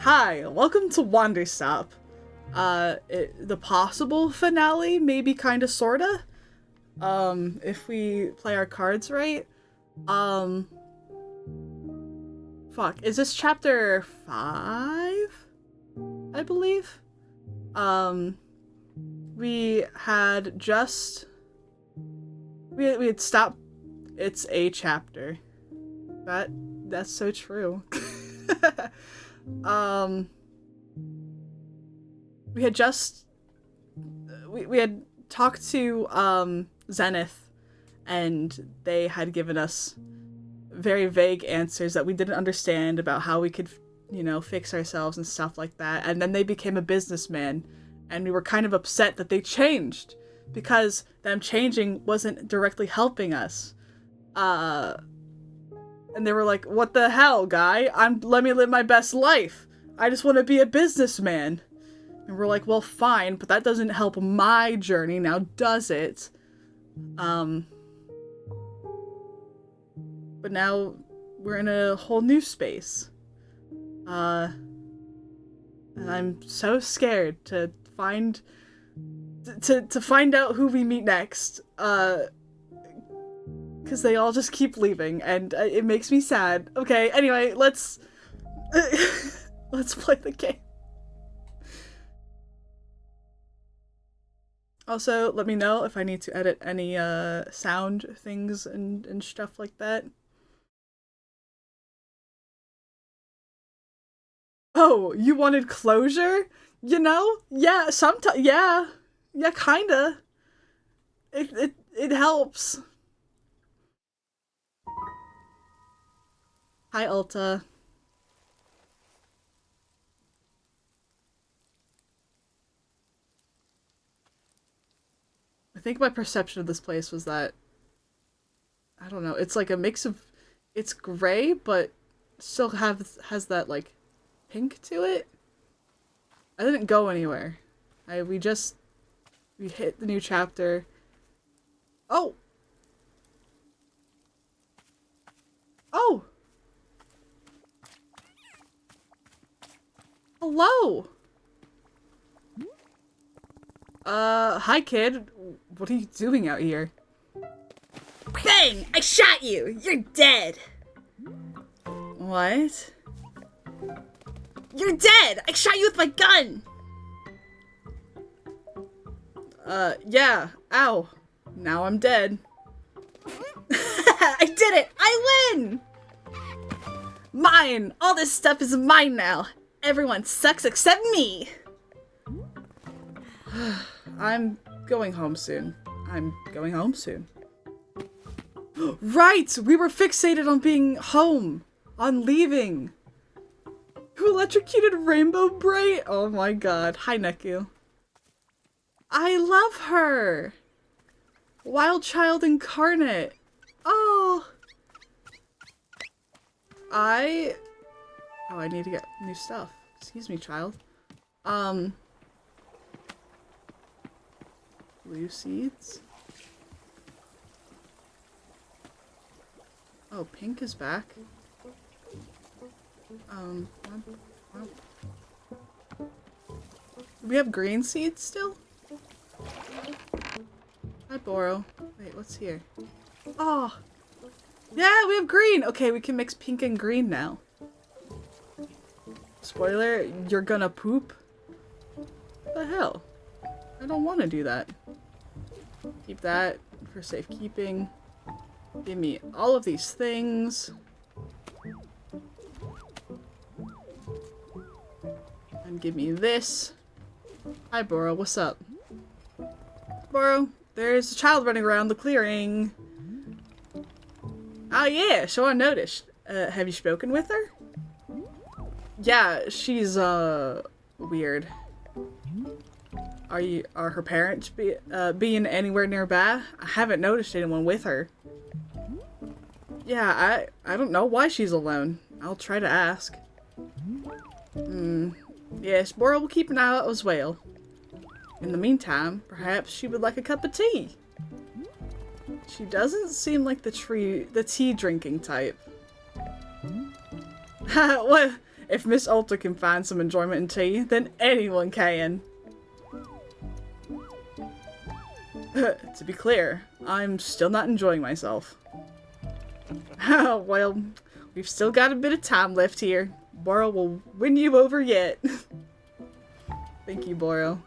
Hi, welcome to Wanderstop. The possible finale, maybe kinda sorta. If we play our cards right. Fuck, is this chapter 5? I believe? We had just... We had stopped... It's a chapter. That's so true. We had just... We had talked to, Zenith, and they had given us very vague answers that we didn't understand about how we could, you know, fix ourselves and stuff like that. And then they became a businessman, and we were kind of upset that they changed, because them changing wasn't directly helping us. And they were like, what the hell, guy? Let me live my best life. I just want to be a businessman. And we're like, well, fine, but that doesn't help my journey now, does it? But now we're in a whole new space. And I'm so scared to find out who we meet next. Because they all just keep leaving, and it makes me sad. Okay, anyway, let's let's play the game. Also, let me know if I need to edit any sound things and stuff like that. Oh, you wanted closure? You know? Yeah, sometimes. Yeah, kinda. It helps. Hi, Ulta. I think my perception of this place was that, I don't know, it's like a mix of, it's gray, but still has that, like, pink to it. I didn't go anywhere. We hit the new chapter. Oh! Oh! Hello! Hi, kid. What are you doing out here? Bang! I shot you! You're dead! What? You're dead! I shot you with my gun! Yeah. Ow. Now I'm dead. I did it! I win! Mine! All this stuff is mine now. Everyone sucks except me! I'm going home soon. Right! We were fixated on being home. On leaving. Who electrocuted Rainbow Bright? Oh my god. Hi, Neku. I love her! Wild Child Incarnate. Oh! I need to get new stuff. Excuse me, child. Blue seeds? Oh, pink is back. We have green seeds still? Hi, Boro. Wait, what's here? Oh! Yeah, we have green! Okay, we can mix pink and green now. Spoiler, you're gonna poop? What the hell? I don't want to do that. Keep that for safekeeping. Give me all of these things. And give me this. Hi, Boro. What's up? Boro, there's a child running around the clearing. Oh yeah, so I noticed. Have you spoken with her? Yeah, she's, weird. Are her parents being anywhere nearby? I haven't noticed anyone with her. Yeah, I don't know why she's alone. I'll try to ask. Yes, Bora will keep an eye out as well. In the meantime, perhaps she would like a cup of tea. She doesn't seem like the tea drinking type. What? If Miss Ulta can find some enjoyment in tea, then anyone can. To be clear, I'm still not enjoying myself. Well, we've still got a bit of time left here. Boro will win you over yet. Thank you, Boro.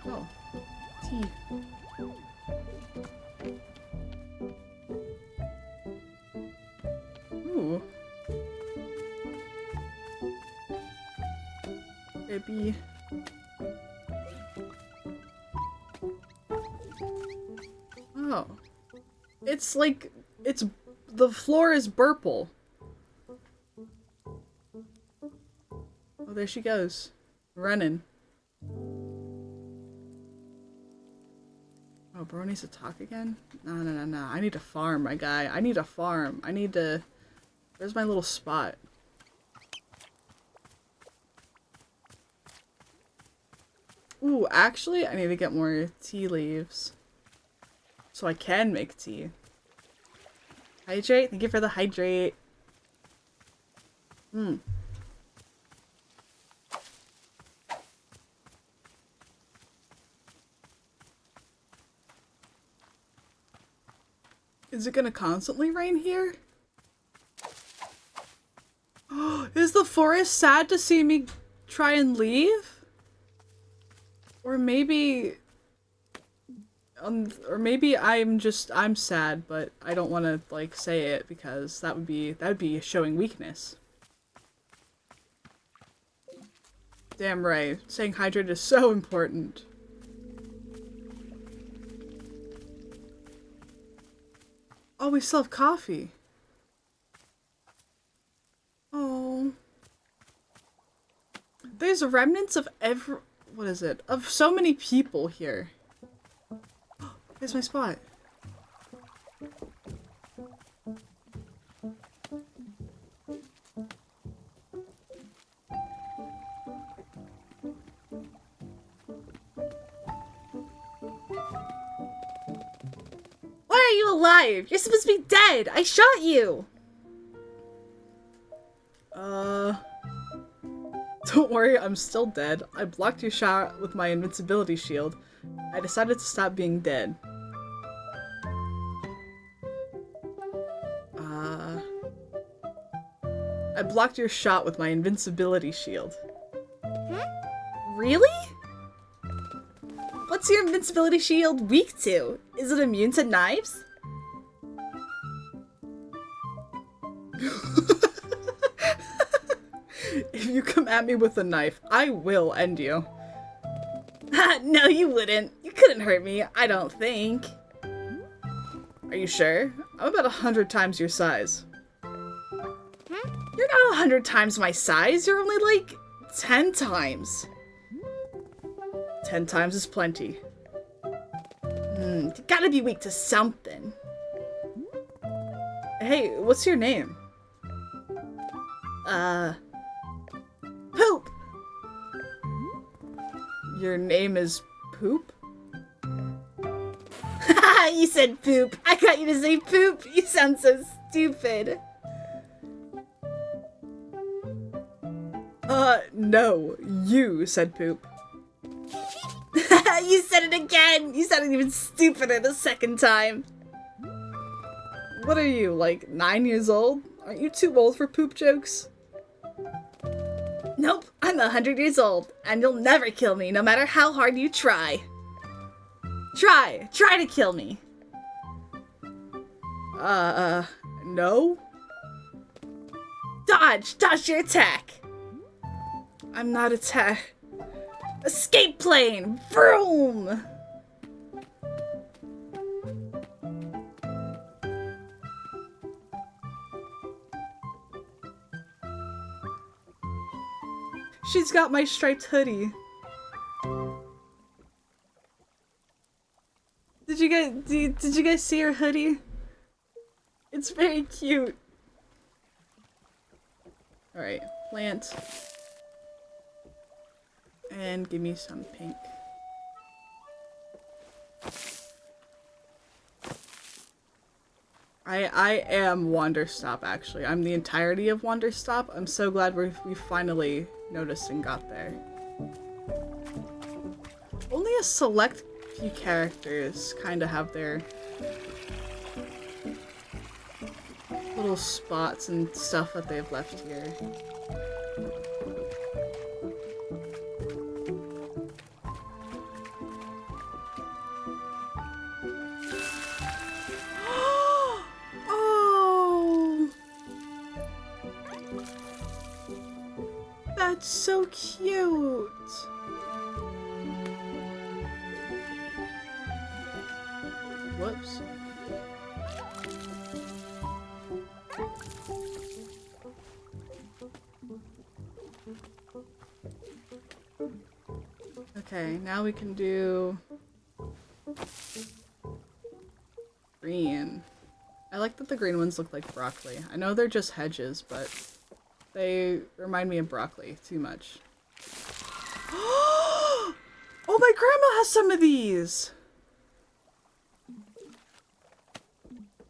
Oh, tea. Ooh. Baby. Oh. It's like, the floor is purple. Oh, there she goes. Running. Oh, bro needs to talk again? No. I need to farm, my guy. I need to farm. I need to... Where's my little spot? Ooh, actually, I need to get more tea leaves. So I can make tea. Hydrate? Thank you for the hydrate. Is it gonna constantly rain here? Is the forest sad to see me try and leave? Or maybe... or maybe I'm sad, but I don't want to, like, say it because that would be showing weakness. Damn right. Staying hydrated is so important. Oh, we still have coffee. Oh. There's remnants of what is it? Of so many people here. Here's my spot. Why are you alive? You're supposed to be dead. I shot you. Don't worry, I'm still dead. I blocked your shot with my invincibility shield. I decided to stop being dead. I blocked your shot with my invincibility shield. Really? What's your invincibility shield weak to? Is it immune to knives? If you come at me with a knife, I will end you. No, you wouldn't. You couldn't hurt me, I don't think. Are you sure? I'm about 100 times your size. You're not 100 times my size. You're only like 10 times. 10 times is plenty. You gotta be weak to something. Hey, what's your name? Poop! Your name is Poop? You said poop. I got you to say poop. You sound so stupid. No. You said Poop. You said it again. You sounded even stupider the second time. What are you, like 9 years old? Aren't you too old for poop jokes? Nope, I'm 100 years old, and you'll never kill me, no matter how hard you try. Try to kill me. No? Dodge your attack. I'm not attack. Escape plane, vroom! She's got my striped hoodie. Did you guys see her hoodie? It's very cute. Alright, plant. And give me some pink. I am Wanderstop, actually. I'm the entirety of Wanderstop. I'm so glad we finally noticed and got there. Only a select few characters kind of have their little spots and stuff that they've left here. Oh! That's so cute! Whoops. Okay, now we can do green. I like that the green ones look like broccoli. I know they're just hedges, but they remind me of broccoli too much. Oh, my grandma has some of these!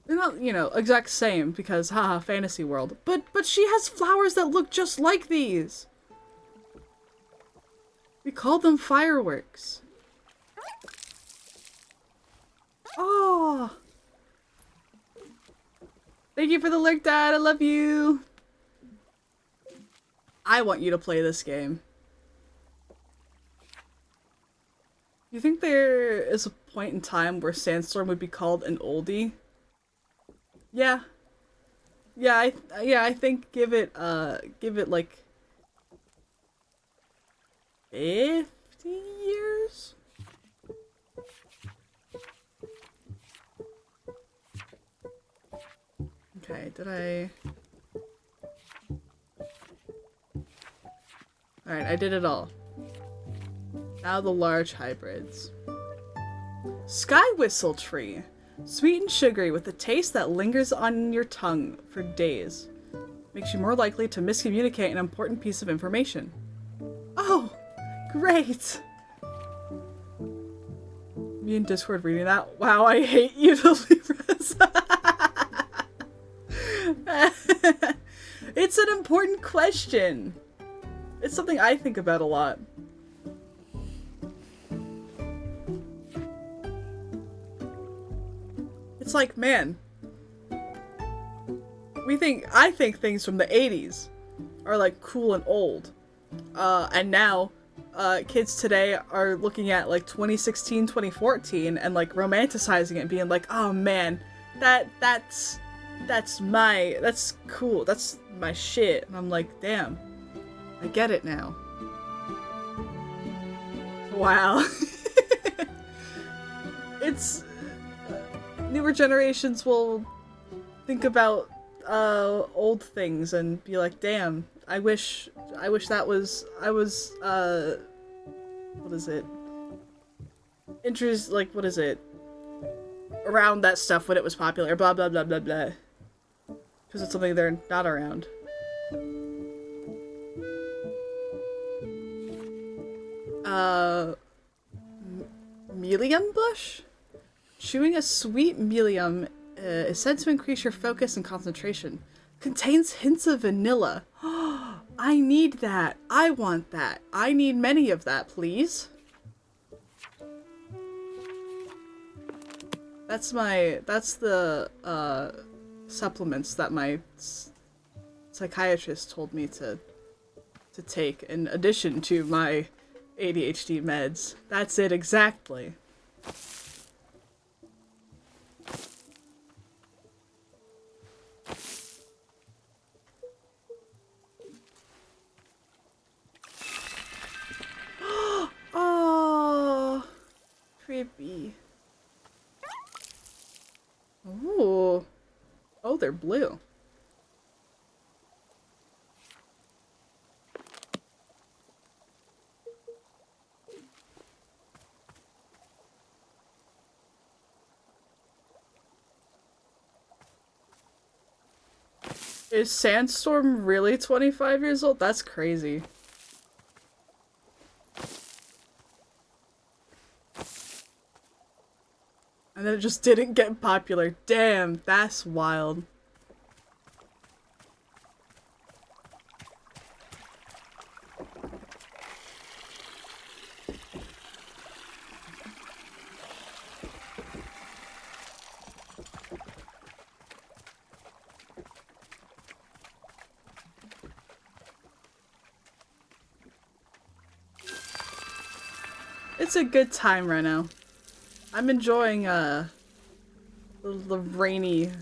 They're not, you know, exact same because haha, fantasy world. But she has flowers that look just like these. We called them fireworks. Oh. Thank you for the lurk, Dad. I love you. I want you to play this game. You think there is a point in time where Sandstorm would be called an oldie? Yeah. Yeah, I think give it like 50 years? Okay, did I... Alright, I did it all. Now the large hybrids. Sky Whistle Tree. Sweet and sugary with a taste that lingers on your tongue for days. Makes you more likely to miscommunicate an important piece of information. Oh, great! Me in Discord reading that. Wow, I hate you to Libras. It's an important question. It's something I think about a lot. It's like, man, I think things from the 80s are like cool and old. And now, kids today are looking at like 2016, 2014 and like romanticizing it and being like, oh man, that's cool, that's my shit. And I'm like, damn, I get it now. Wow. It's... newer generations will think about old things and be like, damn, I wish that was, what is it? What is it? Around that stuff when it was popular, blah blah blah blah blah. Because it's something they're not around. Melium bush? Chewing a sweet melium is said to increase your focus and concentration. Contains hints of vanilla. I need that. I want that. I need many of that, please. That's the supplements that my psychiatrist told me to take in addition to my ADHD meds. That's it exactly. Oh, creepy. Ooh. Oh, they're blue. Is Sandstorm really 25 years old? That's crazy. And then it just didn't get popular. Damn, that's wild. It's a good time right now. I'm enjoying the rainy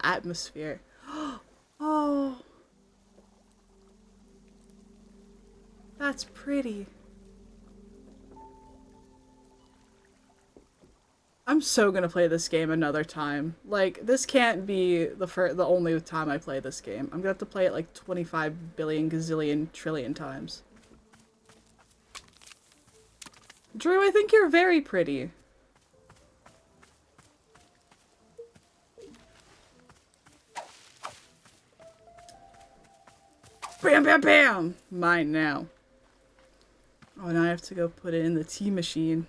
atmosphere. Oh, that's pretty. I'm so gonna play this game another time. Like, this can't be the only time I play this game. I'm gonna have to play it like 25 billion gazillion trillion times. Drew, I think you're very pretty. Bam, bam, bam! Mine now. Oh, now I have to go put it in the tea machine.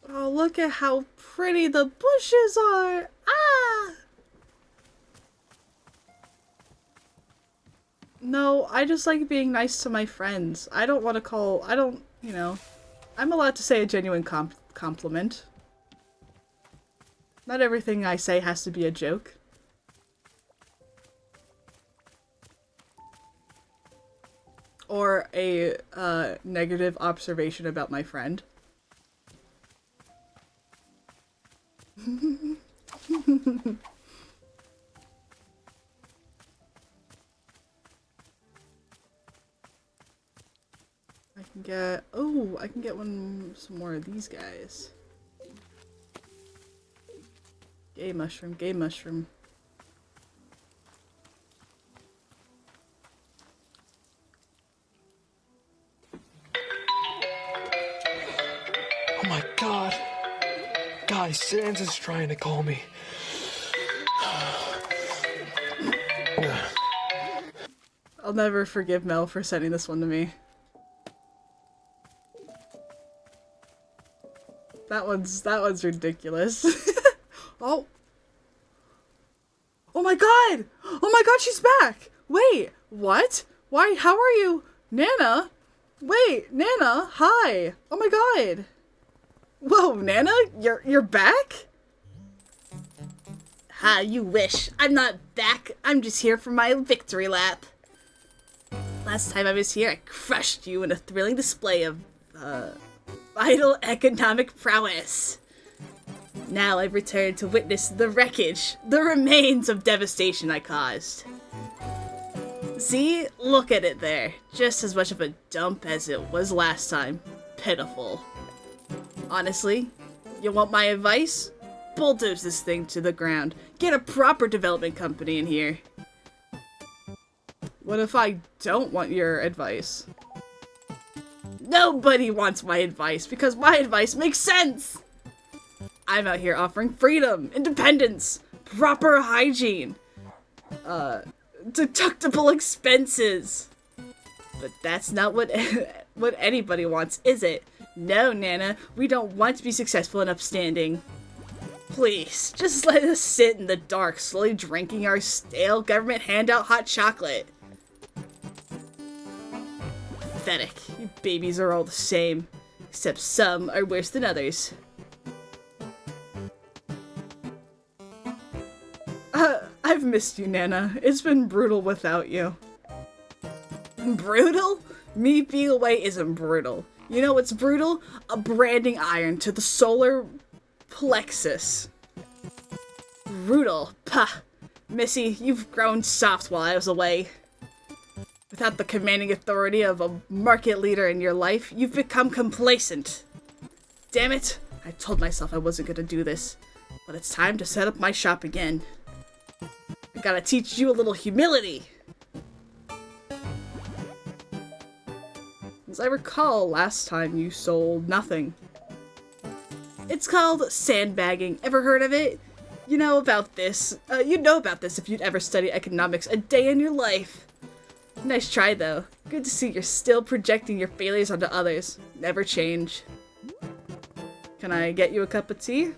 Oh, look at how pretty the bushes are! Ah! No, I just like being nice to my friends. I don't want to call... I don't, you know... I'm allowed to say a genuine compliment. Not everything I say has to be a joke. Or a negative observation about my friend. I can get some more of these guys. Gay mushroom, gay mushroom. Oh my god. Guys, Sans is trying to call me. I'll never forgive Mel for sending this one to me. That one's ridiculous. Oh. Oh my god! Oh my god, she's back! Wait, what? Why, how are you? Nana? Wait, Nana, hi! Oh my god! Whoa, Nana? You're back? Ha, you wish. I'm not back. I'm just here for my victory lap. Last time I was here, I crushed you in a thrilling display of, vital economic prowess. Now I've returned to witness the wreckage, the remains of devastation I caused. See? Look at it there. Just as much of a dump as it was last time. Pitiful. Honestly, you want my advice? Bulldoze this thing to the ground. Get a proper development company in here. What if I don't want your advice? Nobody wants my advice because my advice makes sense! I'm out here offering freedom, independence, proper hygiene, deductible expenses. But that's not what anybody wants, is it? No, Nana, we don't want to be successful and upstanding. Please, just let us sit in the dark, slowly drinking our stale government handout hot chocolate. Pathetic. You babies are all the same, except some are worse than others. I've missed you, Nana. It's been brutal without you. Brutal? Me being away isn't brutal. You know what's brutal? A branding iron to the solar plexus. Brutal. Pah. Missy, you've grown soft while I was away. Without the commanding authority of a market leader in your life, you've become complacent. Damn it. I told myself I wasn't gonna do this, but it's time to set up my shop again. I gotta teach you a little humility. As I recall, last time you sold nothing. It's called sandbagging. Ever heard of it? You know about this. You'd know about this if you'd ever studied economics a day in your life. Nice try, though. Good to see you're still projecting your failures onto others. Never change. Can I get you a cup of tea?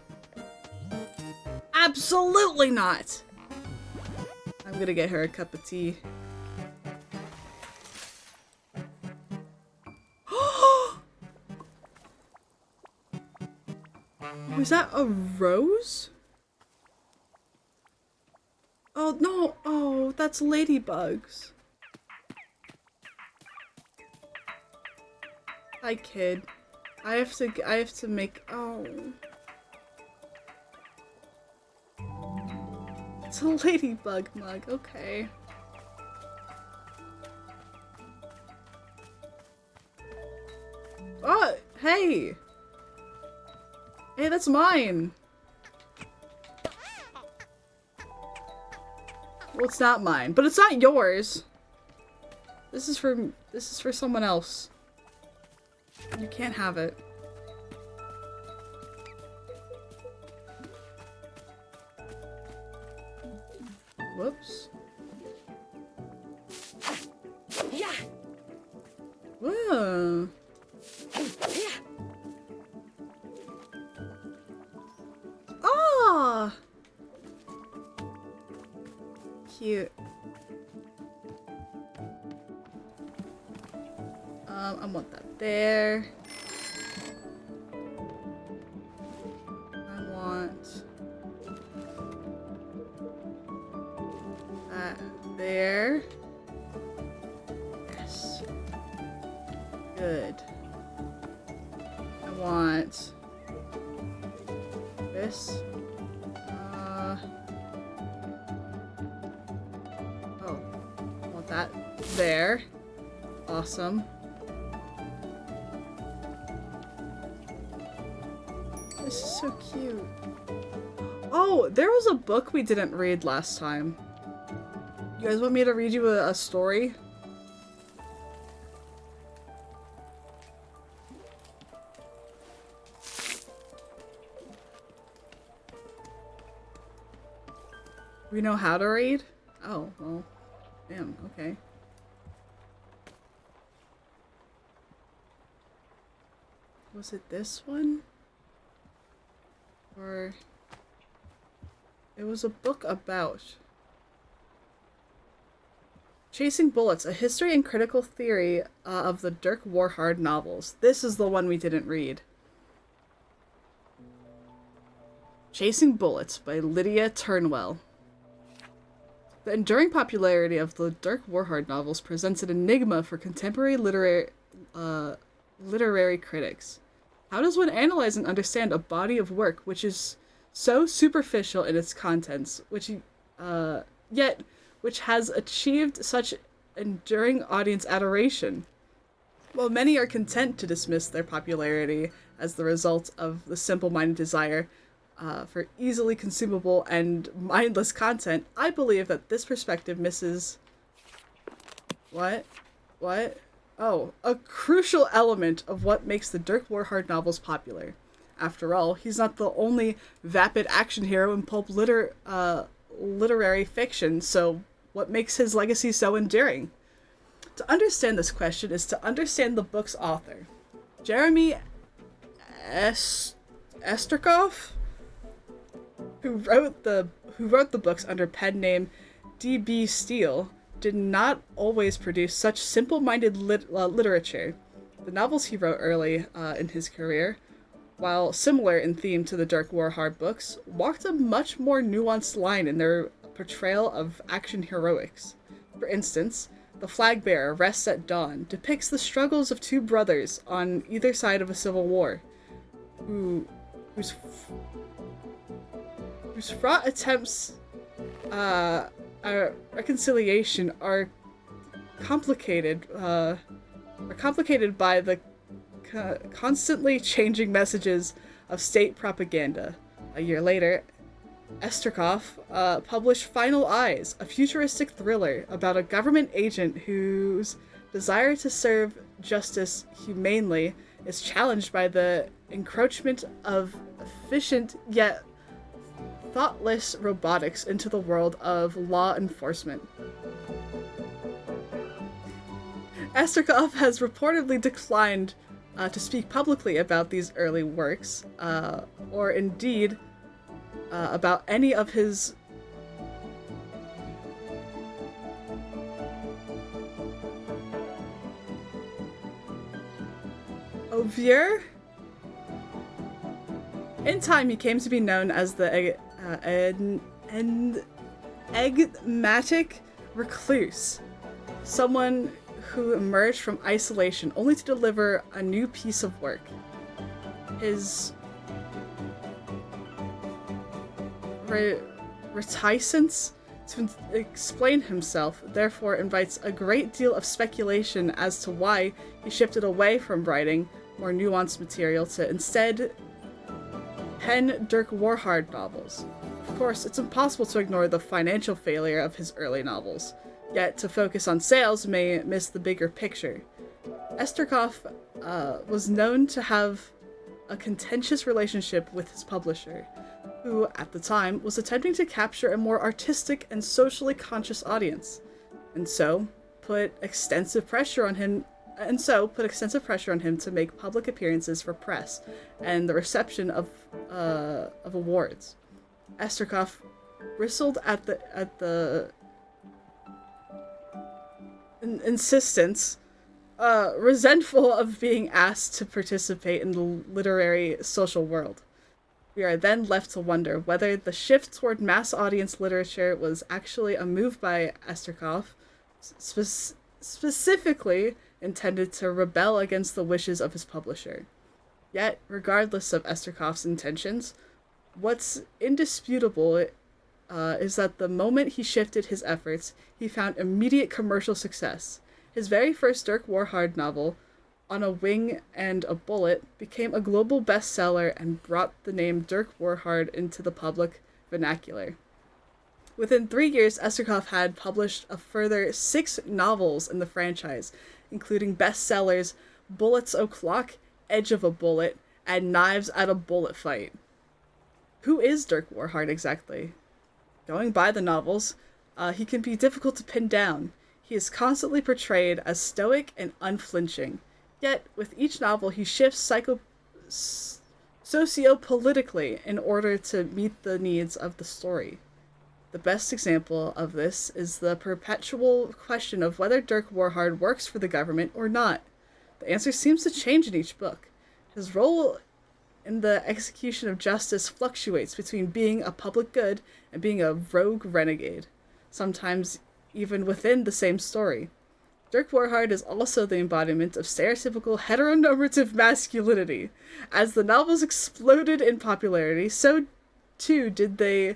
Absolutely not! I'm gonna get her a cup of tea. Was that a rose? Oh no, oh, that's ladybugs. Hi, kid. I have to make, oh. It's a ladybug mug, okay. Oh, hey! Hey, that's mine! Well, it's not mine, but it's not yours! This is for someone else. You can't have it. Whoops. Whoa. Ah! Cute. I want that there. I want that there. Yes. Good. I want this. Oh. I want that there. Awesome. This is so cute. Oh, there was a book we didn't read last time. You guys want me to read you a story? We know how to read? Oh, well, damn, okay. Was it this one? Or it was a book about Chasing Bullets, a history and critical theory of the Dirk Warhard novels. This is the one we didn't read. Chasing Bullets by Lydia Turnwell. The enduring popularity of the Dirk Warhard novels presents an enigma for contemporary literary critics. How does one analyze and understand a body of work which is so superficial in its contents, yet which has achieved such enduring audience adoration? While many are content to dismiss their popularity as the result of the simple-minded desire for easily consumable and mindless content, I believe that this perspective misses... What? Oh, a crucial element of what makes the Dirk Warhard novels popular. After all, he's not the only vapid action hero in pulp literary fiction, so what makes his legacy so enduring? To understand this question is to understand the book's author. Jeremy Esterkoff, who wrote the books under pen name D.B. Steele, did not always produce such simple-minded literature. The novels he wrote early in his career, while similar in theme to the Dirk Warhard books, walked a much more nuanced line in their portrayal of action heroics. For instance, The Flag Bearer Rests at Dawn depicts the struggles of two brothers on either side of a civil war, whose fraught attempts reconciliation are complicated by the constantly changing messages of state propaganda. A year later, Esterkoff published Final Eyes, a futuristic thriller about a government agent whose desire to serve justice humanely is challenged by the encroachment of efficient yet thoughtless robotics into the world of law enforcement. Esterkov has reportedly declined to speak publicly about these early works, or indeed about any of his oeuvre. In time, he came to be known as the enigmatic recluse, someone who emerged from isolation only to deliver a new piece of work. His reticence to explain himself therefore invites a great deal of speculation as to why he shifted away from writing more nuanced material to instead pen Dirk Warhard novels. Of course, it's impossible to ignore the financial failure of his early novels, yet to focus on sales may miss the bigger picture. Esterkov was known to have a contentious relationship with his publisher, who, at the time, was attempting to capture a more artistic and socially conscious audience, and so put extensive pressure on him to make public appearances for press and the reception of awards. Esterkov bristled at the insistence, resentful of being asked to participate in the literary social world. We are then left to wonder whether the shift toward mass audience literature was actually a move by Esterkov, specifically intended to rebel against the wishes of his publisher. Yet, regardless of Esterkov's intentions, what's indisputable is that the moment he shifted his efforts, he found immediate commercial success. His very first Dirk Warhard novel, On a Wing and a Bullet, became a global bestseller and brought the name Dirk Warhard into the public vernacular. Within 3 years, Esterkov had published a further 6 novels in the franchise, including bestsellers Bullets O'Clock, Edge of a Bullet, and Knives at a Bullet Fight. Who is Dirk Warhard exactly? Going by the novels, he can be difficult to pin down. He is constantly portrayed as stoic and unflinching. Yet, with each novel, he shifts socio-politically in order to meet the needs of the story. The best example of this is the perpetual question of whether Dirk Warhard works for the government or not. The answer seems to change in each book. His role in the execution of justice fluctuates between being a public good and being a rogue renegade, sometimes even within the same story. Dirk Warhard is also the embodiment of stereotypical heteronormative masculinity. As the novels exploded in popularity, so too did they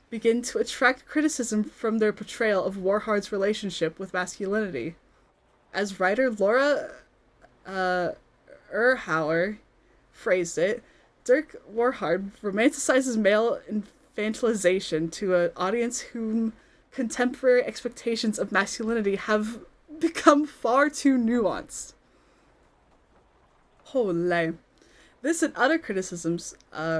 begin to attract criticism from their portrayal of Warhard's relationship with masculinity. As writer Laura Erhauer phrased it, Dirk Warhard romanticizes male infantilization to an audience whom contemporary expectations of masculinity have become far too nuanced. Holy. This and other criticisms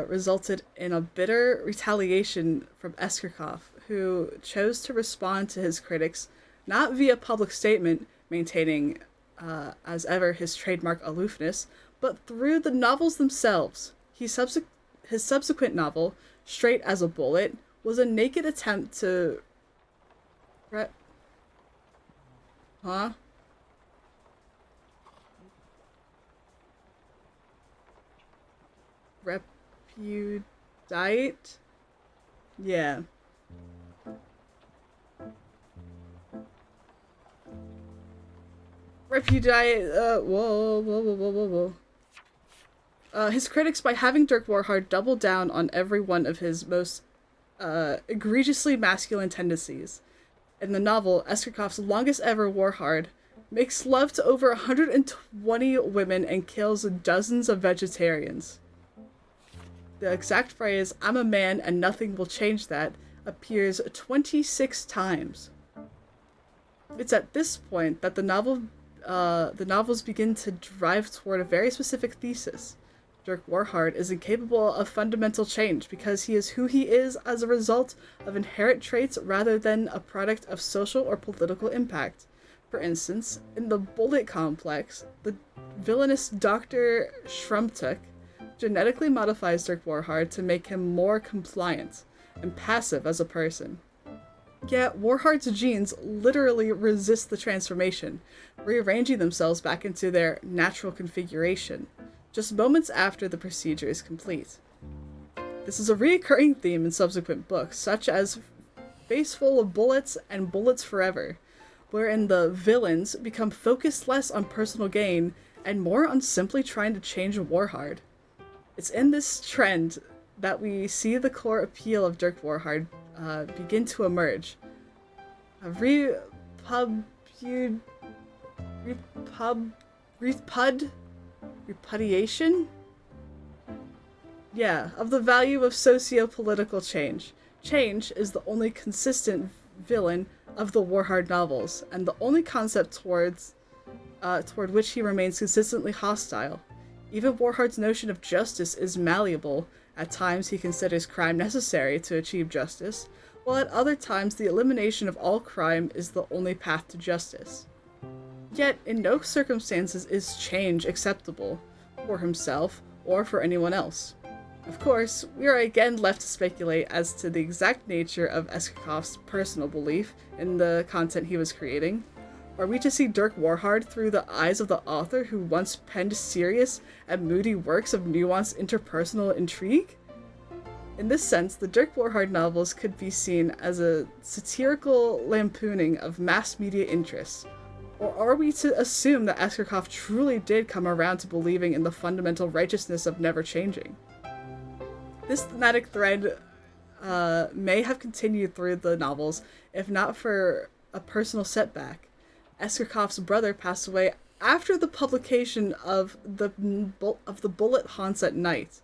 resulted in a bitter retaliation from Esterkov, who chose to respond to his critics not via public statement, maintaining, as ever, his trademark aloofness, but through the novels themselves. His subsequent novel, Straight as a Bullet, was a naked attempt to repudiate? Yeah. Repudiate, whoa. His critics by having Dirk Warhard double down on every one of his most egregiously masculine tendencies. In the novel, Esterkov's longest ever Warhard makes love to over 120 women and kills dozens of vegetarians. The exact phrase, "I'm a man and nothing will change that," appears 26 times. It's at this point that the novels begin to drive toward a very specific thesis. Dirk Warhard is incapable of fundamental change because he is who he is as a result of inherent traits rather than a product of social or political impact. For instance, in the Bullet Complex, the villainous Dr. Schrumptuk genetically modifies Dirk Warhard to make him more compliant and passive as a person. Yet, Warhard's genes literally resist the transformation, rearranging themselves back into their natural configuration, just moments after the procedure is complete. This is a recurring theme in subsequent books, such as Face Full of Bullets and Bullets Forever, wherein the villains become focused less on personal gain and more on simply trying to change Warhard. It's in this trend that we see the core appeal of Dirk Warhard begin to emerge. Repudiation? Yeah, of the value of socio-political change. Change is the only consistent villain of the Warhard novels, and the only concept toward which he remains consistently hostile. Even Warhard's notion of justice is malleable. At times he considers crime necessary to achieve justice, while at other times the elimination of all crime is the only path to justice. Yet, in no circumstances is change acceptable, for himself or for anyone else. Of course, we are again left to speculate as to the exact nature of Eskakof's personal belief in the content he was creating. Are we to see Dirk Warhard through the eyes of the author who once penned serious and moody works of nuanced interpersonal intrigue? In this sense, the Dirk Warhard novels could be seen as a satirical lampooning of mass media interests. Or are we to assume that Eskakov truly did come around to believing in the fundamental righteousness of never changing? This thematic thread may have continued through the novels, if not for a personal setback. Eskakof's brother passed away after the publication of the Bullet Haunts at Night,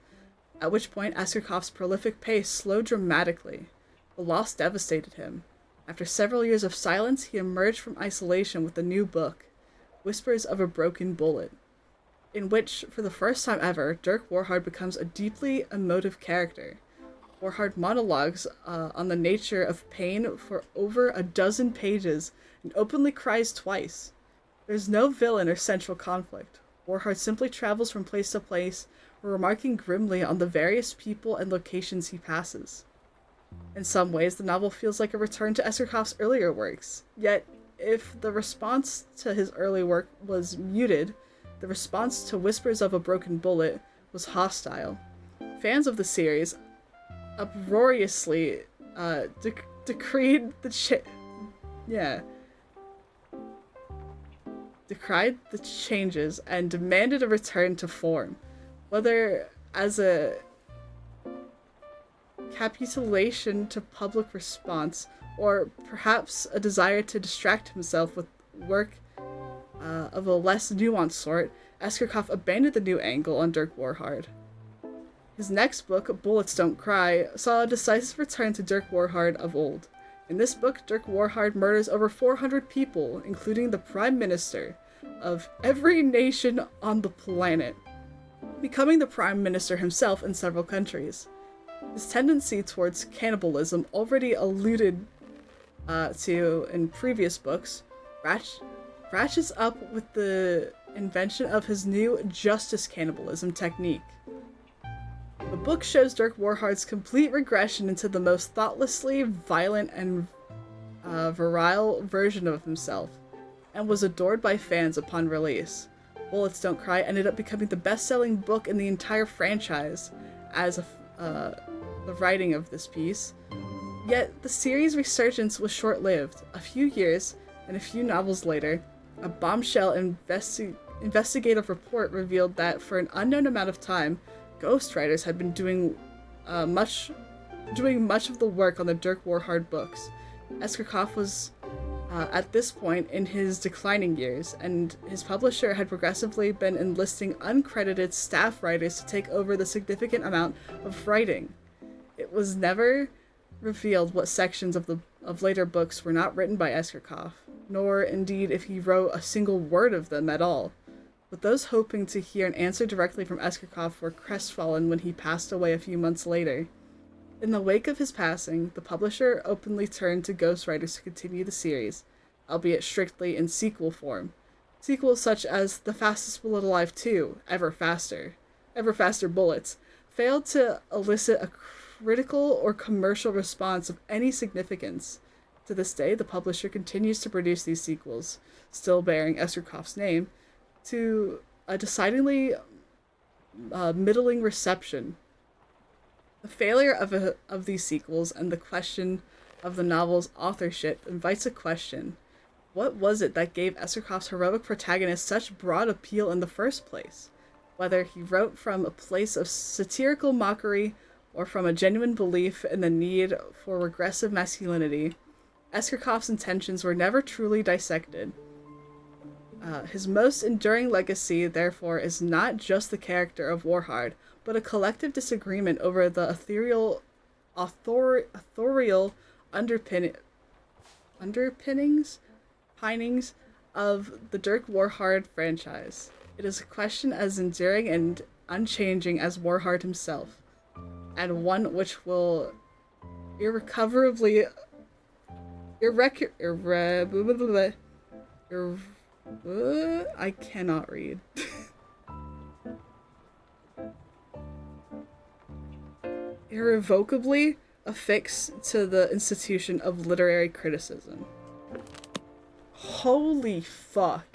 at which point Eskakof's prolific pace slowed dramatically. The loss devastated him. After several years of silence, he emerged from isolation with a new book, Whispers of a Broken Bullet, in which, for the first time ever, Dirk Warhard becomes a deeply emotive character. Warhard monologues on the nature of pain for over a dozen pages and openly cries twice. There's no villain or central conflict. Warhard simply travels from place to place, remarking grimly on the various people and locations he passes. In some ways, the novel feels like a return to Eskakof's earlier works, yet if the response to his early work was muted, the response to Whispers of a Broken Bullet was hostile. Fans of the series uproariously decried the changes and demanded a return to form, whether as a capitulation to public response or perhaps a desire to distract himself with work of a less nuanced sort. Eskakov abandoned the new angle on Dirk Warhard. His next book, Bullets Don't Cry, saw a decisive return to Dirk Warhard of old. In this book, Dirk Warhard murders over 400 people, including the Prime Minister of every nation on the planet, becoming the Prime Minister himself in several countries. His tendency towards cannibalism, already alluded to in previous books, ratchets up with the invention of his new justice cannibalism technique. The book shows Dirk Warhard's complete regression into the most thoughtlessly violent and virile version of himself, and was adored by fans upon release. Bullets Don't Cry ended up becoming the best-selling book in the entire franchise as the writing of this piece. Yet the series' resurgence was short-lived. A few years and a few novels later, a bombshell investigative report revealed that for an unknown amount of time, ghostwriters had been doing much of the work on the Dirk Warhard books. Eskakov was at this point in his declining years, and his publisher had progressively been enlisting uncredited staff writers to take over the significant amount of writing. It was never revealed what sections of later books were not written by Eskakov, nor indeed if he wrote a single word of them at all. But those hoping to hear an answer directly from Eskakov were crestfallen when he passed away a few months later. In the wake of his passing, the publisher openly turned to ghostwriters to continue the series, albeit strictly in sequel form. Sequels such as The Fastest Bullet Alive 2, Ever Faster Bullets, failed to elicit a critical or commercial response of any significance. To this day, the publisher continues to produce these sequels, still bearing Eskerkoff's name, to a decidedly middling reception. The failure of these sequels and the question of the novel's authorship invites a question. What was it that gave Eskerkoff's heroic protagonist such broad appeal in the first place? Whether he wrote from a place of satirical mockery or from a genuine belief in the need for regressive masculinity, Eskerkoff's intentions were never truly dissected. His most enduring legacy, therefore, is not just the character of Warhard, but a collective disagreement over the authorial underpinnings of the Dirk Warhard franchise. It is a question as enduring and unchanging as Warhard himself, and one which will irrecoverably I cannot read. Irrevocably affixed to the institution of literary criticism. Holy fuck.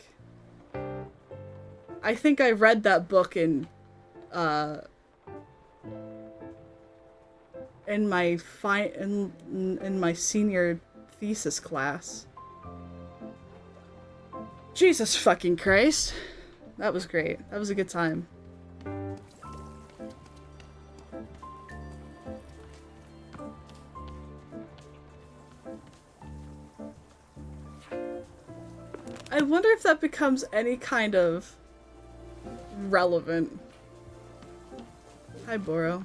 I think I read that book in my in my senior thesis class. Jesus fucking Christ. That was great. That was a good time. I wonder if that becomes any kind of relevant. Hi, Boro.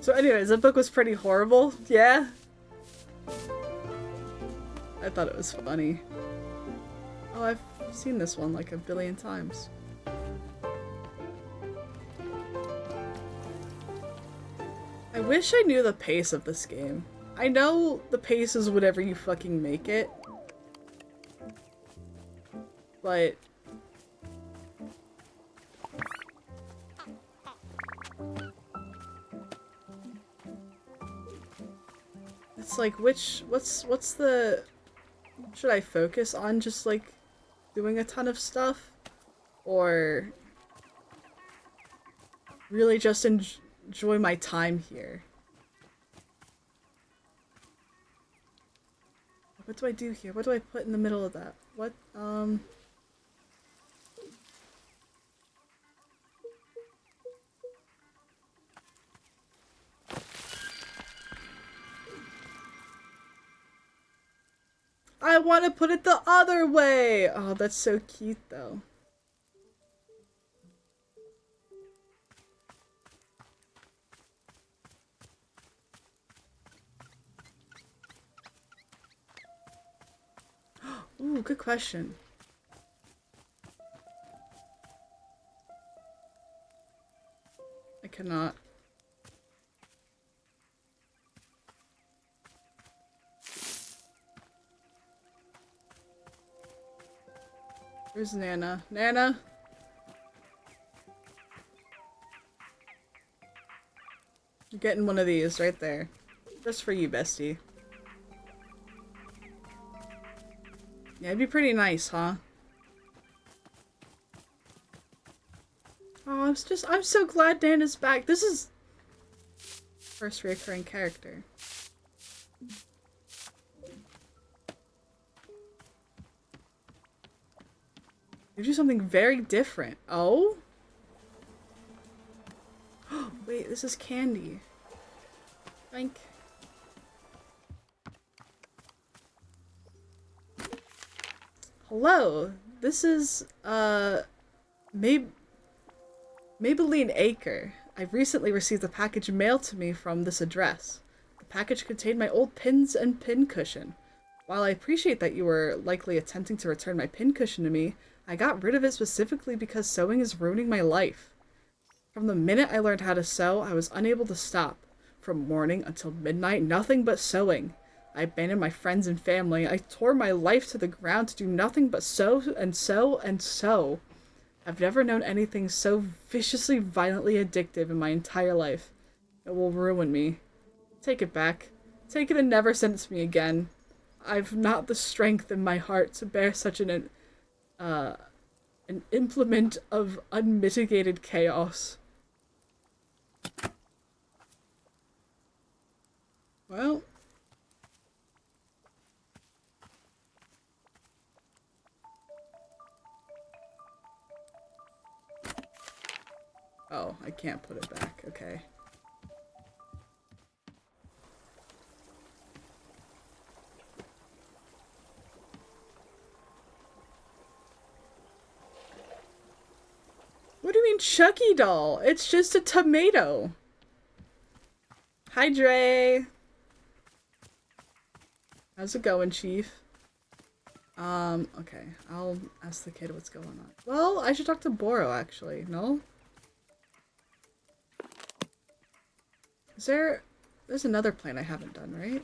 So anyways, that book was pretty horrible, yeah? I thought it was funny. Oh, I've seen this one like a billion times. I wish I knew the pace of this game. I know the pace is whatever you fucking make it. But it's like, what's the... Should I focus on just, like, doing a ton of stuff? Or really just enjoy my time here? What do I do here? What do I put in the middle of that? What, I want to put it the other way! Oh, that's so cute, though. Ooh, good question. I cannot. Where's Nana? Nana? You're getting one of these right there. Just for you, bestie. Yeah, it'd be pretty nice, huh? Oh, I'm so glad Nana's back. This is first recurring character. Gives you something very different. Oh? Wait, this is candy. Thank. Hello. This is, Maybelline Acre. I recently received a package mailed to me from this address. The package contained my old pins and pin cushion. While I appreciate that you were likely attempting to return my pin cushion to me, I got rid of it specifically because sewing is ruining my life. From the minute I learned how to sew, I was unable to stop. From morning until midnight, nothing but sewing. I abandoned my friends and family. I tore my life to the ground to do nothing but sew and sew and sew. I've never known anything so viciously, violently addictive in my entire life. It will ruin me. Take it back. Take it and never send it to me again. I've not the strength in my heart to bear such an implement of unmitigated chaos. Well. Oh, I can't put it back. Okay. What do you mean Chucky doll? It's just a tomato. Hi, Dre. How's it going, Chief? Okay. I'll ask the kid what's going on. Well, I should talk to Boro, actually. No? There's another plant I haven't done, right?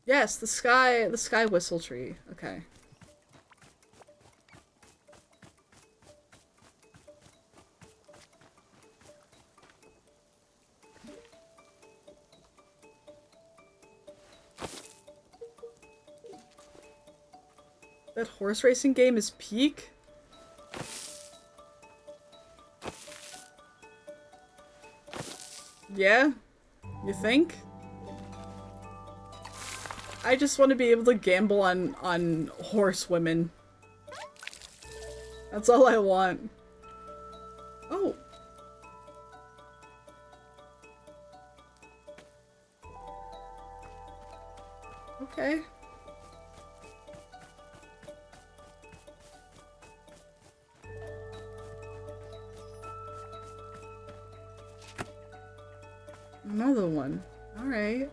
Yes, the sky whistle tree. Okay. That horse racing game is peak? Yeah? You think? I just want to be able to gamble on horse women. That's all I want. Oh. Okay. Another one. Alright.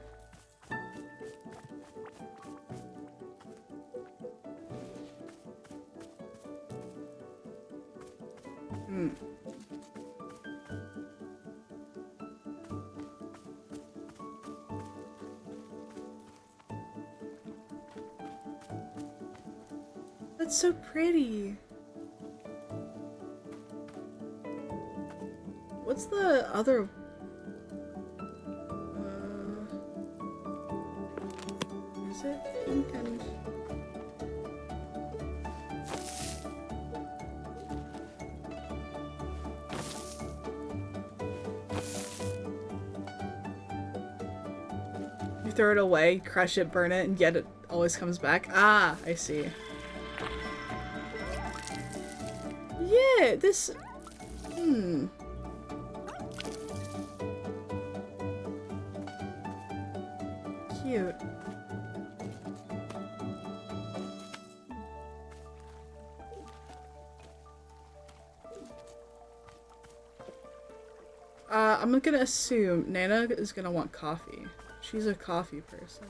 That's so pretty. What's the other? Is it pink and? You throw it away, crush it, burn it, and yet it always comes back. Ah, I see. Yeah, this... Cute. I'm gonna assume Nana is gonna want coffee. She's a coffee person.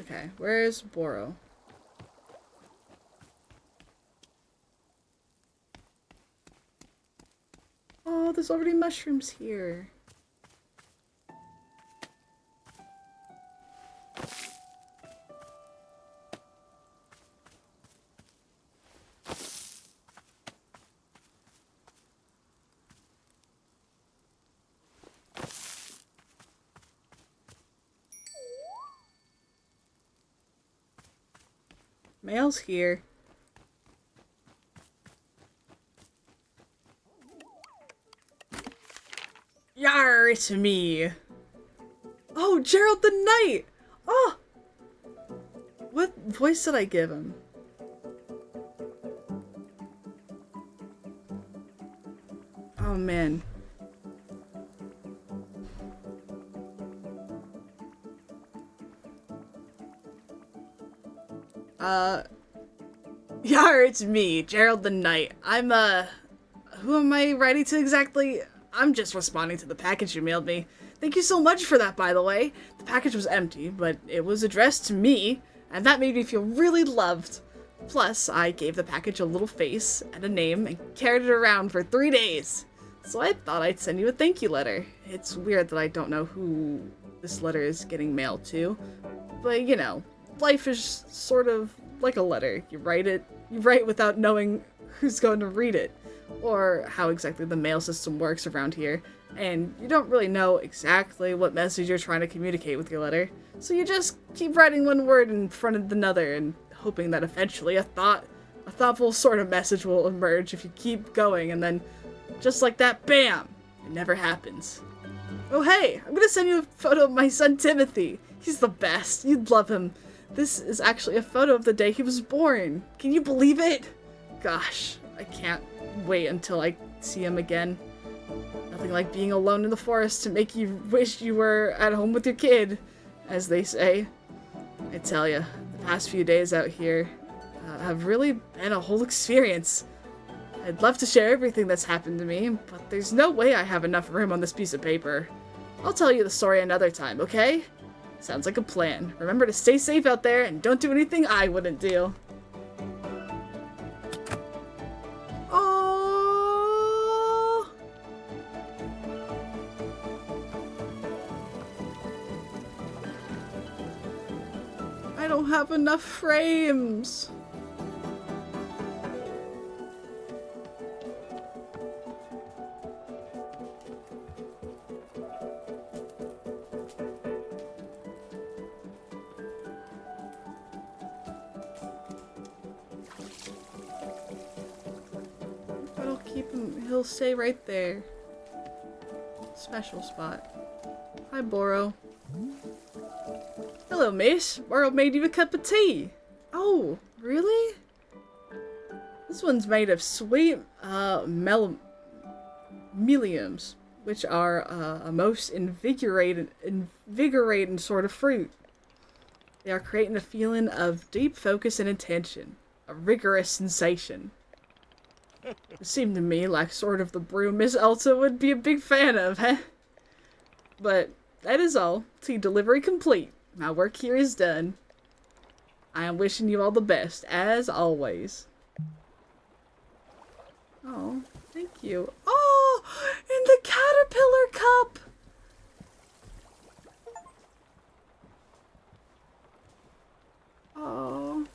Okay, where's Boro? Oh, there's already mushrooms here. Mail's here. Yar, it's me. Oh, Gerald the Knight! Oh! What voice did I give him? Oh man. Yar, it's me, Gerald the Knight. Who am I writing to exactly? I'm just responding to the package you mailed me. Thank you so much for that, by the way. The package was empty, but it was addressed to me, and that made me feel really loved. Plus, I gave the package a little face and a name and carried it around for 3 days. So I thought I'd send you a thank you letter. It's weird that I don't know who this letter is getting mailed to, but you know, life is sort of like a letter. You write without knowing who's going to read it, or how exactly the mail system works around here, and you don't really know exactly what message you're trying to communicate with your letter, so you just keep writing one word in front of another and hoping that eventually a thoughtful sort of message will emerge if you keep going, and then just like that, bam! It never happens. Oh hey, I'm gonna send you a photo of my son Timothy. He's the best. You'd love him. This is actually a photo of the day he was born. Can you believe it? Gosh, I can't wait until I see him again. Nothing like being alone in the forest to make you wish you were at home with your kid, as they say. I tell ya, the past few days out here have really been a whole experience. I'd love to share everything that's happened to me, but there's no way I have enough room on this piece of paper. I'll tell you the story another time, okay? Sounds like a plan. Remember to stay safe out there and don't do anything I wouldn't do. Oh! I don't have enough frames. He'll stay right there. Special spot. Hi, Boro. Hello, miss. Boro made you a cup of tea. Oh, really? This one's made of sweet meliums, which are a most invigorating sort of fruit. They are creating a feeling of deep focus and intention, a rigorous sensation. It seemed to me like sort of the brew Miss Elsa would be a big fan of, huh? But that is all. Tea delivery complete. My work here is done. I am wishing you all the best, as always. Oh, thank you. Oh, and the caterpillar cup! Oh.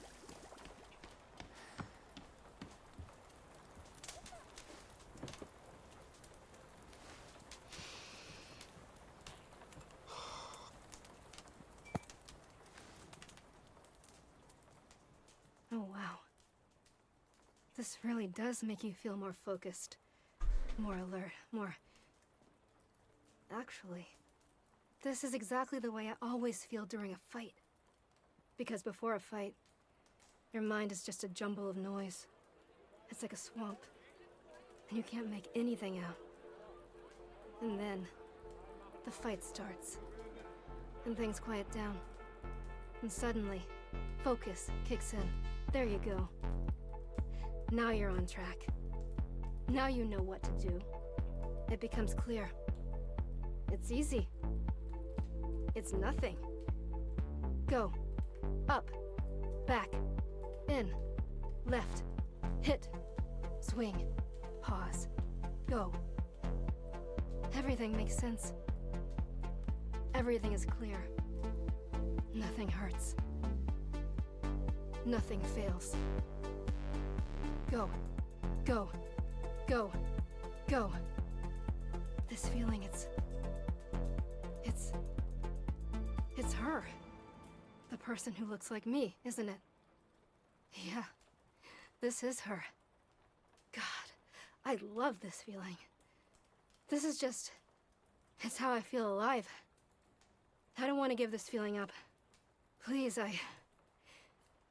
Oh, wow. This really does make you feel more focused, more alert, more... Actually, this is exactly the way I always feel during a fight. Because before a fight, your mind is just a jumble of noise. It's like a swamp, and you can't make anything out. And then, the fight starts, and things quiet down. And suddenly, focus kicks in. There you go. Now you're on track. Now you know what to do. It becomes clear. It's easy. It's nothing. Go. Up. Back. In. Left. Hit. Swing. Pause. Go. Everything makes sense. Everything is clear. Nothing hurts. Nothing fails. Go. Go. Go. Go. This feeling, it's her. The person who looks like me, isn't it? Yeah. This is her. God, I love this feeling. This is just... it's how I feel alive. I don't want to give this feeling up. Please,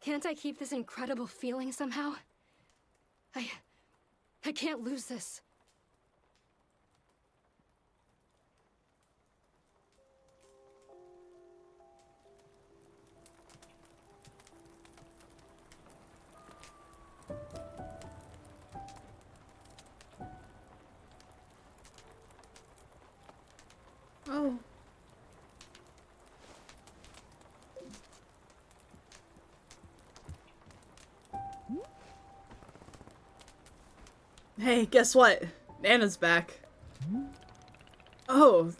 can't I keep this incredible feeling somehow? I can't lose this. Oh. Hey, guess what? Nana's back. Oh.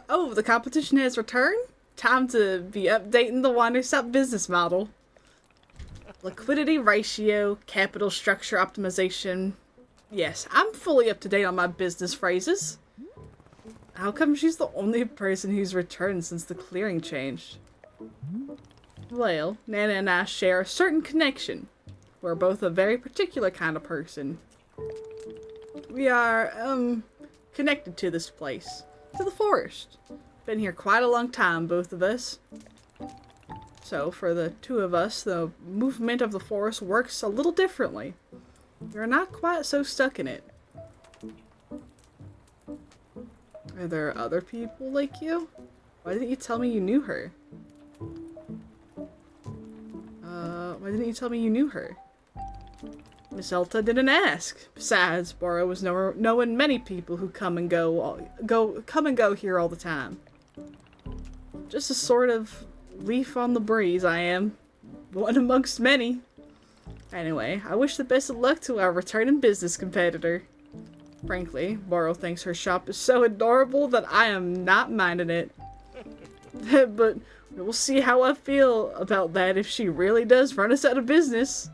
Oh, the competition has returned? Time to be updating the Wanderstop business model. Liquidity ratio, capital structure optimization. Yes, I'm fully up to date on my business phrases. How come she's the only person who's returned since the clearing changed? Well, Nana and I share a certain connection. We're both a very particular kind of person. We are, connected to this place. To the forest. Been here quite a long time, both of us. So, for the two of us, the movement of the forest works a little differently. We're not quite so stuck in it. Are there other people like you? Why didn't you tell me you knew her? Why didn't you tell me you knew her? Miss Elta didn't ask. Besides, Boro was knowing many people who come and go here all the time. Just a sort of leaf on the breeze, I am. One amongst many. Anyway, I wish the best of luck to our returning business competitor. Frankly, Boro thinks her shop is so adorable that I am not minding it. But we'll see how I feel about that if she really does run us out of business.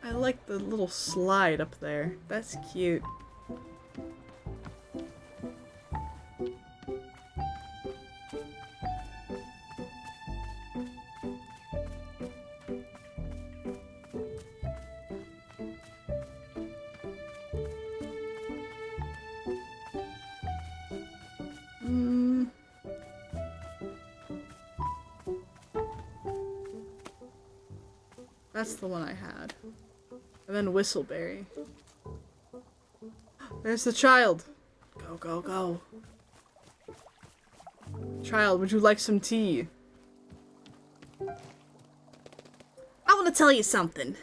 I like the little slide up there. That's cute. That's the one I had. And then Whistleberry. There's the child. Go, go, go. Child, would you like some tea? I want to tell you something.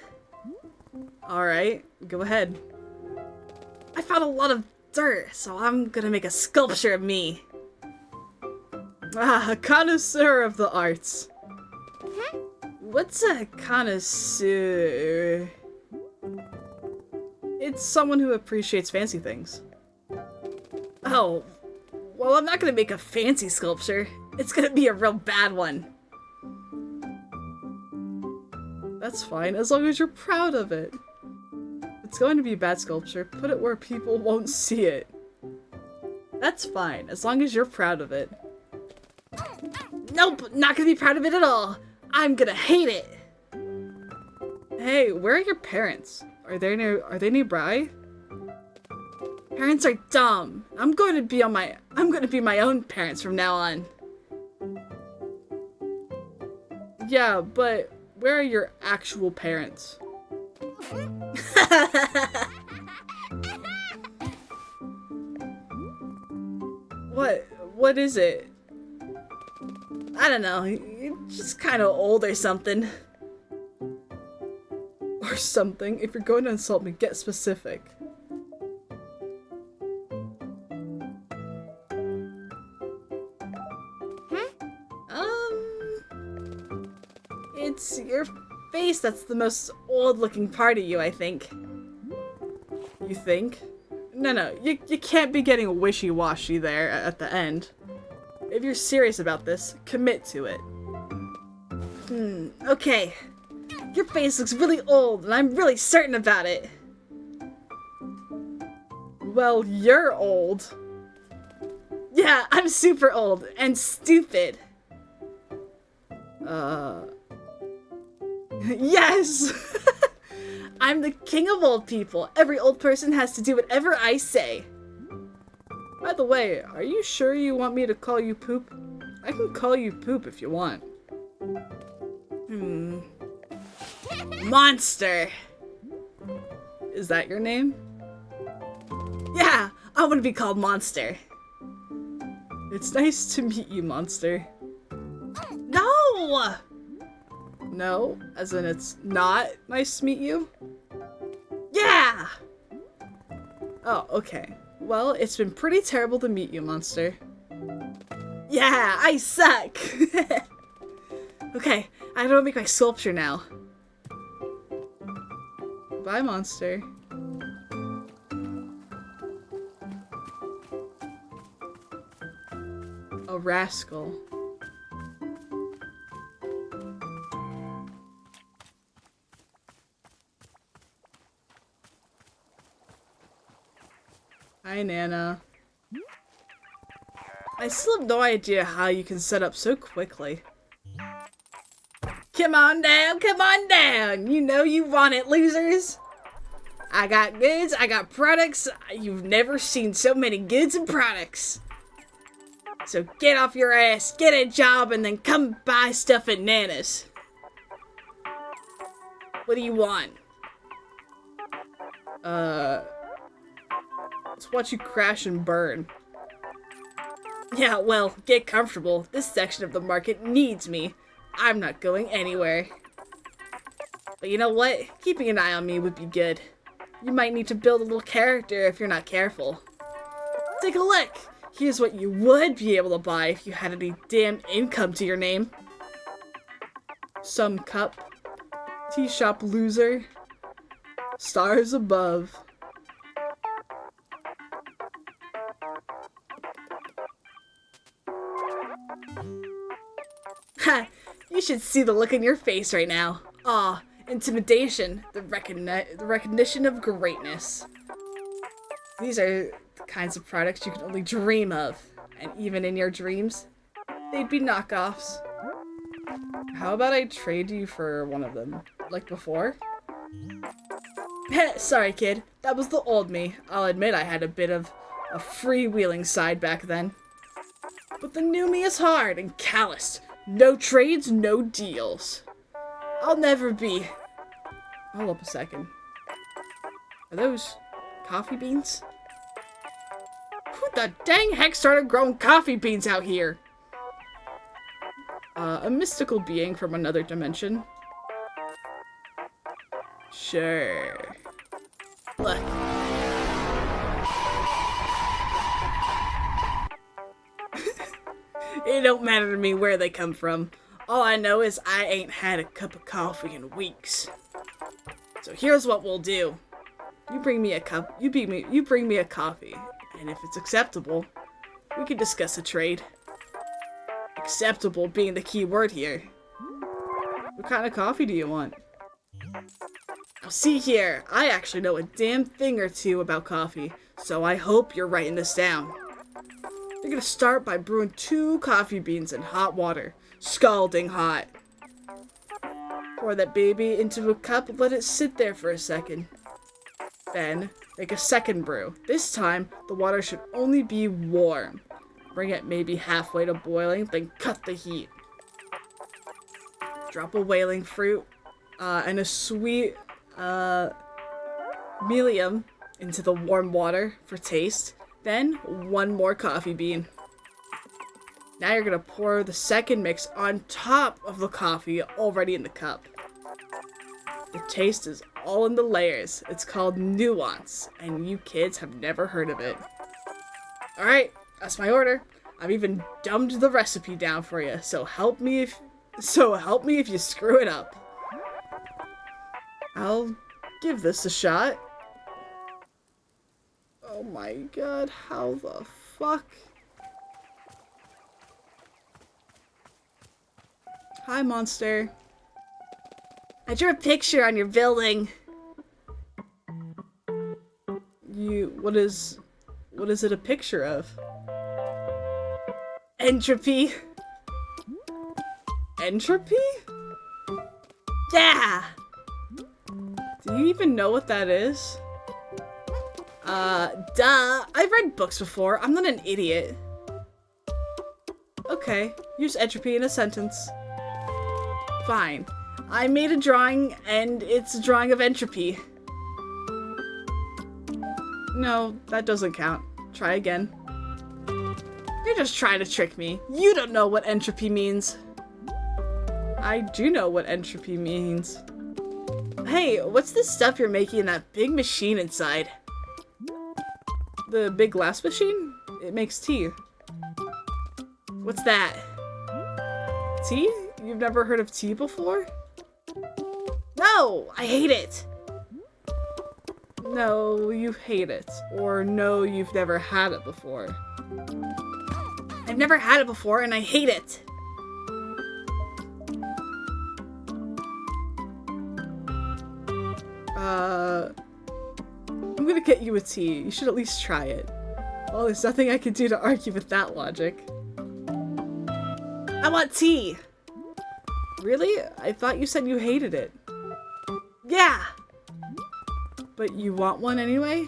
Alright, go ahead. I found a lot of dirt, so I'm gonna make a sculpture of me. Ah, a connoisseur of the arts. What's a connoisseur? It's someone who appreciates fancy things. Oh, well, I'm not gonna make a fancy sculpture. It's gonna be a real bad one. That's fine, as long as you're proud of it. It's going to be a bad sculpture. Put it where people won't see it. That's fine, as long as you're proud of it. Nope, not gonna be proud of it at all. I'm gonna hate it. Hey, where are your parents? Are they nearby? Parents are dumb. I'm gonna be my own parents from now on. Yeah, but where are your actual parents? What is it? I don't know. You're just kind of old or something. Or something. If you're going to insult me, get specific. It's your face that's the most old-looking part of you, I think. You think? No, you can't be getting wishy-washy there at the end. If you're serious about this, commit to it. Okay. Your face looks really old, and I'm really certain about it. Well, you're old. Yeah, I'm super old and stupid. Yes! I'm the king of old people. Every old person has to do whatever I say. By the way, are you sure you want me to call you Poop? I can call you Poop if you want. Monster. Is that your name? Yeah, I want to be called Monster. It's nice to meet you, Monster. No! No, as in it's not nice to meet you? Yeah! Oh, okay. Well, it's been pretty terrible to meet you, monster. Yeah, I suck! Okay, I gotta make my sculpture now. Bye, monster. A rascal. Hi, Nana. I still have no idea how you can set up so quickly. Come on down, come on down! You know you want it, losers! I got goods, I got products. You've never seen so many goods and products. So get off your ass, get a job, and then come buy stuff at Nana's. What do you want? Let's watch you crash and burn. Yeah, well, get comfortable. This section of the market needs me. I'm not going anywhere. But you know what? Keeping an eye on me would be good. You might need to build a little character if you're not careful. Take a look! Here's what you would be able to buy if you had any damn income to your name. Some cup. Tea shop loser. Stars above. Ha! You should see the look on your face right now. Aw, intimidation, the recognition of greatness. These are the kinds of products you can only dream of. And even in your dreams, they'd be knockoffs. How about I trade you for one of them? Like before? Sorry, kid. That was the old me. I'll admit I had a bit of a freewheeling side back then. But the new me is hard and calloused. No trades, no deals. I'll never be... Hold up a second. Are those coffee beans? Who the dang heck started growing coffee beans out here? A mystical being from another dimension. Sure. Look. It don't matter to me where they come from. All I know is I ain't had a cup of coffee in weeks. So here's what we'll do. You bring me a cup. You bring me a coffee, and if it's acceptable, we can discuss a trade. Acceptable being the key word here. What kind of coffee do you want? Now see here, I actually know a damn thing or two about coffee, so I hope you're writing this down. You're gonna start by brewing 2 coffee beans in hot water, scalding hot. Pour that baby into a cup and let it sit there for a second. Then, make a second brew. This time, the water should only be warm. Bring it maybe halfway to boiling, then cut the heat. Drop a whaling fruit and a sweet Melium into the warm water for taste. Then, 1 more coffee bean. Now you're gonna pour the second mix on top of the coffee already in the cup. The taste is all in the layers. It's called nuance, and you kids have never heard of it. Alright, that's my order. I've even dumbed the recipe down for you, so help me if you screw it up. I'll give this a shot. Oh my god, how the fuck? Hi, monster. I drew a picture on your building. What is it a picture of? Entropy. Entropy? Yeah! Do you even know what that is? Duh. I've read books before. I'm not an idiot. Okay, use entropy in a sentence. Fine. I made a drawing, and it's a drawing of entropy. No, that doesn't count. Try again. You're just trying to trick me. You don't know what entropy means. I do know what entropy means. Hey, what's this stuff you're making in that big machine inside? The big glass machine? It makes tea. What's that? Tea? You've never heard of tea before? No! I hate it! No, you hate it. Or no, you've never had it before. I've never had it before and I hate it! I'm gonna get you a tea. You should at least try it. Well, there's nothing I can do to argue with that logic. I want tea! Really? I thought you said you hated it. Yeah! But you want one anyway?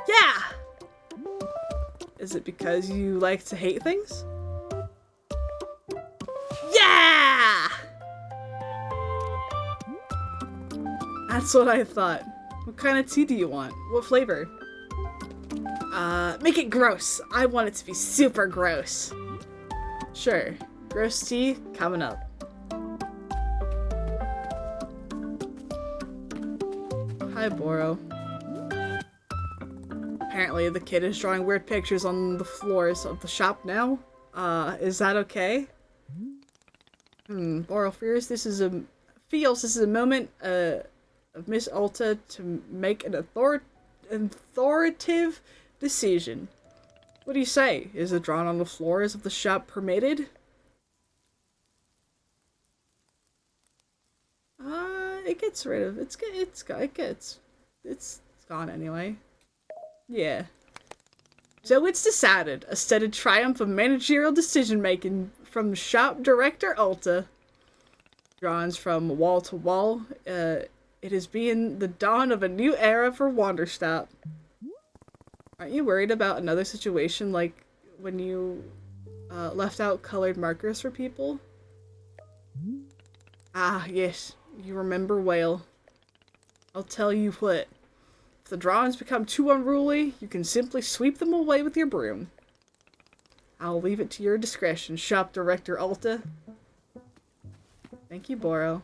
Yeah! Is it because you like to hate things? Yeah! That's what I thought. What kind of tea do you want? What flavor? Make it gross. I want it to be super gross. Sure. Gross tea coming up. Hi, Boro. Apparently the kid is drawing weird pictures on the floors of the shop now. Is that okay? Boro feels this is a moment, of Miss Ulta to make an authoritative decision. What do you say? Is it drawn on the floors of the shop permitted? It gets rid of it's gone anyway. Yeah. So it's decided. A steady triumph of managerial decision making from shop director Ulta. Drawings from wall to wall. It has been the dawn of a new era for Wanderstop. Aren't you worried about another situation like when you left out colored markers for people? Ah, yes. You remember well. I'll tell you what. If the drawings become too unruly, you can simply sweep them away with your broom. I'll leave it to your discretion, Shop Director Ulta. Thank you, Boro.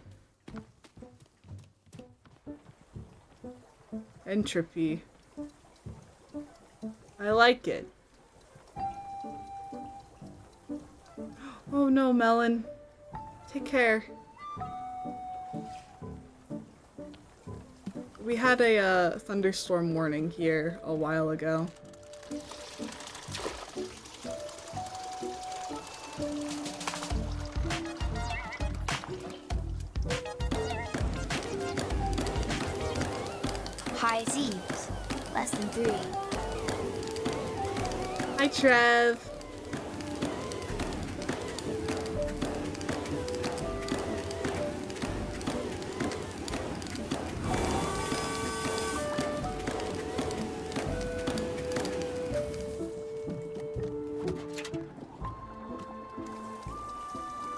Entropy. I like it. Oh no, Melon. Take care. We had a thunderstorm warning here a while ago. High seas, less than 3. Hi, Trev.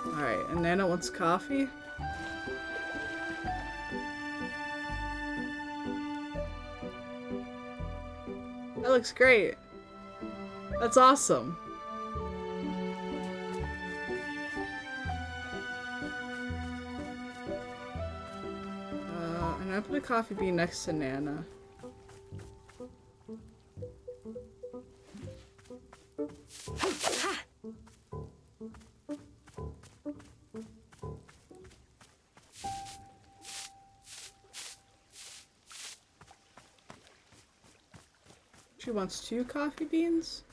Alright, and Nana wants coffee? That looks great. That's awesome. And I put a coffee bean next to Nana. She wants 2 coffee beans?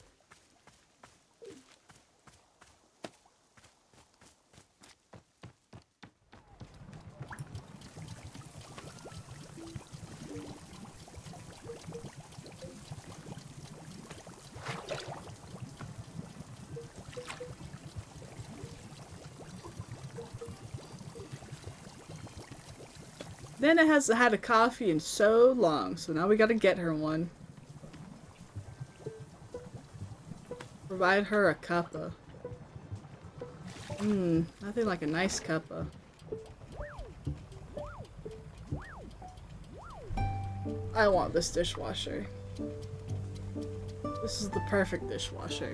Nana hasn't had a coffee in so long, so now we gotta get her one. Provide her a cuppa. Nothing like a nice cuppa. I want this dishwasher. This is the perfect dishwasher.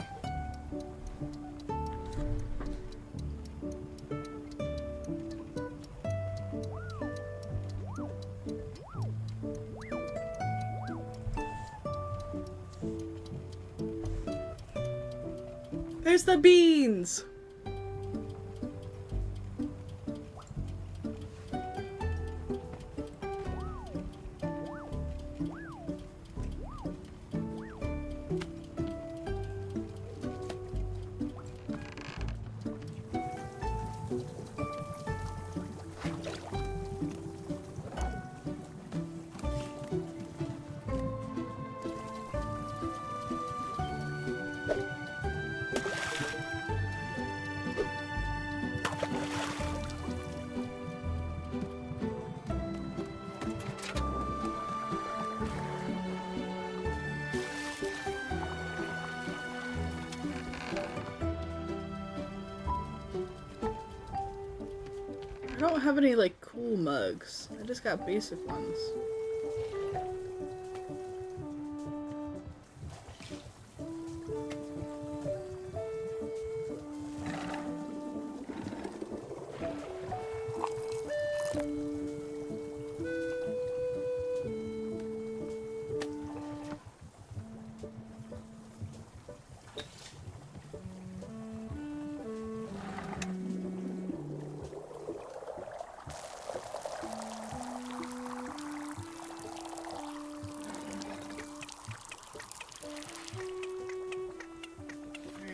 There's the beans! I don't have any, like, cool mugs. I just got basic ones.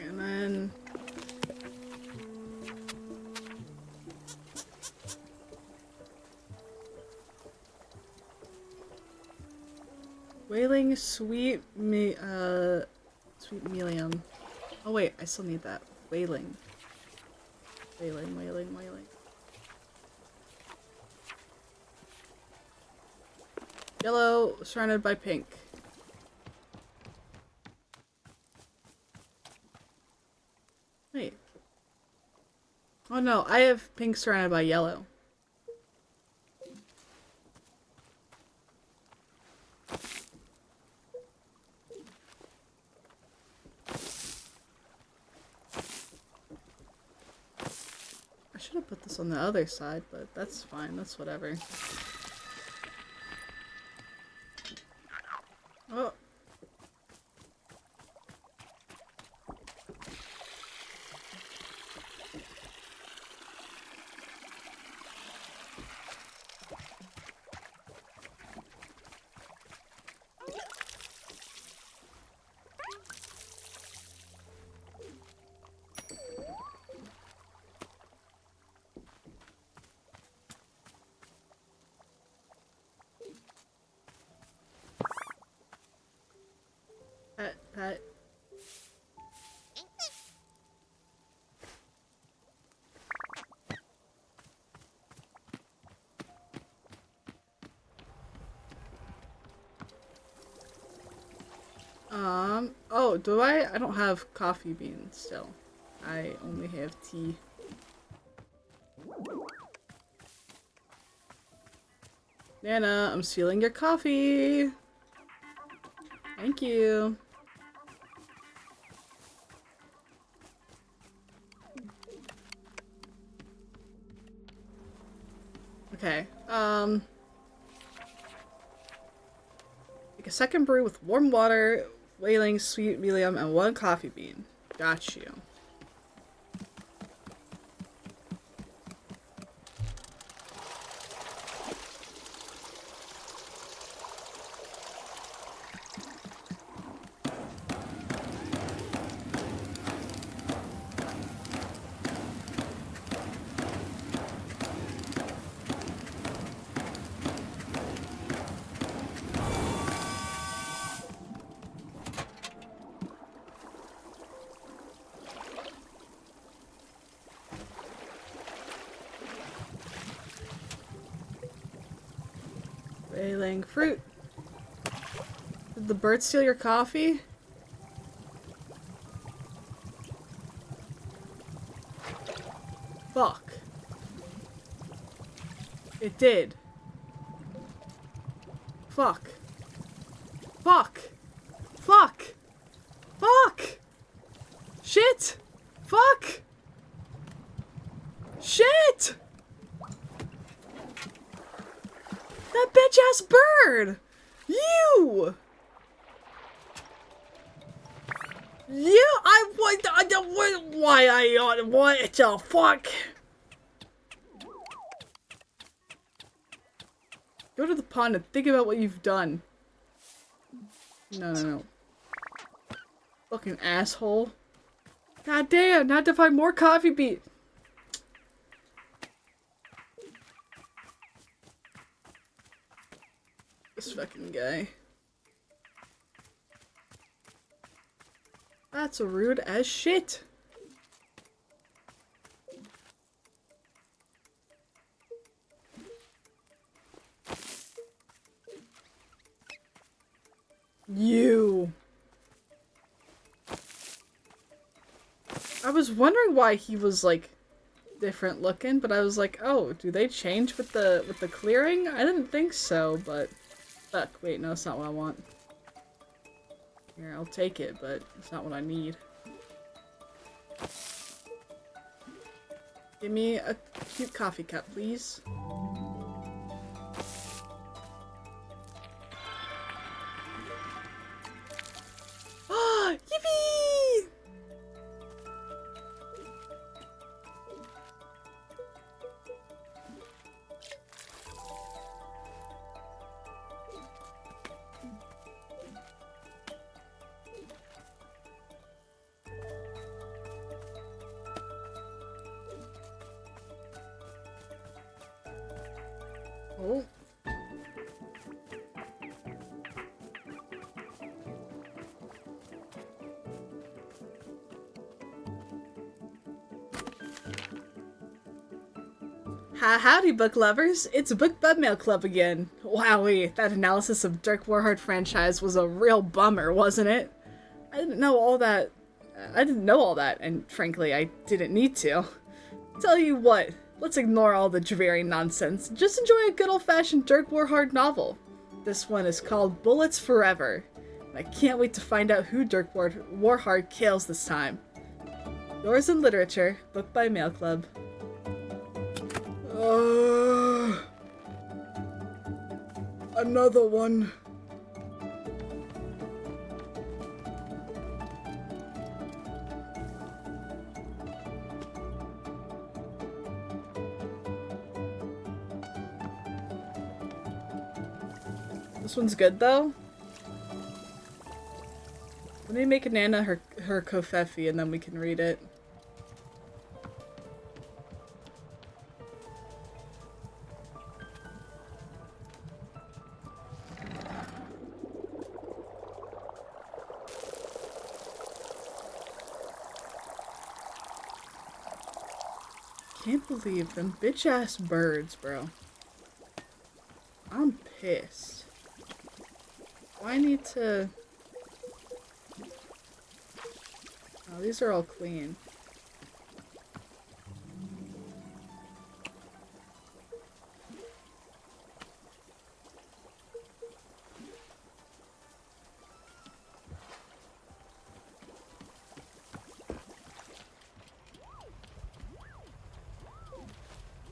And then... Wailing sweet sweet melium. Oh wait, I still need that. Wailing. Wailing, wailing, wailing. Yellow, surrounded by pink. Wait. Oh no, I have pink surrounded by yellow. I should have put this on the other side, but that's fine. That's whatever. Oh. Pet. Oh, do I? I don't have coffee beans still. I only have tea. Nana, I'm stealing your coffee. Thank you. Okay, make a second brew with warm water, wailing, sweet melium, and 1 coffee bean. Got you. Wailing fruit. Did the bird steal your coffee? Fuck. It did. Fuck. Fuck. Fuck. Fuck. Shit. Fuck. Shit. That bitch ass bird! You! Yeah, what the fuck? Go to the pond and think about what you've done. No. Fucking asshole. God damn, now I have to find more coffee bean. This fucking guy. That's rude as shit. You. I was wondering why he was like different looking, but I was like, oh, do they change with the clearing? I didn't think so, but fuck, wait, no, that's not what I want. Here, I'll take it, but it's not what I need. Give me a cute coffee cup, please. Ah, yippee! Oh. Howdy, book lovers! It's Book Bub Mail Club again. Wowee, that analysis of Dirk Warhard franchise was a real bummer, wasn't it? I didn't know all that, and frankly, I didn't need to. Tell you what, let's ignore all the dreary nonsense. Just enjoy a good old-fashioned Dirk Warhard novel. This one is called Bullets Forever, and I can't wait to find out who Dirk Warhard kills this time. Yours in Literature, Book by Mail Club. Another one. This one's good though. Let me make Nana her kofefi and then we can read it. Can't believe them bitch ass birds, bro. I'm pissed. Do I need to... Oh, these are all clean.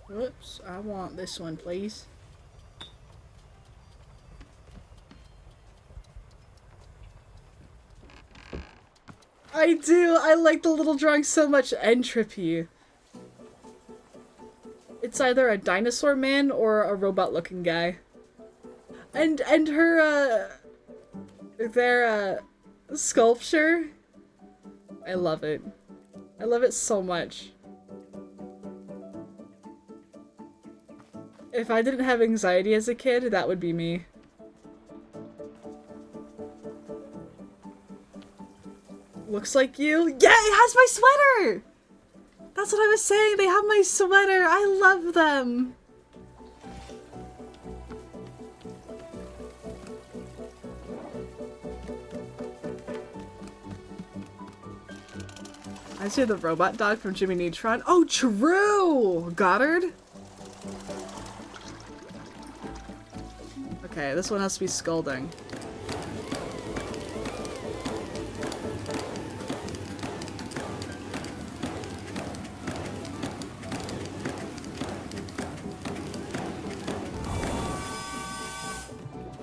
Whoops, I want this one, please. I do! I like the little drawing so much. Entropy. It's either a dinosaur man or a robot-looking guy. And her, their, sculpture. I love it. I love it so much. If I didn't have anxiety as a kid, that would be me. Looks like you. Yeah, it has my sweater! That's what I was saying, they have my sweater! I love them! I see the robot dog from Jimmy Neutron. Oh, true! Goddard? Okay, this one has to be scolding.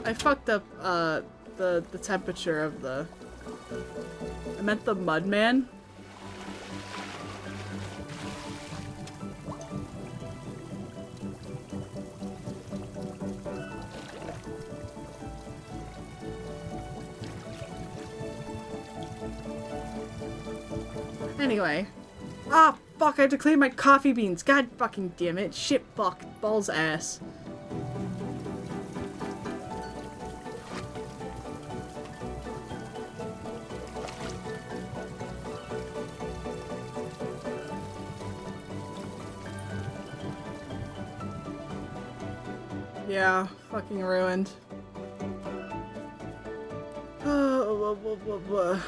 I fucked up, the temperature of the... I meant the Mudman. Anyway. Ah, fuck, I have to clean my coffee beans. God fucking damn it. Shit, fuck. Balls ass. Yeah, fucking ruined. Oh, blah, blah, blah, blah.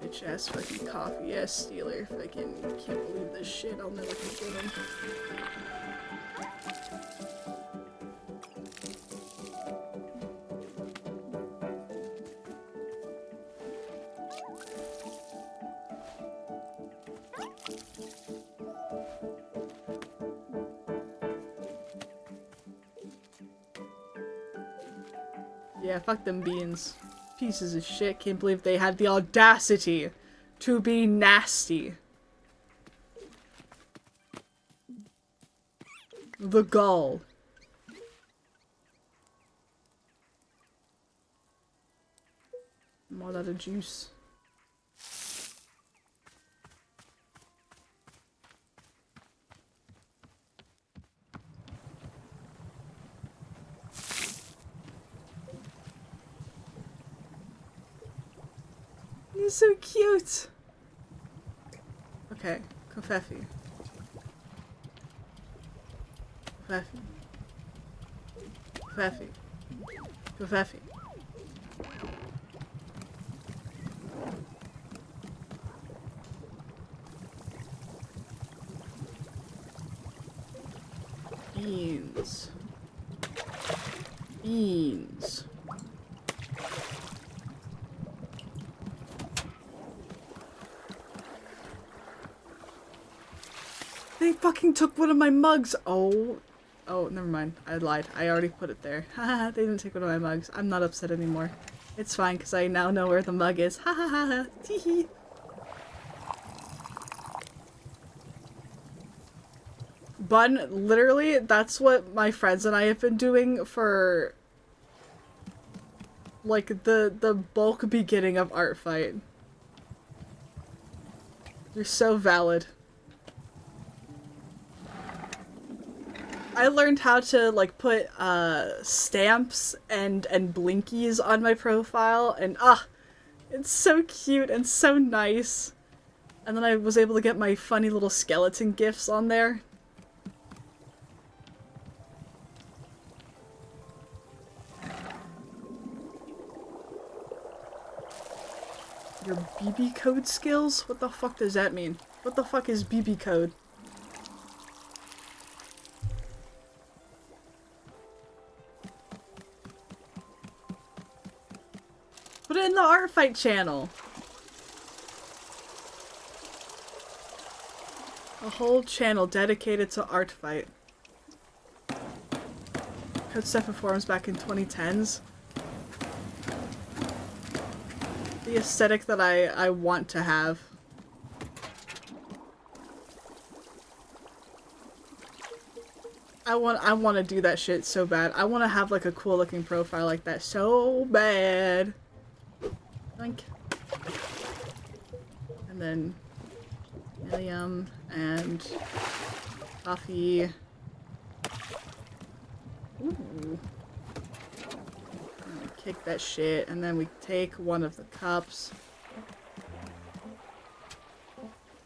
Bitch ass fucking coffee ass stealer. Fucking can't believe this shit. I'll never forget him. Yeah, fuck them beans. Pieces of shit. Can't believe they had the audacity to be nasty. The gall. I'm all out of juice. He's so cute. Okay, Kofefi. Kofefi. Kofefi. Kofefi. Beans. Beans. They fucking took one of my mugs. Oh, never mind. I lied. I already put it there. Haha, they didn't take one of my mugs. I'm not upset anymore. It's fine because I now know where the mug is. Ha ha ha ha. Tee. Bun, literally, that's what my friends and I have been doing for like the bulk beginning of Art Fight. You're so valid. I learned how to like put stamps and blinkies on my profile, and it's so cute and so nice. And then I was able to get my funny little skeleton gifs on there. Your BB code skills? What the fuck does that mean? What the fuck is BB code? Put it in the Art Fight channel. A whole channel dedicated to Art Fight. Code Stefan forums back in 2010s. The aesthetic that I want to have. I want to do that shit so bad. I want to have like a cool looking profile like that so bad. Like, and then William and coffee. Ooh. Kick that shit, and then we take one of the cups.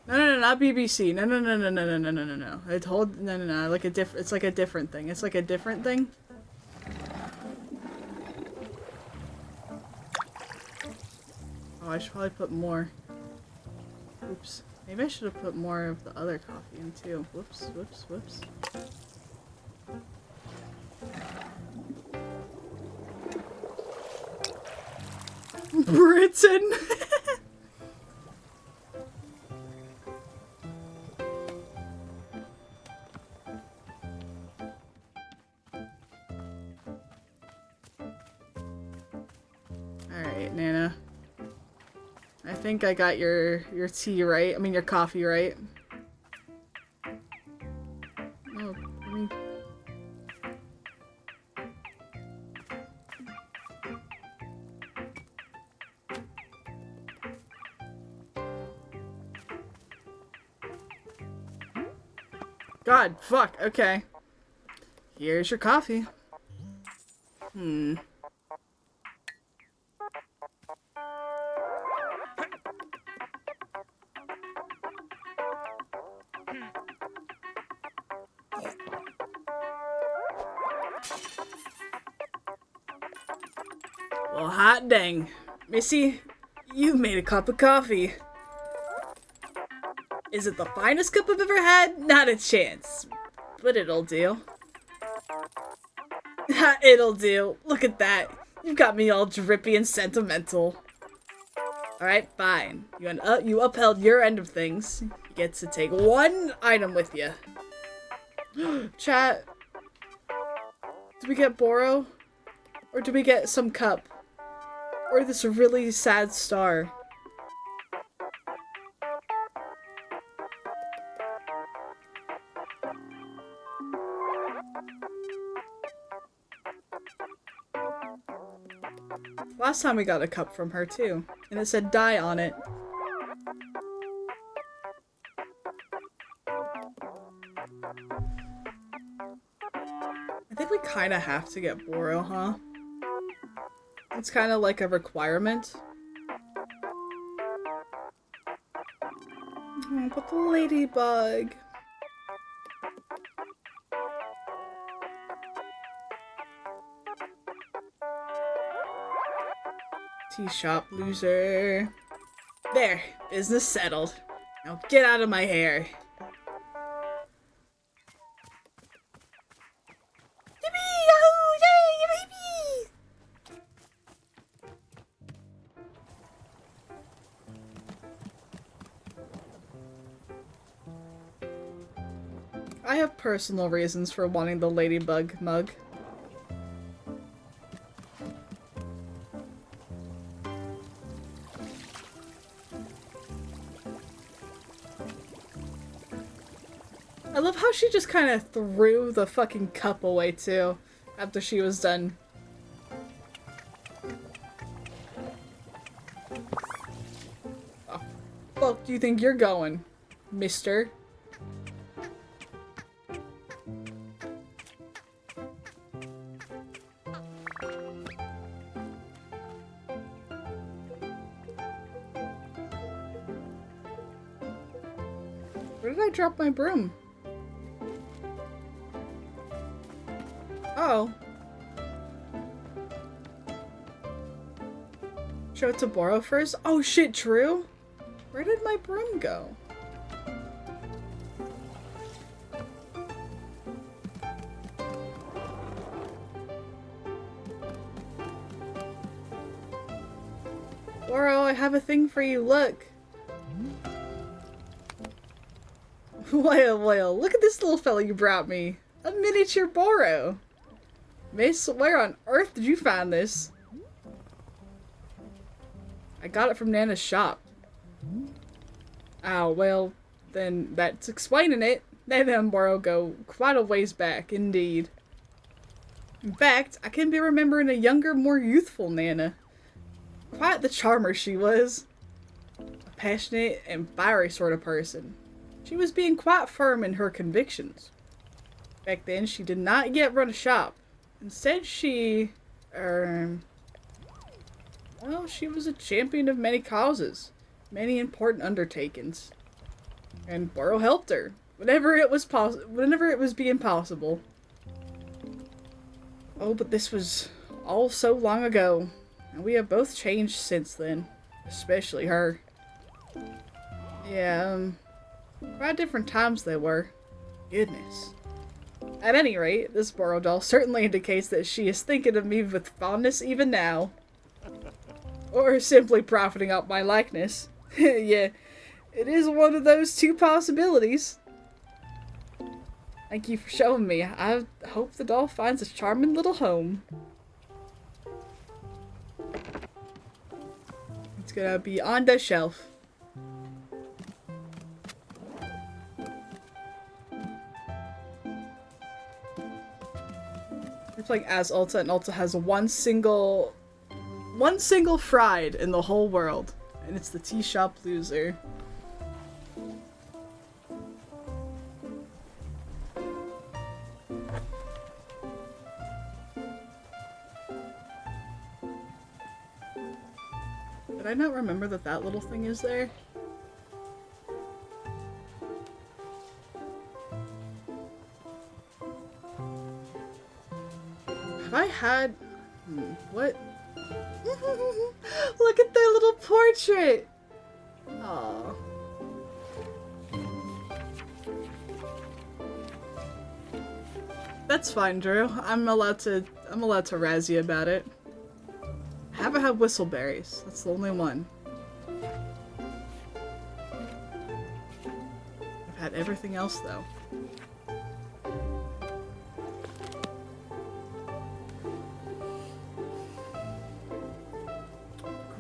No, not BBC. No. It's no. Like it's like a different thing. It's like a different thing. Oh, I should probably put more. Oops. Maybe I should have put more of the other coffee in too. Whoops. Britain. Alright, Nana. I think I got your tea right. I mean your coffee right. Oh, let me... God, fuck, okay. Here's your coffee. Well, hot dang. Missy, you've made a cup of coffee. Is it the finest cup I've ever had? Not a chance. But it'll do. It'll do. Look at that. You've got me all drippy and sentimental. Alright, fine. You upheld your end of things. You get to take one item with you. Chat. Do we get Boro? Or do we get some cup? Or this really sad star? Last time we got a cup from her too, and it said die on it. I think we kind of have to get Boro, huh? It's kind of like a requirement. Oh, but the ladybug. Tea shop loser. There, business settled. Now get out of my hair. Yippee! Yahoo! Yay! Baby! I have personal reasons for wanting the ladybug mug. I love how she just kind of threw the fucking cup away too, after she was done. Oh, fuck do you think you're going, mister? Where did I drop my broom? Oh. Show it to Boro first? Oh shit, true? Where did my broom go? Boro, I have a thing for you, look. Well, look at this little fella you brought me. A miniature Boro. Miss, where on earth did you find this? I got it from Nana's shop. Oh, well, then that's explaining it. Nana and Boro go quite a ways back, indeed. In fact, I can be remembering a younger, more youthful Nana. Quite the charmer she was. A passionate and fiery sort of person. She was being quite firm in her convictions. Back then, she did not yet run a shop. Instead, she, well, she was a champion of many causes, many important undertakings. And Boro helped her, whenever it was being possible. Oh, but this was all so long ago, and we have both changed since then, especially her. Yeah, quite different times they were. Goodness. At any rate, this Boro doll certainly indicates that she is thinking of me with fondness even now. Or simply profiting off my likeness. Yeah, it is one of those two possibilities. Thank you for showing me. I hope the doll finds a charming little home. It's gonna be on the shelf. We're playing as Ulta, and Ulta has one single fried in the whole world, and it's the tea shop loser. Did I not remember that that little thing is there? Have I had... what? Look at their little portrait! Aww. That's fine, Drew. I'm allowed to razz you about it. I haven't had whistleberries. That's the only one. I've had everything else, though.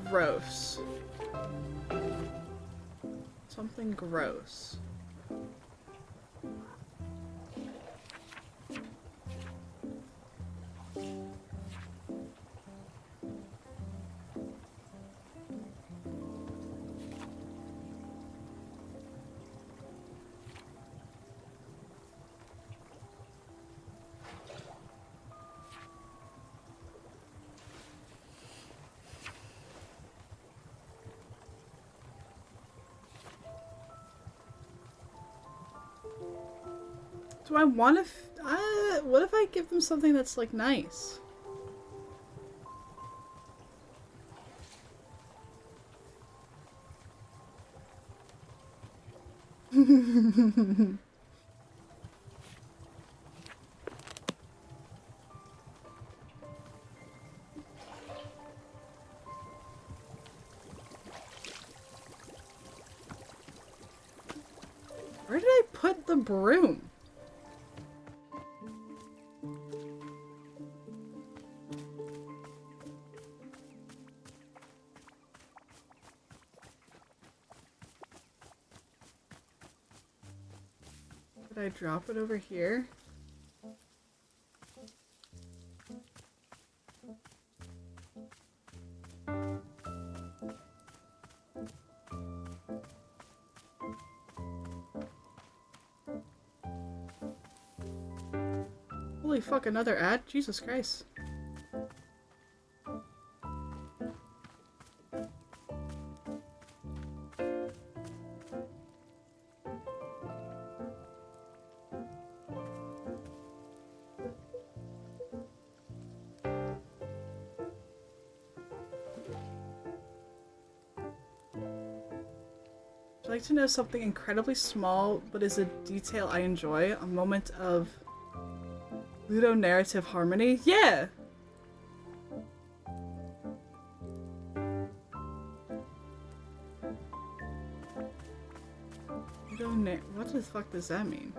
Gross. Something gross. Do I want to... what if I give them something that's, like, nice? Where did I put the broom? Did I drop it over here? Holy fuck, another ad? Jesus Christ. I'd like to know something incredibly small, but is a detail I enjoy. A moment of ludonarrative harmony. Yeah! What the fuck does that mean?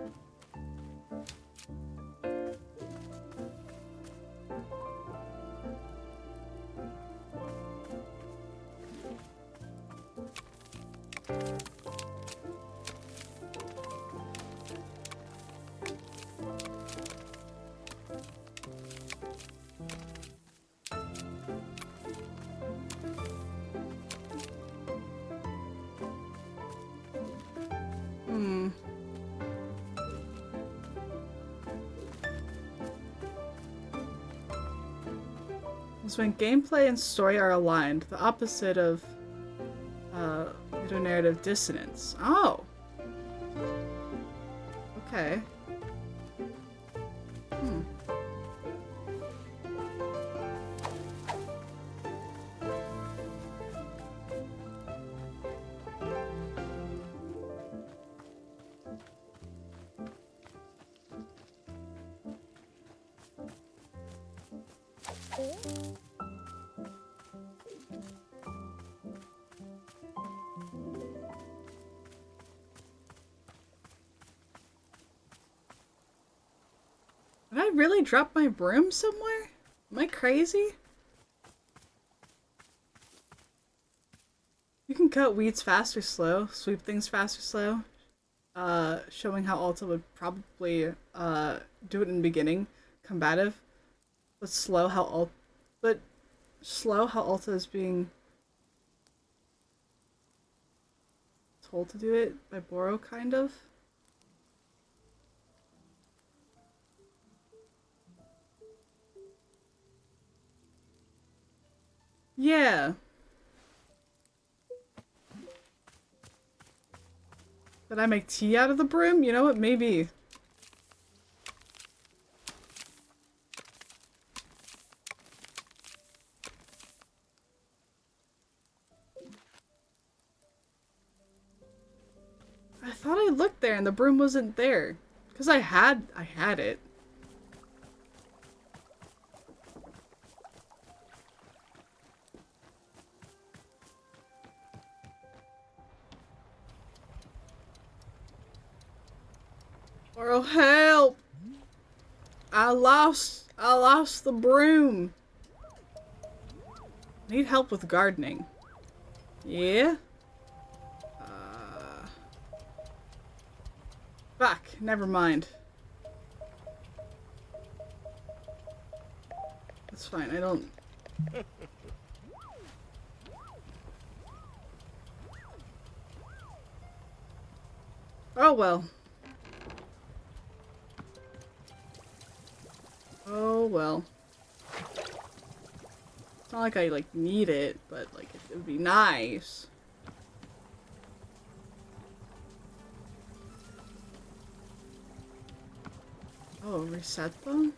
Is when gameplay and story are aligned, the opposite of narrative dissonance. Oh! Okay. I really drop my broom somewhere? Am I crazy? You can cut weeds fast or slow, sweep things fast or slow. Showing how Alta would probably do it in the beginning, combative, but slow how Alta is being told to do it by Boro, kind of. Yeah. Did I make tea out of the broom? You know what? Maybe. I thought I looked there and the broom wasn't there. Because I had it. Or help! I lost the broom. Need help with gardening. Yeah? Fuck, never mind. That's fine, I don't... Oh well. Oh well. It's not like I, like, need it, but, like, it would be nice. Oh, reset them?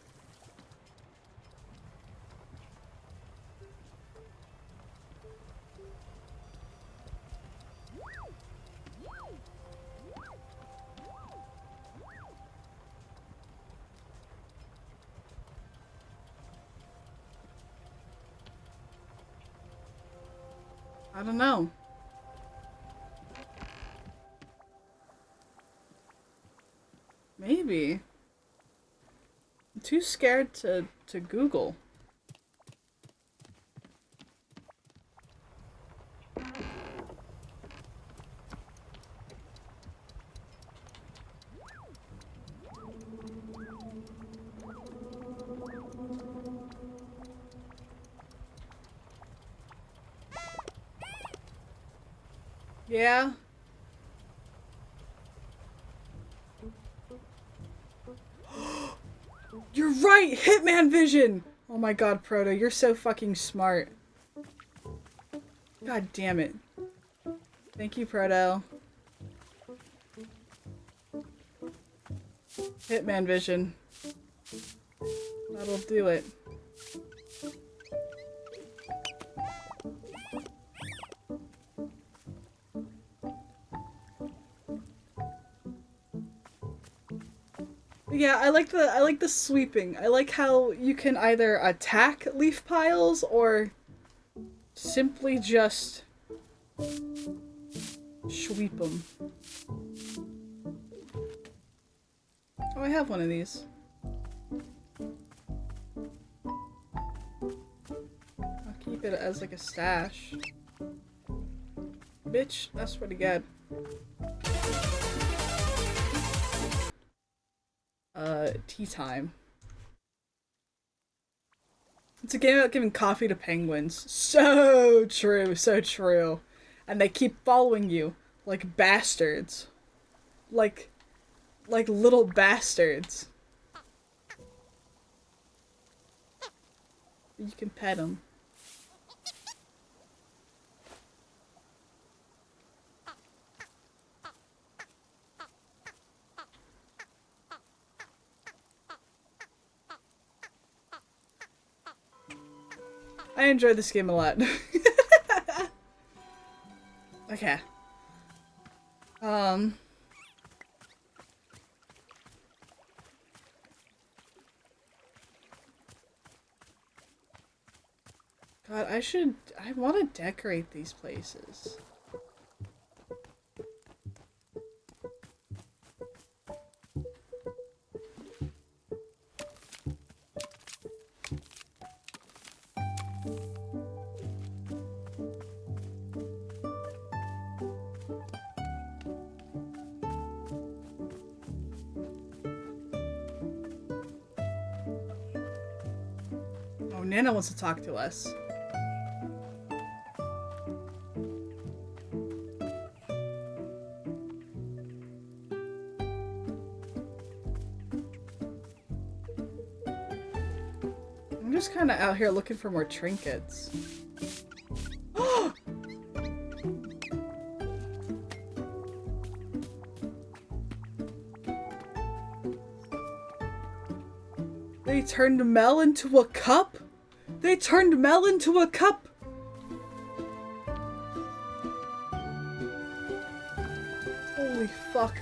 I don't know. Maybe. I'm too scared to Google. Yeah. You're right! Hitman vision! Oh my god, Proto, you're so fucking smart. God damn it. Thank you, Proto. Hitman vision. That'll do it. Yeah, I like the sweeping. I like how you can either attack leaf piles or simply just sweep them. Oh, I have one of these. I'll keep it as like a stash. Bitch, that's pretty good. Tea time. It's a game about giving coffee to penguins. So true, so true. And they keep following you like bastards. Like little bastards. You can pet them. I enjoy this game a lot. Okay. God, I want to decorate these places. Nana wants to talk to us. I'm just kind of out here looking for more trinkets. They turned Mel into a cup? They turned Mel into a cup! Holy fuck.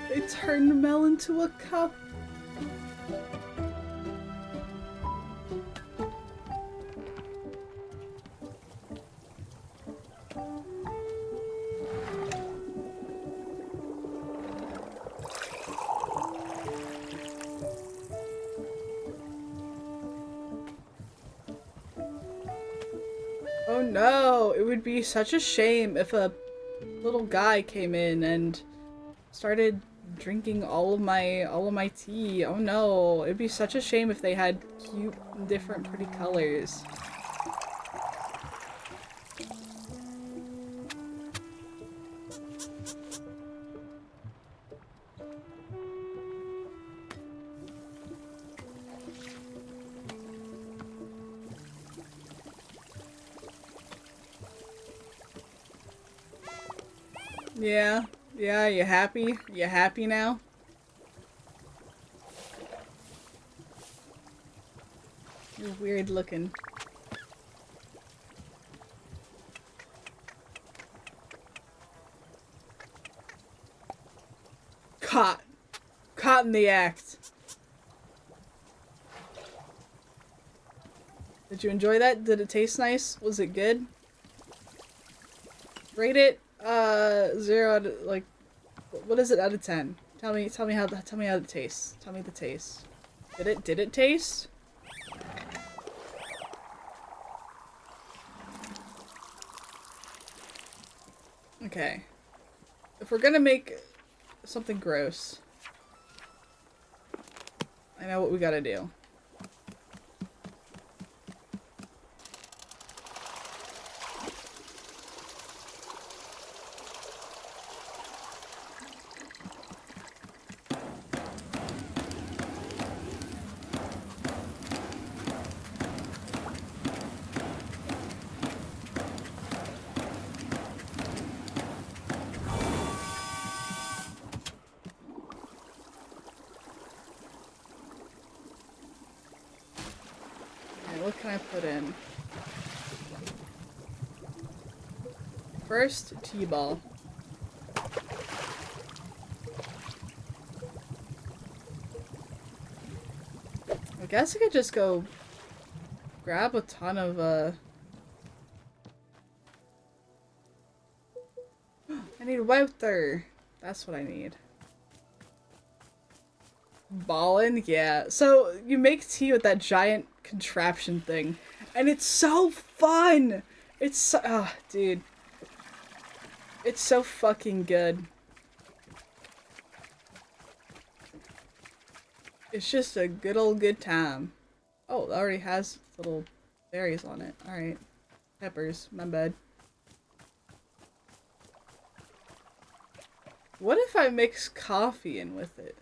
They turned Mel into a cup. Oh no, it would be such a shame if a little guy came in and started drinking all of my tea. Oh no, it'd be such a shame if they had cute, different, pretty colors. Yeah, you happy? You happy now? You're weird looking. Caught. Caught in the act. Did you enjoy that? Did it taste nice? Was it good? Rate it, 0 out of, like, what is it out of 10? Tell me how it tastes. Tell me the taste. Did it taste? Okay. If we're gonna make something gross, I know what we gotta do. What can I put in? First, T-ball. I guess I could just go grab a ton of, I need water. That's what I need. Ballin'? Yeah. So, you make tea with that giant contraption thing. And it's so fun! It's so- oh, dude. It's so fucking good. It's just a good old good time. Oh, it already has little berries on it. Alright. Peppers. My bad. What if I mix coffee in with it?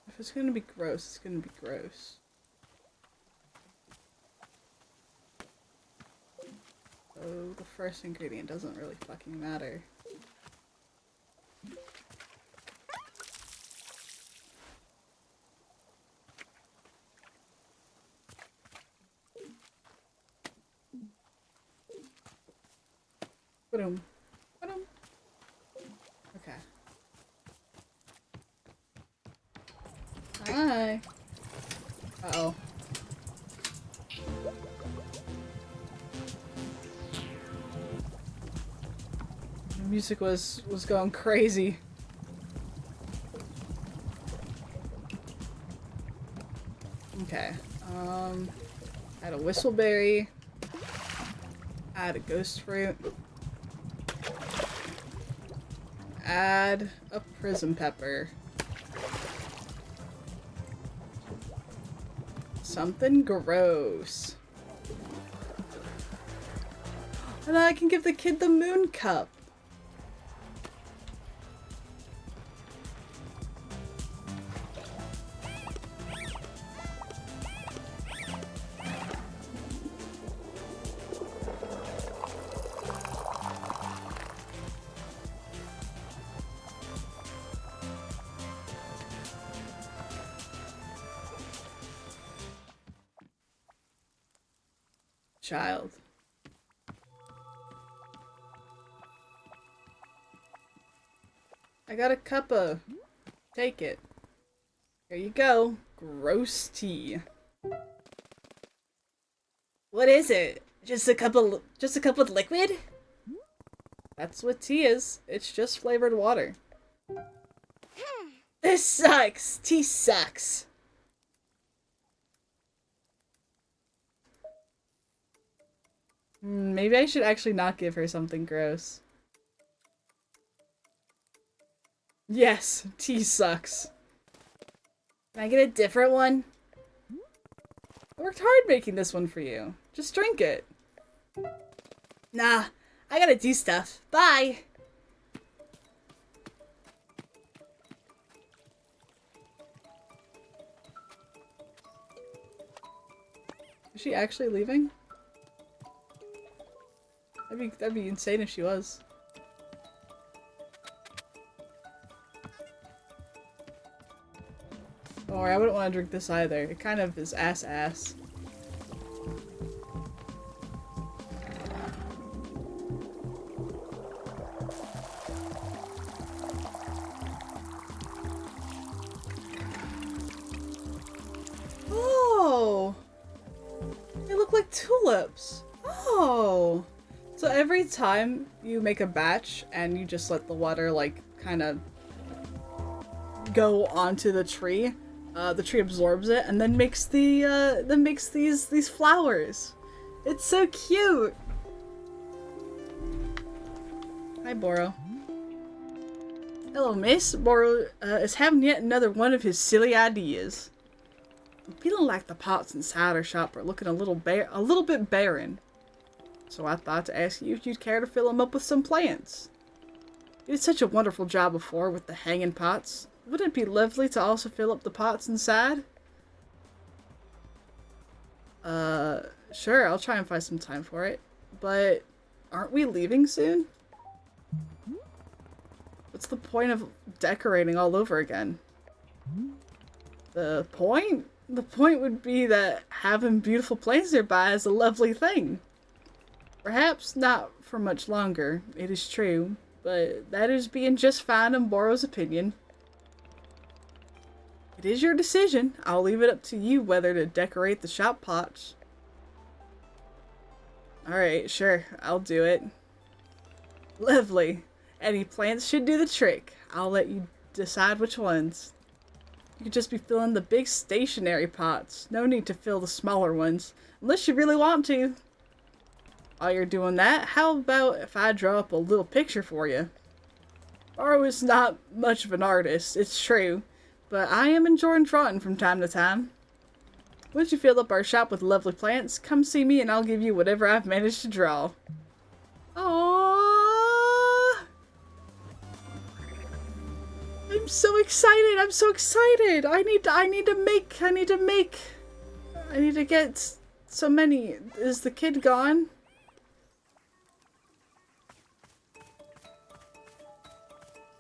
If it's gonna be gross, it's gonna be gross. So the first ingredient doesn't really fucking matter. Ba-dum. Ba-dum. Okay. Hi. Uh-oh. The music was going crazy. whistleberry. Add a ghost fruit. Add a prism pepper. Something gross. And I can give the kid the moon cup. Child. I got a cuppa. Take it. Here you go. Gross tea. What is it? Just a cup of liquid? That's what tea is. It's just flavored water. This sucks. Tea sucks. Maybe I should actually not give her something gross. Yes, tea sucks. Can I get a different one? I worked hard making this one for you. Just drink it. Nah, I gotta do stuff. Bye! Is she actually leaving? That'd be insane if she was. Don't worry, I wouldn't want to drink this either. It kind of is ass. Oh! They look like tulips. Oh! So every time you make a batch and you just let the water like kind of go onto the tree absorbs it and then makes these flowers. It's so cute. Hi, Boro. Hello, miss. Boro is having yet another one of his silly ideas. I'm feeling like the pots inside our shop are looking a little bit barren. So I thought to ask you if you'd care to fill them up with some plants. You did such a wonderful job before with the hanging pots. Wouldn't it be lovely to also fill up the pots inside? Sure, I'll try and find some time for it. But aren't we leaving soon? What's the point of decorating all over again? The point? The point would be that having beautiful plants nearby is a lovely thing. Perhaps not for much longer, it is true, but that is being just fine in Boro's opinion. It is your decision. I'll leave it up to you whether to decorate the shop pots. Alright, sure, I'll do it. Lovely. Any plants should do the trick. I'll let you decide which ones. You could just be filling the big stationary pots. No need to fill the smaller ones, unless you really want to. While you're doing that, how about if I draw up a little picture for you? Boro is not much of an artist, it's true, but I am enjoying drawing from time to time. Once you fill up our shop with lovely plants, come see me and I'll give you whatever I've managed to draw. Aww! I'm so excited! I'm so excited! I need to get so many. Is the kid gone?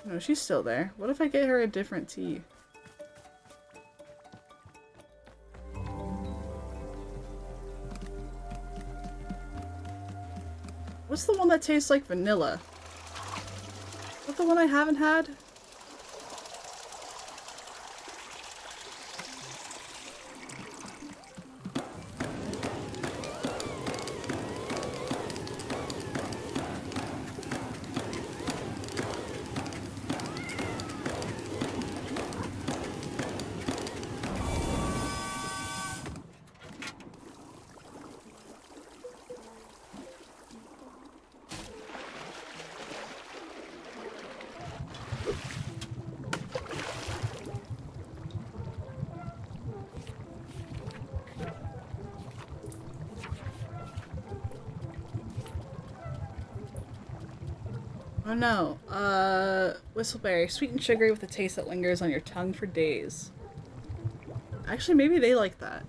No, she's still there. What if I get her a different tea? What's the one that tastes like vanilla? Is that the one I haven't had? Oh no. Whistleberry. Sweet and sugary with a taste that lingers on your tongue for days. Actually, maybe they like that.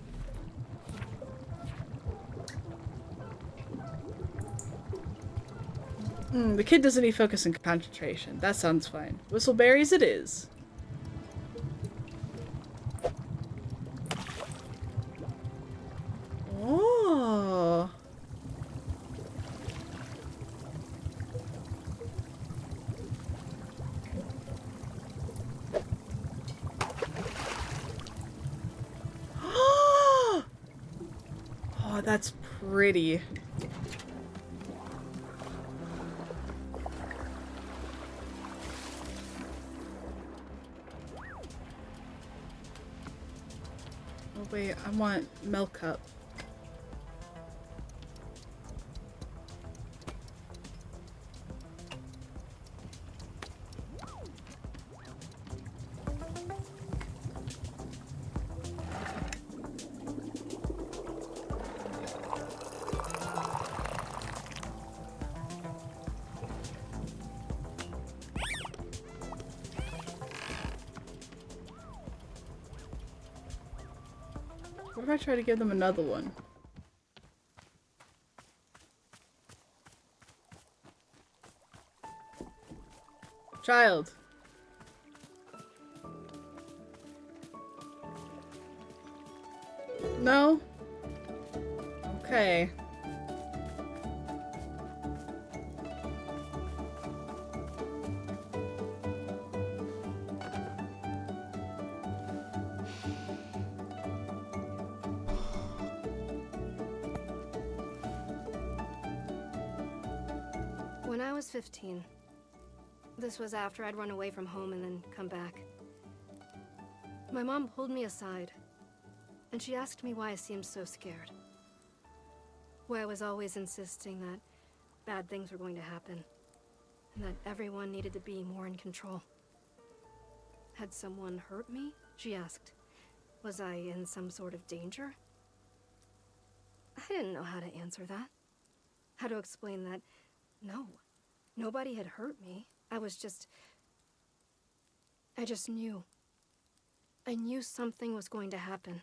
The kid doesn't need focus and concentration. That sounds fine. Whistleberries it is. Oh. Oh, that's pretty. Oh wait, I want milk cup. What if I try to give them another one? Child. No? Okay. When I was 15, this was after I'd run away from home and then come back, my mom pulled me aside, and she asked me why I seemed so scared. Why I was always insisting that bad things were going to happen, and that everyone needed to be more in control. Had someone hurt me? She asked. Was I in some sort of danger? I didn't know how to answer that. How to explain that, no, nobody had hurt me. I just knew. I knew something was going to happen.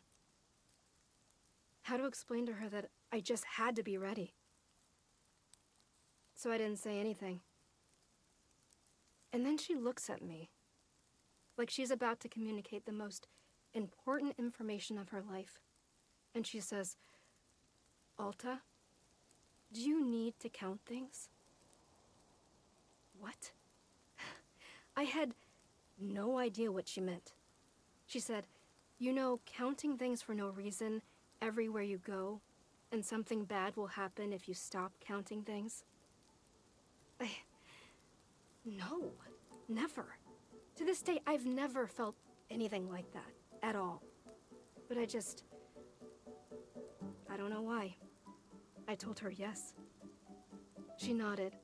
How to explain to her that I just had to be ready. So I didn't say anything. And then she looks at me, like she's about to communicate the most important information of her life. And she says, "Alta, do you need to count things?" What? I had no idea what she meant. She said, "You know, counting things for no reason everywhere you go, and something bad will happen if you stop counting things." No, never. To this day, I've never felt anything like that, at all. But I don't know why. I told her yes. She nodded,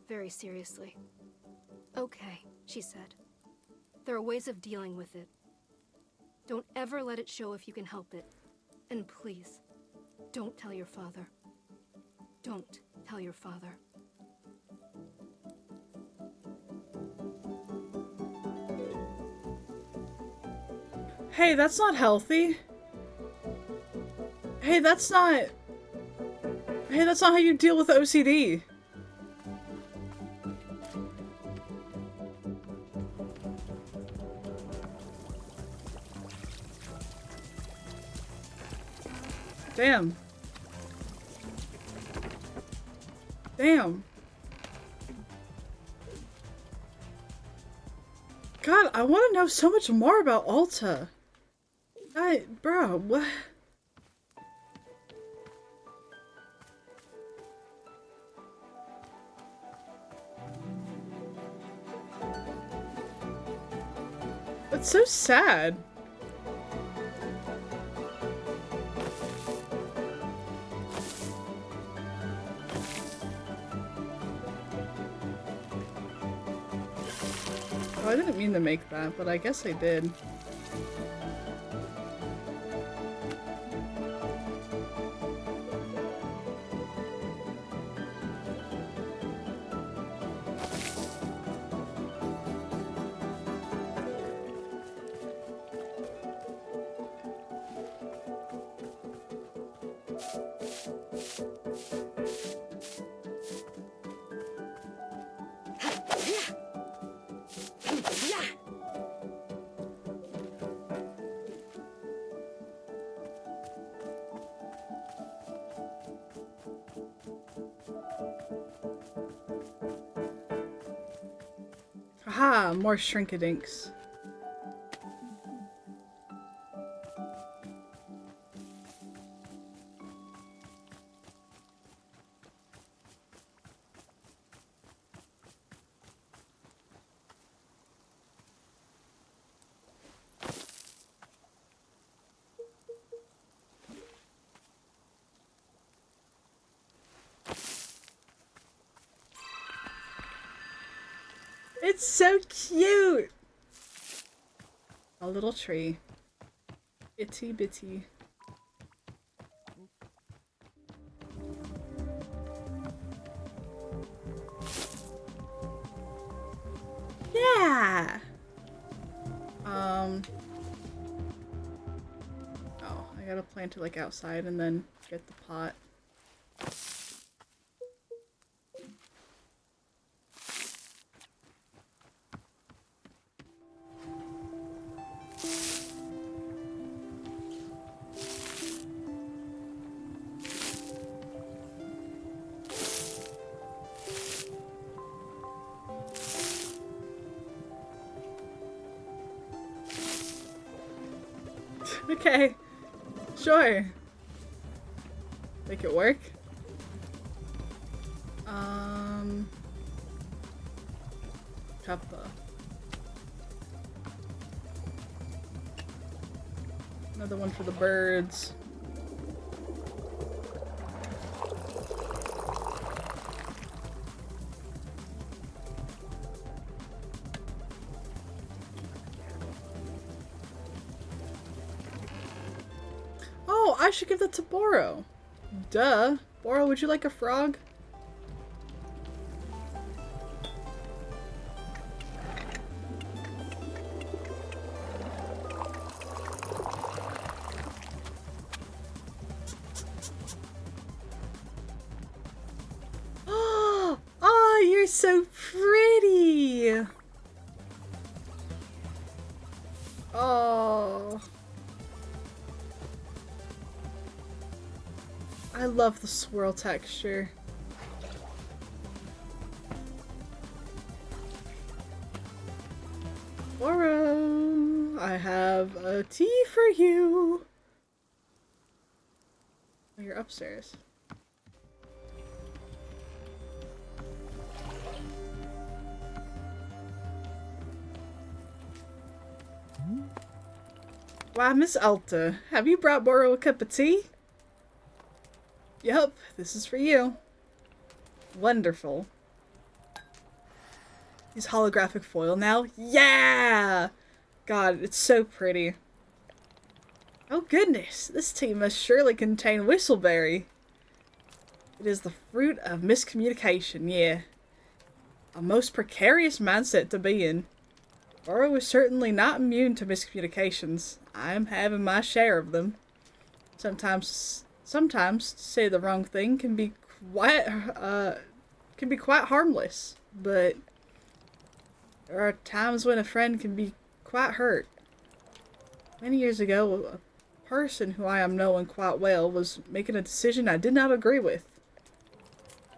very seriously. "Okay," she said. "There are ways of dealing with it. Don't ever let it show if you can help it. And please, don't tell your father. Don't tell your father." Hey, that's not healthy. Hey, that's not how you deal with OCD. Damn. Damn. God, I want to know so much more about Alta. Bro, what? That's so sad. Oh, I didn't mean to make that, but I guess I did. Aha, more shrinkadinks. It's so cute! A little tree. Itty bitty. Yeah! Oh, I gotta plant it like outside and then get the pot. Okay. Sure. Make it work. Kappa. Another one for the birds. Oh, I should give that to Boro. Duh. Boro, would you like a frog? Oh, you're so pretty. Oh. I love the swirl texture. Boro, I have a tea for you. Oh, you're upstairs. Why, Miss Alta, have you brought Boro a cup of tea? Yup, this is for you. Wonderful. Use holographic foil now? Yeah! God, it's so pretty. Oh goodness, this tea must surely contain whistleberry. It is the fruit of miscommunication, yeah. A most precarious mindset to be in. Boro is certainly not immune to miscommunications. I am having my share of them. Sometimes to say the wrong thing can be quite harmless, but there are times when a friend can be quite hurt. Many years ago, a person who I am knowing quite well was making a decision I did not agree with.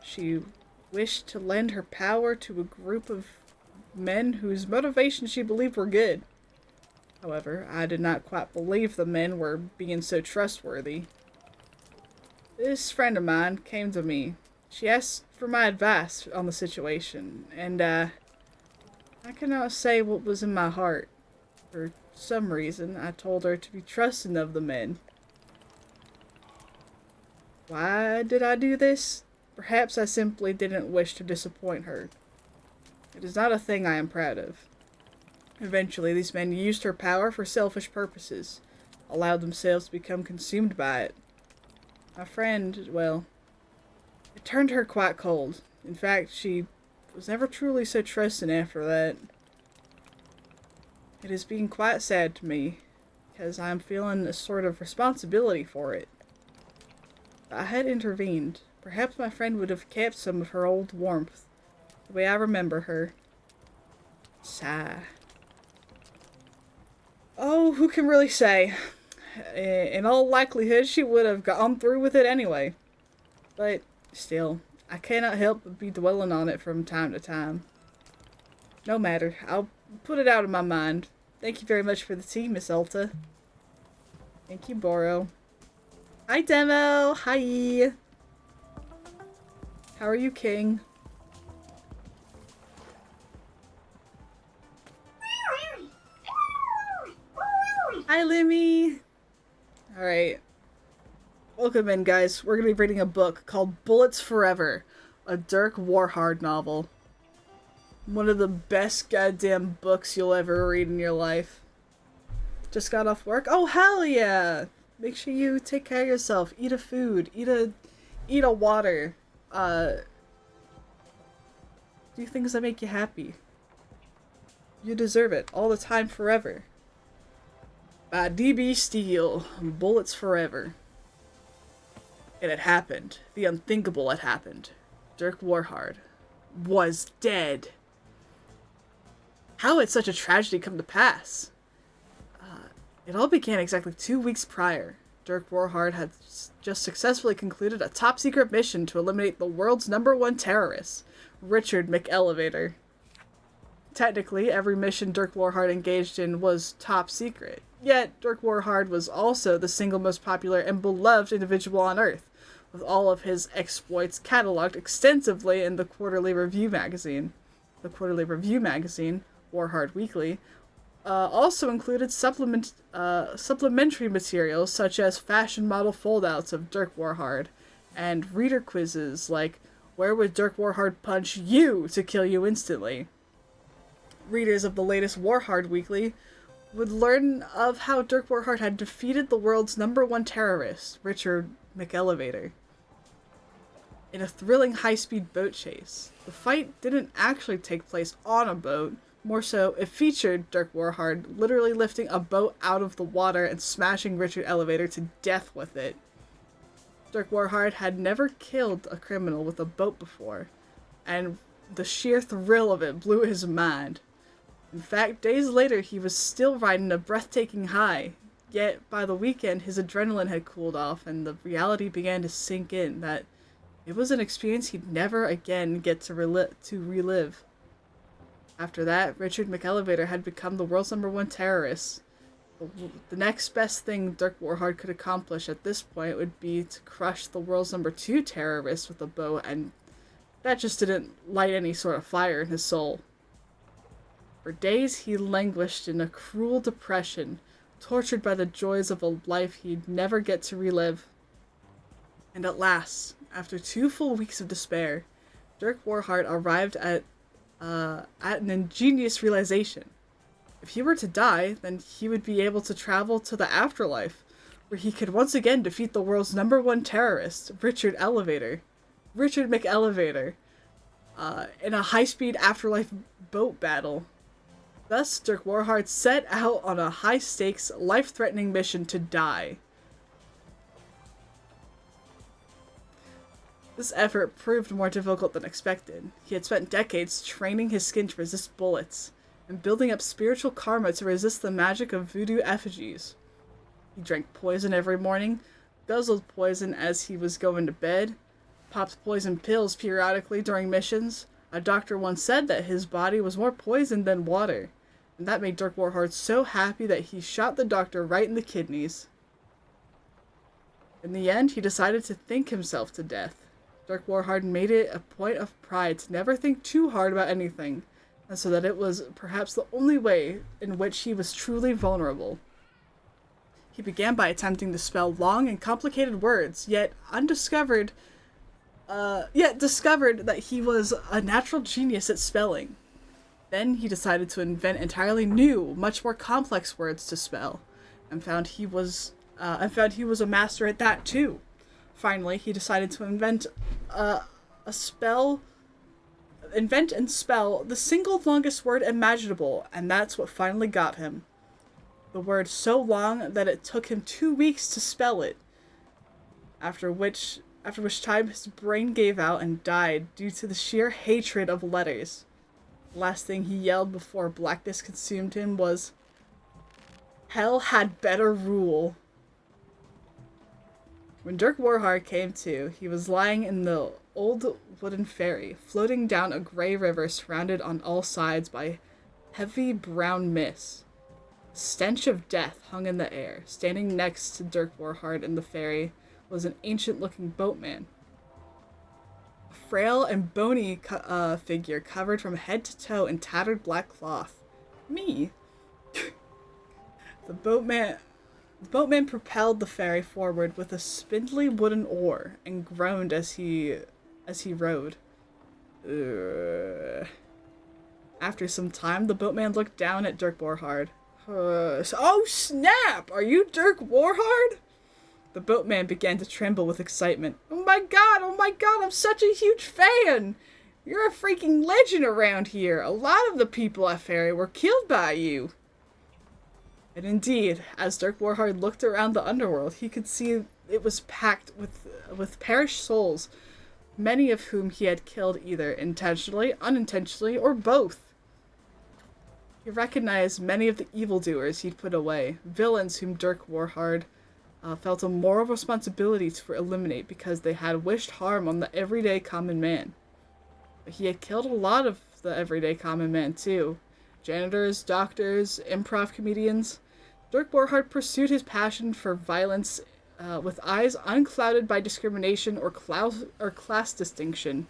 She wished to lend her power to a group of men whose motivations she believed were good. However, I did not quite believe the men were being so trustworthy. This friend of mine came to me. She asked for my advice on the situation, and I cannot say what was in my heart. For some reason, I told her to be trusting of the men. Why did I do this? Perhaps I simply didn't wish to disappoint her. It is not a thing I am proud of. Eventually, these men used her power for selfish purposes, allowed themselves to become consumed by it. My friend, well, it turned her quite cold. In fact, she was never truly so trusting after that. It is being quite sad to me, because I am feeling a sort of responsibility for it. If I had intervened, perhaps my friend would have kept some of her old warmth, the way I remember her. Sigh. Oh, who can really say? In all likelihood, she would have gone through with it anyway. But Still, I cannot help but be dwelling on it from time to time. No matter, I'll put it out of my mind. Thank you very much for the tea, Miss Alta. Thank you, Boro. Hi, Demo! Hi! How are you, King? Hi, Limmy! Alright. Welcome in, guys. We're gonna be reading a book called Bullets Forever, a Dirk Warhard novel. One of the best goddamn books you'll ever read in your life. Just got off work? Oh, hell yeah! Make sure you take care of yourself. Eat a food. Eat a water. Do things that make you happy. You deserve it. All the time, forever. By D.B. Steele. Bullets Forever. It had happened. The unthinkable had happened. Dirk Warhard was dead. How had such a tragedy come to pass? It all began exactly 2 weeks prior. Dirk Warhard had just successfully concluded a top-secret mission to eliminate the world's #1 terrorist, Richard McElevator. Technically, every mission Dirk Warhard engaged in was top secret. Yet, Dirk Warhard was also the single most popular and beloved individual on Earth, with all of his exploits cataloged extensively in the Quarterly Review magazine. The Quarterly Review magazine, Warhard Weekly, also included supplementary materials such as fashion model foldouts of Dirk Warhard, and reader quizzes like, where would Dirk Warhard punch you to kill you instantly? Readers of the latest Warhard Weekly would learn of how Dirk Warhard had defeated the world's #1 terrorist, Richard McElevator, in a thrilling high-speed boat chase. The fight didn't actually take place on a boat. More so, it featured Dirk Warhard literally lifting a boat out of the water and smashing Richard Elevator to death with it. Dirk Warhard had never killed a criminal with a boat before, and the sheer thrill of it blew his mind. In fact, days later he was still riding a breathtaking high, yet by the weekend his adrenaline had cooled off and the reality began to sink in that it was an experience he'd never again get to relive. After that, Richard McElevator had become the world's #1 terrorist. The next best thing Dirk Warhard could accomplish at this point would be to crush the world's #2 terrorist with a bow, and that just didn't light any sort of fire in his soul. For days he languished in a cruel depression, tortured by the joys of a life he'd never get to relive. And at last, after 2 full weeks of despair, Dirk Warhard arrived at an ingenious realization. If he were to die, then he would be able to travel to the afterlife, where he could once again defeat the world's #1 terrorist, Richard McElevator, in a high-speed afterlife boat battle. Thus, Dirk Warhard set out on a high-stakes, life-threatening mission to die. This effort proved more difficult than expected. He had spent decades training his skin to resist bullets, and building up spiritual karma to resist the magic of voodoo effigies. He drank poison every morning, guzzled poison as he was going to bed, popped poison pills periodically during missions. A doctor once said that his body was more poison than water, and that made Dirk Warhard so happy that he shot the doctor right in the kidneys. In the end, he decided to think himself to death. Dirk Warhard made it a point of pride to never think too hard about anything, and so that it was perhaps the only way in which he was truly vulnerable. He began by attempting to spell long and complicated words, yet discovered that he was a natural genius at spelling. Then he decided to invent entirely new, much more complex words to spell, and found he was a master at that too. Finally, he decided to invent and spell the single longest word imaginable, and that's what finally got him. The word so long that it took him 2 weeks to spell it, after which time his brain gave out and died due to the sheer hatred of letters. The last thing he yelled before blackness consumed him was, "Hell had better rule." When Dirk Warhard came to, he was lying in the old wooden ferry floating down a gray river surrounded on all sides by heavy brown mist. The stench of death hung in the air. Standing next to Dirk Warhard in the ferry was an ancient-looking boatman. A frail and bony figure covered from head to toe in tattered black cloth. Me. The boatman propelled the ferry forward with a spindly wooden oar and groaned as he rowed. After some time, the boatman looked down at Dirk Warhard. Oh snap! Are you Dirk Warhard? The boatman began to tremble with excitement. Oh my god, I'm such a huge fan! You're a freaking legend around here. A lot of the people at Ferry were killed by you. And indeed, as Dirk Warhard looked around the underworld, he could see it was packed with perished souls, many of whom he had killed either intentionally, unintentionally, or both. He recognized many of the evildoers he'd put away, villains whom Dirk Warhard felt a moral responsibility to eliminate because they had wished harm on the everyday common man. But he had killed a lot of the everyday common man too. Janitors, doctors, improv comedians. Dirk Warhard pursued his passion for violence with eyes unclouded by discrimination or class distinction.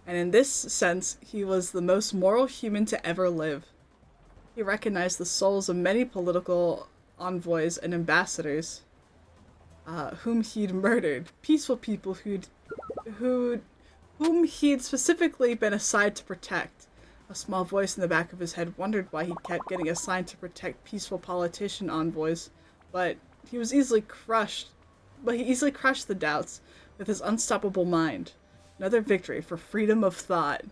And in this sense, he was the most moral human to ever live. He recognized the souls of many political envoys and ambassadors whom he'd murdered, peaceful people whom he'd specifically been assigned to protect. A small voice in the back of his head wondered why he kept getting assigned to protect peaceful politician envoys, but he easily crushed the doubts with his unstoppable mind. Another victory for freedom of thought.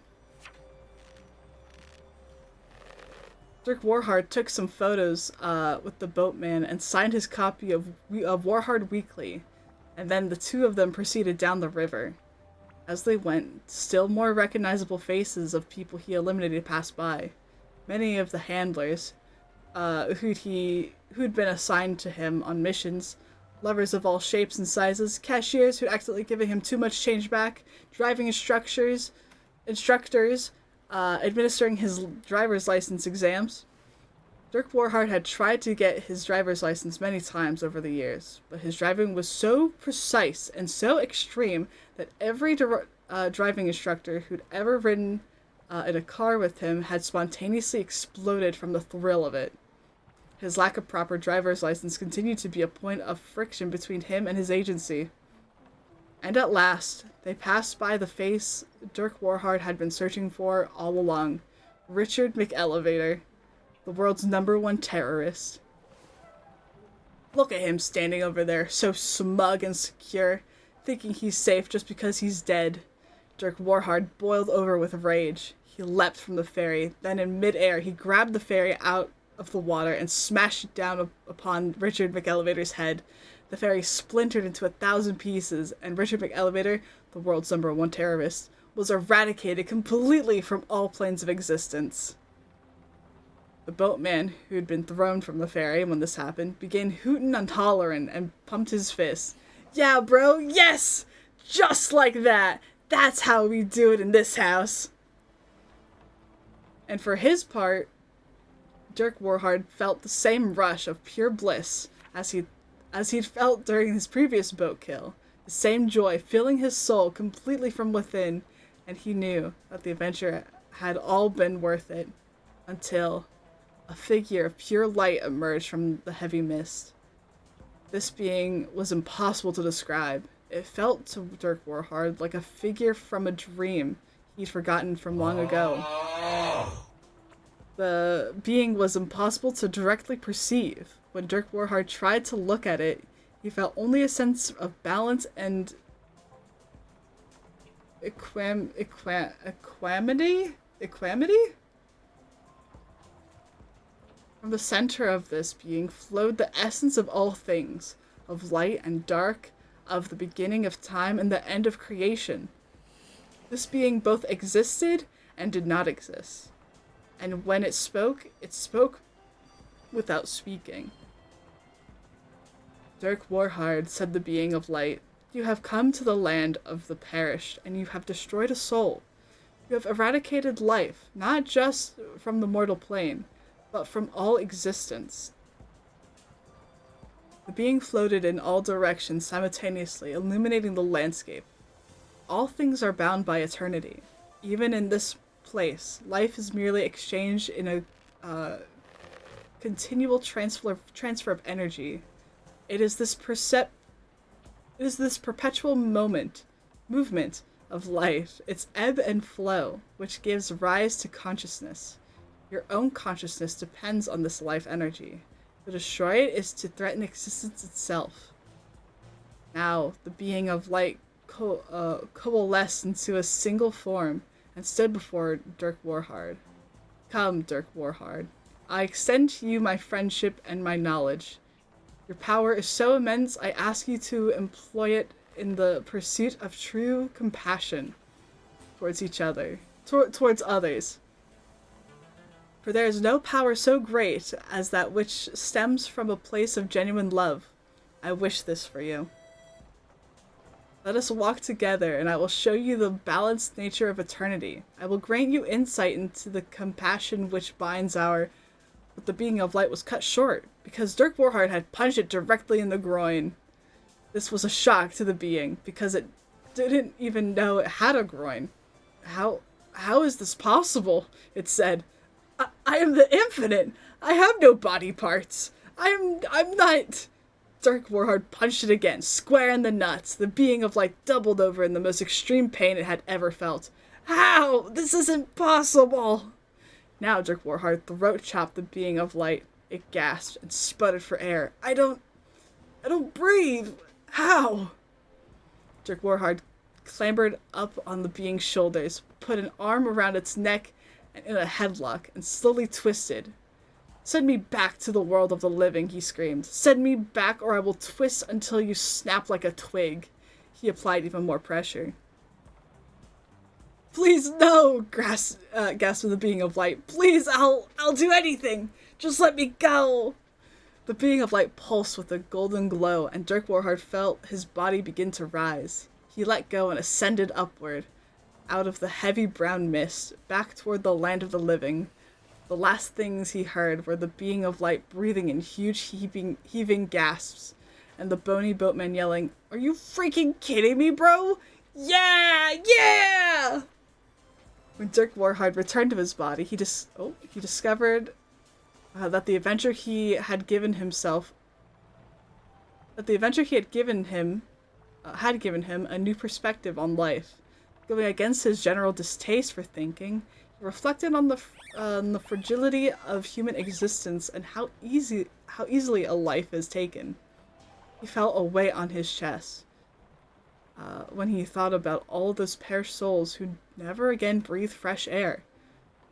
Dirk Warhard took some photos with the boatman and signed his copy of Warhard Weekly, and then the two of them proceeded down the river. As they went, still more recognizable faces of people he eliminated passed by. Many of the handlers, who'd been assigned to him on missions, lovers of all shapes and sizes, cashiers who'd accidentally given him too much change back, driving instructors, administering his driver's license exams. Dirk Warhard had tried to get his driver's license many times over the years, but his driving was so precise and so extreme that every driving instructor who'd ever ridden in a car with him had spontaneously exploded from the thrill of it. His lack of proper driver's license continued to be a point of friction between him and his agency. And at last, they passed by the face Dirk Warhard had been searching for all along. Richard McElevator, the world's #1 terrorist. Look at him standing over there, so smug and secure, thinking he's safe just because he's dead. Dirk Warhard boiled over with rage. He leapt from the ferry, then in midair he grabbed the ferry out of the water and smashed it down upon Richard McElevator's head. The ferry splintered into 1,000 pieces, and Richard McElevator, the world's #1 terrorist, was eradicated completely from all planes of existence. The boatman, who had been thrown from the ferry when this happened, began hooting and hollering and pumped his fists. Yeah, bro, yes! Just like that! That's how we do it in this house! And for his part, Dirk Warhard felt the same rush of pure bliss as he'd felt during his previous boat kill. The same joy filling his soul completely from within, and he knew that the adventure had all been worth it, until a figure of pure light emerged from the heavy mist. This being was impossible to describe. It felt to Dirk Warhard like a figure from a dream he'd forgotten from long ago. The being was impossible to directly perceive. When Dirk Warhard tried to look at it, he felt only a sense of balance and equanimity? From the center of this being flowed the essence of all things, of light and dark, of the beginning of time and the end of creation. This being both existed and did not exist. And when it spoke without speaking. Dirk Warhard, said the being of light, You have come to the land of the perished, and you have destroyed a soul. You have eradicated life, not just from the mortal plane, but from all existence. The being floated in all directions simultaneously, illuminating the landscape. All things are bound by eternity. Even in this place, life is merely exchanged in a continual transfer of energy. It is this perpetual movement of life, its ebb and flow, which gives rise to consciousness. Your own consciousness depends on this life energy. To destroy it is to threaten existence itself. Now, the being of light coalesced into a single form and stood before Dirk Warhard. Come, Dirk Warhard. I extend to you my friendship and my knowledge. Your power is so immense, I ask you to employ it in the pursuit of true compassion towards each other, towards others. For there is no power so great as that which stems from a place of genuine love. I wish this for you. Let us walk together, and I will show you the balanced nature of eternity. I will grant you insight into the compassion which binds our... But the being of light was cut short, because Dirk Warhard had punched it directly in the groin. This was a shock to the being, because it didn't even know it had a groin. How is this possible? It said. I am the infinite. I have no body parts. I'm not... Dirk Warhard punched it again, square in the nuts. The being of light doubled over in the most extreme pain it had ever felt. How? This isn't possible! Now Dirk Warhard throat chopped the being of light. It gasped and sputtered for air. I don't breathe. How? Dirk Warhard clambered up on the being's shoulders, put an arm around its neck and in a headlock, and slowly twisted. Send me back to the world of the living, he screamed. Send me back or I will twist until you snap like a twig. He applied even more pressure. Please, no, gasped the being of light. Please, I'll do anything. Just let me go. The being of light pulsed with a golden glow, and Dirk Warhard felt his body begin to rise. He let go and ascended upward, out of the heavy brown mist, back toward the land of the living. The last things he heard were the being of light breathing in huge heaving gasps, and the bony boatman yelling, Are you freaking kidding me, bro? Yeah! Yeah! When Dirk Warhard returned to his body, he discovered that the adventure he had given him a new perspective on life. Going against his general distaste for thinking, he reflected on the fragility of human existence and how easily a life is taken. He felt a weight on his chest when he thought about all those perished souls who'd never again breathe fresh air,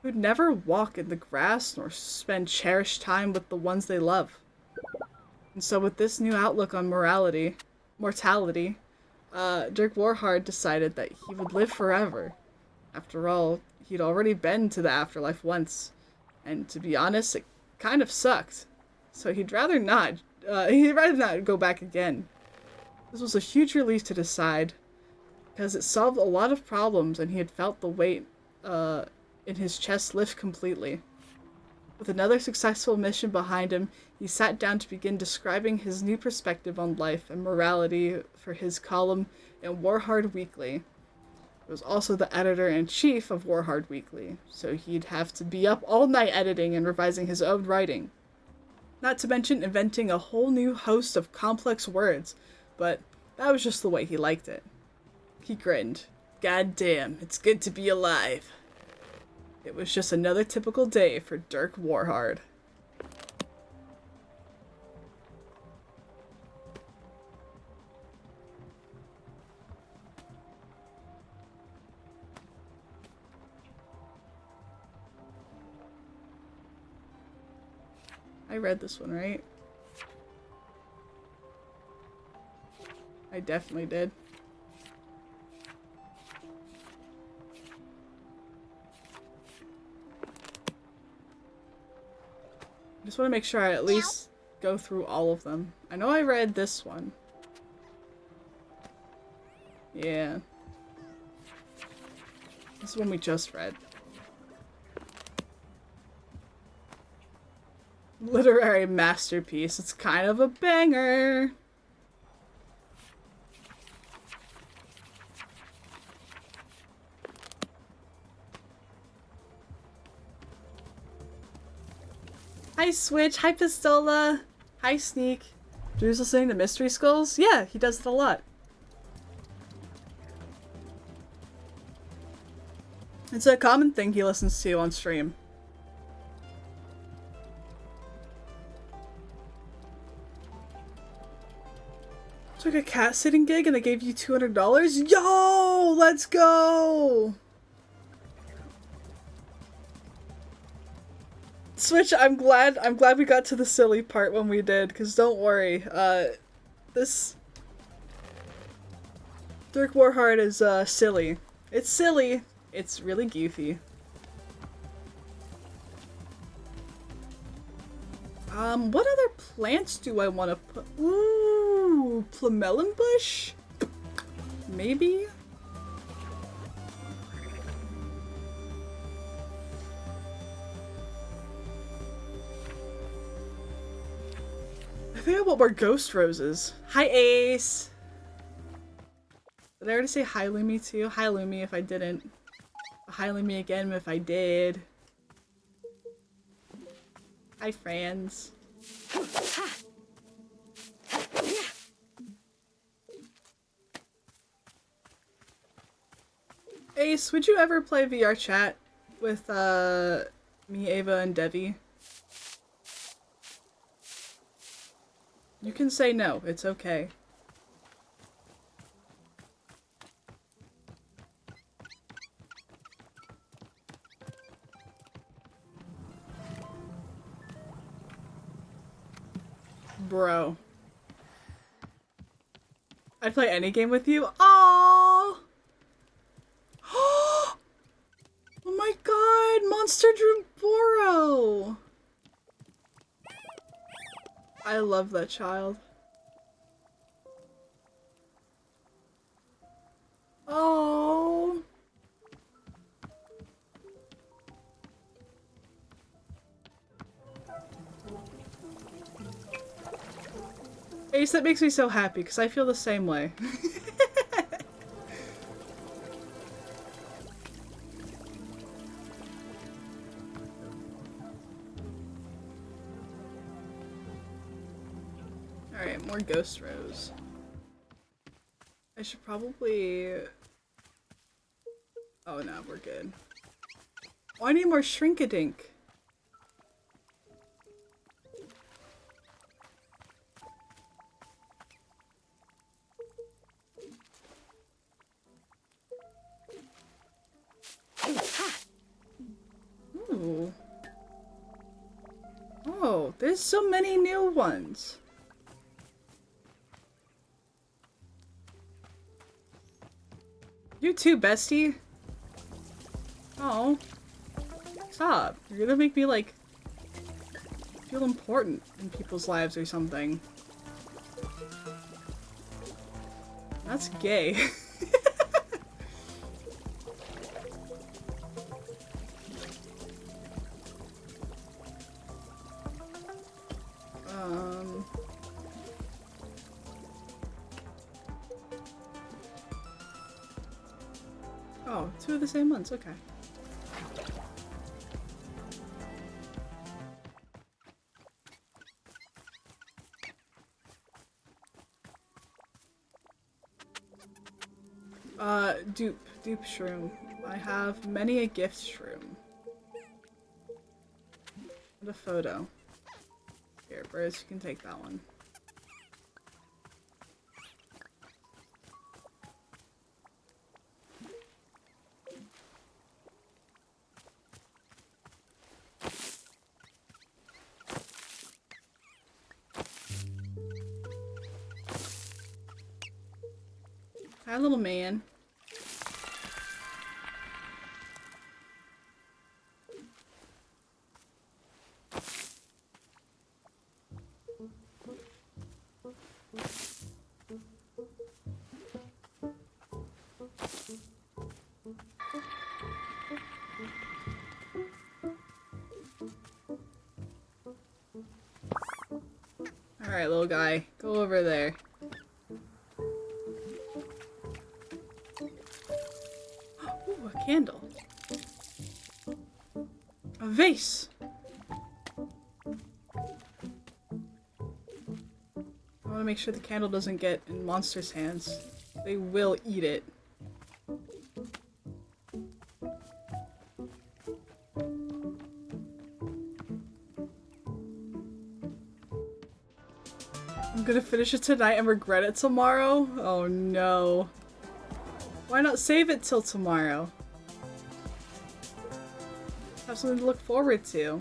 who'd never walk in the grass nor spend cherished time with the ones they love. And so with this new outlook on mortality, Dirk Warhard decided that he would live forever. After all, he'd already been to the afterlife once, and to be honest, it kind of sucked. So he'd rather not go back again. This was a huge relief to decide, because it solved a lot of problems and he had felt the weight in his chest lift completely. With another successful mission behind him, he sat down to begin describing his new perspective on life and morality for his column in Warhard Weekly. He was also the editor-in-chief of Warhard Weekly, so he'd have to be up all night editing and revising his own writing. Not to mention inventing a whole new host of complex words, but that was just the way he liked it. He grinned. God damn, it's good to be alive. It was just another typical day for Dirk Warhard. I read this one, right? I definitely did. I just want to make sure I at least go through all of them. I know I read this one. Yeah. This is one we just read. Literary masterpiece. It's kind of a banger. Hi Switch, hi Pistola, hi Sneak. Drew's listening to Mystery Skulls? Yeah, he does it a lot. It's a common thing he listens to on stream. Took a cat sitting gig and they gave you $200? Yo! Let's go! Switch, I'm glad we got to the silly part when we did, because don't worry, this Dirk Warhard is silly. It's silly. It's really goofy. What other plants do I want to put? Ooh, Plumelon bush? Maybe? I think I want more ghost roses. Hi, Ace! Did I already say hi, Lumi, too? Hi, Lumi, if I didn't. Hi, Lumi again if I did. Hi, friends. Ace, would you ever play VR chat with, me, Ava, and Devi? You can say no, it's okay. Bro. I'd play any game with you? Aww! Oh my god! Monster Drew Boro! I love that child. Oh. Ace, that makes me so happy because I feel the same way. Alright, more Ghost Rose. I should probably... Oh no, we're good. Oh, I need more Shrinkadink. Ooh. Oh, there's so many new ones. You too, bestie. Oh. Stop. You're gonna make me, like, feel important in people's lives or something. That's gay. Oh, 2 of the same ones, okay. Dupe shroom. I have many a gift shroom. And a photo. Here, Bruce, you can take that one. Hi, little man. Alright, little guy. Go over there. Ooh, a candle. A vase. I want to make sure the candle doesn't get in monsters' hands. They will eat it. I'm gonna finish it tonight and regret it tomorrow? Oh no. Why not save it till tomorrow? Have something to look forward to.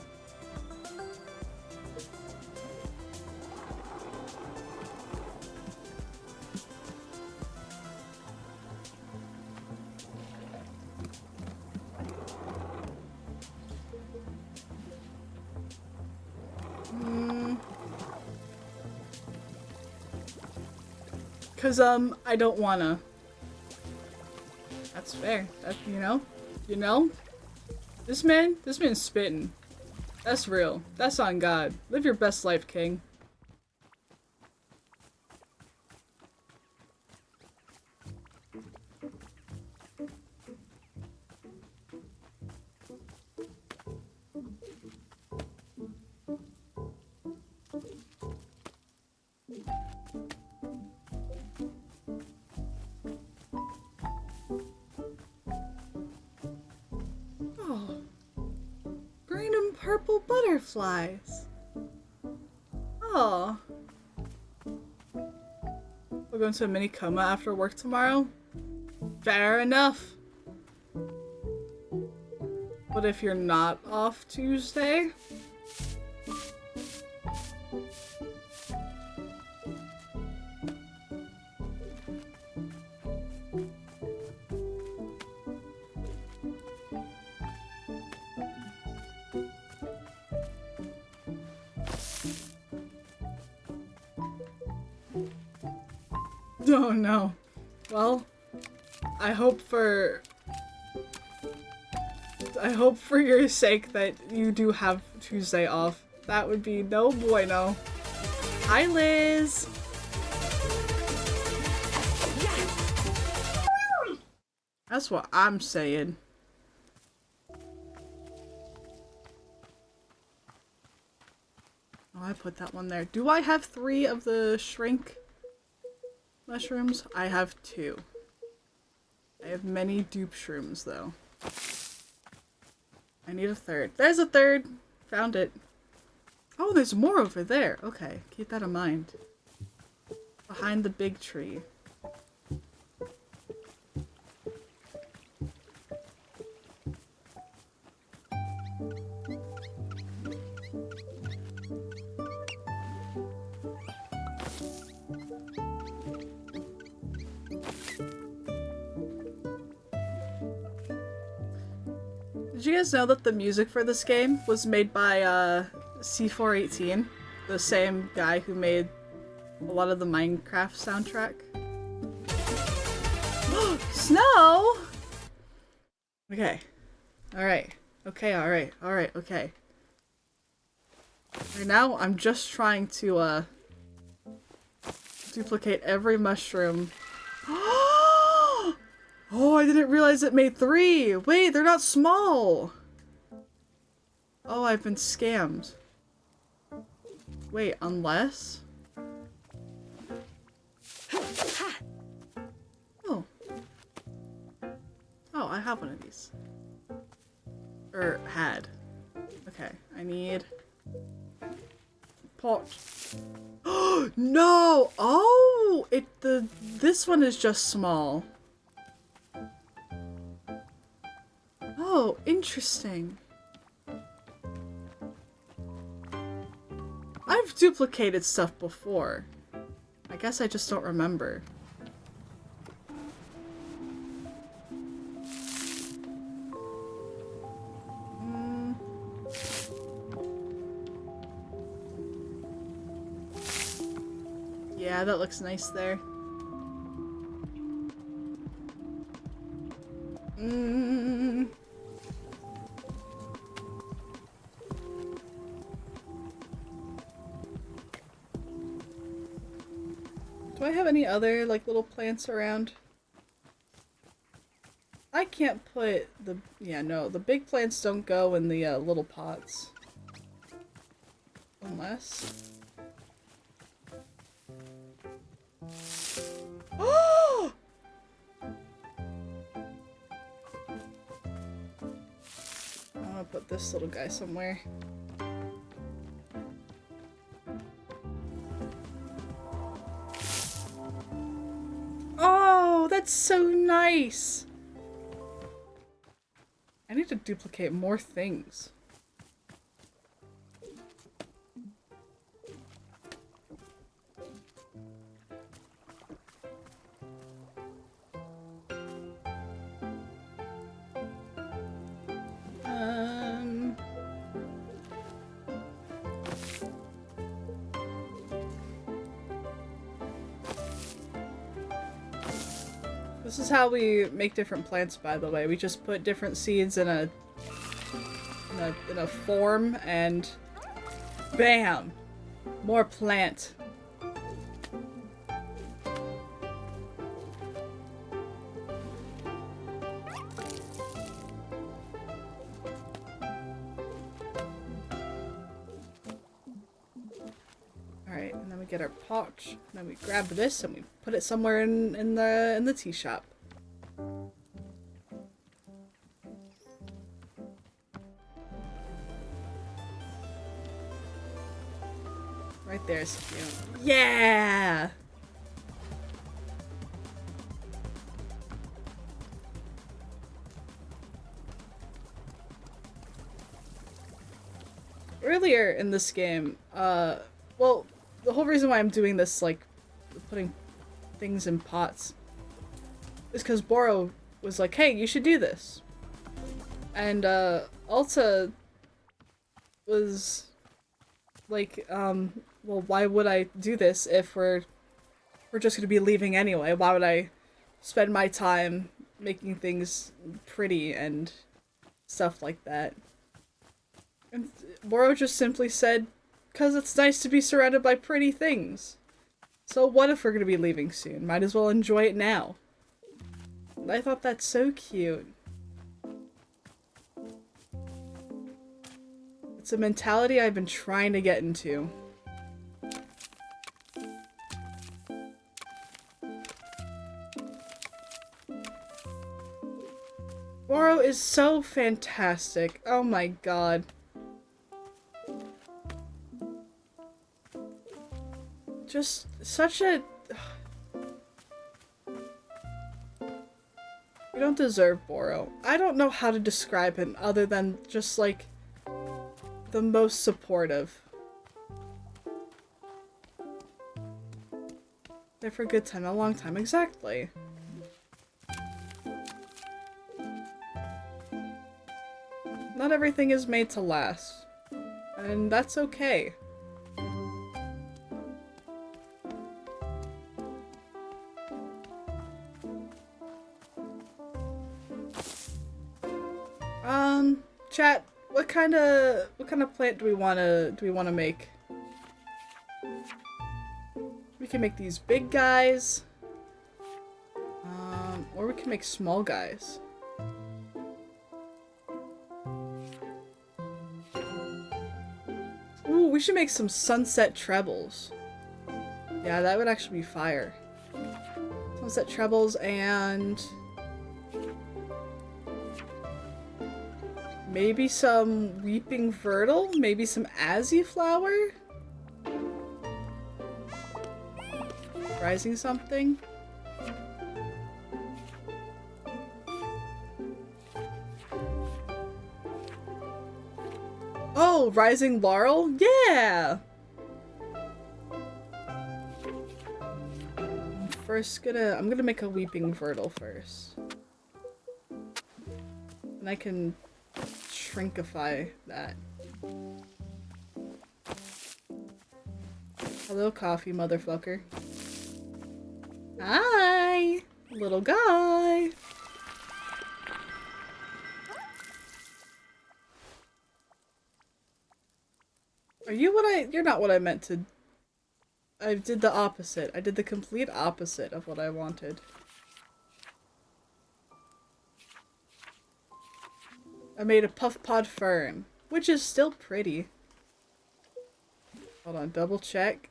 Cause I don't wanna. That's fair. That, you know? This man's spitting. That's real. That's on God. Live your best life, King. Oh. Green and purple butterflies. Oh. We're going to a mini coma after work tomorrow? Fair enough. What if you're not off Tuesday? Oh no. Well, I hope for your sake that you do have Tuesday off. That would be no bueno. Hi, Liz! That's what I'm saying. Oh, I put that one there. Do I have 3 of the shrink mushrooms? I have 2. I have many dupe shrooms, though. I need a 3rd. There's a 3rd! Found it. Oh, there's more over there. Okay, keep that in mind. Behind the big tree. Did you guys know that the music for this game was made by C418? The same guy who made a lot of the Minecraft soundtrack. Snow! Okay. Alright. Okay, alright. Alright, okay. Right now, I'm just trying to duplicate every mushroom. Oh, I didn't realize it made 3! Wait, they're not small! Oh, I've been scammed. Wait, unless? Oh. Oh, I have one of these. Or had. Okay, I need... pot. No! Oh! This one is just small. Oh, interesting. I've duplicated stuff before. I guess I just don't remember. Yeah, that looks nice there. Do I have any other, like, little plants around? I can't put the... Yeah, no. The big plants don't go in the, little pots. Unless... Oh! I'm gonna put this little guy somewhere. Oh, that's so nice! I need to duplicate more things. This is how we make different plants, by the way. We just put different seeds in a form and bam! More plant. Alright, and then we get our pot, and then we grab this and we put it somewhere in the tea shop. Right there is cute. Yeah! Earlier in this game, well, the whole reason why I'm doing this, like, putting things in pots, is because Boro was like, hey, you should do this. And, Alta was like, well, why would I do this if we're just gonna be leaving anyway? Why would I spend my time making things pretty and stuff like that? And Boro just simply said, because it's nice to be surrounded by pretty things. So what if we're gonna be leaving soon? Might as well enjoy it now. And I thought that's so cute. It's a mentality I've been trying to get into. Boro is so fantastic. Oh my god. Just such a... We don't deserve Boro. I don't know how to describe him other than just like the most supportive. There for a good time, a long time, exactly. Not everything is made to last, and that's okay. Chat, what kind of plant do we wanna make? We can make these big guys, or we can make small guys. Ooh, we should make some sunset trebles. Yeah, that would actually be fire. Sunset trebles and maybe some weeping myrtle, maybe some azzy flower. Rising something. Oh, rising laurel? Yeah! I'm gonna make a weeping myrtle first. And I can shrinkify that. Hello, coffee motherfucker. Hi! Little guy! Are you what you're not what I meant to... I did the opposite. I did the complete opposite of what I wanted. I made a puff pod fern, which is still pretty. Hold on, double check.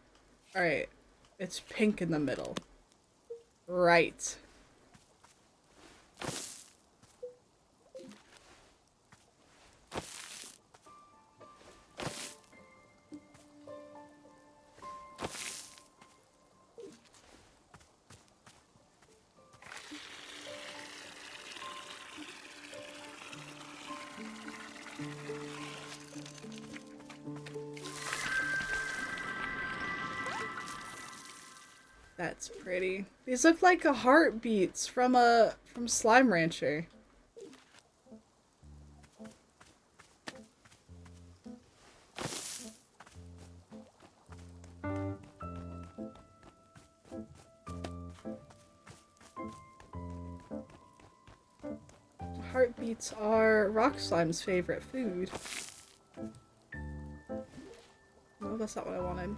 Alright, it's pink in the middle. Right. That's pretty. These look like heartbeats from Slime Rancher. Heartbeats are rock slime's favorite food. No, that's not what I wanted.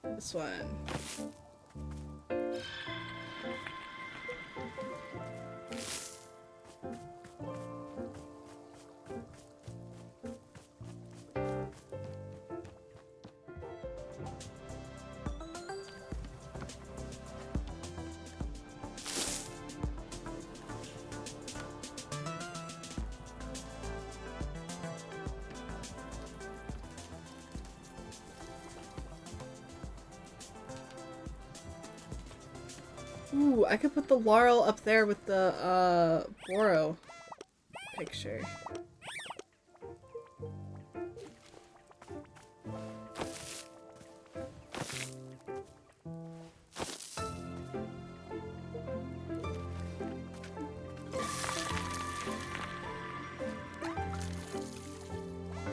This one. Ooh, I could put the laurel up there with the, Boro picture.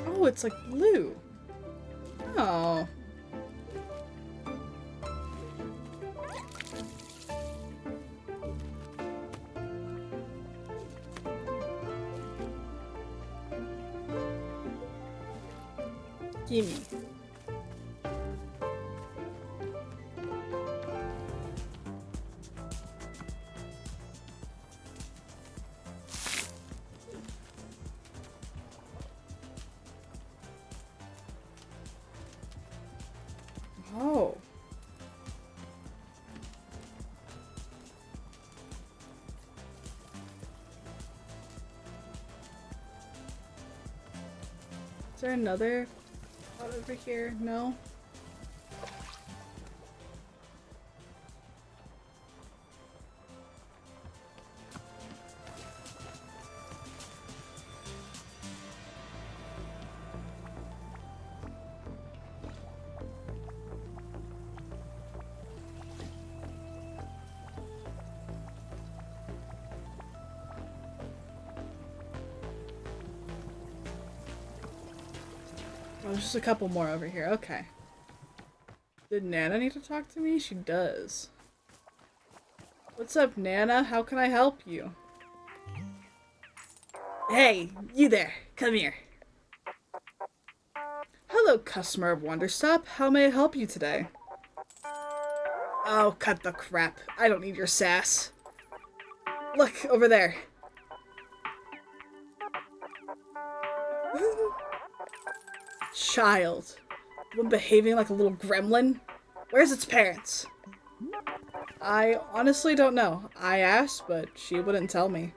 Oh, it's like blue. Oh. Gimme. Oh. Is there another pot over here? No? Oh, there's just a couple more over here. Okay. Did Nana need to talk to me? She does. What's up, Nana? How can I help you? Hey, you there. Come here. Hello, customer of Wanderstop. How may I help you today? Oh, cut the crap. I don't need your sass. Look, over there. Child. One behaving like a little gremlin? Where's its parents? I honestly don't know. I asked, but she wouldn't tell me.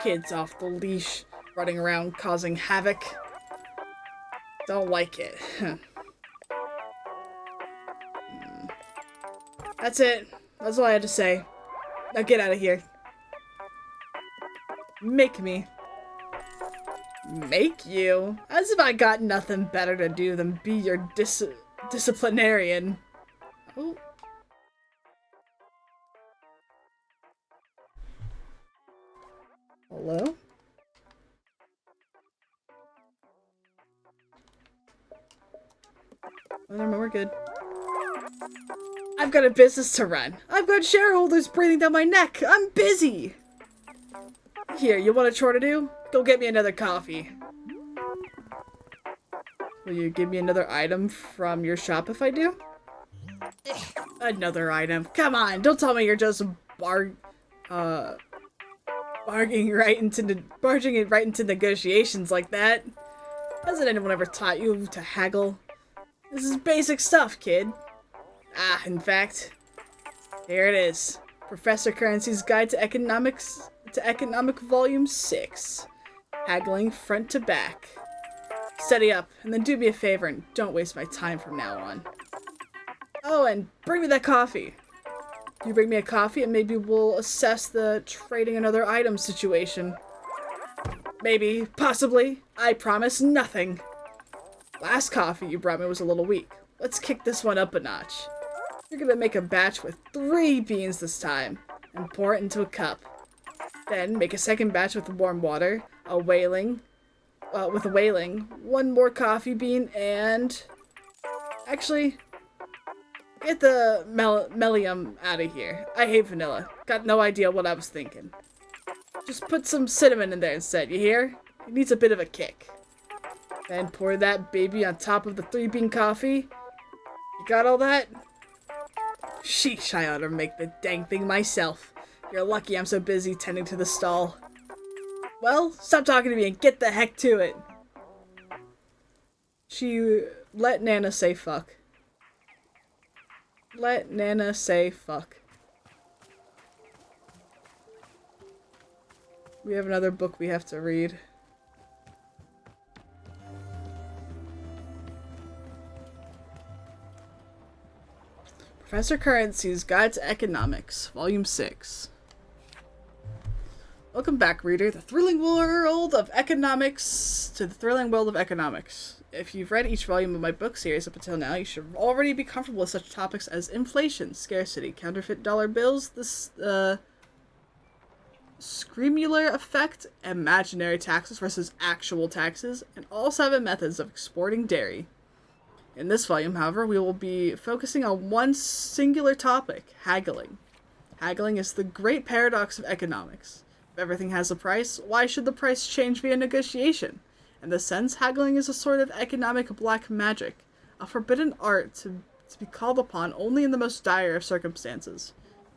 Kids off the leash, running around causing havoc. Don't like it. That's it. That's all I had to say. Now get out of here. Make me. Make you? As if I got nothing better to do than be your disciplinarian. Oh. Hello? Oh, never mind, we're good. I've got a business to run. I've got shareholders breathing down my neck. I'm busy. Here, you want a chore to do? Go get me another coffee. Will you give me another item from your shop if I do? Another item. Come on, don't tell me you're just barging barging it right into negotiations like that. Hasn't anyone ever taught you to haggle? This is basic stuff, kid. In fact, here it is. Professor Currency's Guide to Economic Volume 6. Haggling front to back. Steady up, and then do me a favor and don't waste my time from now on. Oh, and bring me that coffee. You bring me a coffee and maybe we'll assess the trading another item situation. Maybe, possibly. I promise nothing. Last coffee you brought me was a little weak. Let's kick this one up a notch. You're gonna make a batch with 3 beans this time, and pour it into a cup. Then make a second batch with warm water, with a whaling, 1 more coffee bean, and... Actually, get the Melium out of here. I hate vanilla. Got no idea what I was thinking. Just put some cinnamon in there instead, you hear? It needs a bit of a kick. Then pour that baby on top of the 3-bean coffee. You got all that? Sheesh, I ought to make the dang thing myself. You're lucky I'm so busy tending to the stall. Well, stop talking to me and get the heck to it. She let Nana say fuck. Let Nana say fuck. We have another book we have to read. Professor Currency's Guide to Economics, Volume 6. Welcome back, reader, to the thrilling world of economics. If you've read each volume of my book series up until now, you should already be comfortable with such topics as inflation, scarcity, counterfeit dollar bills, the screamular effect, imaginary taxes versus actual taxes, and all 7 methods of exporting dairy. In this volume, however, we will be focusing on one singular topic, haggling. Haggling is the great paradox of economics. If everything has a price, why should the price change via negotiation? In this sense, haggling is a sort of economic black magic, a forbidden art to be called upon only in the most dire of circumstances.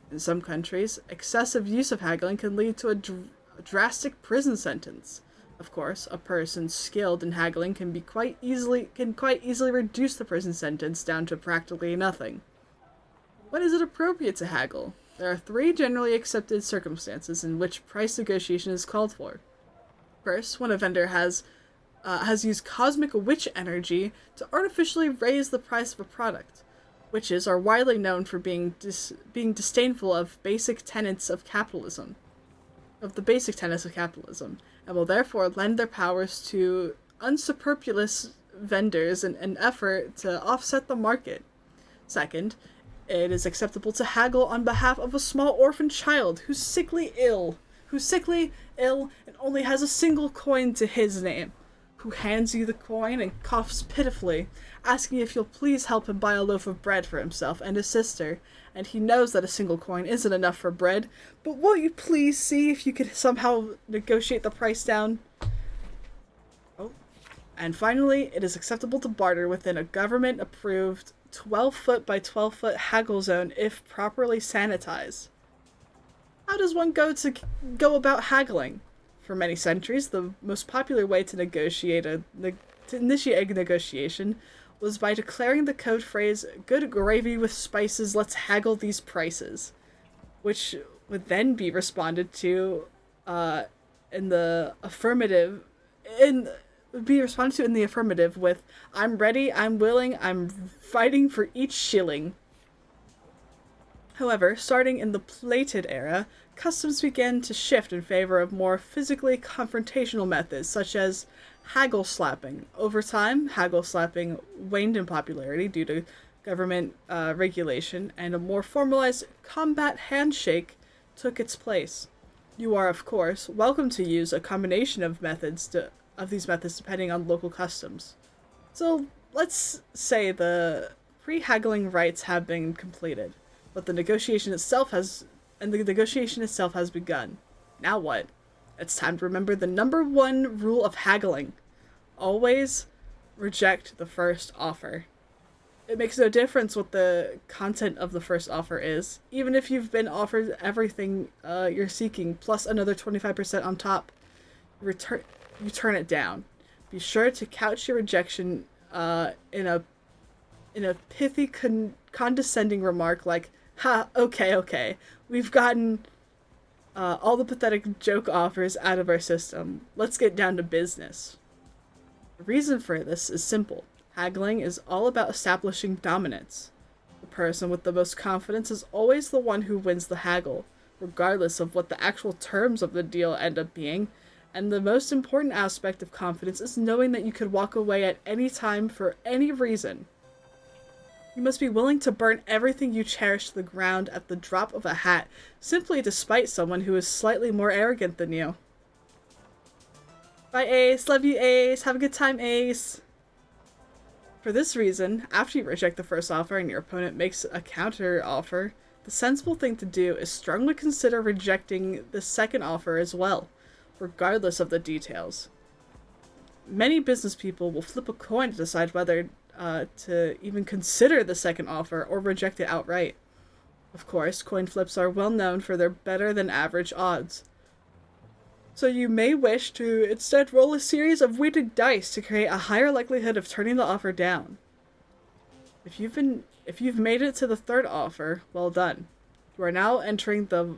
In some countries, excessive use of haggling can lead to a drastic prison sentence. Of course, a person skilled in haggling can quite easily reduce the prison sentence down to practically nothing. When is it appropriate to haggle? There are 3 generally accepted circumstances in which price negotiation is called for. First, when a vendor has used cosmic witch energy to artificially raise the price of a product. Witches are widely known for being disdainful of the basic tenets of capitalism, and will therefore lend their powers to unscrupulous vendors in an effort to offset the market. Second, it is acceptable to haggle on behalf of a small orphan child who's sickly ill, and only has a single coin to his name, who hands you the coin and coughs pitifully, asking if you'll please help him buy a loaf of bread for himself and his sister, and he knows that a single coin isn't enough for bread, but will you please see if you could somehow negotiate the price down? Oh. And finally, it is acceptable to barter within a government-approved 12-foot by 12-foot haggle zone if properly sanitized. How does one go about haggling? For many centuries, the most popular way to initiate a negotiation was by declaring the code phrase, "Good gravy with spices, let's haggle these prices," which would then be responded to in the affirmative with, "I'm ready, I'm willing, I'm fighting for each shilling." However, starting in the plated era, customs began to shift in favor of more physically confrontational methods, such as haggle slapping. Over time, haggle slapping waned in popularity due to government regulation, and a more formalized combat handshake took its place. You are, of course, welcome to use a combination of these methods depending on local customs. So, let's say the pre-haggling rites have been completed, but the negotiation itself has begun. Now what? It's time to remember the number 1 rule of haggling. Always reject the first offer. It makes no difference what the content of the first offer is. Even if you've been offered everything you're seeking, plus another 25% on top, you turn it down. Be sure to couch your rejection in a pithy, condescending remark like, "Ha, okay. We've gotten all the pathetic joke offers out of our system. Let's get down to business." The reason for this is simple. Haggling is all about establishing dominance. The person with the most confidence is always the one who wins the haggle, regardless of what the actual terms of the deal end up being. And the most important aspect of confidence is knowing that you could walk away at any time for any reason. You must be willing to burn everything you cherish to the ground at the drop of a hat, simply to spite someone who is slightly more arrogant than you. Bye, Ace. Love you, Ace. Have a good time, Ace. For this reason, after you reject the first offer and your opponent makes a counter offer, the sensible thing to do is strongly consider rejecting the second offer as well, regardless of the details. Many business people will flip a coin to decide whether to even consider the second offer or reject it outright. Of course, coin flips are well known for their better than average odds. So you may wish to instead roll a series of weighted dice to create a higher likelihood of turning the offer down. If you've made it to the third offer, well done. You are now entering the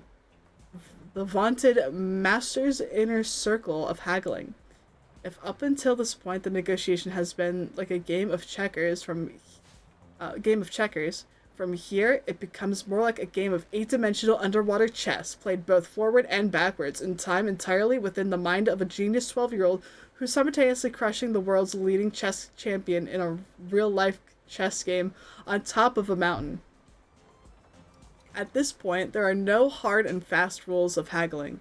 vaunted master's inner circle of haggling. If up until this point the negotiation has been like a game of checkers, from here it becomes more like a game of 8-dimensional underwater chess, played both forward and backwards in time entirely within the mind of a genius 12-year-old who's simultaneously crushing the world's leading chess champion in a real-life chess game on top of a mountain. At this point, there are no hard and fast rules of haggling.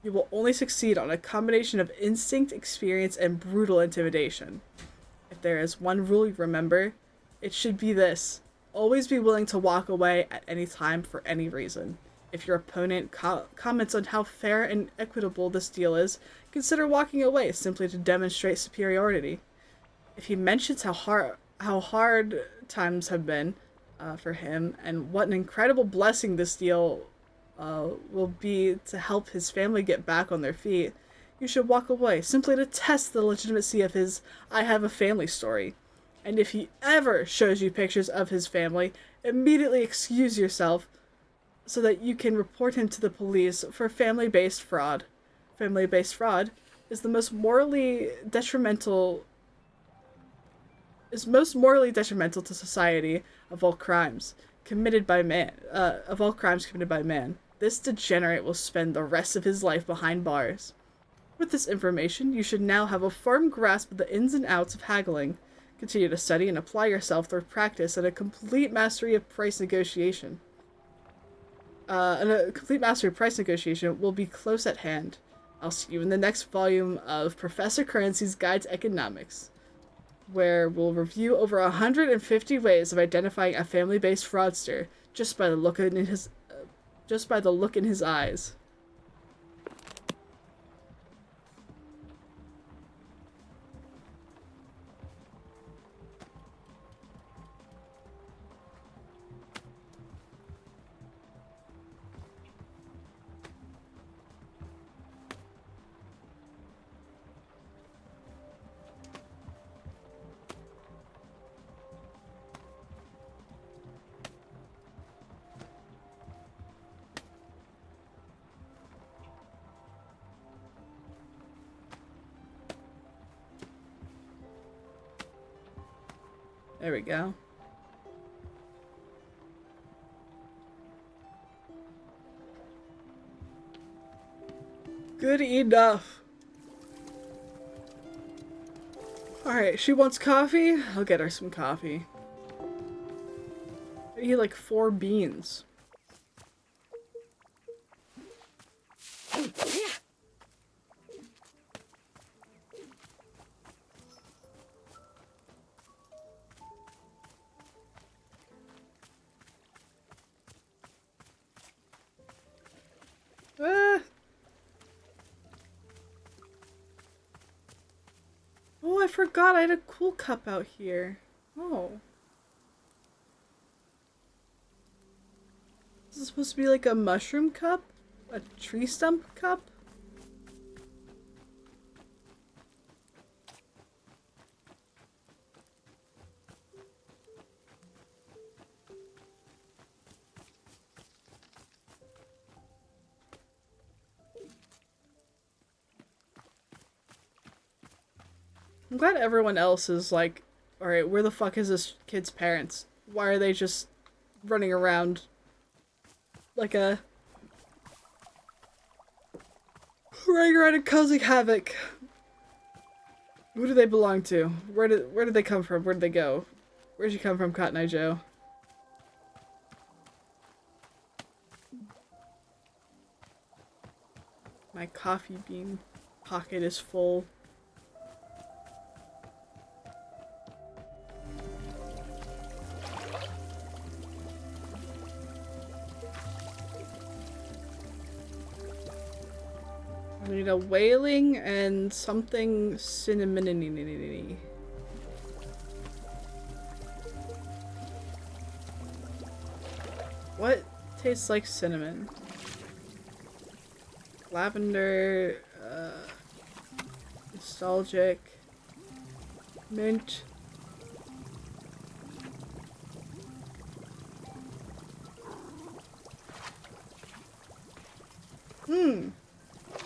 You will only succeed on a combination of instinct, experience, and brutal intimidation. If there is one rule you remember, it should be this. Always be willing to walk away at any time for any reason. If your opponent comments on how fair and equitable this deal is, consider walking away simply to demonstrate superiority. If he mentions how hard times have been for him and what an incredible blessing this deal will be to help his family get back on their feet, you should walk away simply to test the legitimacy of his "I have a family" story. And if he ever shows you pictures of his family, immediately excuse yourself so that you can report him to the police for family-based fraud. Family-based fraud is the most morally detrimental to society of all crimes committed by man. This degenerate will spend the rest of his life behind bars. With this information, you should now have a firm grasp of the ins and outs of haggling. Continue to study and apply yourself through practice and a complete mastery of price negotiation. Will be close at hand. I'll see you in the next volume of Professor Currency's Guide to Economics, where we'll review over 150 ways of identifying a family-based fraudster just by the look in his eyes. There we go. Good enough. Alright, she wants coffee? I'll get her some coffee. I eat like 4 beans. forgot I had a cool cup out here. Oh. Is this supposed to be like a mushroom cup? A tree stump cup? I'm glad everyone else is like, alright, where the fuck is this kid's parents? Why are they just running around like a... running around and causing havoc? Who do they belong to? Where did they come from? Where did they go? Where'd you come from, Cotton Eye Joe? My coffee bean pocket is full. We need a whaling and something cinnamon-y. What tastes like cinnamon? Lavender, nostalgic, mint.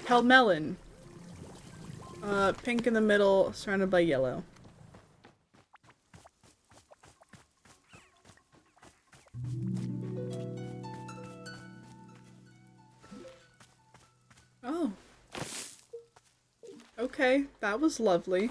Held melon. Pink in the middle, surrounded by yellow. Oh. Okay, that was lovely.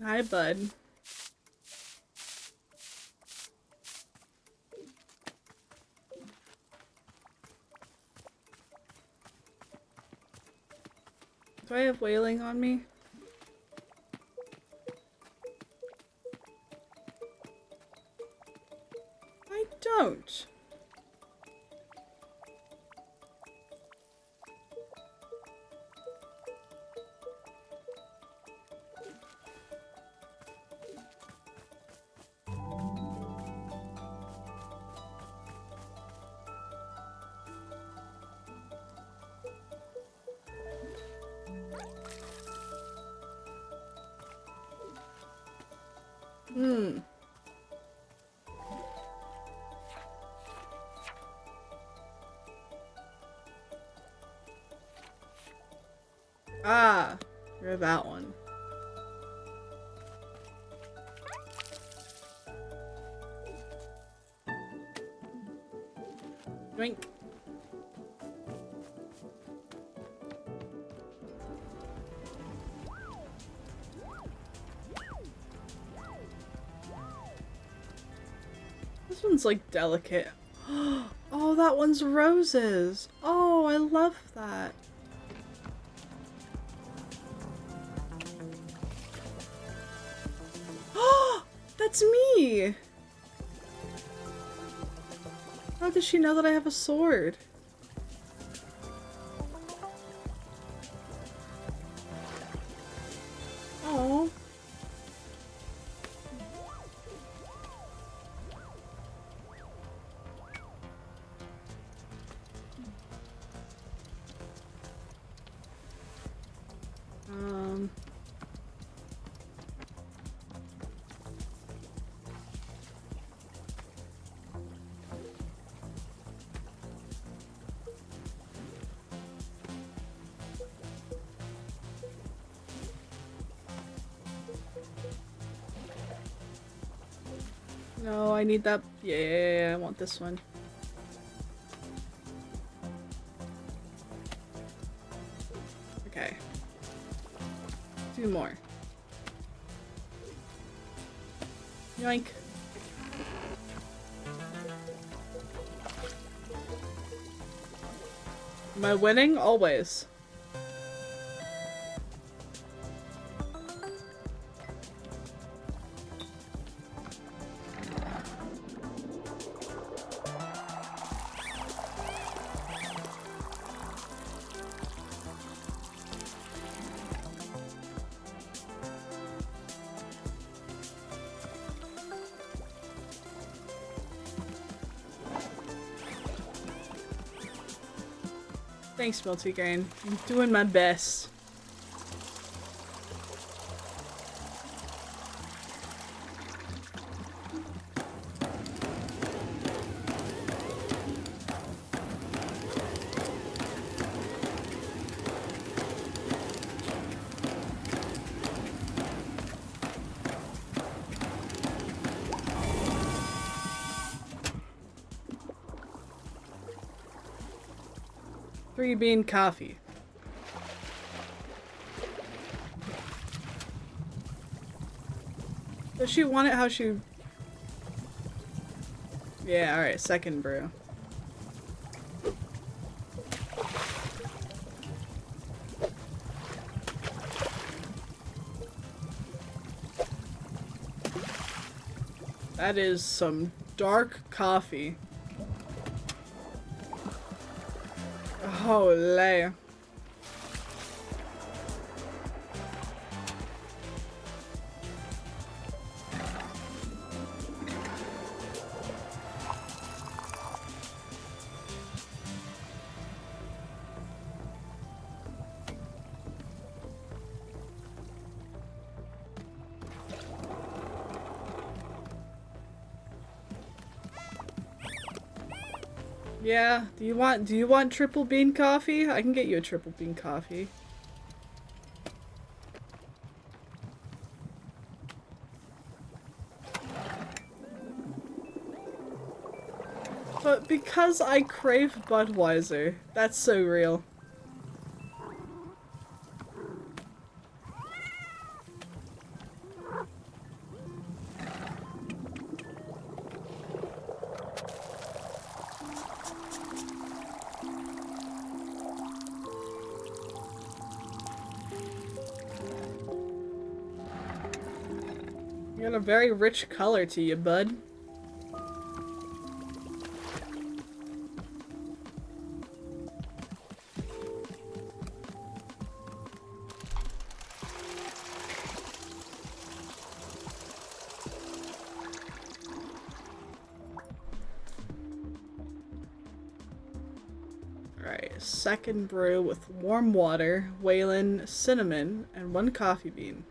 Hi, bud. Do I have whaling on me? I don't. Ah, you're that one. Drink. This one's like delicate. Oh, that one's roses. Oh, I love that. That's me! How does she know that I have a sword? Oh. No, I need that. Yeah, I want this one. Okay. 2 more. Am I winning? Always. Thanks, Multigrain. I'm doing my best. Three-bean coffee. Does she want it how she... Yeah, alright, second brew. That is some dark coffee. Holy. Yeah, do you want triple bean coffee? I can get you a triple bean coffee. But because I crave Budweiser, that's so real. You got a very rich color to you, bud. Alright, second brew with warm water, Waylon, cinnamon, and 1 coffee bean.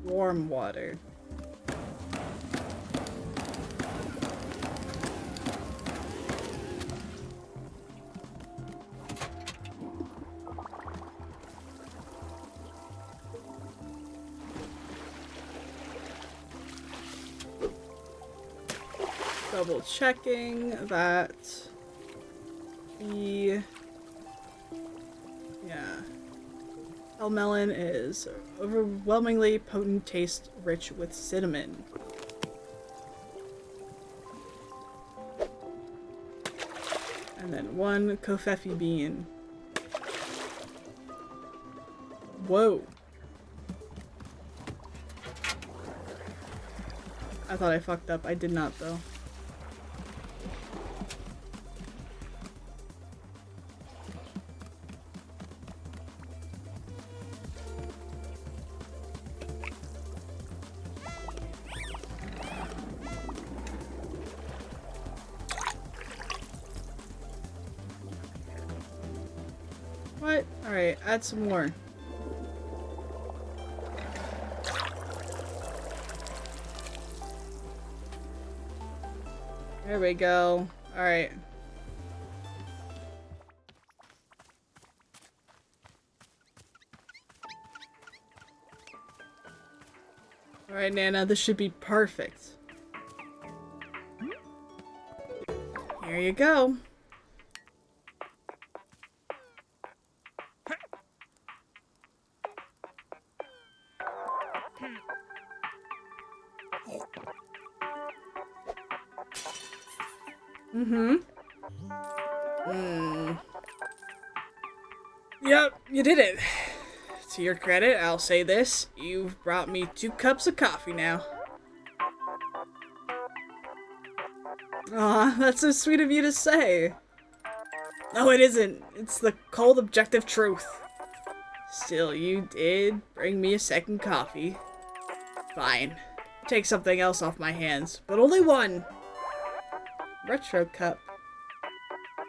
Warm water. Double checking that the melon is overwhelmingly potent taste rich with cinnamon. And then 1 kofefi bean. Whoa. I thought I fucked up. I did not though. What? Alright, add some more. There we go. Alright. Alright, Nana, this should be perfect. Here you go. Mm-hmm. Yep, you did it. To your credit, I'll say this. You've brought me 2 cups of coffee now. Aw, that's so sweet of you to say. No, it isn't. It's the cold, objective truth. Still, you did bring me a second coffee. Fine. Take something else off my hands, but only one. Retro cup.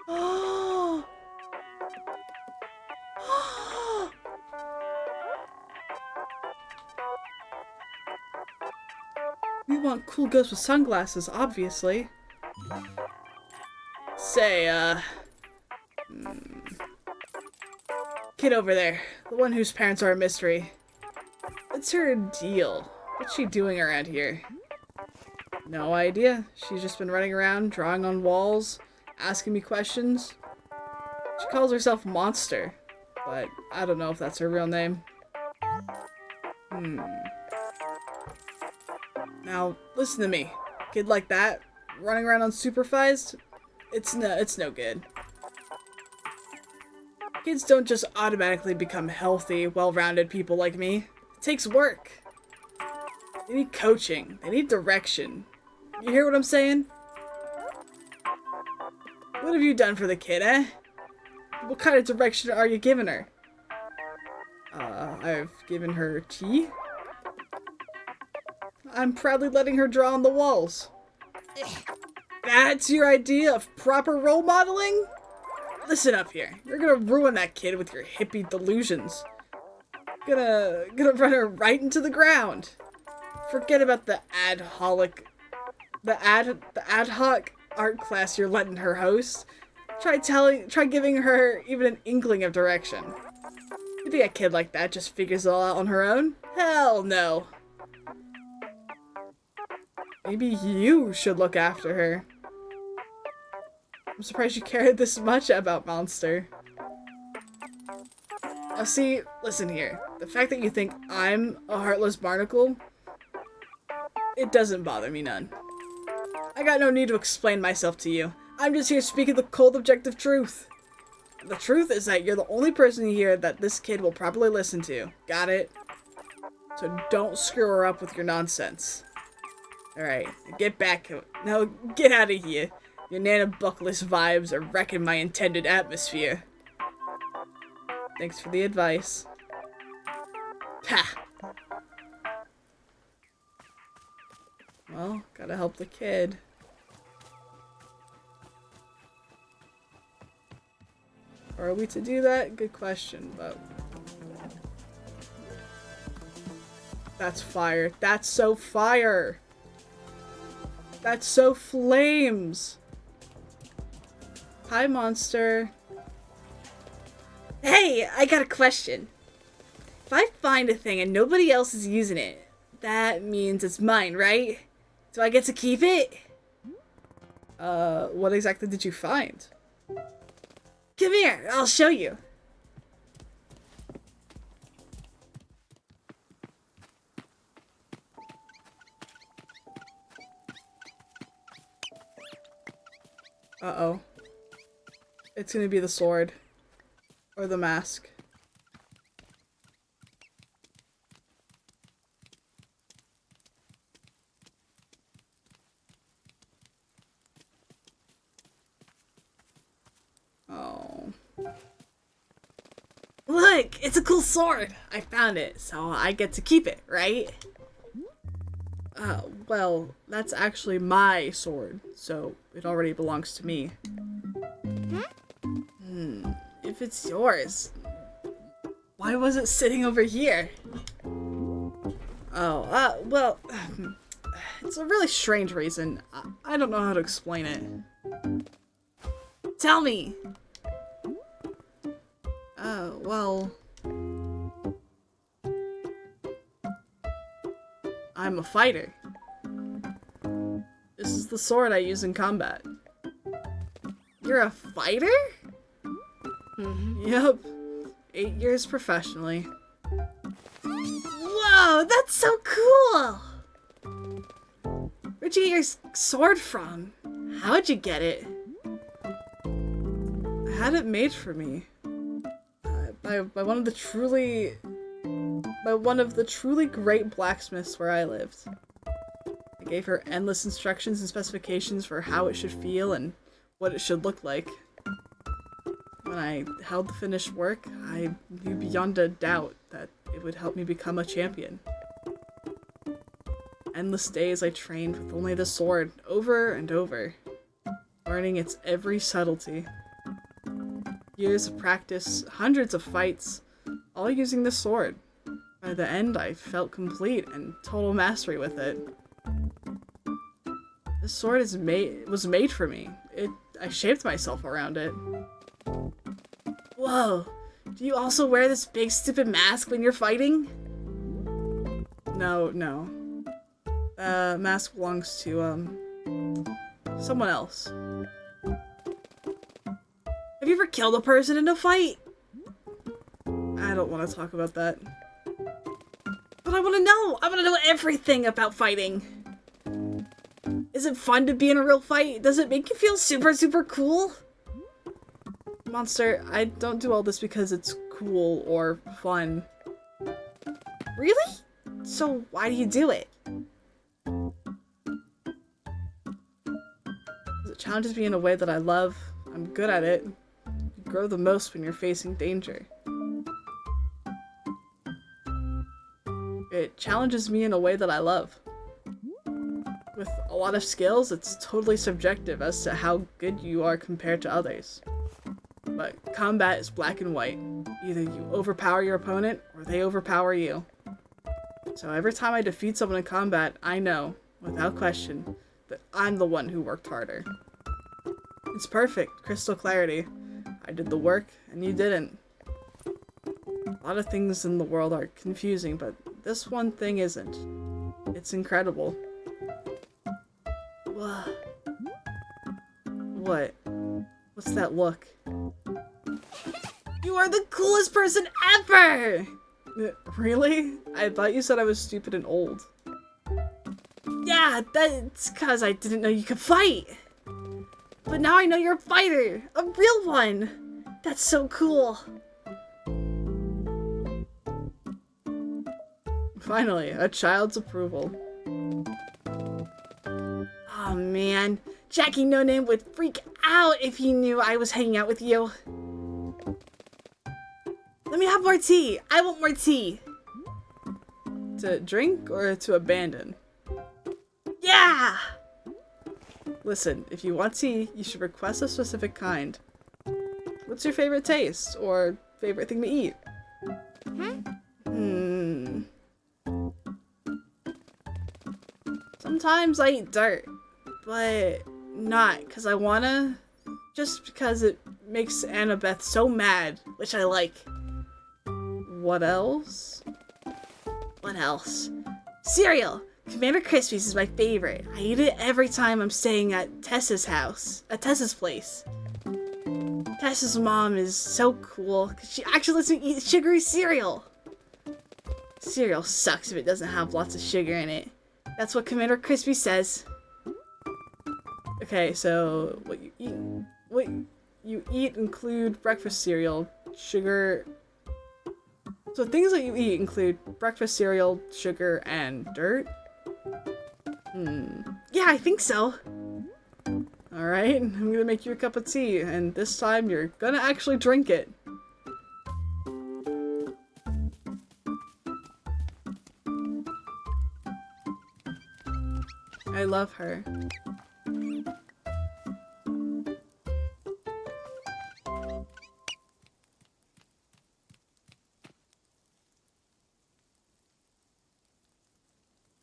Oh! We want cool ghosts with sunglasses, obviously. Say, kid over there, the one whose parents are a mystery. What's her deal? What's she doing around here? No idea. She's just been running around, drawing on walls, asking me questions. She calls herself Monster, but I don't know if that's her real name. Now, listen to me. Kid like that, running around unsupervised, it's no good. Kids don't just automatically become healthy, well-rounded people like me. It takes work. They need coaching. They need direction. You hear what I'm saying? What have you done for the kid, eh? What kind of direction are you giving her? I've given her tea. I'm proudly letting her draw on the walls. That's your idea of proper role modeling? Listen up here. You're gonna ruin that kid with your hippie delusions. Gonna run her right into the ground. Forget about the ad hoc art class you're letting her host. Try giving her even an inkling of direction. You think a kid like that just figures it all out on her own? Hell no. Maybe you should look after her. I'm surprised you cared this much about Monster. Now see, listen here. The fact that you think I'm a heartless barnacle, it doesn't bother me none. I got no need to explain myself to you. I'm just here speaking the cold, objective truth. The truth is that you're the only person here that this kid will probably listen to. Got it? So don't screw her up with your nonsense. Alright, get back. Now get out of here. Your Nana Buckless vibes are wrecking my intended atmosphere. Thanks for the advice. Ha! Well, gotta help the kid. Are we to do that? Good question, but... That's fire. That's so fire! That's so flames! Hi, Monster. Hey, I got a question. If I find a thing and nobody else is using it, that means it's mine, right? Do I get to keep it? What exactly did you find? Come here, I'll show you. Uh-oh. It's gonna be the sword. Or the mask. Oh. Look, it's a cool sword. I found it, so I get to keep it, right? Well, that's actually my sword, so it already belongs to me. If it's yours, why was it sitting over here? Oh, well, it's a really strange reason. I don't know how to explain it. Tell me. Well... I'm a fighter. This is the sword I use in combat. You're a fighter? Yep. 8 years professionally. Whoa, that's so cool! Where'd you get your sword from? How'd you get it? had it made for me. By one of the truly great blacksmiths where I lived. I gave her endless instructions and specifications for how it should feel and what it should look like. When I held the finished work, I knew beyond a doubt that it would help me become a champion. Endless days I trained with only the sword, over and over, learning its every subtlety. Years of practice, hundreds of fights, all using the sword. By the end, I felt complete and total mastery with it. This sword was made for me. I shaped myself around it. Whoa! Do you also wear this big stupid mask when you're fighting? No. Mask belongs to, someone else. Have you ever killed a person in a fight? I don't want to talk about that. But I want to know! I want to know everything about fighting! Is it fun to be in a real fight? Does it make you feel super, super cool? Monster, I don't do all this because it's cool or fun. Really? So why do you do it? It challenges me in a way that I love. I'm good at it. You grow the most when you're facing danger. It challenges me in a way that I love. With a lot of skills, it's totally subjective as to how good you are compared to others. But combat is black and white. Either you overpower your opponent, or they overpower you. So every time I defeat someone in combat, I know, without question, that I'm the one who worked harder. It's perfect, crystal clarity. I did the work, and you didn't. A lot of things in the world are confusing, but this one thing isn't. It's incredible. What? What's that look? You are the coolest person ever! Really? I thought you said I was stupid and old. Yeah, that's cause I didn't know you could fight! But now I know you're a fighter! A real one! That's so cool! Finally, a child's approval. Oh man, Jackie No Name would freak out if he knew I was hanging out with you. Let me have more tea! I want more tea! To drink or to abandon? Yeah! Listen, if you want tea, you should request a specific kind. What's your favorite taste? Or favorite thing to eat? Sometimes I eat dirt, but not because I wanna, just because it makes Annabeth so mad, which I like. What else? What else? Cereal! Commander Crispies is my favorite. I eat it every time I'm staying at Tessa's house, at Tessa's place. Tessa's mom is so cool, because she actually lets me eat sugary cereal. Cereal sucks if it doesn't have lots of sugar in it. That's what Commander Crispy says. Okay, so what you eat include breakfast cereal, sugar. So things that you eat include breakfast cereal, sugar, and dirt. Yeah, I think so. Alright, I'm gonna make you a cup of tea, and this time you're gonna actually drink it. I love her.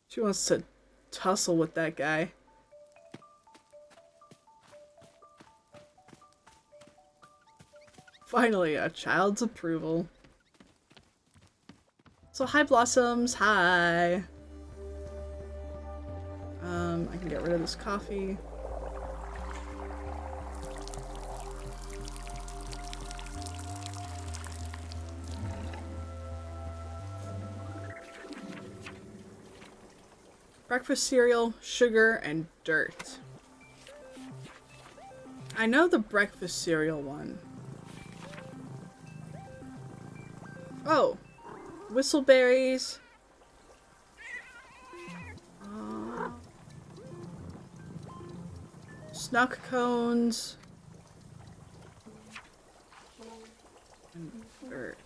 She wants to tussle with that guy. Finally, a child's approval. So hi Blossoms, hi! I can get rid of this coffee. Breakfast cereal, sugar, and dirt. I know the breakfast cereal one. Oh, whistleberries. Snuck cones. And birds.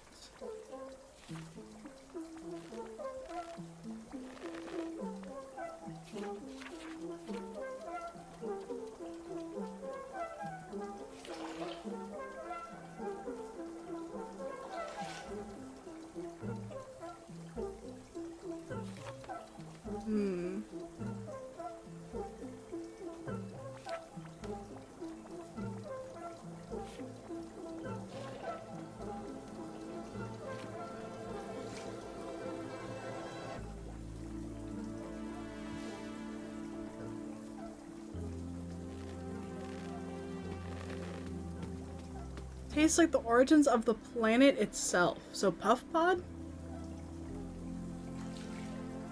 Tastes like the origins of the planet itself. So Puff Pod?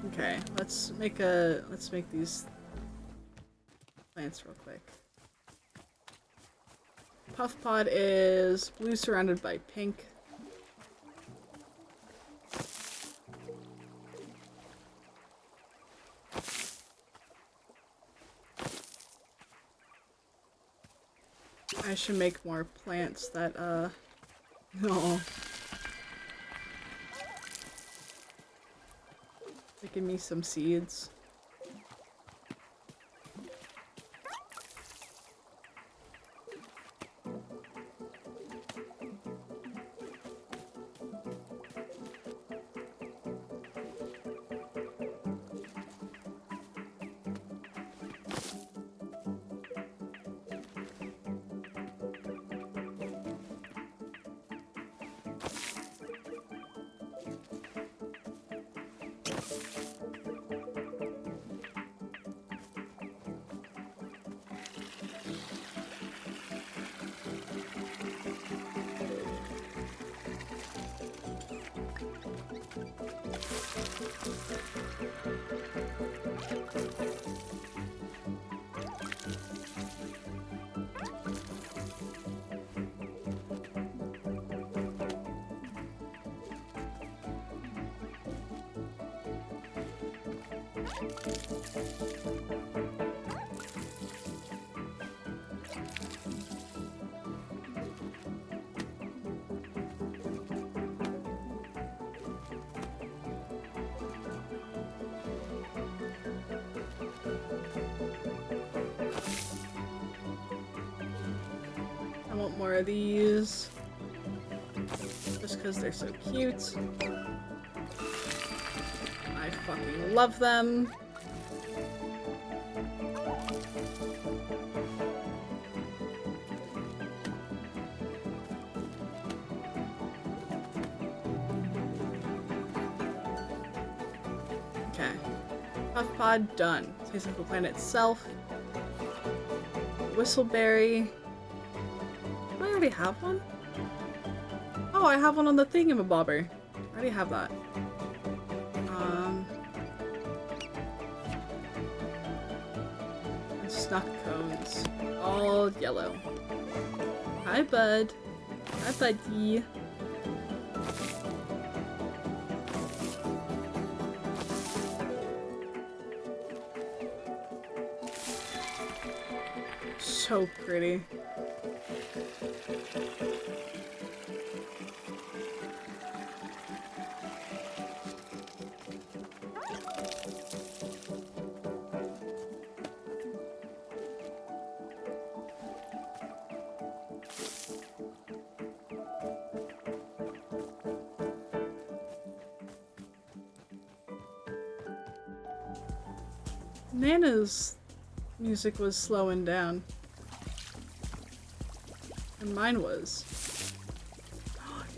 Okay, let's make these plants real quick. Puff Pod is blue surrounded by pink. I should make more plants that, no. Give me some seeds. I want more of these. Just because they're so cute. I fucking love them. Okay. Puff Pod done. Tastes like the planet itself. Whistleberry. Do I already have one? Oh, I have one on the thingamabobber. I already have that. Snuck cones. All yellow. Hi, bud. Hi, buddy. So pretty. Nana's music was slowing down. And mine was.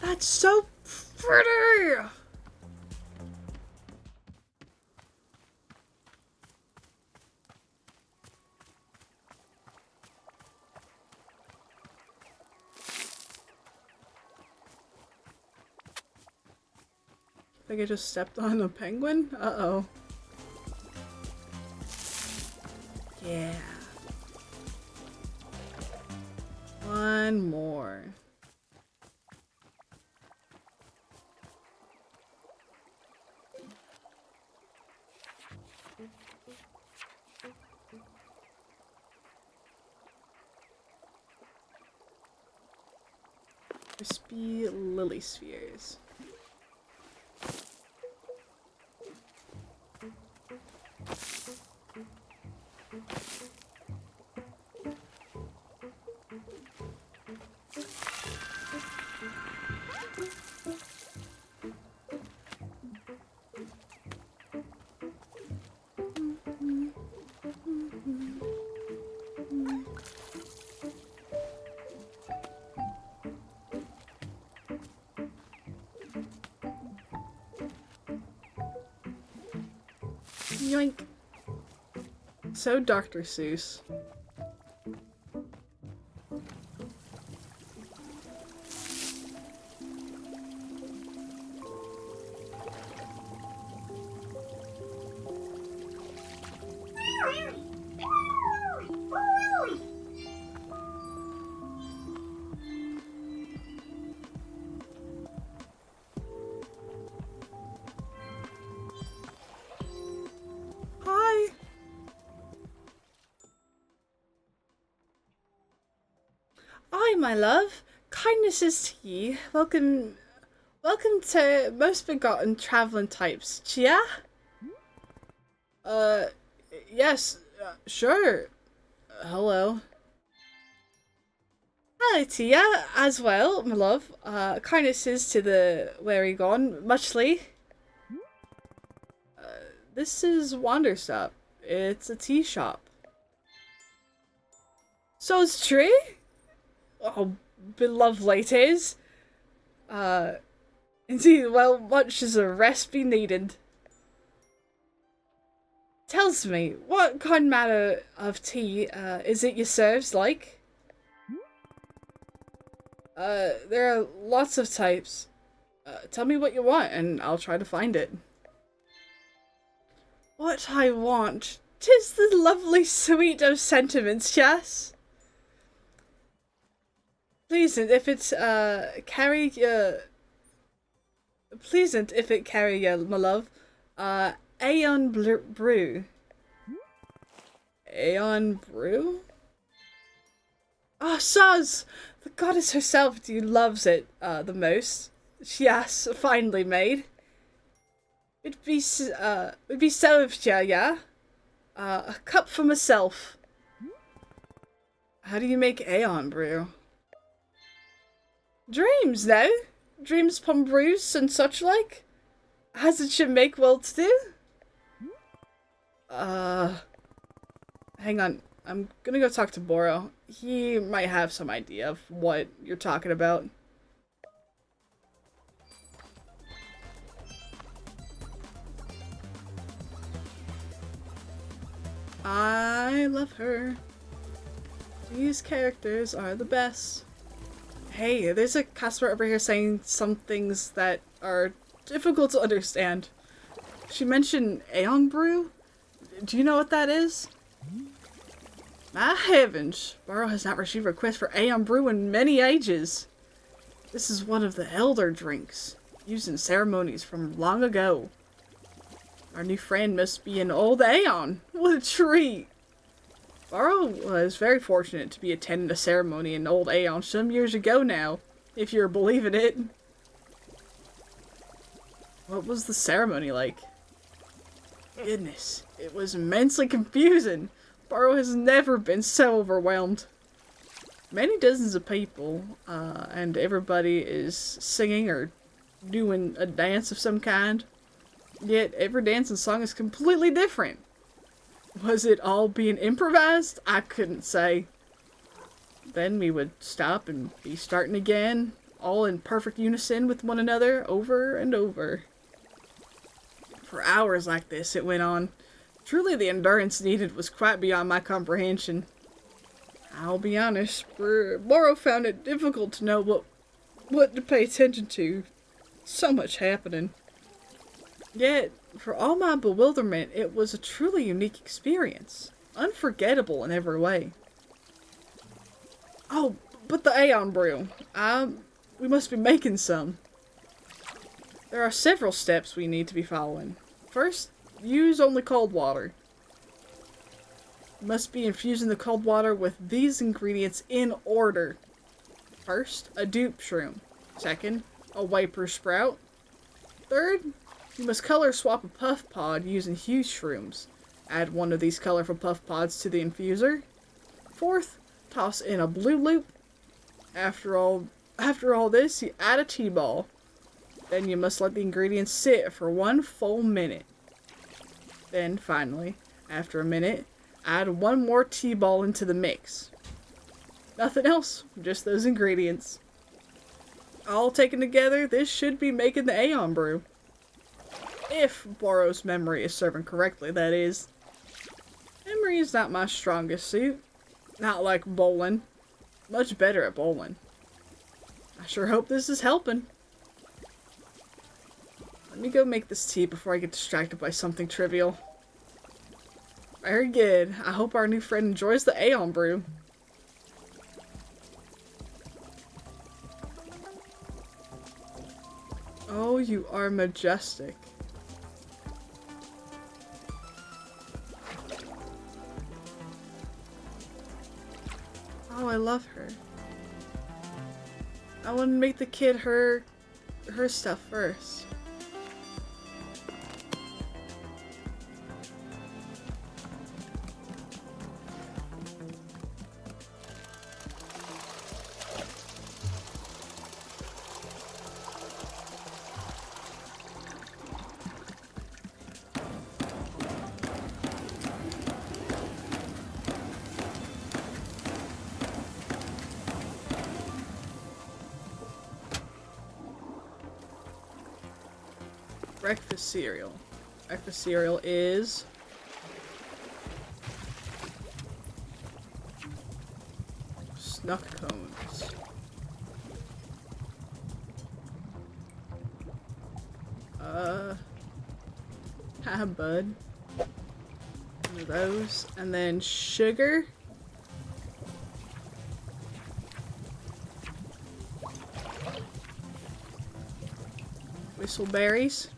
That's so pretty! I think I just stepped on a penguin? Uh-oh. Yeah. One more. Crispy lily spheres. Yoink. So Dr. Seuss. Hi. Aye, my love. Kindness is to ye. Welcome to most begotten traveling types. Chia? Uh, yes, sure. Hello. Hi, Tia, as well, my love. Kindness is to the wary gone, muchly. This is Wanderstop. It's a tea shop. So it's true? Oh, beloved ladies. Indeed, well, much is a rest be needed. Tells me, what kind matter of tea, is it you serves like? There are lots of types. Tell me what you want, and I'll try to find it. What I want? 'Tis the lovely sweet of sentiments, yes? Pleasant if it's, carry your... Pleasant if it carry your, my love. Aeon Brew. Aeon Brew? Ah, Saz! The goddess herself loves it, the most. Yes, finely made. It'd be served ya, yeah? A cup for myself. How do you make Aeon Brew? Dreams, no? Dreams pom brews and such like? As it should make well to do? Hang on. I'm gonna go talk to Boro. He might have some idea of what you're talking about. I love her. These characters are the best. Hey, there's a customer over here saying some things that are difficult to understand. She mentioned Aeon Brew? Do you know what that is? My heavens! Boro has not received a request for Aeon Brew in many ages. This is one of the elder drinks, used in ceremonies from long ago. Our new friend must be an old Aeon. What a treat! Boro was very fortunate to be attending a ceremony in old Aeon some years ago now, if you're believing it. What was the ceremony like? Goodness, it was immensely confusing. Boro has never been so overwhelmed. Many dozens of people, and everybody is singing or doing a dance of some kind. Yet every dance and song is completely different. Was it all being improvised? I couldn't say. Then we would stop and be starting again, all in perfect unison with one another, over and over. For hours like this it went on. Truly the endurance needed was quite beyond my comprehension. I'll be honest, Boro found it difficult to know what to pay attention to. So much happening. Yet, for all my bewilderment, it was a truly unique experience. Unforgettable in every way. Oh, but the Aeon Brew. We must be making some. There are several steps we need to be following. First, use only cold water. You must be infusing the cold water with these ingredients in order. First, a dupe shroom. Second, a wiper sprout. Third, you must color swap a puff pod using huge shrooms. Add one of these colorful puff pods to the infuser. Fourth, toss in a blue loop. After all this, you add a T-ball. Then you must let the ingredients sit for 1 full minute. Then, finally, after a minute, add one more T-ball into the mix. Nothing else, just those ingredients. All taken together, this should be making the Aeon Brew. If Boro's memory is serving correctly, that is. Memory is not my strongest suit. Not like bowling. Much better at bowling. I sure hope this is helping. Let me go make this tea before I get distracted by something trivial. Very good. I hope our new friend enjoys the Aeon Brew. Oh, you are majestic. Oh, I love her. I want to make the kid her stuff first. Breakfast cereal. Breakfast cereal is Snuck cones. Bud. One of those. And then sugar. Whistleberries.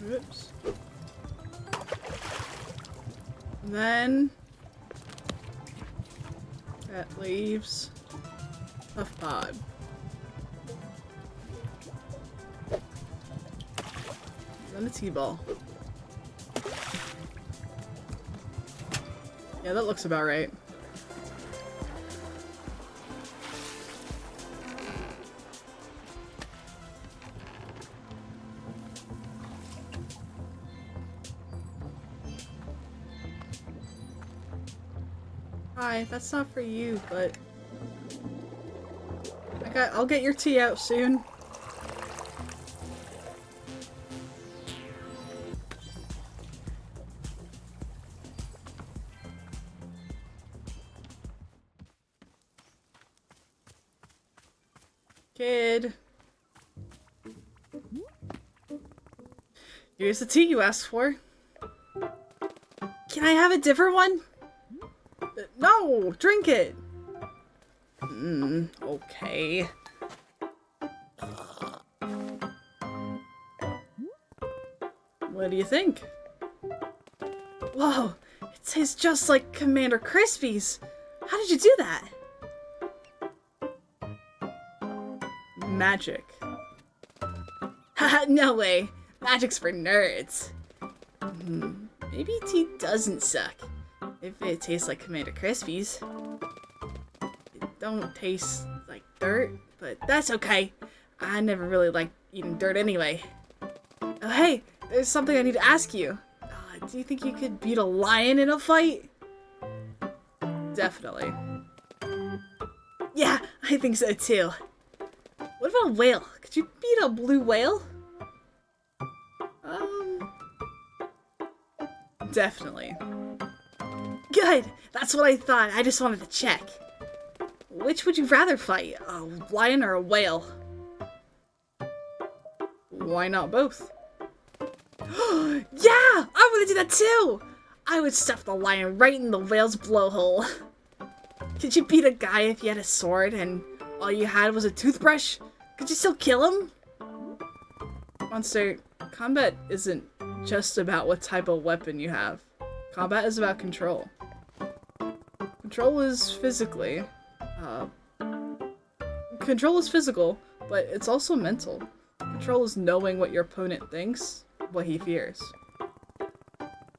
Oops. And then that leaves Puff Pod. Then a T-ball. Yeah, that looks about right. Hi, that's not for you, but I'll get your tea out soon. Kid. Here's the tea you asked for. Can I have a different one? No! Drink it! Okay. What do you think? Whoa! It tastes just like Commander Crispy's! How did you do that? Magic. Haha, no way! Magic's for nerds. Maybe tea doesn't suck. If it tastes like Commander Crispy's. It don't taste like dirt, but that's okay. I never really liked eating dirt anyway. Oh hey, there's something I need to ask you. Do you think you could beat a lion in a fight? Definitely. Yeah, I think so too. What about a whale? Could you beat a blue whale? Definitely. Good! That's what I thought. I just wanted to check. Which would you rather fight? A lion or a whale? Why not both? Yeah! I want to do that too! I would stuff the lion right in the whale's blowhole. Could you beat a guy if you had a sword and all you had was a toothbrush? Could you still kill him? Monster, combat isn't just about what type of weapon you have. Combat is about control. Control is physically. Control is physical, but it's also mental. Control is knowing what your opponent thinks, what he fears.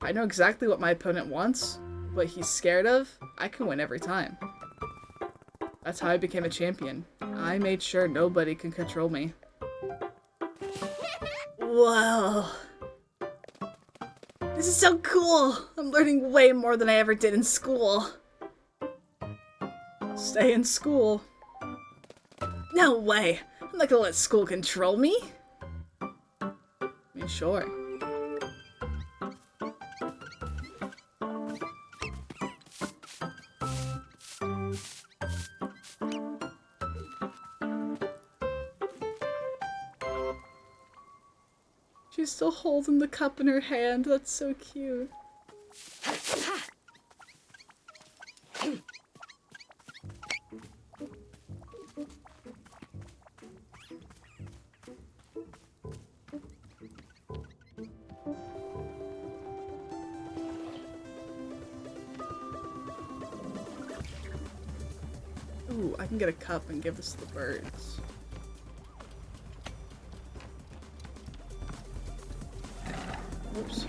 I know exactly what my opponent wants, what he's scared of. I can win every time. That's how I became a champion. I made sure nobody can control me. Whoa. This is so cool! I'm learning way more than I ever did in school. Stay in school. No way! I'm not gonna let school control me. I mean, sure. She's still holding the cup in her hand. That's so cute. Ooh, I can get a cup and give this to the birds. Oops.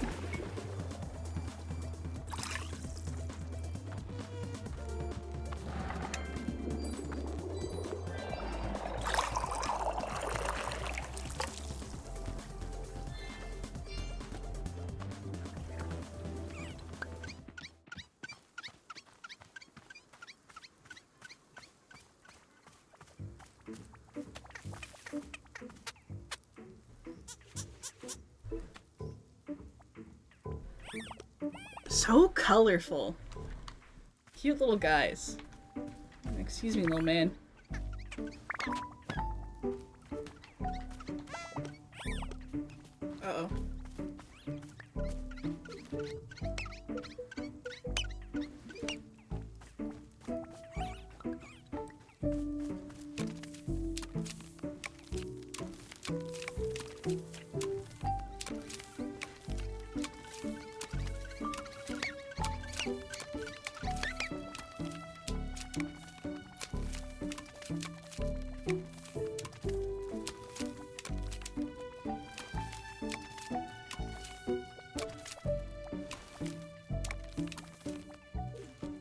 So colorful. Cute little guys. Excuse me, little man. Uh-oh.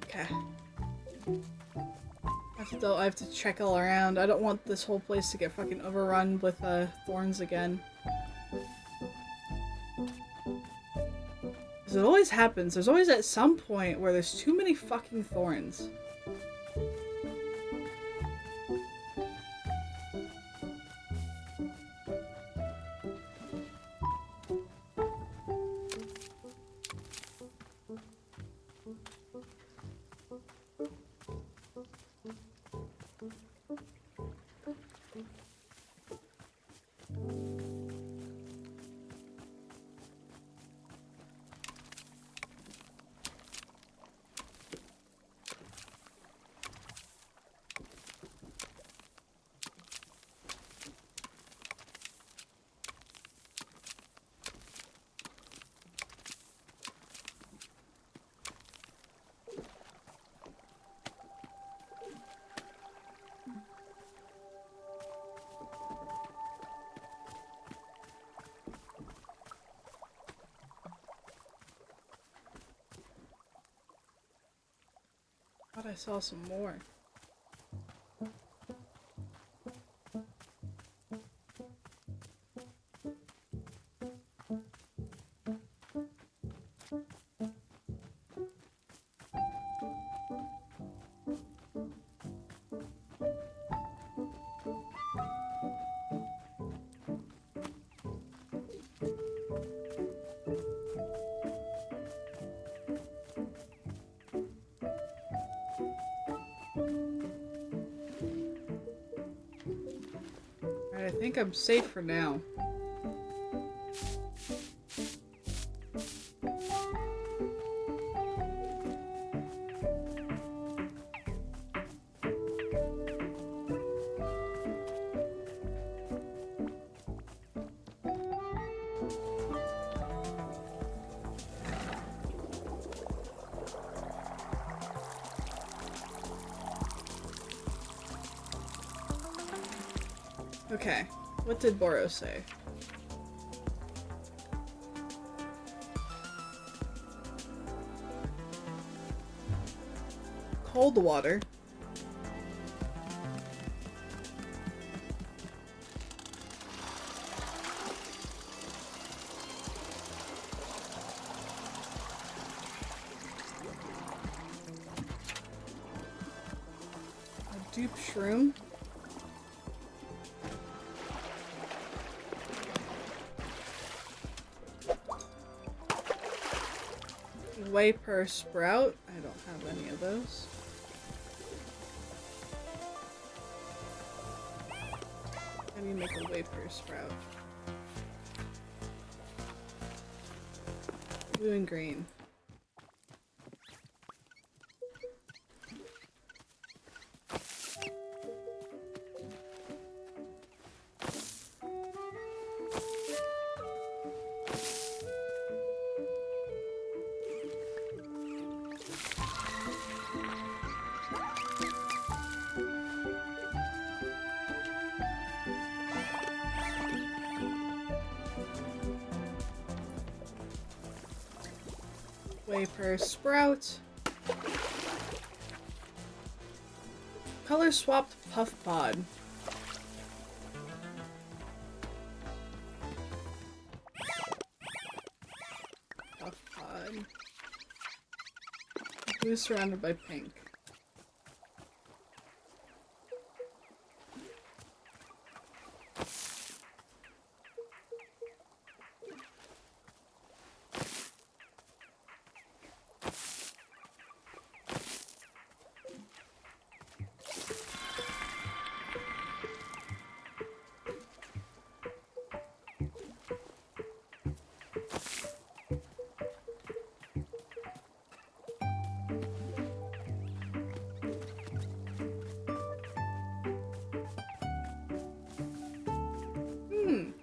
Okay. I have to check all around. I don't want this whole place to get fucking overrun with thorns again. Because it always happens. There's always at some point where there's too many fucking thorns. Thought I saw some more. Alright, I think I'm safe for now. Okay, what did Boro say? Cold water. A dupe shroom. Whey per sprout. I don't have any of those. How do you make a whey per sprout? Blue and green. Whey per sprout. Color swapped puff pod. Puff pod. Blue surrounded by pink.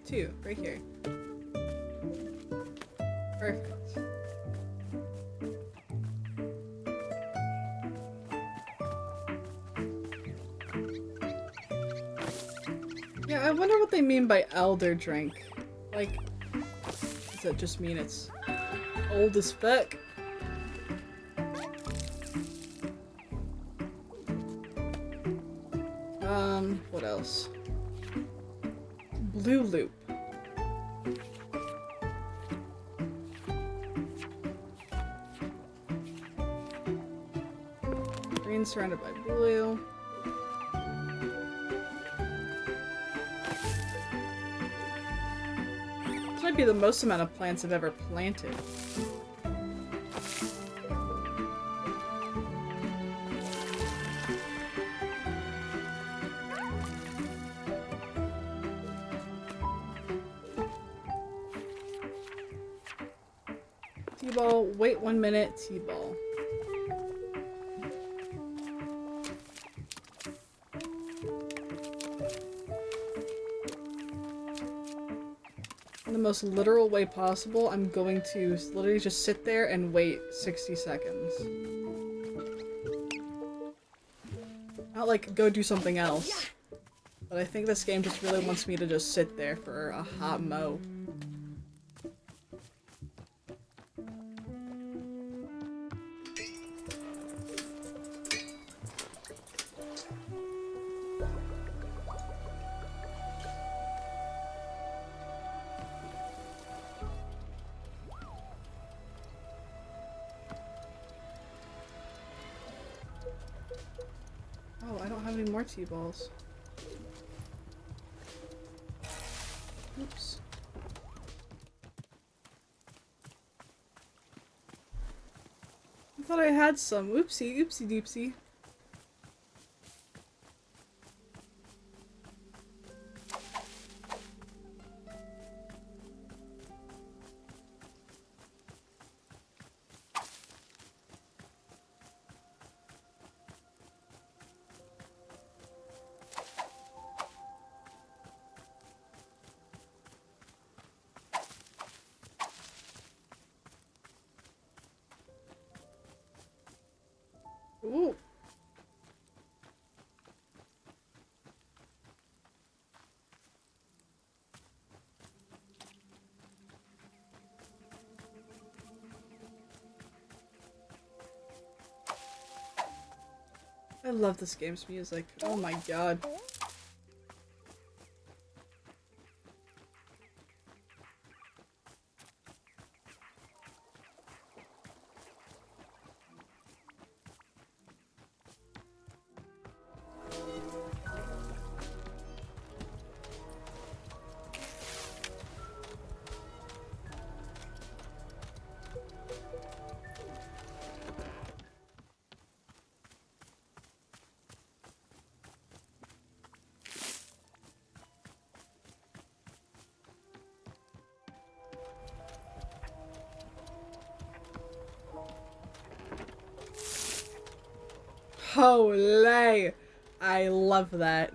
Two, right here. Perfect. Yeah, I wonder what they mean by elder drink. Like, does that just mean it's old as fuck? What else? Blue loop. Green surrounded by blue. This might be the most amount of plants I've ever planted. T-ball, wait 1 minute, T-ball. In the most literal way possible, I'm going to literally just sit there and wait 60 seconds. Not like go do something else. But I think this game just really wants me to just sit there for a hot mo. Oh, I don't have any more T-balls. Oops. I thought I had some. Oopsie, oopsie doopsie. Ooh. I love this game's music. Oh my god. Holy! I love that.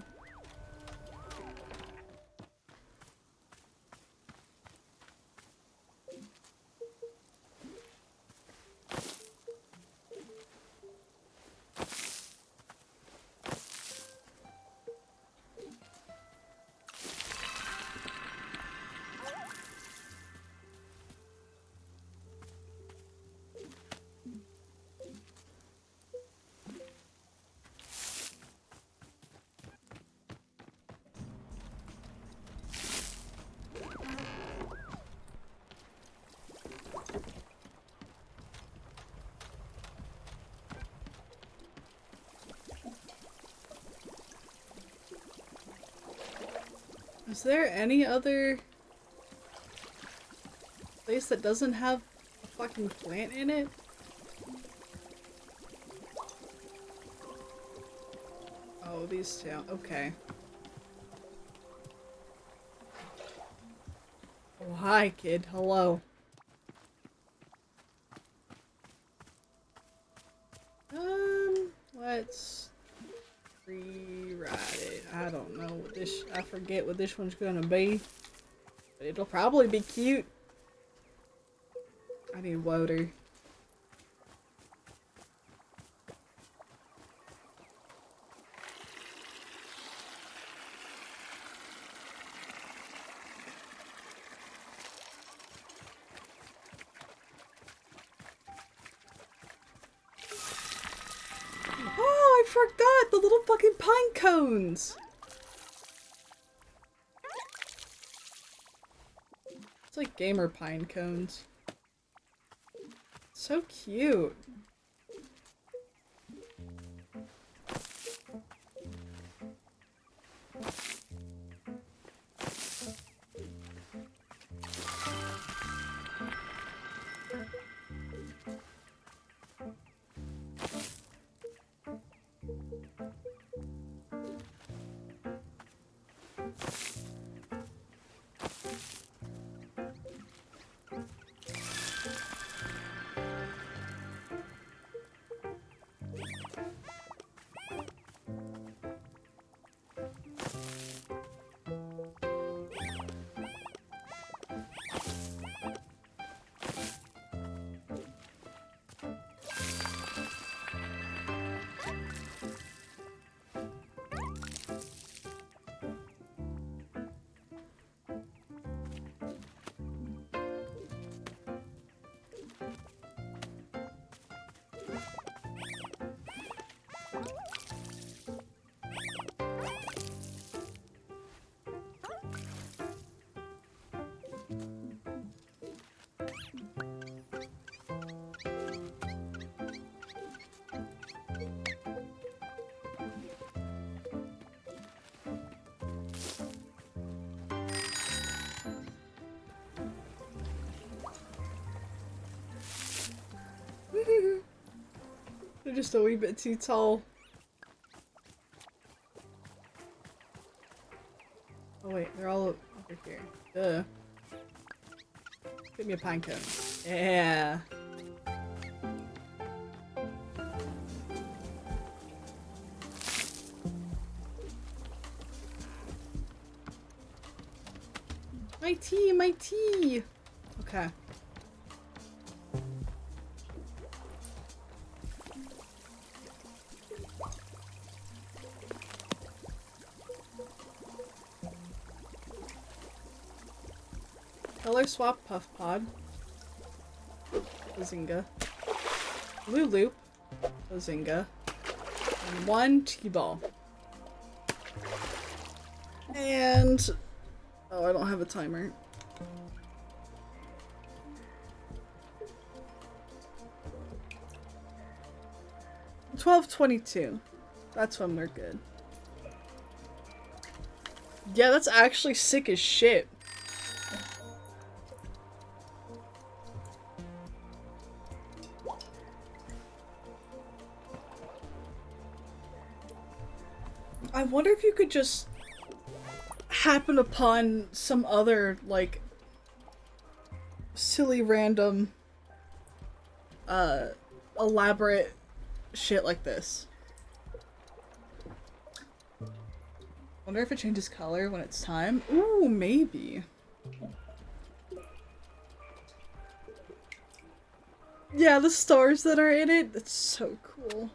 Is there any other place that doesn't have a fucking plant in it? Oh, these two. Okay. Oh, hi, kid. Hello. Let's rewrite it. I don't know what this. I forget what this one's gonna be, but it'll probably be cute. I need water. Oh, I forgot the little fucking pine cones. It's like gamer pine cones. So cute. They're just a wee bit too tall. Oh wait, they're all over here. Duh. Give me a pine cone. Yeah. My tea, my tea! Okay. Color swap puff pod. Bazinga. Blue loop. Bazinga. and 1 T-ball. And... oh, I don't have a timer. $12:22. That's when we're good. Yeah, that's actually sick as shit. I wonder if you could just happen upon some other, like, silly random, elaborate shit like this. Wonder if it changes color when it's time? Ooh, maybe. Yeah, the stars that are in it, that's so cool.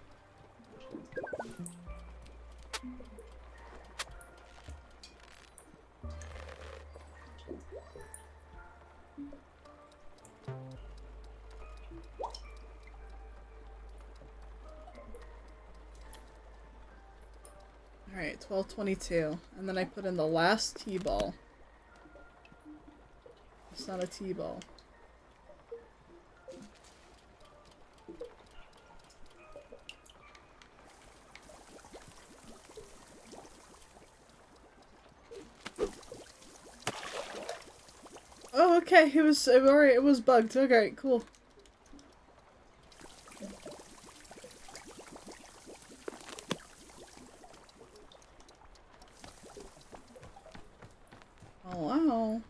Alright, 12:22. And then I put in the last T-ball. It's not a T-ball. Oh, okay, it was bugged. Okay, cool. Oh, wow.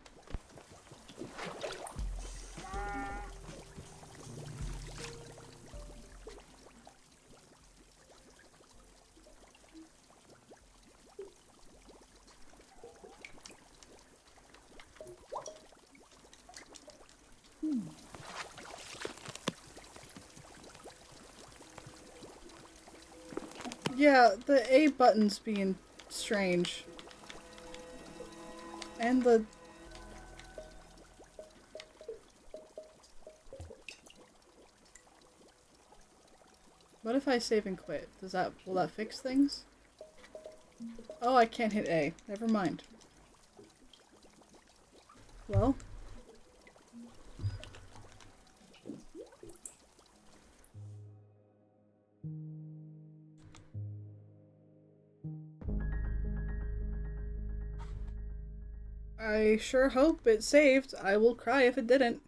Yeah, the A button's being strange. And the... what if I save and quit? Will that fix things? Oh, I can't hit A. Never mind. Well. I sure hope it saved. I will cry if it didn't.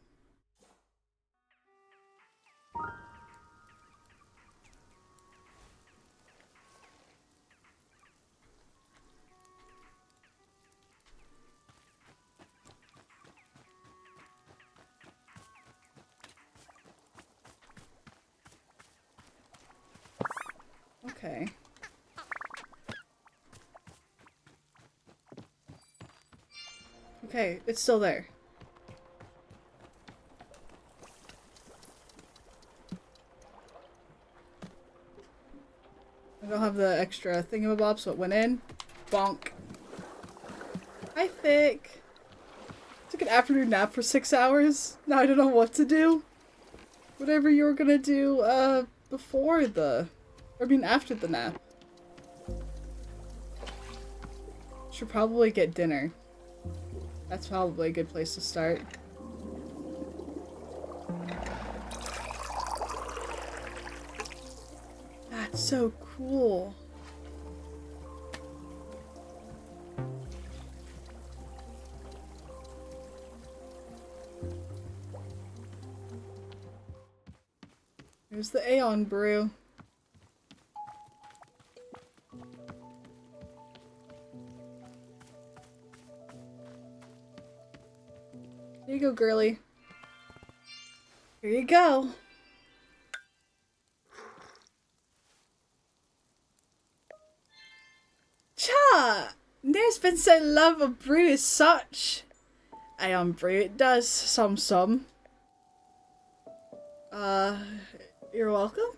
Okay. Okay, it's still there. I don't have the extra thingamabob, so it went in. Bonk. Hi, Thick. Took an afternoon nap for 6 hours. Now I don't know what to do. Whatever you were gonna do, before the... I mean, after the nap. Should probably get dinner. That's probably a good place to start. That's so cool. Here's the Aeon brew. Here you go, girly. Here you go. Cha! There's been so love of brew as such. Aeon brew it does, some. You're welcome?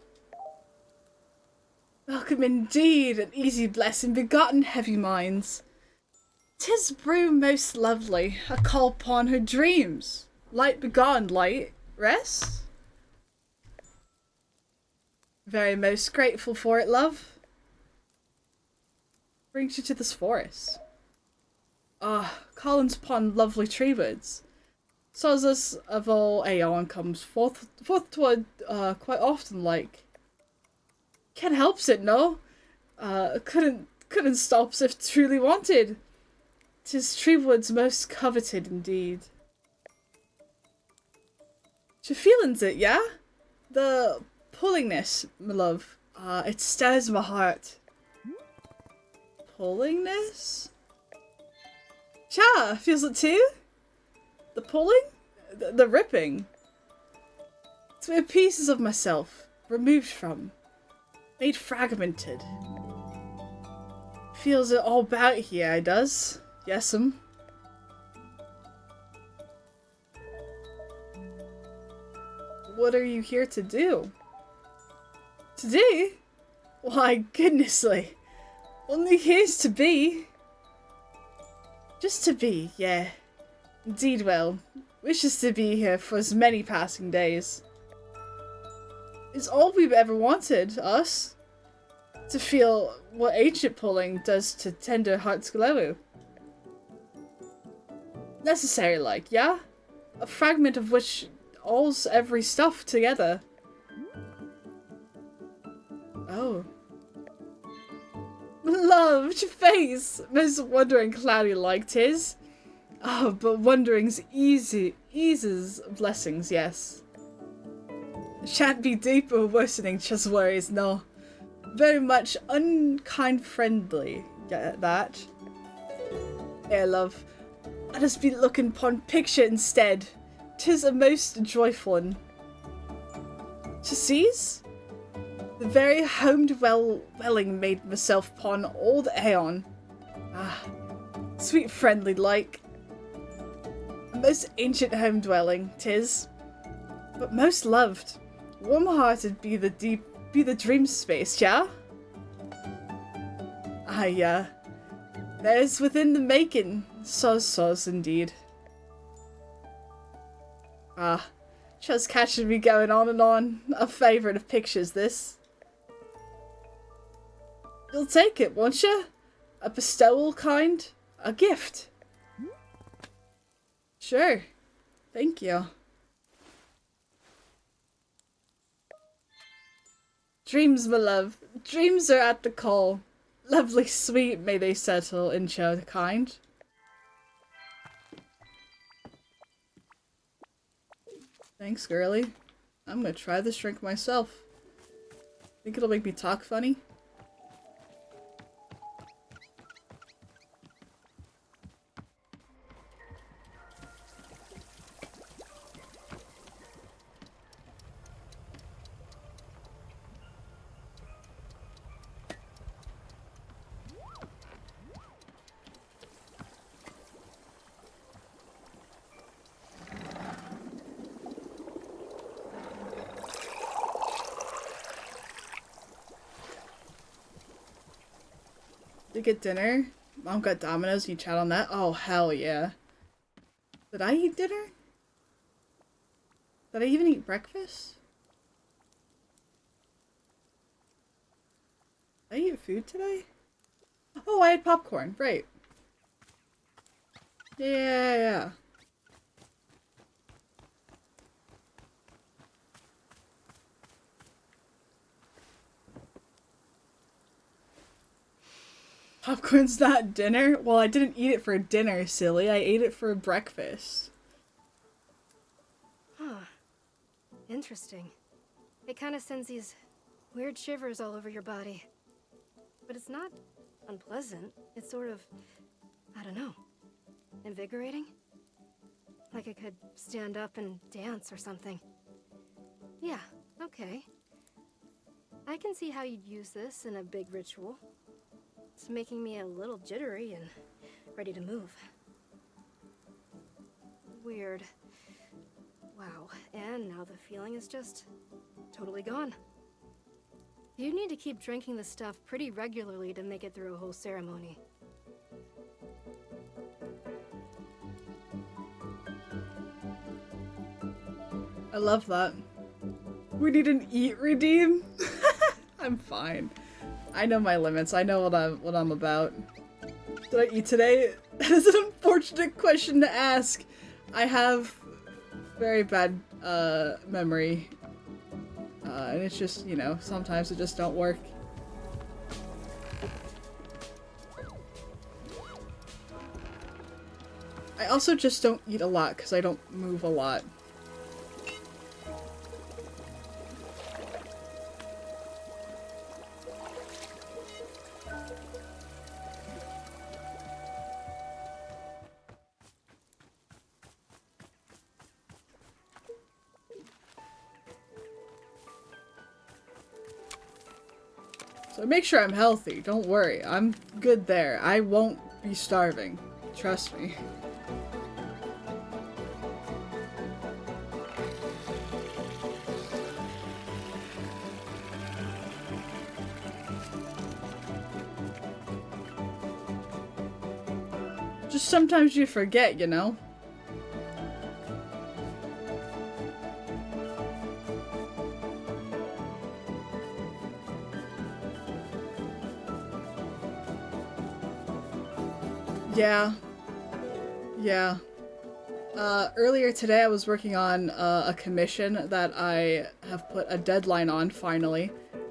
Welcome indeed, an easy blessing begotten heavy minds. 'Tis brew most lovely, a call upon her dreams. Light begone, light, rest? Very most grateful for it, love. brings you to this forest? Collins Pond lovely tree woods. Sources of all Aeon comes forth toward quite often like. Can't helps it, no? Couldn't stops if truly wanted. 'Tis Treewood's most coveted indeed. You feelings it, yeah? The pullingness, my love. It stirs my heart. Pullingness? Cha, feels it too? The pulling? The ripping? It's where pieces of myself, removed from, made fragmented. Feels it all about here, it does. Yes'm. What are you here to do? To do? Why, goodnessly. Only here's to be. Just to be, yeah. Indeed, well, wishes to be here for as many passing days. It's all we've ever wanted, us. To feel what ancient pulling does to tender hearts glow. Necessary like, yeah? A fragment of which all's every stuff together. Oh. Loved face! Most wondering cloudy like 'tis. Oh, but wondering's eases blessings, yes. Shan't be deep or worsening just worries, no. Very much unkind friendly, get that. Yeah, love. I just be looking upon picture instead. 'Tis a most joyful one. To sees? The very home dwelling made myself upon old Aeon. Sweet friendly like. A most ancient home dwelling, 'tis. But most loved. Warm-hearted be the dream space, yeah? Yeah. There's within the making. Soz indeed. Just catching me going on and on. A favourite of pictures, this. You'll take it, won't you? A bestowal kind? A gift? Sure. Thank you. Dreams, my love. Dreams are at the call. Lovely sweet may they settle in child kind. Thanks, girly. I'm gonna try this drink myself. Think it'll make me talk funny? Did you get dinner? Mom got Domino's, you chat on that? Oh, hell yeah. Did I eat dinner? Did I even eat breakfast? Did I eat food today? Oh, I had popcorn, right. Yeah. Popcorn's not dinner? Well, I didn't eat it for dinner, silly. I ate it for breakfast. Huh. Interesting. It kind of sends these weird shivers all over your body. But it's not unpleasant. It's sort of, I don't know, invigorating? Like I could stand up and dance or something. Yeah, okay. I can see how you'd use this in a big ritual. It's making me a little jittery and ready to move. Weird. Wow, and now the feeling is just totally gone. You need to keep drinking the stuff pretty regularly to make it through a whole ceremony. I love that. We need an eat redeem. I'm fine. I know my limits. I know what I'm about. Did I eat today? That is an unfortunate question to ask. I have very bad memory. And it's just, you know, sometimes it just don't work. I also just don't eat a lot because I don't move a lot. So make sure I'm healthy. Don't worry. I'm good there. I won't be starving. Trust me. Just sometimes you forget, you know? Yeah. Yeah. Earlier today I was working on a commission that I have put a deadline on, finally.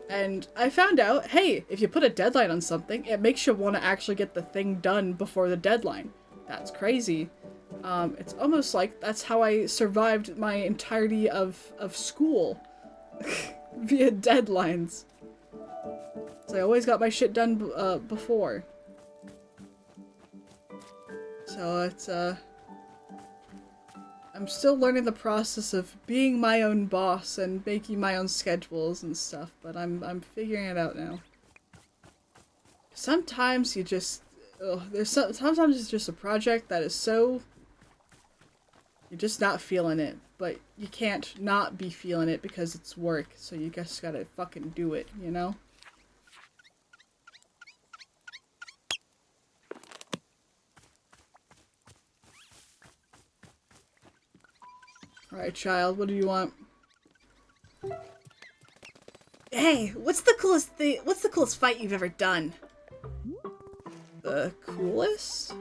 And I found out, hey, if you put a deadline on something, it makes you want to actually get the thing done before the deadline. That's crazy. It's almost like that's how I survived my entirety of school. Via deadlines. So I always got my shit done before. So it's, I'm still learning the process of being my own boss and making my own schedules and stuff, but I'm figuring it out now. Sometimes you just, sometimes it's just a project that is so, you're just not feeling it, but you can't not be feeling it because it's work, so you just gotta fucking do it, you know? Alright, child, what do you want? Hey, what's the coolest fight you've ever done? The coolest?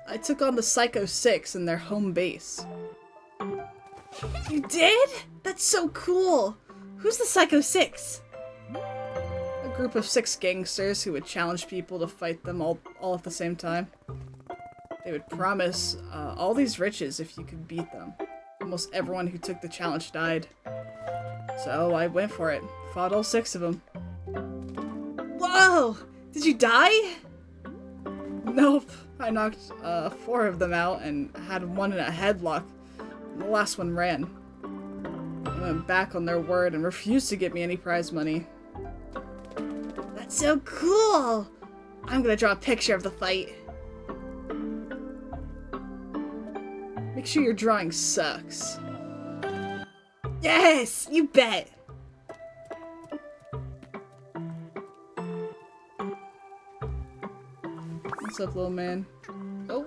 I took on the Psycho 6 in their home base. You did? That's so cool! Who's the Psycho 6? A group of 6 gangsters who would challenge people to fight them all at the same time. They would promise all these riches if you could beat them. Almost everyone who took the challenge died. So I went for it. Fought all 6 of them. Whoa! Did you die? Nope. I knocked 4 of them out and had one in a headlock. The last one ran. They went back on their word and refused to give me any prize money. That's so cool! I'm gonna draw a picture of the fight. Make sure your drawing sucks. Yes! You bet! What's up, little man? Oh.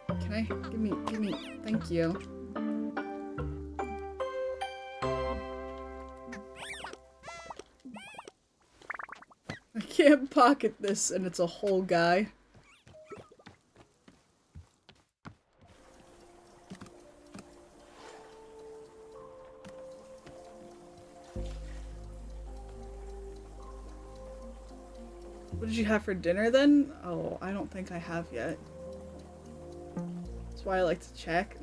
Can I? Give me, thank you. I can't pocket this and it's a whole guy. What did you have for dinner then? Oh, I don't think I have yet. That's why I like to check.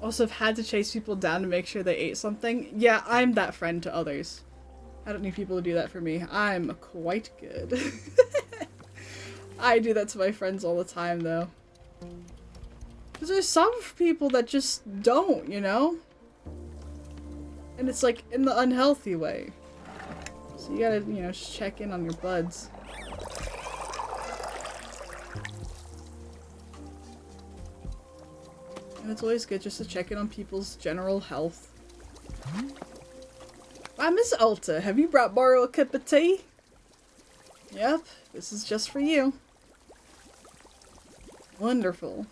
Also, I've had to chase people down to make sure they ate something. Yeah, I'm that friend to others. I don't need people to do that for me. I'm quite good. I do that to my friends all the time, though. Because there's some people that just don't, you know? And it's like in the unhealthy way. So you gotta, you know, just check in on your buds. And it's always good just to check in on people's general health. Miss Alta, have you brought Borrow a cup of tea? Yep, this is just for you. Wonderful.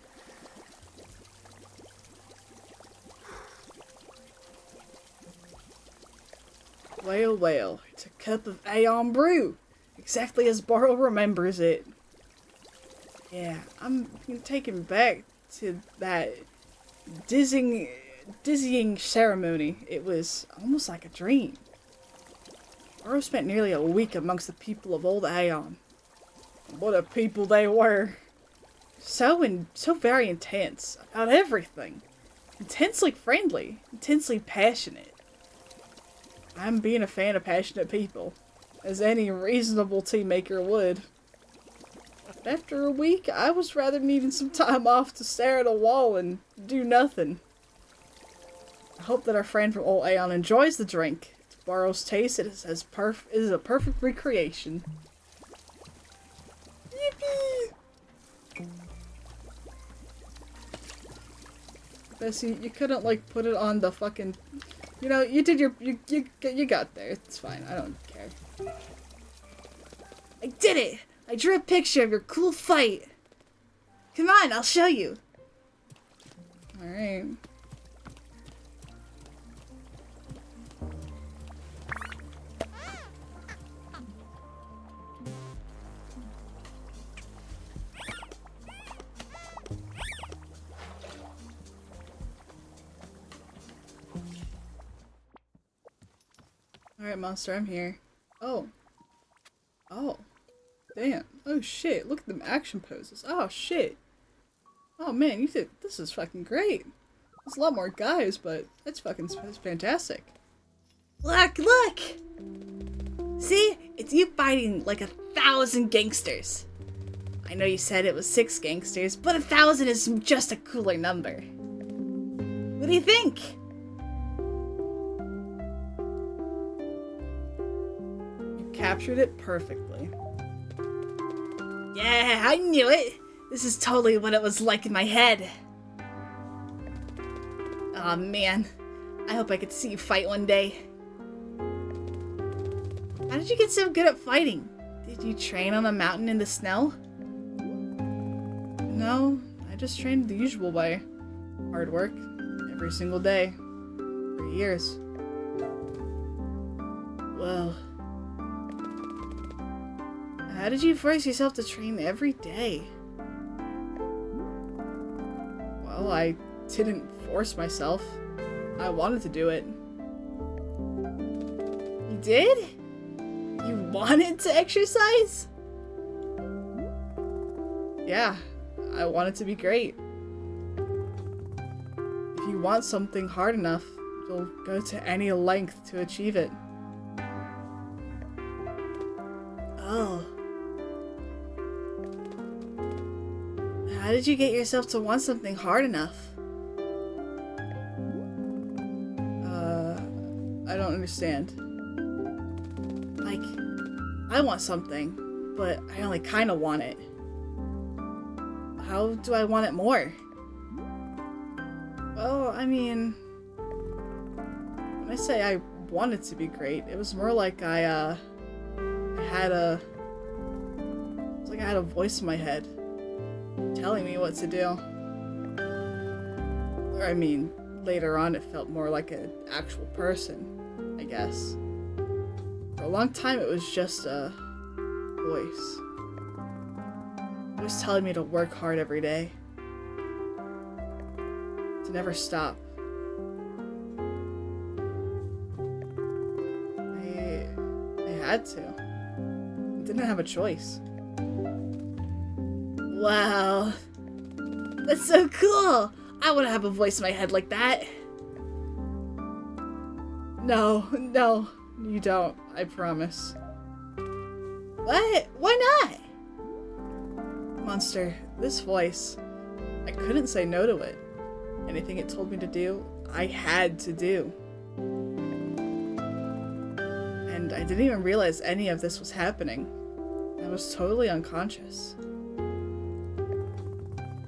Well, well, it's a cup of Aeon brew, exactly as Barrow remembers it. Yeah, I'm taken back to that dizzying ceremony. It was almost like a dream. Barrow spent nearly a week amongst the people of Old Aeon. What a people they were. So very intense about everything. Intensely friendly, intensely passionate. I'm being a fan of passionate people, as any reasonable tea maker would. But after a week, I was rather needing some time off to stare at a wall and do nothing. I hope that our friend from Old Aeon enjoys the drink. To Barrow's taste, it is a perfect recreation. Yippee! Bessie, you couldn't, like, put it on the fucking... You know, you did your... You got there. It's fine. I don't care. I did it! I drew a picture of your cool fight! Come on, I'll show you! Alright. Alright, monster, I'm here. Oh. Oh. Damn. Oh shit, look at them action poses. Oh shit. Oh man, this is fucking great. There's a lot more guys, but that's fantastic. Look, look! See? It's you fighting like 1,000 gangsters. I know you said it was 6 gangsters, but 1,000 is just a cooler number. What do you think? Captured it perfectly. Yeah, I knew it! This is totally what it was like in my head. Aw, man. I hope I get to see you fight one day. How did you get so good at fighting? Did you train on a mountain in the snow? No, I just trained the usual way. Hard work, every single day. For years. Well... How did you force yourself to train every day? Well, I didn't force myself. I wanted to do it. You did? You wanted to exercise? Yeah, I want it to be great. If you want something hard enough, you'll go to any length to achieve it. Oh. How did you get yourself to want something hard enough? I don't understand. Like, I want something, but I only kinda want it. How do I want it more? Well, I mean... When I say I want it to be great, it was more like I had a... It's like I had a voice in my head. Telling me what to do. Or I mean, later on it felt more like an actual person, I guess. For a long time it was just a voice. It was telling me to work hard every day. To never stop. I had to. I didn't have a choice. Wow. That's so cool! I want to have a voice in my head like that. No, you don't. I promise. What? Why not? Monster, this voice. I couldn't say no to it. Anything it told me to do, I had to do. And I didn't even realize any of this was happening. I was totally unconscious.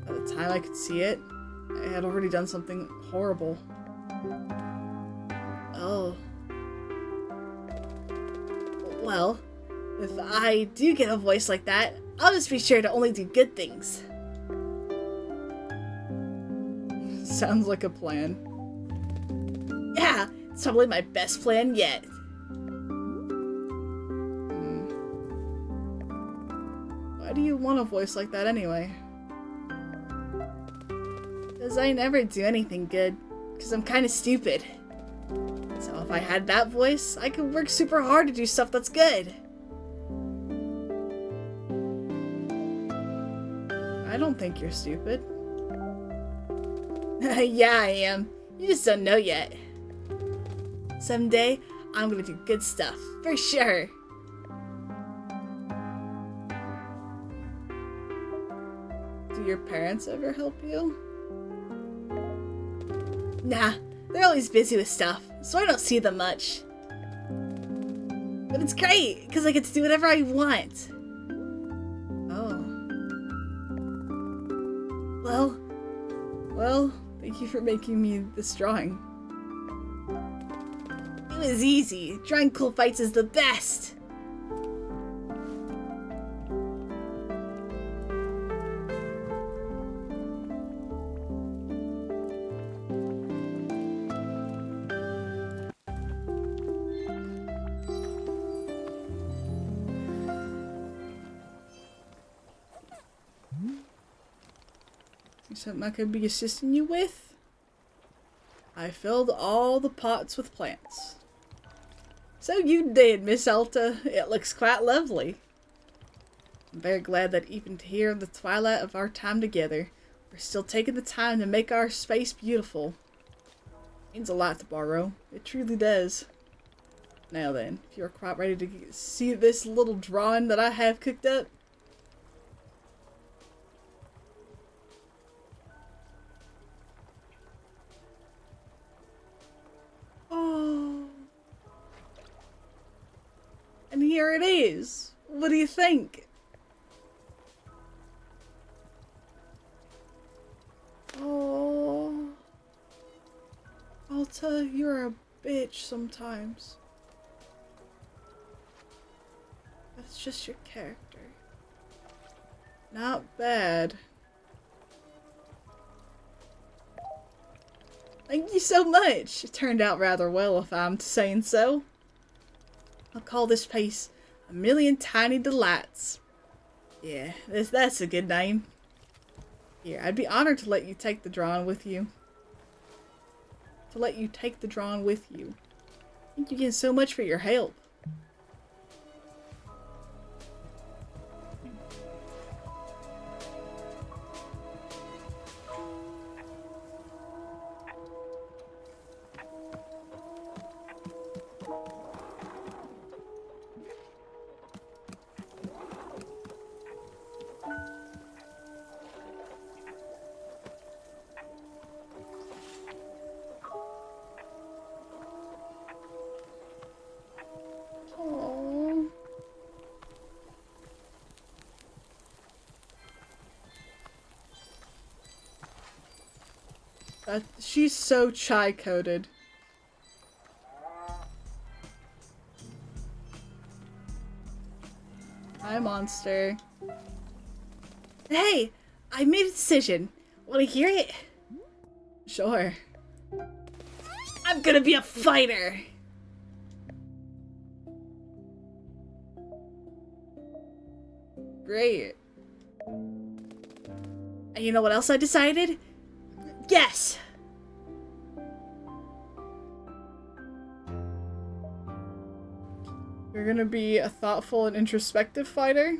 By the time I could see it, I had already done something horrible. Oh. Well, If I do get a voice like that, I'll just be sure to only do good things. Sounds like a plan. Yeah, it's probably my best plan yet. Why do you want a voice like that anyway? Because I never do anything good. Because I'm kind of stupid. So if I had that voice, I could work super hard to do stuff that's good. I don't think you're stupid. Yeah, I am. You just don't know yet. Someday, I'm gonna do good stuff, for sure. Do your parents ever help you? Nah, they're always busy with stuff, so I don't see them much. But it's great, because I get to do whatever I want. Oh. Well, Thank you for making me this drawing. it was easy. Drawing cool fights is the best. Something I could be assisting you with? I filled all the pots with plants. So you did, Miss Alta. It looks quite lovely. I'm very glad that even here in the twilight of our time together, we're still taking the time to make our space beautiful. It means a lot to borrow. It truly does. Now then, if you're quite ready to see this little drawing that I have cooked up, and here it is. What do you think? Oh, Alta, you're a bitch sometimes. That's just your character. Not bad. Thank you so much. It turned out rather well, if I'm saying so. I'll call this place A Million Tiny Delights. Yeah, that's a good name. Here, I'd be honored to let you take the drawing with you. Thank you again so much for your help. Aww. She's so chai-coded. Hi, monster. Hey, I made a decision. Want to hear it? Sure. I'm gonna be a fighter. Great. And you know what else I decided? Yes! You're gonna be a thoughtful and introspective fighter?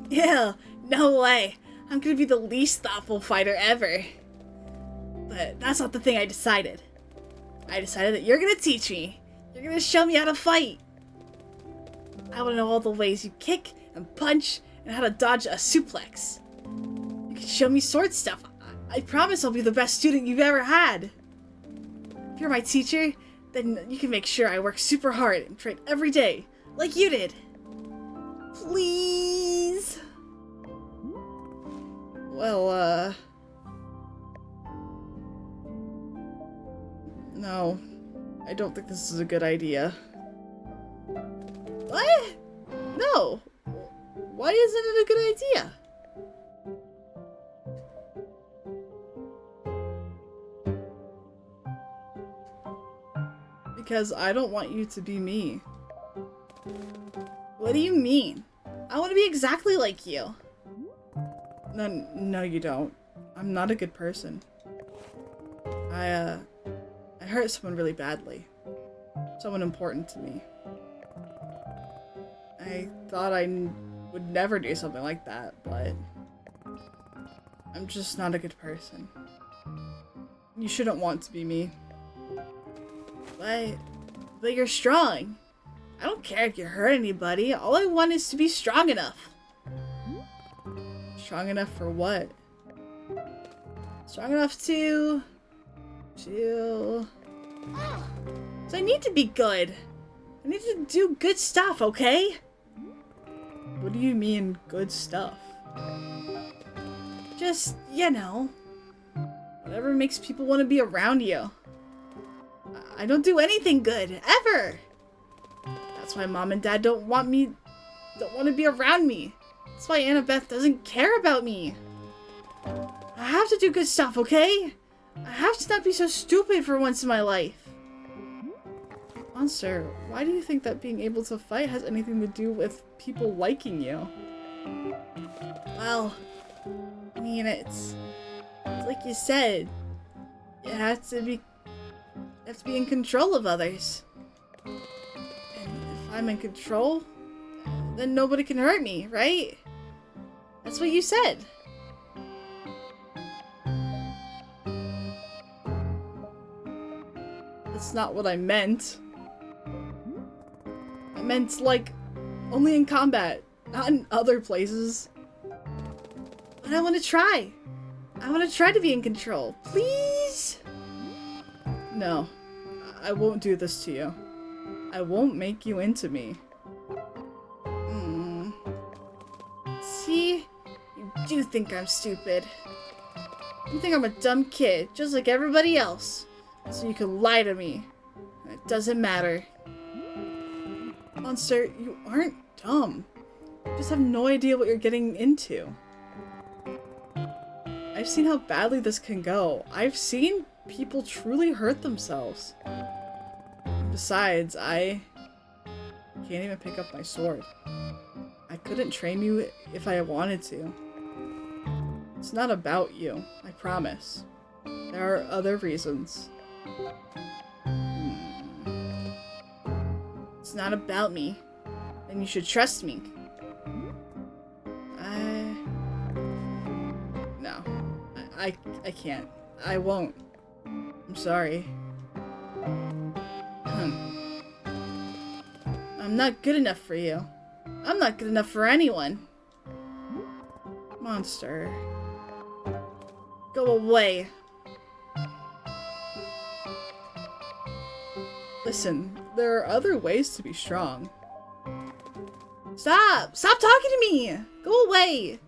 Yeah, no way. I'm gonna be the least thoughtful fighter ever. But that's not the thing I decided. I decided that you're gonna teach me. You're gonna show me how to fight. I wanna know all the ways you kick and punch and how to dodge a suplex. You can show me sword stuff. I promise I'll be the best student you've ever had. If you're my teacher, then you can make sure I work super hard and train every day, like you did. Please? Well, no. I don't think this is a good idea. Why isn't it a good idea? Because I don't want you to be me. What do you mean? I want to be exactly like you. No, you don't. I'm not a good person. I hurt someone really badly. Someone important to me. I thought would never do something like that, but I'm just not a good person. You shouldn't want to be me. But you're strong. I don't care if you hurt anybody. All I want is to be strong enough. Strong enough for what? Strong enough to... So I need to be good. I need to do good stuff, okay? What do you mean, good stuff? Just, you know, whatever makes people want to be around you. I don't do anything good, ever. That's why Mom and Dad don't want to be around me. That's why Annabeth doesn't care about me. I have to do good stuff, okay? I have to not be so stupid for once in my life. Monster, why do you think that being able to fight has anything to do with people liking you? Well, I mean, it's like you said. You have to be in control of others. And if I'm in control, then nobody can hurt me, right? That's what you said. That's not what I meant. I meant, like, only in combat, not in other places. But I want to try. I want to try to be in control. Please? No, I won't do this to you. I won't make you into me. See? You do think I'm stupid. You think I'm a dumb kid, just like everybody else. So you can lie to me. It doesn't matter. Monster, you aren't dumb. You just have no idea what you're getting into. I've seen how badly this can go. I've seen people truly hurt themselves. Besides, I can't even pick up my sword. I couldn't train you if I wanted to. It's not about you, I promise. There are other reasons. It's not about me. Then you should trust me. No. I can't. I won't. I'm sorry. I'm not good enough for you. I'm not good enough for anyone. Monster. Go away. Listen, there are other ways to be strong. Stop! Stop talking to me! Go away!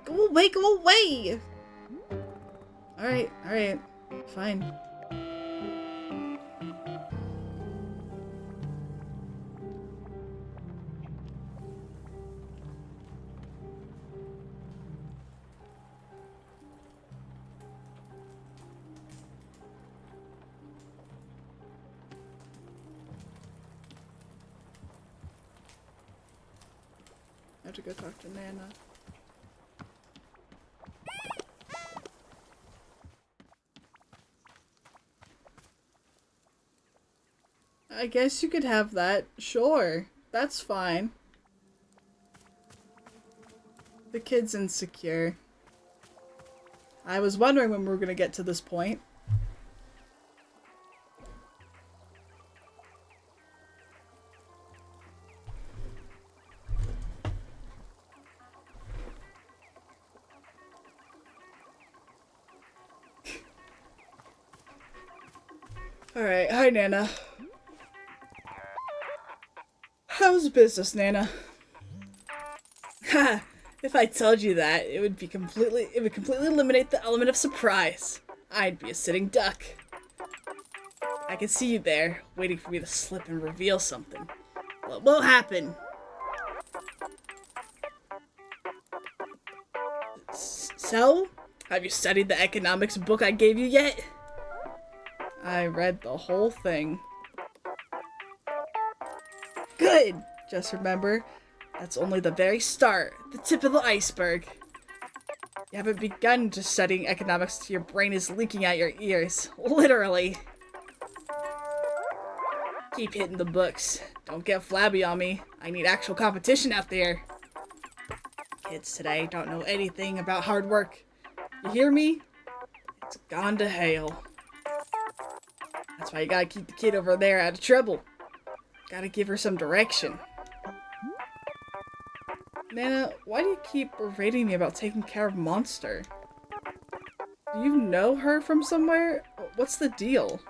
Go away, go away! Alright, fine. I have to go talk to Nana. I guess you could have that. Sure. That's fine. The kid's insecure. I was wondering when we were gonna get to this point. Alright, hi Nana. How's business, Nana? Ha! If I told you that, it would completely eliminate the element of surprise. I'd be a sitting duck. I can see you there, waiting for me to slip and reveal something. Well, it won't happen. So, have you studied the economics book I gave you yet? I read the whole thing. Good! Just remember, that's only the very start, the tip of the iceberg. You haven't begun just studying economics till your brain is leaking out your ears. Literally. Keep hitting the books. Don't get flabby on me. I need actual competition out there. Kids today don't know anything about hard work. You hear me? It's gone to hell. That's why you gotta keep the kid over there out of trouble. Gotta give her some direction. Nana, why do you keep berating me about taking care of Monster? Do you know her from somewhere? What's the deal?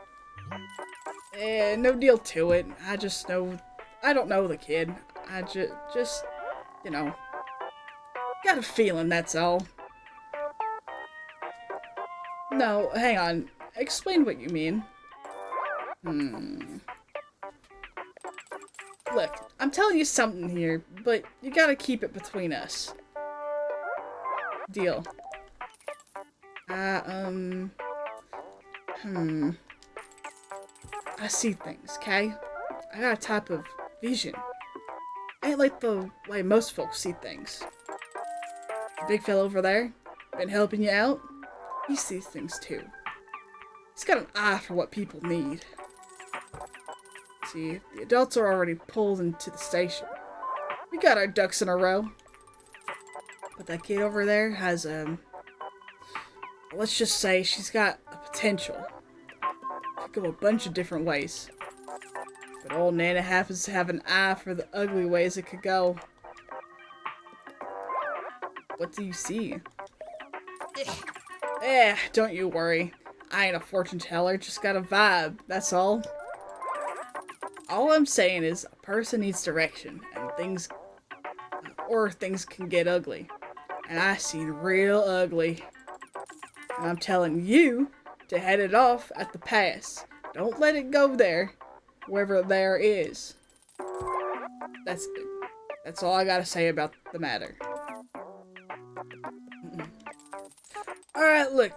No deal to it. I just know... I don't know the kid. I just... You know... Got a feeling, that's all. No, hang on. Explain what you mean. Look, I'm telling you something here, but you gotta keep it between us. Deal. I see things, okay? I got a type of vision. Ain't like the way most folks see things. The big fella over there, been helping you out, he sees things too. He's got an eye for what people need. See, the adults are already pulled into the station. We got our ducks in a row. But that kid over there has, let's just say she's got a potential. Could go a bunch of different ways. But old Nana happens to have an eye for the ugly ways it could go. What do you see? Don't you worry. I ain't a fortune teller, just got a vibe, that's all. All I'm saying is, a person needs direction, and things can get ugly. And I seen real ugly. And I'm telling you to head it off at the pass. Don't let it go there, wherever there is. That's all I gotta say about the matter. Alright, look.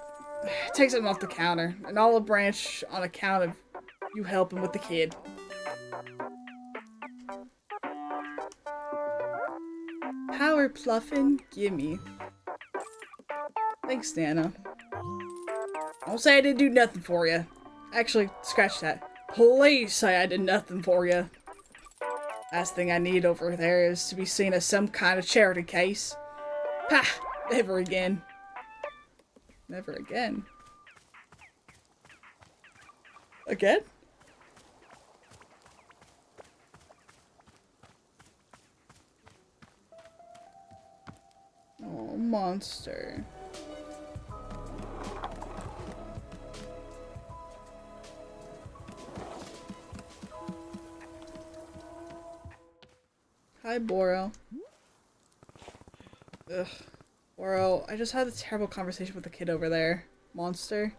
Take something off the counter, an olive branch on account of you helping with the kid. Power Pluffin', gimme. Thanks, Nana. Don't say I didn't do nothing for you. Actually, scratch that. Please say I did nothing for you. Last thing I need over there is to be seen as some kind of charity case. Pah! Never again. Never again. Again? Oh, Monster. Hi, Boro. Ugh. Boro, I just had a terrible conversation with the kid over there. Monster.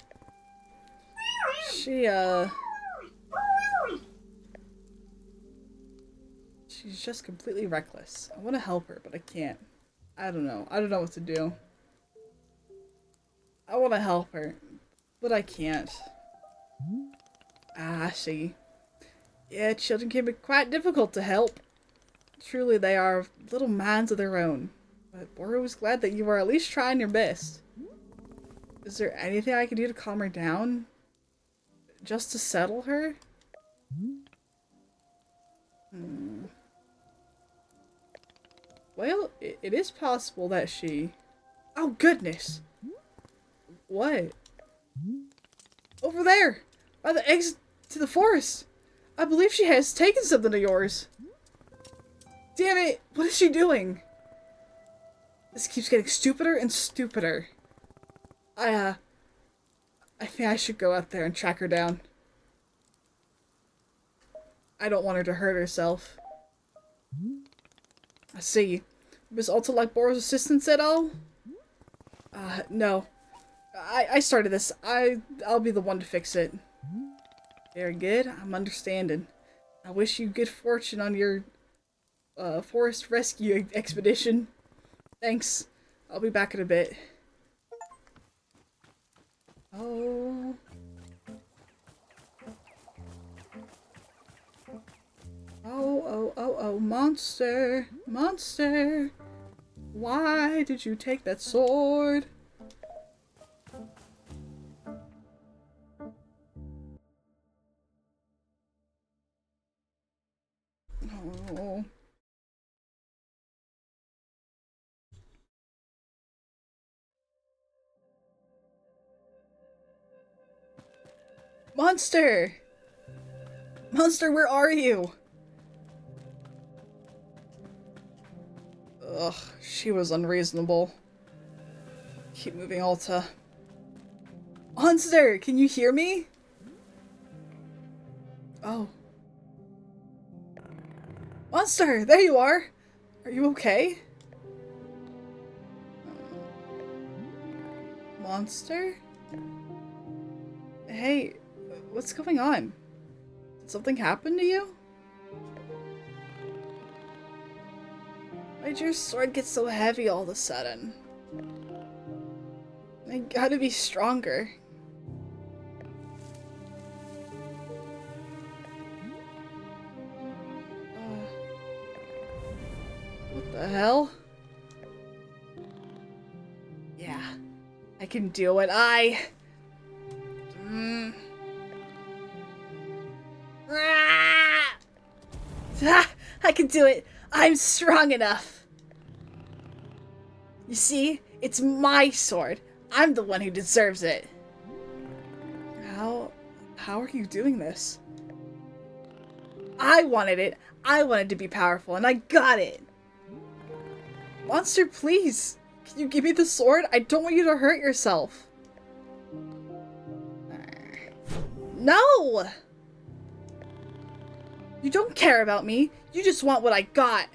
She's just completely reckless. I want to help her, but I can't. I don't know. I don't know what to do. I want to help her, but I can't. Ah, I see. Yeah, children can be quite difficult to help. Truly, they are little minds of their own. But Boro was glad that you were at least trying your best. Is there anything I can do to calm her down? Just to settle her? Well, it is possible that she... Oh, goodness! What? Over there! By the exit to the forest! I believe she has taken something of yours! Damn it! What is she doing? This keeps getting stupider and stupider. I think I should go out there and track her down. I don't want her to hurt herself. I see. Miss Alta like Boro's assistance at all? No. I started this. I'll be the one to fix it. Very good. I'm understanding. I wish you good fortune on your forest rescue expedition. Thanks. I'll be back in a bit. Oh. Oh, monster. Monster. Why did you take that sword? Oh. Monster! Monster, where are you? Ugh, she was unreasonable. Keep moving, Alta. Monster, can you hear me? Oh. Monster, there you are! Are you okay? Monster? Hey, what's going on? Did something happen to you? Why'd your sword get so heavy all of a sudden? I gotta be stronger. What the hell? Yeah, I can do it. I can do it. I'm strong enough. You see, it's my sword. I'm the one who deserves it. How are you doing this? I wanted it. I wanted to be powerful, and I got it. Monster, please. Can you give me the sword? I don't want you to hurt yourself. No! You don't care about me. You just want what I got.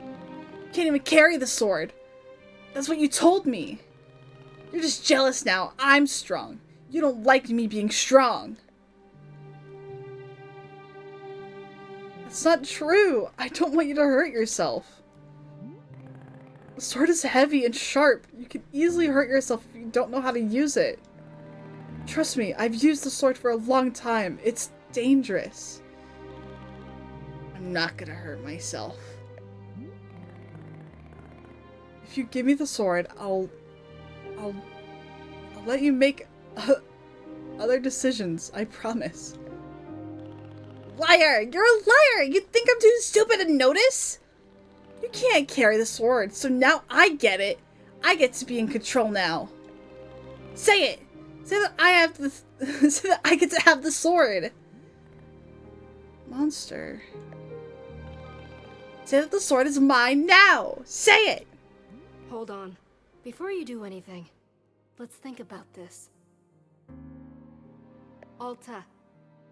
You can't even carry the sword. That's what you told me. You're just jealous now. I'm strong. You don't like me being strong. That's not true. I don't want you to hurt yourself. The sword is heavy and sharp. You can easily hurt yourself if you don't know how to use it. Trust me, I've used the sword for a long time. It's dangerous. I'm not gonna hurt myself. If you give me the sword, I'll let you make other decisions, I promise. Liar! You're a liar! You think I'm too stupid to notice? You can't carry the sword, so now I get it. I get to be in control now. Say it! Say that I have the say that I get to have the sword. Monster. Say that the sword is mine now! Say it! Hold on. Before you do anything, let's think about this. Alta,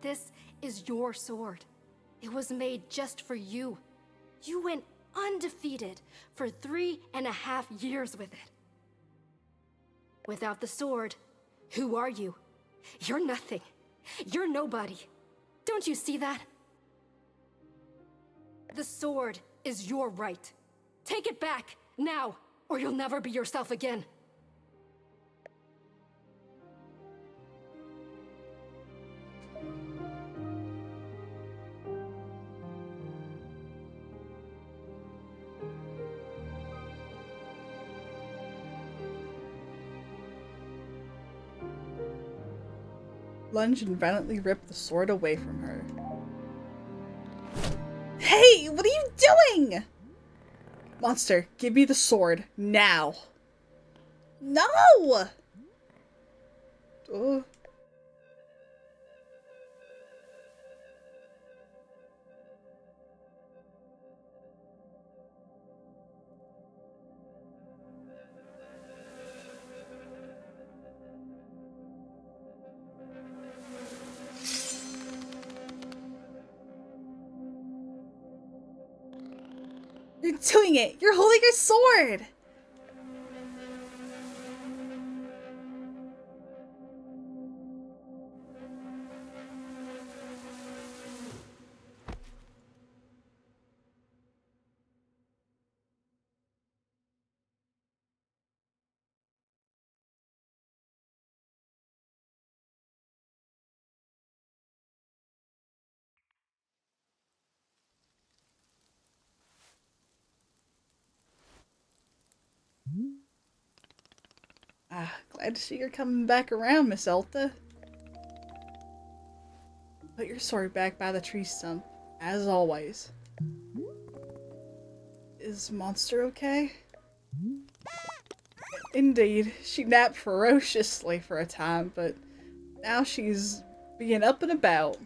this is your sword. It was made just for you. You went undefeated for 3.5 years with it. Without the sword, who are you? You're nothing. You're nobody. Don't you see that? The sword is your right. Take it back, now, or you'll never be yourself again. Lunged and violently ripped the sword away from her. Hey, what are you doing? Monster, give me the sword, now. No! You're doing it! You're holding your sword! Glad to see you're coming back around, Miss Elta. Put your sword back by the tree stump, as always. Is Monster okay? Indeed, she napped ferociously for a time, but now she's being up and about.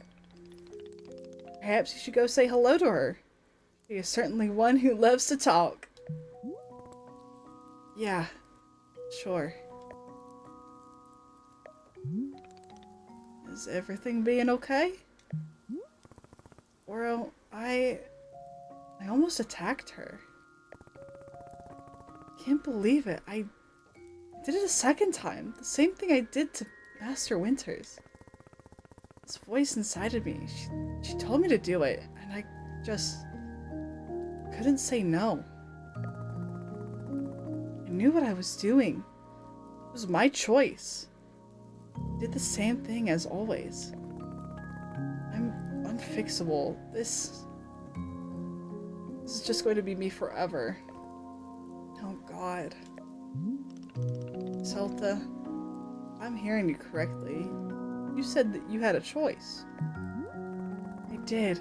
Perhaps you should go say hello to her. She is certainly one who loves to talk. Yeah, sure. Is everything being okay? Well, I almost attacked her. Can't believe it. I did it a second time. The same thing I did to Master Winters. This voice inside of me, she told me to do it, and I just couldn't say no. I knew what I was doing. It was my choice. I did the same thing as always. I'm unfixable. This is just going to be me forever. Oh God. Zelda, I'm hearing you correctly. You said that you had a choice. I did.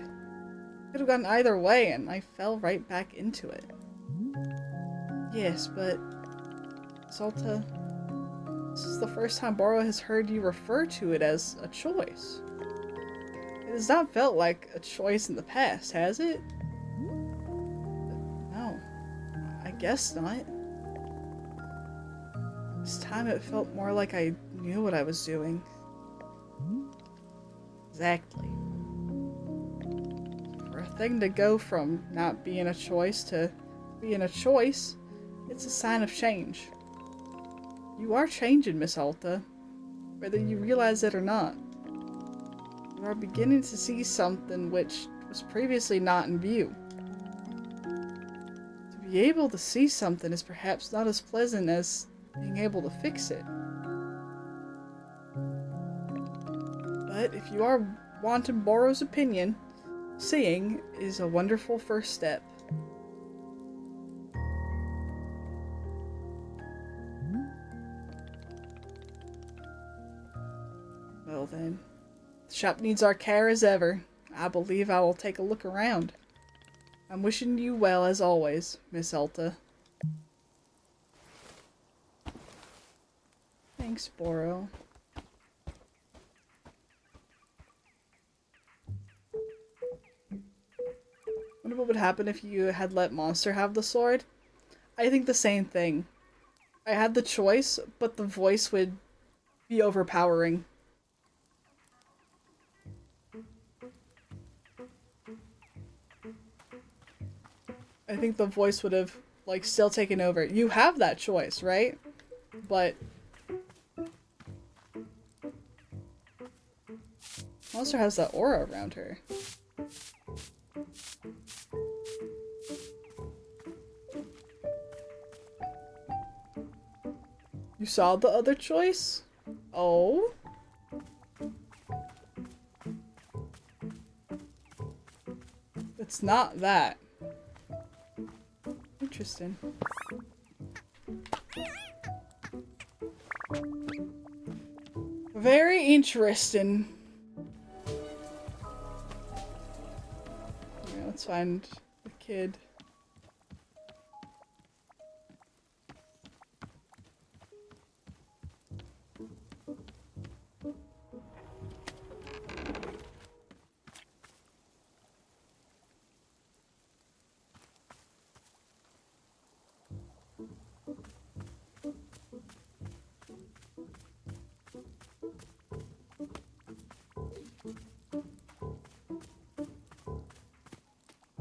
Could have gone either way, and I fell right back into it. Yes, but Zelda, this is the first time Boro has heard you refer to it as a choice. It has not felt like a choice in the past, has it? No, I guess not. This time it felt more like I knew what I was doing. Exactly. For a thing to go from not being a choice to being a choice, it's a sign of change. You are changing, Miss Alta, whether you realize it or not. You are beginning to see something which was previously not in view. To be able to see something is perhaps not as pleasant as being able to fix it. But if you are wanting Boro's opinion, seeing is a wonderful first step. Well then, the shop needs our care as ever. I believe I will take a look around. I'm wishing you well as always, Miss Elta. Thanks, Boro. Wonder what would happen if you had let Monster have the sword? I think the same thing. I had the choice, but the voice would be overpowering. I think the voice would have, like, still taken over. You have that choice, right? But Monster has that aura around her. You saw the other choice? Oh? It's not that. Interesting. Very interesting. Yeah, let's find the kid.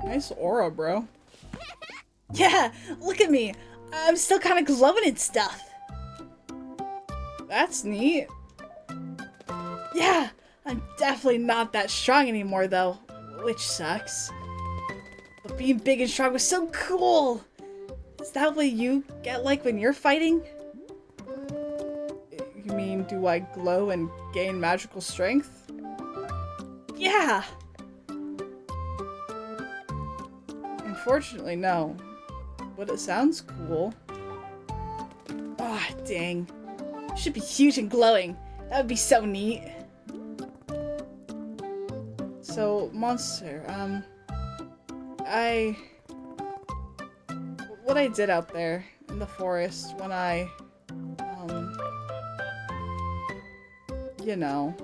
Nice aura, bro. Yeah, look at me. I'm still kind of glowing and stuff. That's neat. Yeah, I'm definitely not that strong anymore though, which sucks. But being big and strong was so cool. Is that what you get like when you're fighting? You mean, do I glow and gain magical strength? Yeah. Unfortunately, no. But it sounds cool. Ah, dang. Should be huge and glowing. That would be so neat. So, Monster, what I did out there in the forest when I, you know,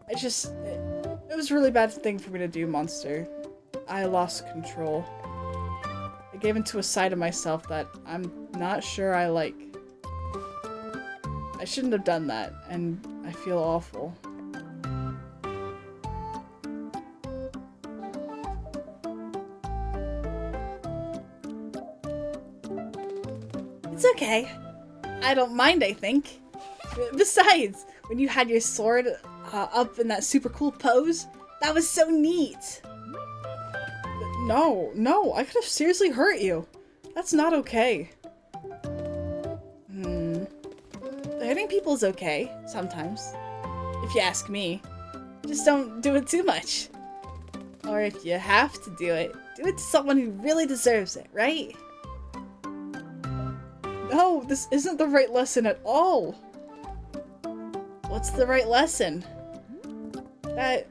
it was a really bad thing for me to do, Monster. I lost control. I gave into a side of myself that I'm not sure I like. I shouldn't have done that, and I feel awful. It's okay. I don't mind, I think. Besides, when you had your sword up in that super cool pose, that was so neat. No, I could have seriously hurt you. That's not okay. Hurting people is okay, sometimes. If you ask me. Just don't do it too much. Or if you have to do it to someone who really deserves it, right? No, this isn't the right lesson at all. What's the right lesson? That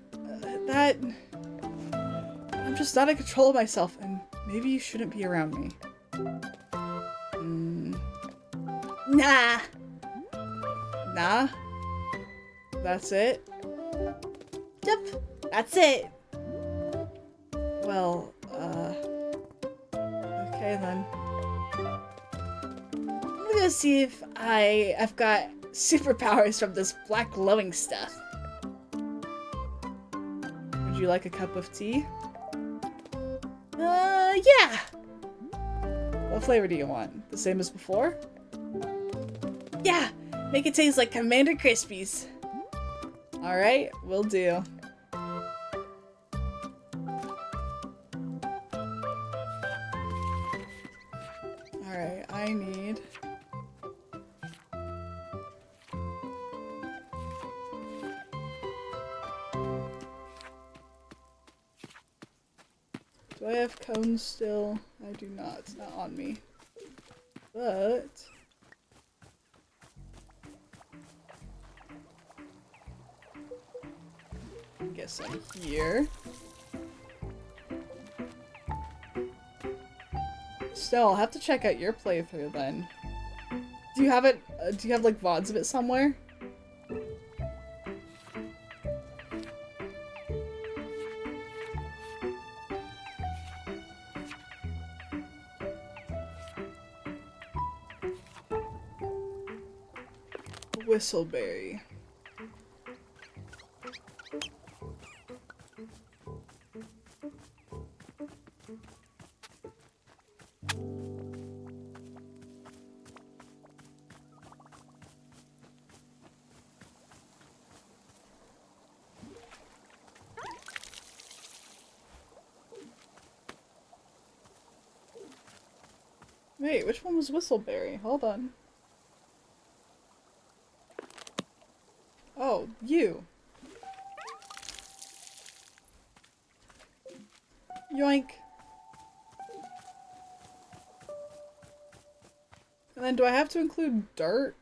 I'm just not in control of myself, and maybe you shouldn't be around me. Nah. Nah? That's it? Yep, that's it. Well, okay then. I'm gonna go see if I've got superpowers from this black glowing stuff. Would you like a cup of tea? Yeah. What flavor do you want? The same as before? Yeah, make it taste like Commander Crispies. Alright, will do. Alright, I need... Do I have cones still? I do not. It's not on me. But... guess I'm here. Still, I'll have to check out your playthrough then. Do you have it? Do you have like VODs of it somewhere? Whistleberry. Wait, which one was Whistleberry? Hold on. Oh, you. Yoink. And then do I have to include dirt?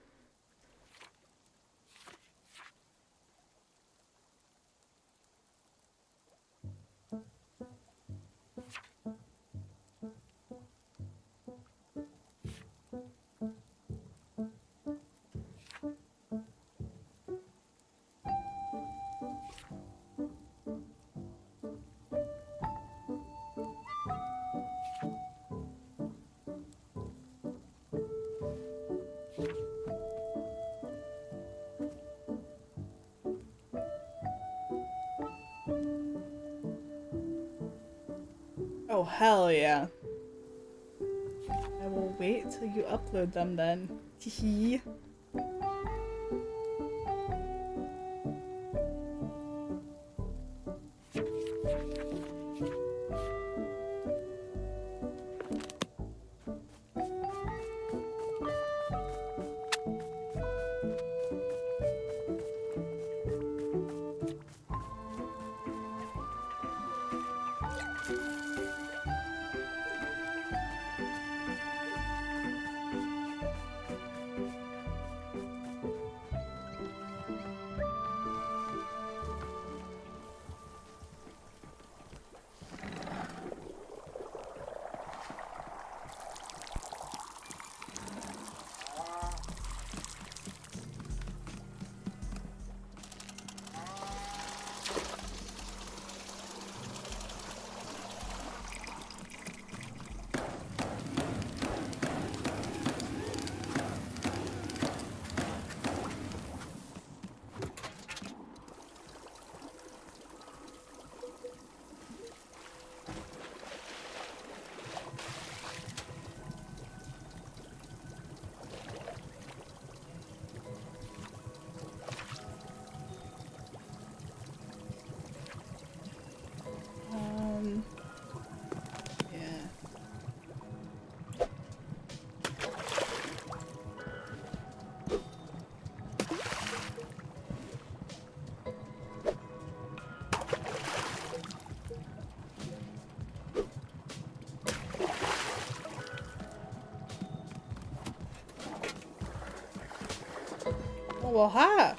Oh, hell yeah. I will wait till you upload them then. Teehee. well, hi.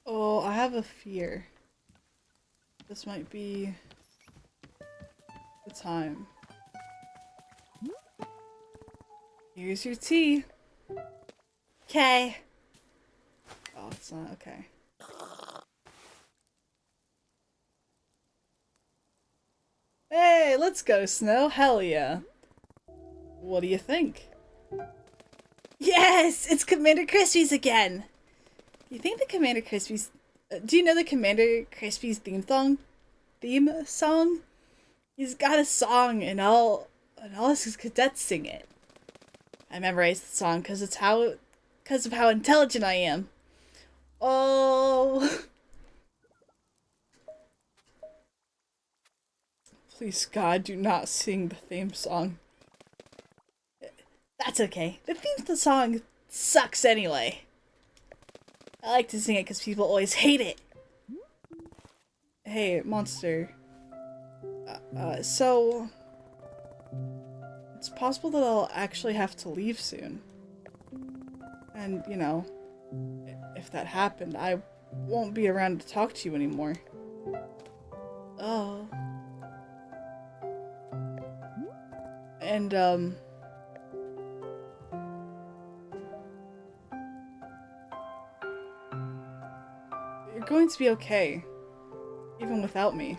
Oh, I have a fear. This might be the time. Here's your tea. Okay. Oh, it's not okay. Hey, let's go, Snow. Hell yeah. What do you think? Yes, it's Commander Crispy's again. You think the Commander Crispy's... do you know the Commander Crispy's theme song? He's got a song and all his cadets sing it. I memorized the song because of how intelligent I am. Oh... Please, God, do not sing the theme song. That's okay. The theme to the song sucks anyway. I like to sing it because people always hate it. Hey, monster. So... it's possible that I'll actually have to leave soon. And, you know, if that happened, I won't be around to talk to you anymore. Oh... and, you're going to be okay, even without me.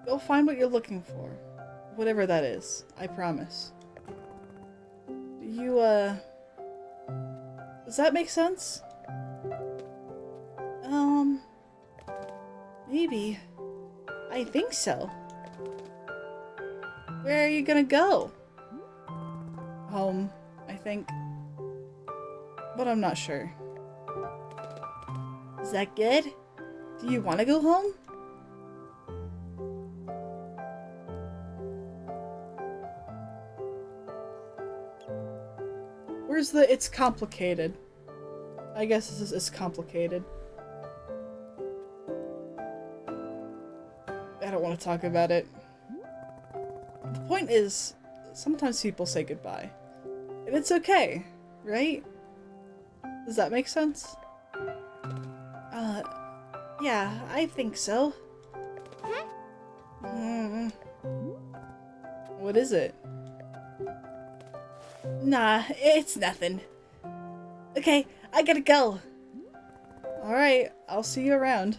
You'll find what you're looking for, whatever that is, I promise. Does that make sense? Maybe. I think so. Where are you gonna go? Home, I think. But I'm not sure. Is that good? Do you want to go home? Where's the it's complicated? I guess this is complicated. I don't want to talk about it. The point is, sometimes people say goodbye. And it's okay, right? Does that make sense? Yeah, I think so. What is it? Nah, it's nothing. Okay, I gotta go. Alright, I'll see you around.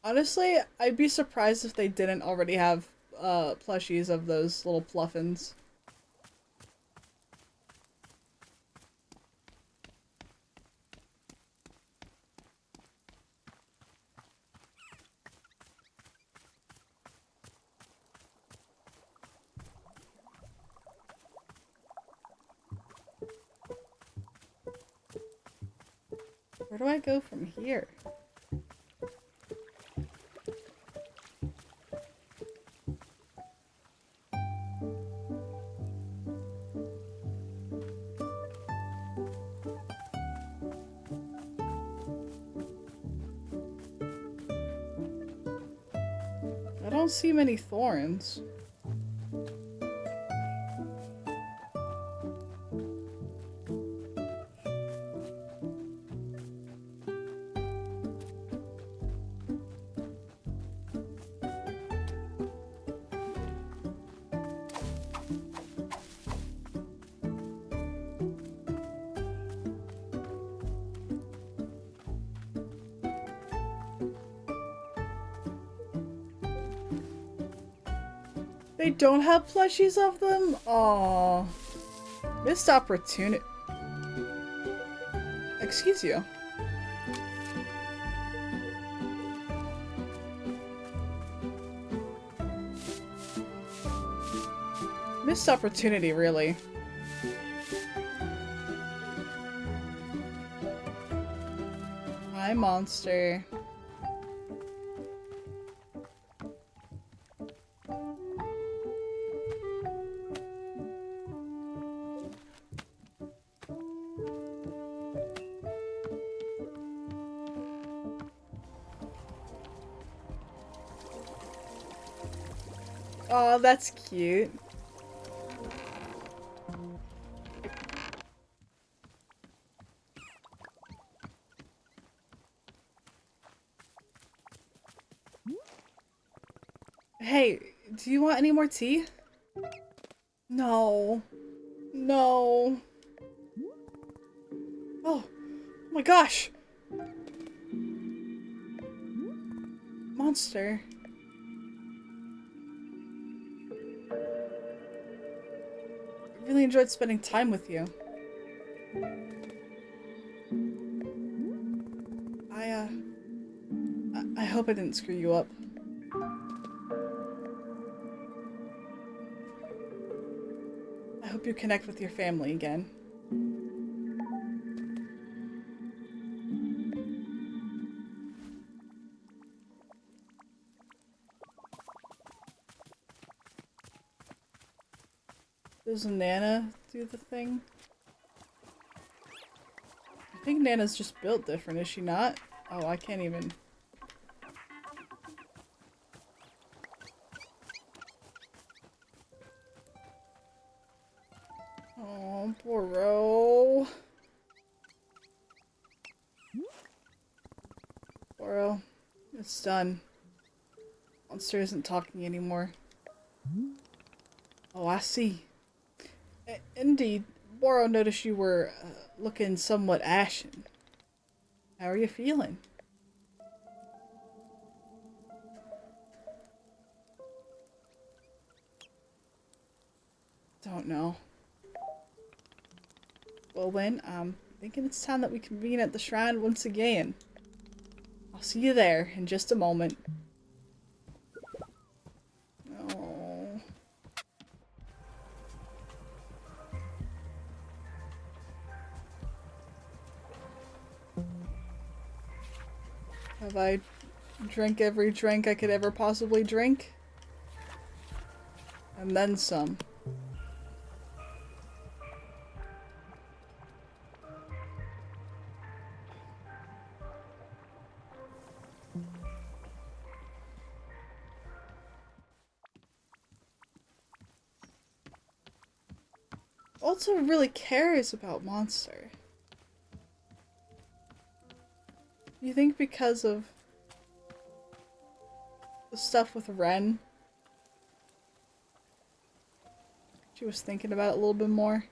Honestly, I'd be surprised if they didn't already have plushies of those little pluffins. Where do I go from here? I don't see many thorns. They don't have plushies of them? Aww. Missed opportunity. Excuse you. Missed opportunity, really. Hi, monster. Oh, that's cute. Hey, do you want any more tea? No. No. Oh my gosh. Monster. I really enjoyed spending time with you. I hope I didn't screw you up. I hope you connect with your family again. Does Nana do the thing? I think Nana's just built different, is she not? Oh, I can't even... Oh, Boro. Boro, it's done. Monster isn't talking anymore. Oh, I see. Indeed, Boro noticed you were looking somewhat ashen. How are you feeling? Don't know. Well then, I'm thinking it's time that we convene at the shrine once again. I'll see you there in just a moment. Oh. Have I drank every drink I could ever possibly drink? And then some. Also really cares about Monster. You think because of the stuff with Ren, she was thinking about it a little bit more?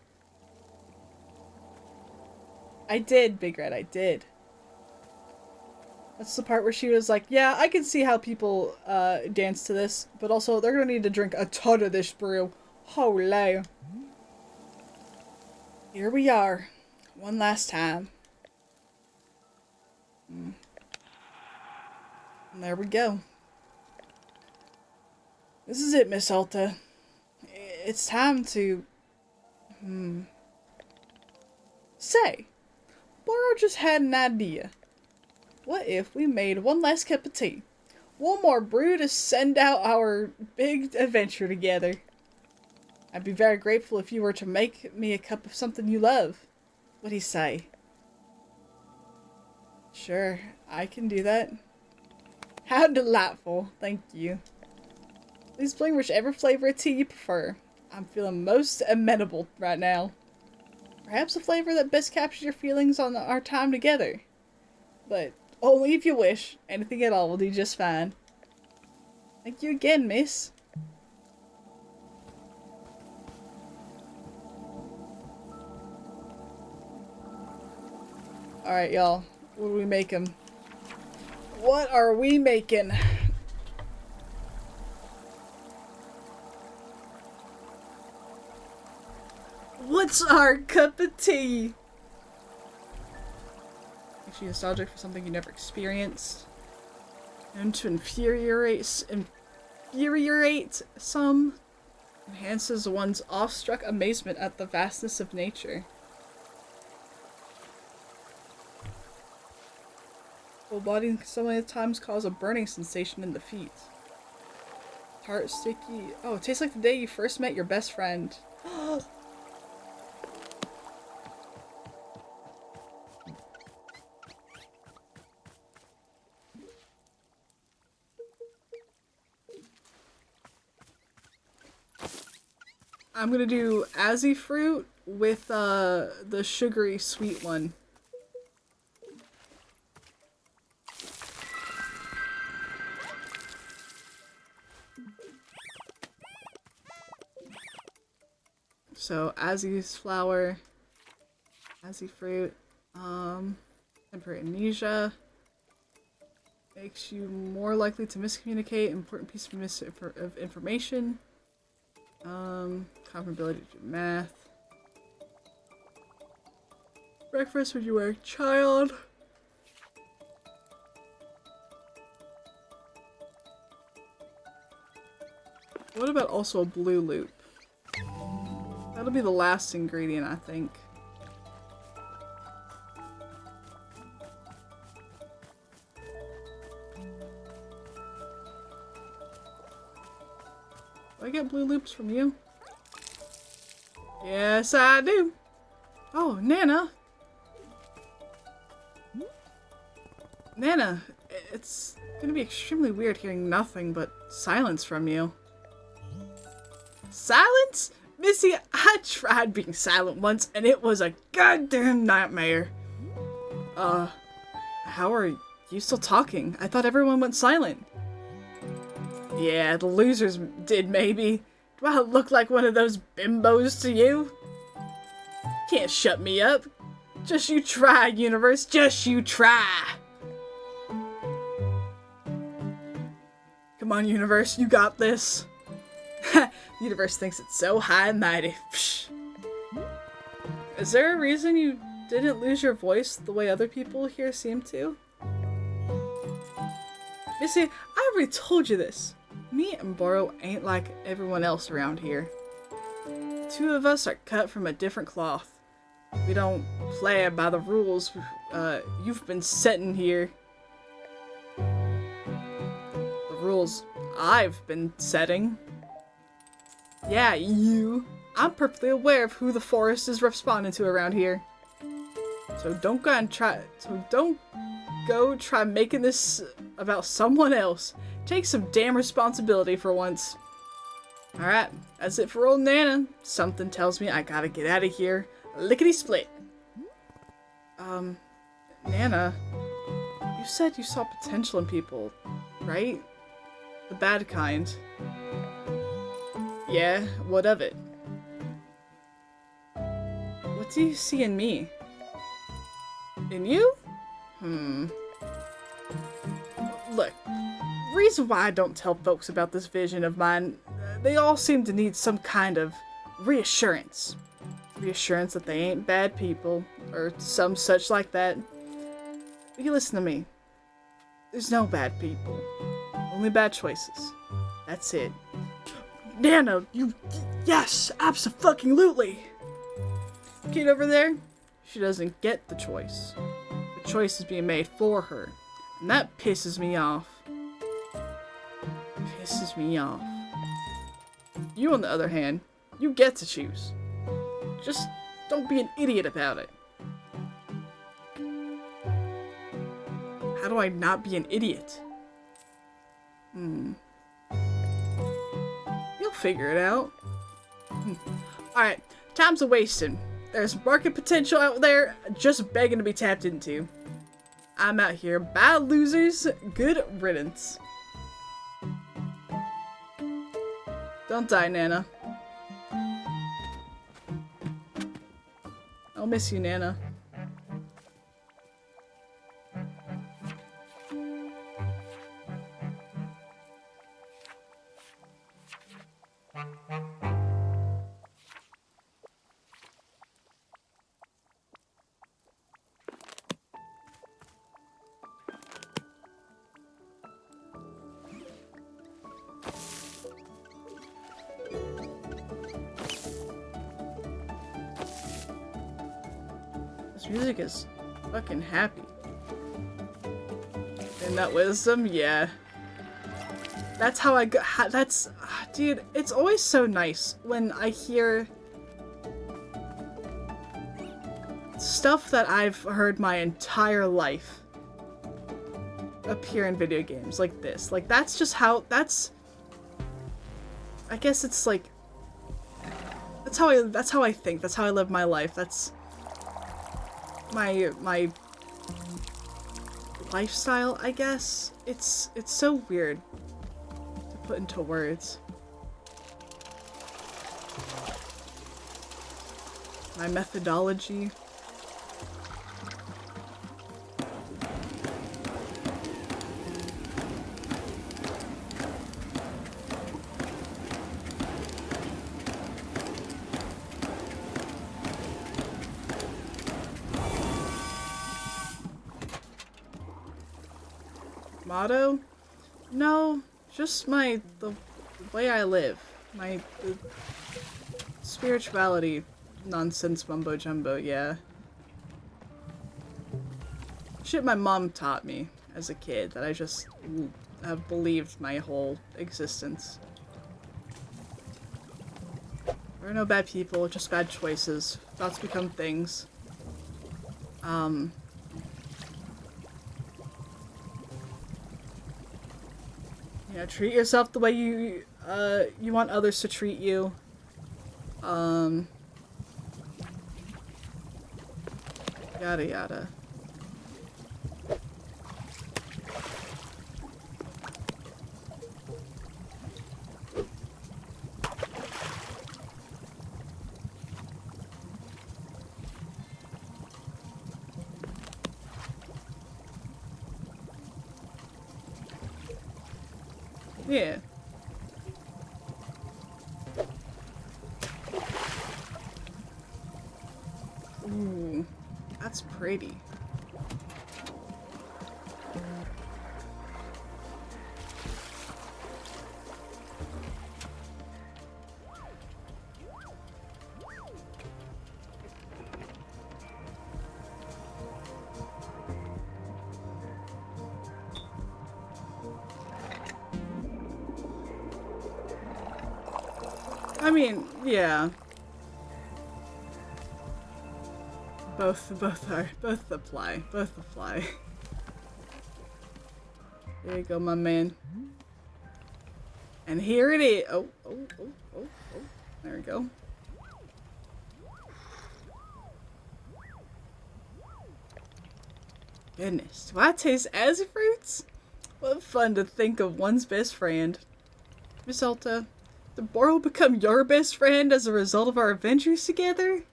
I did, Big Red, I did. That's the part where she was like, yeah, I can see how people dance to this, but also they're gonna need to drink a ton of this brew. Holy. Here we are. One last time. And there we go. This is it, Miss Alta. It's time to... Say, Boro just had an idea. What if we made one last cup of tea? One more brew to send out our big adventure together. I'd be very grateful if you were to make me a cup of something you love. What'd he say? Sure, I can do that. How delightful. Thank you. Please bring whichever flavor of tea you prefer. I'm feeling most amenable right now. Perhaps a flavor that best captures your feelings on our time together. But only if you wish. Anything at all will do just fine. Thank you again, miss. Alright, y'all. What do we make him? What are we making? What's our cup of tea? Makes you nostalgic for something you never experienced. Known to infuriate some. Enhances one's awestruck amazement at the vastness of nature. Full body can sometimes cause a burning sensation in the feet. Tart, sticky. Oh, it tastes like the day you first met your best friend. I'm gonna do Azzy fruit with the sugary sweet one. So Azzy's flower, Azzy fruit, temporary amnesia, makes you more likely to miscommunicate important piece of information. Comparability to math. Breakfast when you were a child. What about also a blue loop? That'll be the last ingredient, I think. Do I get blue loops from you? Yes, I do. Oh, Nana. Nana, it's gonna be extremely weird hearing nothing but silence from you. Silence? Missy, I tried being silent once and it was a goddamn nightmare. How are you still talking? I thought everyone went silent. Yeah, the losers did maybe. Do I look like one of those bimbos to you? Can't shut me up. Just you try, universe. Just you try. Come on, universe. You got this. Universe thinks it's so high and mighty. Psh. Is there a reason you didn't lose your voice the way other people here seem to? Missy, I already told you this. Me and Boro ain't like everyone else around here. Two of us are cut from a different cloth. We don't play by the rules you've been setting here. The rules I've been setting. Yeah, you. I'm perfectly aware of who the forest is responding to around here. So don't go try making this about someone else. Take some damn responsibility for once. Alright, that's it for old Nana. Something tells me I gotta get out of here. Lickety-split. Nana, you said you saw potential in people, right? The bad kind. Yeah, what of it? What do you see in me? In you? Look, reason why I don't tell folks about this vision of mine, they all seem to need some kind of reassurance. Reassurance that they ain't bad people, or some such like that. But you listen to me. There's no bad people. Only bad choices. That's it. Nana, you... Yes! Abso-fucking-lutely! Kid over there, she doesn't get the choice. The choice is being made for her. And that pisses me off. Pisses me off. You, on the other hand, you get to choose. Just don't be an idiot about it. How do I not be an idiot? You'll figure it out. Alright, time's a-wasting. There's market potential out there just begging to be tapped into. I'm out here. Bye, losers. Good riddance. Don't die, Nana. I'll miss you, Nana. music is fucking happy. And that wisdom, yeah. That's how I go. That's, dude, it's always so nice when I hear stuff that I've heard my entire life appear in video games like this. Like, that's just how, I guess it's like, that's how I think, that's how I live my life, that's my lifestyle, I guess. It's so weird to put into words. My methodology. Motto? No, just the way I live. The spirituality nonsense mumbo jumbo, yeah. Shit my mom taught me as a kid that I just have believed my whole existence. There are no bad people, just bad choices. Thoughts become things. Yeah, treat yourself the way you want others to treat you. Yada yada. Yeah. Ooh, that's pretty. I mean, yeah. Both apply. There you go, my man. And here it is. Oh. There we go. Goodness, do I taste azzy fruits? What fun to think of one's best friend. Miss Alta, did Boro become your best friend as a result of our adventures together?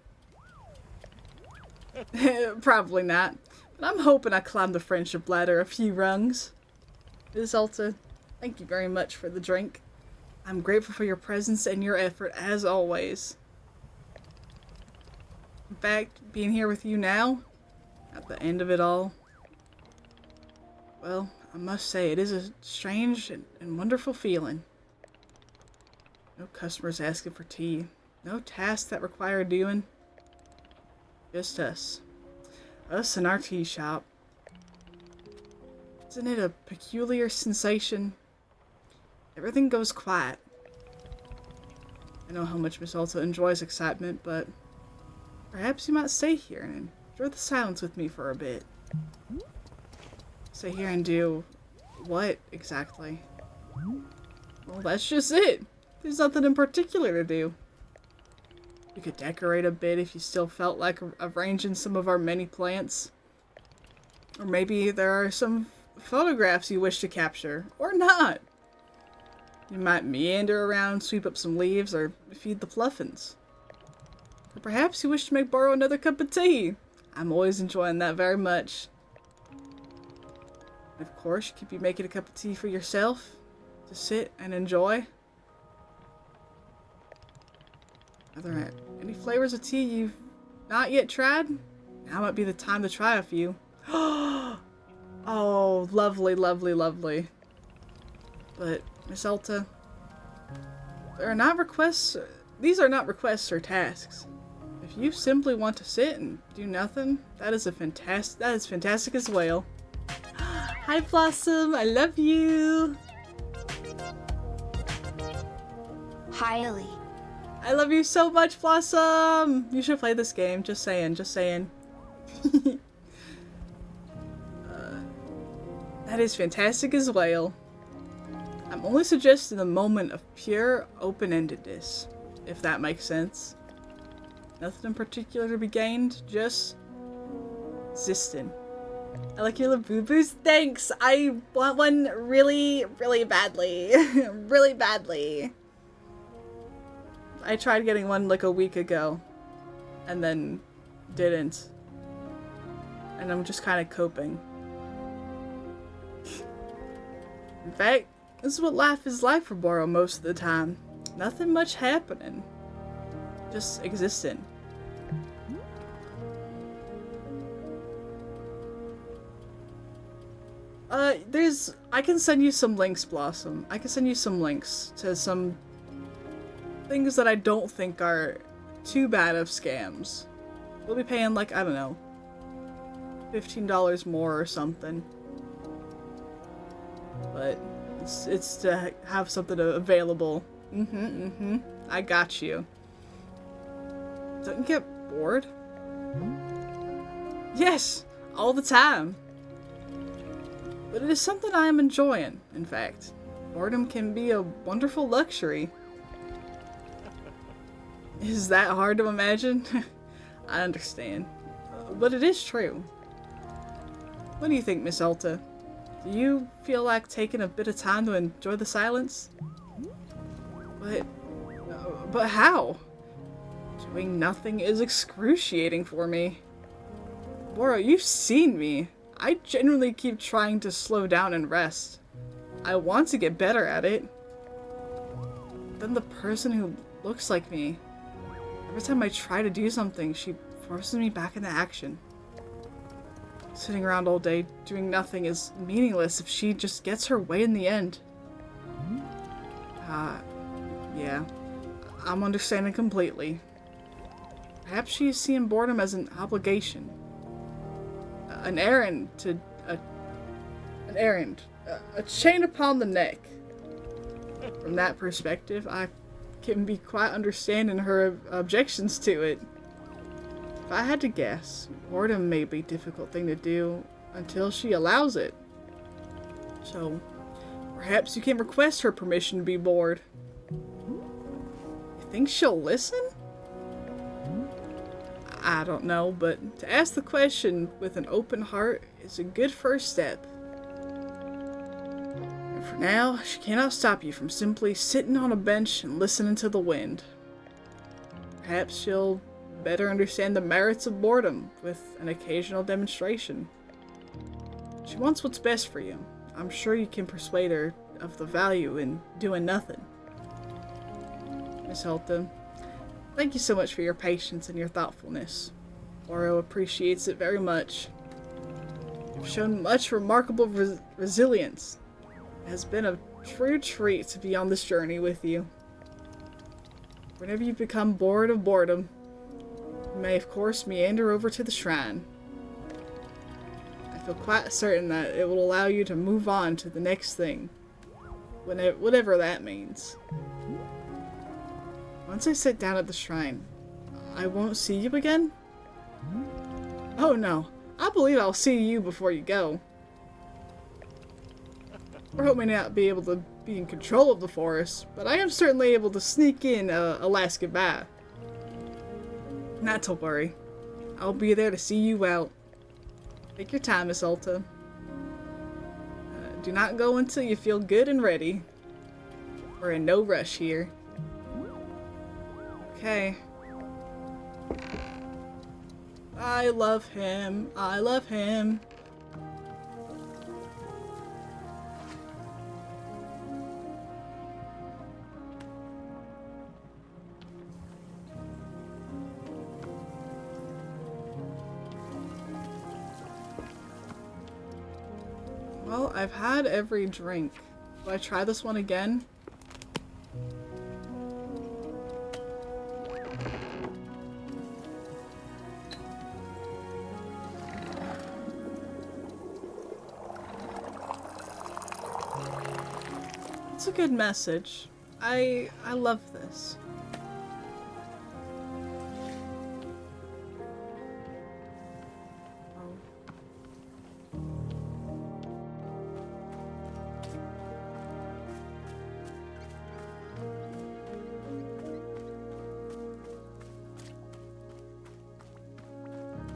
Probably not. But I'm hoping I climbed the friendship ladder a few rungs. Miss Alta, thank you very much for the drink. I'm grateful for your presence and your effort as always. In fact, being here with you now, at the end of it all, well, I must say it is a strange and wonderful feeling. No customers asking for tea. No tasks that require doing. Just us. Us and our tea shop. Isn't it a peculiar sensation? Everything goes quiet. I know how much Miss Alta enjoys excitement, but perhaps you might stay here and enjoy the silence with me for a bit. Stay here and do what exactly? Well, that's just it. There's nothing in particular to do. You could decorate a bit if you still felt like arranging some of our many plants. Or maybe there are some photographs you wish to capture, or not. You might meander around, sweep up some leaves, or feed the pluffins. Or perhaps you wish to make Boro another cup of tea. I'm always enjoying that very much. And of course, you could be making a cup of tea for yourself to sit and enjoy. Are there any flavors of tea you've not yet tried? Now might be the time to try a few. Oh, lovely, lovely, lovely. But, Miss Alta, these are not requests or tasks. if you simply want to sit and do nothing, that is fantastic as well. Hi Blossom, I love you. Highly. I love you so much, Blossom. You should play this game. Just saying, just saying. That is fantastic as well. I'm only suggesting a moment of pure open-endedness, if that makes sense. Nothing in particular to be gained, just existing. I like your little boo-boos. Thanks! I want one really, really badly. Really badly. I tried getting one like a week ago, and then didn't. And I'm just kind of coping. In fact, this is what life is like for Boro most of the time. Nothing much happening. Just existing. I can send you some links, Blossom. I can send you some links to some things that I don't think are too bad of scams. We'll be paying like, I don't know, $15 more or something. But it's to have something available. I got you. Don't you get bored? Yes, all the time. But it is something I am enjoying, in fact. Boredom can be a wonderful luxury. Is that hard to imagine? I understand. But it is true. What do you think, Miss Alta? Do you feel like taking a bit of time to enjoy the silence? But how? Doing nothing is excruciating for me. Boro, you've seen me. I genuinely keep trying to slow down and rest. I want to get better at it. Then the person who looks like me, every time I try to do something, she forces me back into action. Sitting around all day doing nothing is meaningless if she just gets her way in the end. Yeah. I'm understanding completely. Perhaps she's seeing boredom as an obligation. An errand to... An errand. A chain upon the neck. From that perspective, I can be quite understanding her objections to it. If I had to guess, boredom may be a difficult thing to do until she allows it. So, perhaps you can request her permission to be bored. You think she'll listen? I don't know, but to ask the question with an open heart is a good first step. And for now, she cannot stop you from simply sitting on a bench and listening to the wind. Perhaps she'll better understand the merits of boredom with an occasional demonstration. She wants what's best for you. I'm sure you can persuade her of the value in doing nothing. Miss Helton, thank you so much for your patience and your thoughtfulness. Boro appreciates it very much. You've shown much remarkable resilience. It has been a true treat to be on this journey with you. Whenever you become bored of boredom, you may of course meander over to the shrine. I feel quite certain that it will allow you to move on to the next thing, whatever that means. Once I sit down at the shrine, I won't see you again? Oh no, I believe I'll see you before you go. Boro may not be able to be in control of the forest, but I am certainly able to sneak in a last goodbye. Not to worry. I'll be there to see you out. Take your time, Miss Alta. Do not go until you feel good and ready. We're in no rush here. Okay. I love him. I love him. Well, I've had every drink. Will I try this one again? It's a good message. I love this.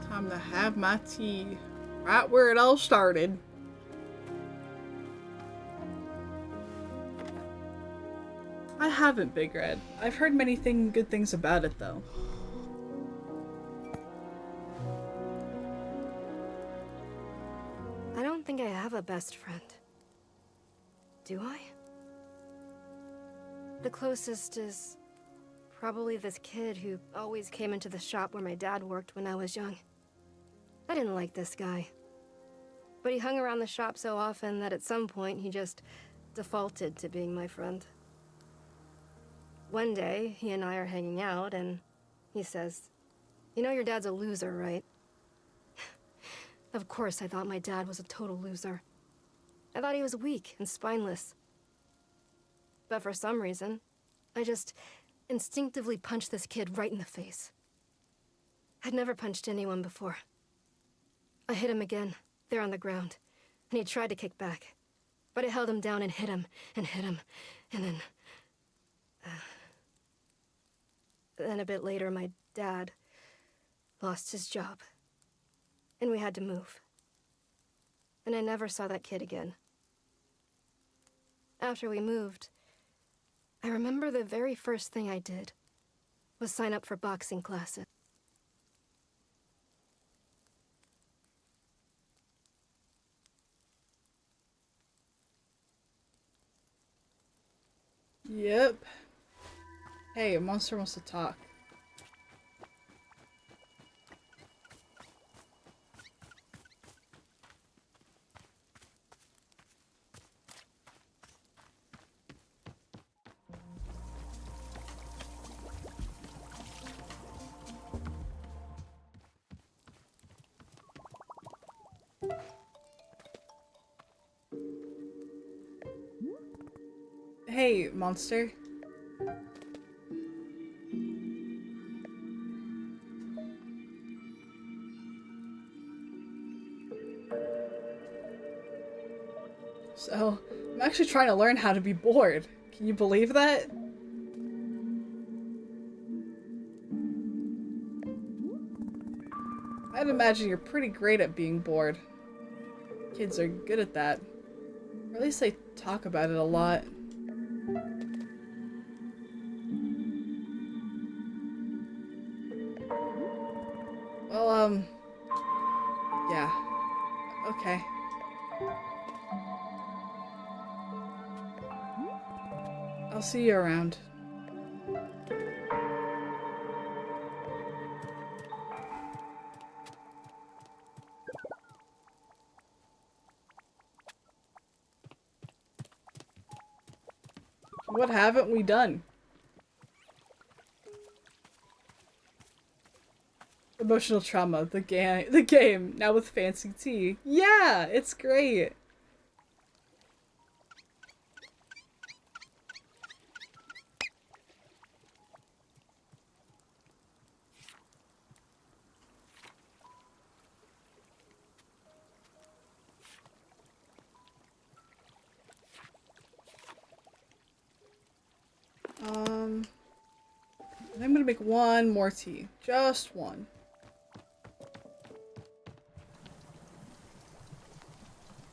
Time to have my tea. Right where it all started. I haven't, Big Red. I've heard many good things about it, though. I don't think I have a best friend. Do I? The closest is probably this kid who always came into the shop where my dad worked when I was young. I didn't like this guy. But he hung around the shop so often that at some point he just defaulted to being my friend. One day, he and I are hanging out, and he says, "You know your dad's a loser, right?" Of course, I thought my dad was a total loser. I thought he was weak and spineless. But for some reason, I just instinctively punched this kid right in the face. I'd never punched anyone before. I hit him again, there on the ground, and he tried to kick back. But I held him down and hit him, and hit him, and then... Then a bit later, my dad lost his job, and we had to move. And I never saw that kid again. After we moved, I remember the very first thing I did was sign up for boxing classes. Yep. Hey, a monster wants to talk. Hey, monster. So, I'm actually trying to learn how to be bored. Can you believe that? I'd imagine you're pretty great at being bored. Kids are good at that. Or at least they talk about it a lot. Well, yeah. Okay. I'll see you around. What haven't we done? Emotional trauma, the game, now with fancy tea. Yeah, it's great. I'm gonna make one more tea. Just one.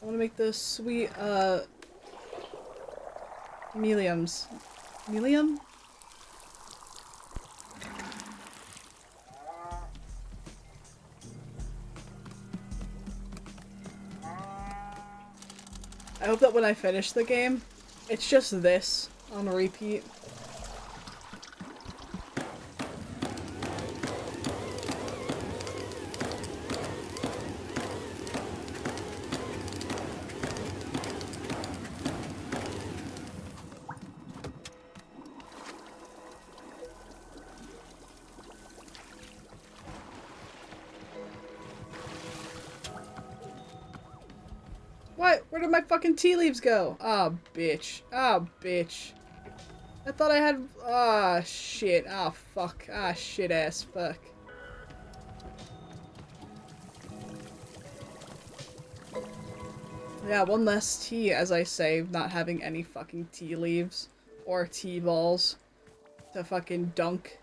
I wanna make the sweet, Meliums. Melium? I hope that when I finish the game, it's just this on repeat. What? Where did my fucking tea leaves go? Oh, bitch. Oh, bitch. I thought I had... Ah, shit. Ah, fuck. Ah, shit ass. Fuck. Yeah, one less tea, as I say, not having any fucking tea leaves. Or tea balls. To fucking dunk.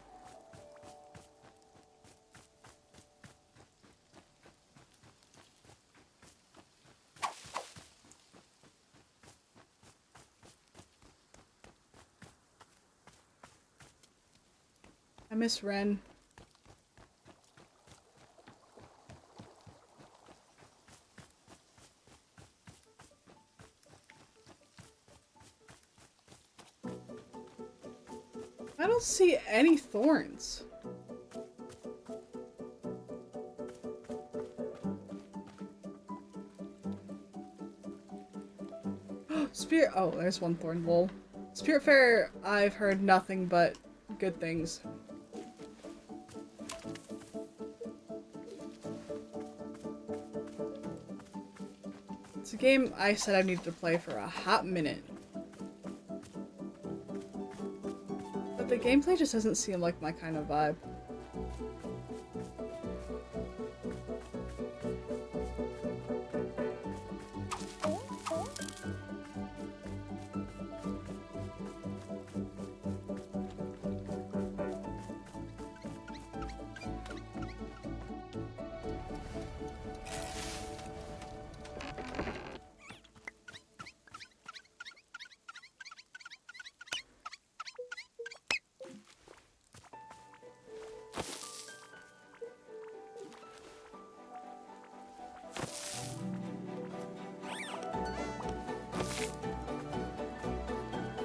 I miss Ren. I don't see any thorns. Spirit- oh, there's one thorn, lol. Spirit Fair, I've heard nothing but good things. It's a game I said I needed to play for a hot minute. But the gameplay just doesn't seem like my kind of vibe.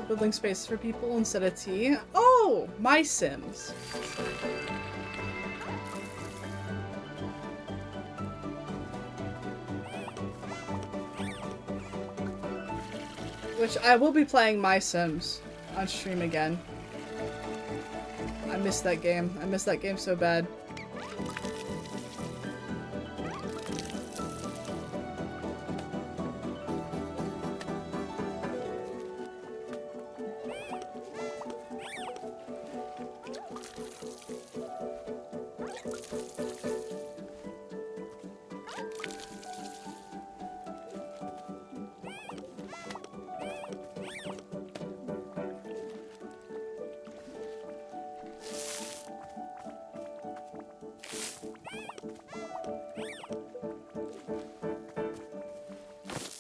Building space for people instead of tea. Oh! My Sims. Which I will be playing My Sims on stream again. I miss that game. I miss that game so bad.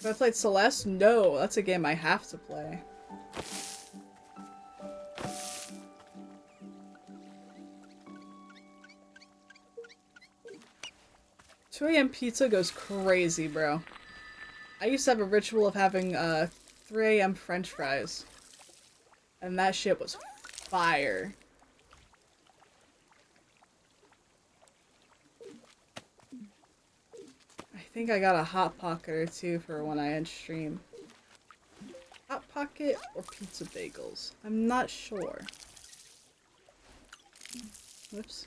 Have I played Celeste? No, that's a game I have to play. Two AM pizza goes crazy, bro. I used to have a ritual of having 3 AM French fries. And that shit was fire. I think I got a Hot Pocket or two for when I end stream. Hot Pocket or pizza bagels? I'm not sure. Whoops.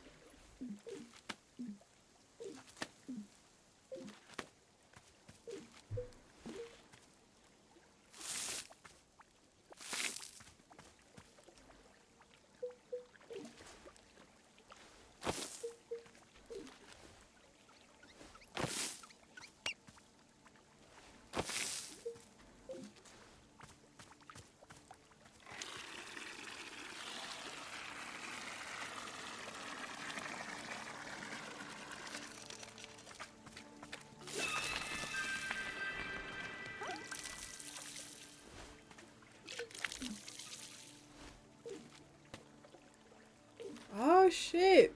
Oh shit!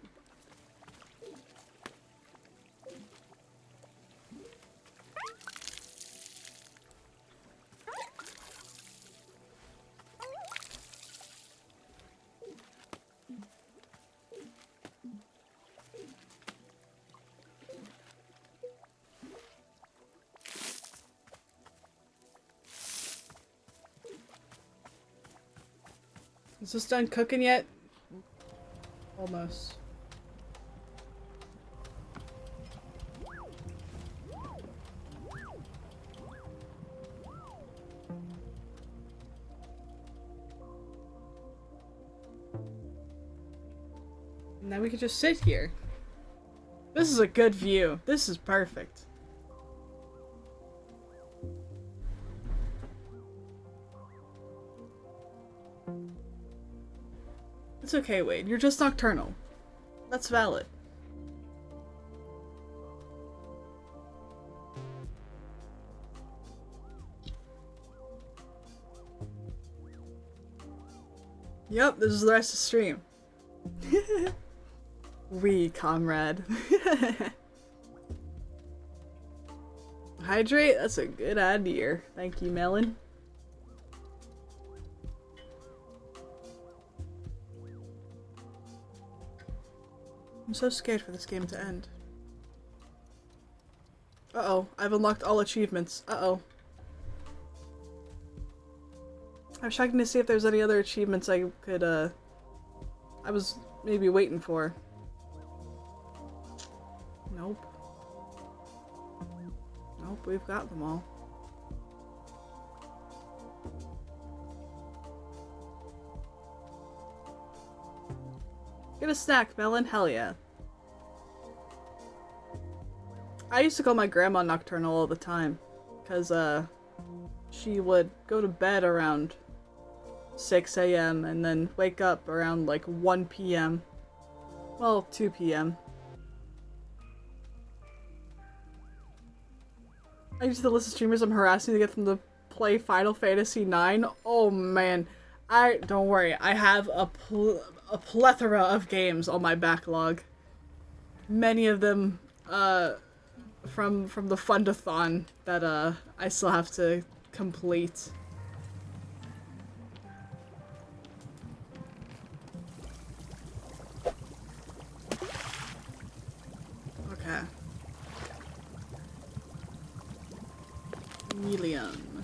Is this done cooking yet? Almost. Now we can just sit here. This is a good view. This is perfect. It's okay, Wade. You're just nocturnal. That's valid. Yep, this is the rest of the stream. We, comrade. Hydrate? That's a good idea. Thank you, Melon. I'm so scared for this game to end. Uh-oh, I've unlocked all achievements. Uh-oh. I was checking to see if there's any other achievements I could, I was maybe waiting for. Nope. Nope, we've got them all. Get a snack, Melon. Hell yeah. I used to call my grandma nocturnal all the time. Because, she would go to bed around 6 a.m. and then wake up around like 1 p.m. Well, 2 p.m. I used to listen to streamers I'm harassing to get them to play Final Fantasy IX. Oh man. Don't worry, I have a plethora of games on my backlog. Many of them, from the Fundathon that, I still have to complete. Okay. Million.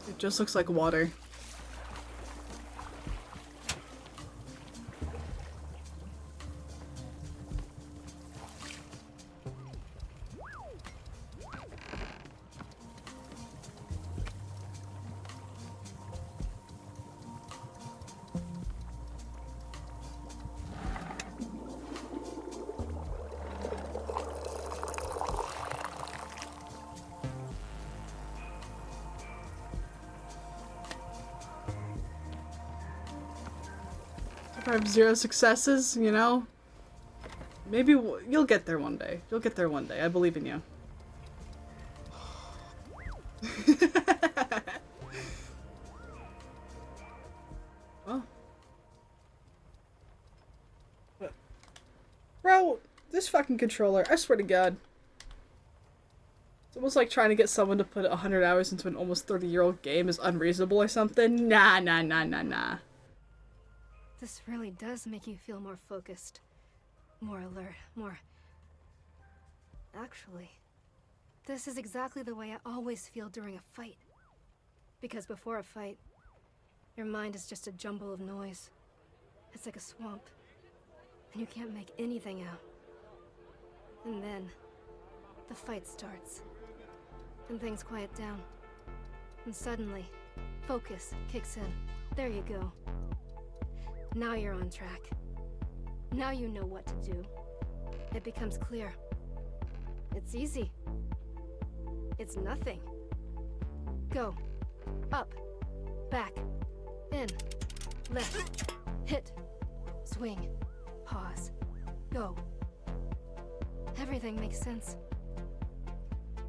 It just looks like water. If I have 0 successes, you know? Maybe you'll get there one day. You'll get there one day. I believe in you. Oh. What? Bro, this fucking controller, I swear to God. It's almost like trying to get someone to put 100 hours into an almost 30-year-old game is unreasonable or something. Nah, nah, nah, nah, nah. This really does make you feel more focused, more alert, more... Actually, this is exactly the way I always feel during a fight. Because before a fight, your mind is just a jumble of noise. It's like a swamp, and you can't make anything out. And then, the fight starts, and things quiet down. And suddenly, focus kicks in. There you go. Now you're on track. Now you know what to do. It becomes clear. It's easy. It's nothing. Go. Up. Back. In. Left. Hit. Swing. Pause. Go. Everything makes sense.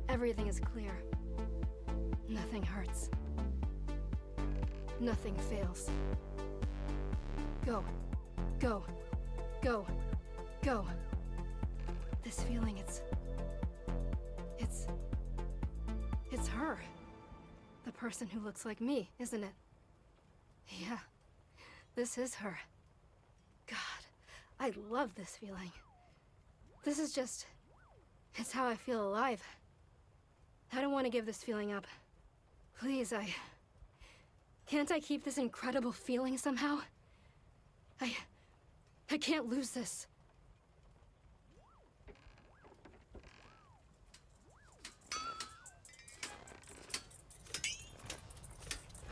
Everything is clear. Nothing hurts. Nothing fails. Go. Go. Go. Go. This feeling, it's her. The person who looks like me, isn't it? Yeah. This is her. God, I love this feeling. This is just... it's how I feel alive. I don't want to give this feeling up. Please, can't I keep this incredible feeling somehow? I can't lose this.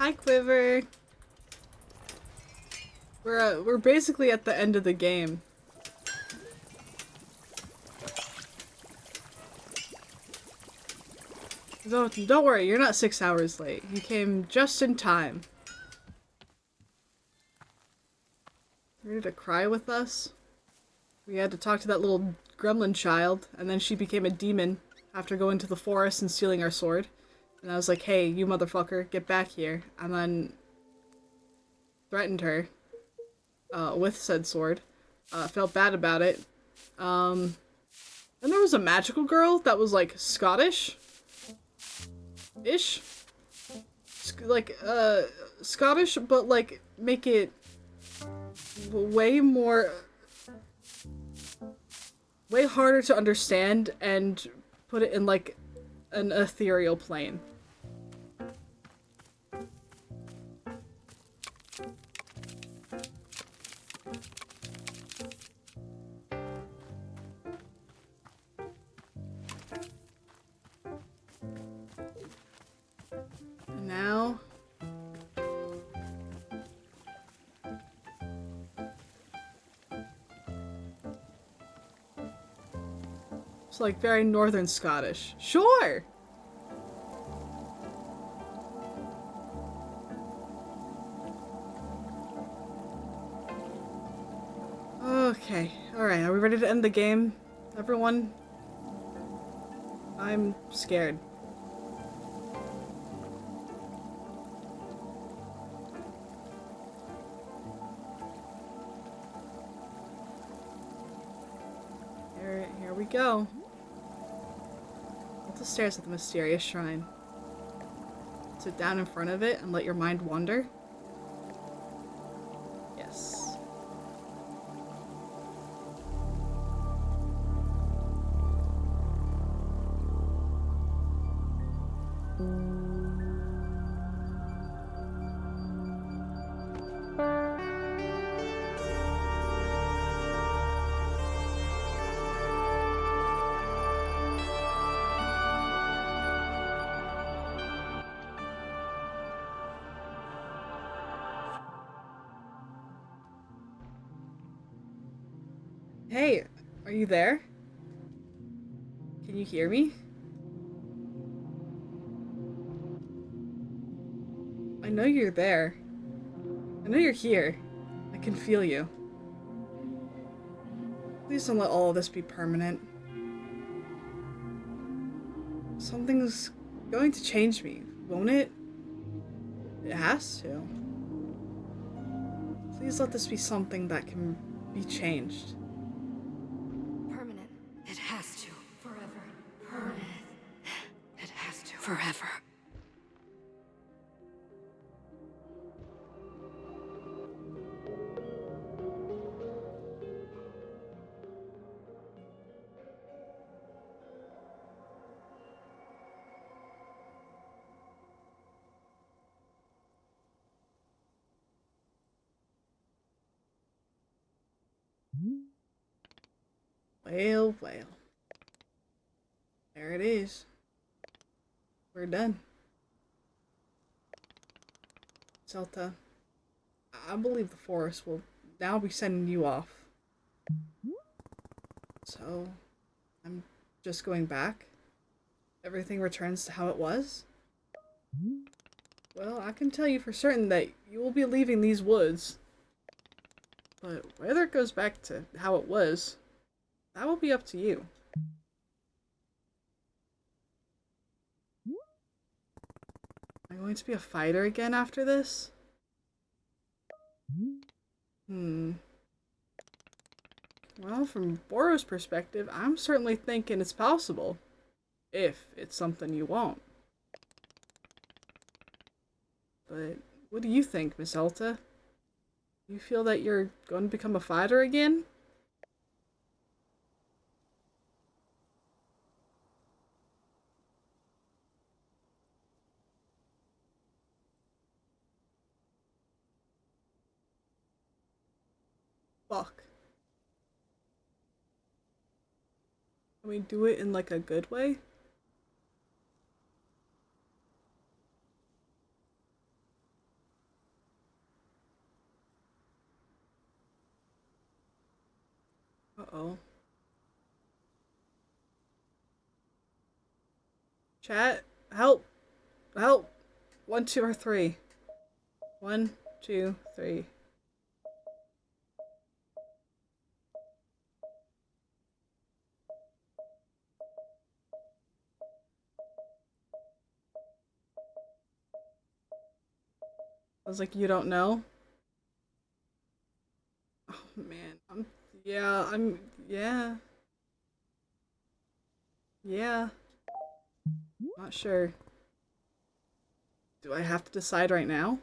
Hi, Quiver. We're basically at the end of the game. Don't worry, you're not 6 hours late. You came just in time. Ready to cry with us? We had to talk to that little gremlin child, and then she became a demon after going to the forest and stealing our sword. And I was like, hey, you motherfucker, get back here. And then threatened her with said sword. Felt bad about it. Then there was a magical girl that was like Scottish. Ish. Like, Scottish, but like, make it way harder to understand and put it in like an ethereal plane. And now it's like very northern Scottish. Sure! Okay, alright, are we ready to end the game? Everyone? I'm scared. Here we go. Up the stairs at the mysterious shrine. Sit down in front of it and let your mind wander. Yes. Hey, are you there? Can you hear me? I know you're there. I know you're here. I can feel you. Please don't let all of this be permanent. Something's going to change me, won't it? It has to. Please let this be something that can be changed. Permanent. It has to. Forever. Permanent. It has to. Forever. Well, well. There it is. We're done. Zelta, I believe the forest will now be sending you off. So, I'm just going back. Everything returns to how it was. Well, I can tell you for certain that you will be leaving these woods. But whether it goes back to how it was, that will be up to you. Am I going to be a fighter again after this? Well, from Boro's perspective, I'm certainly thinking it's possible. If it's something you want. But what do you think, Miss Elta? You feel that you're going to become a fighter again? Fuck. Can we do it in like a good way? Chat, help, help. 1, 2, or 3. 1, 2, 3. I was like, you don't know? Oh man, yeah. Yeah. Not sure. Do I have to decide right now?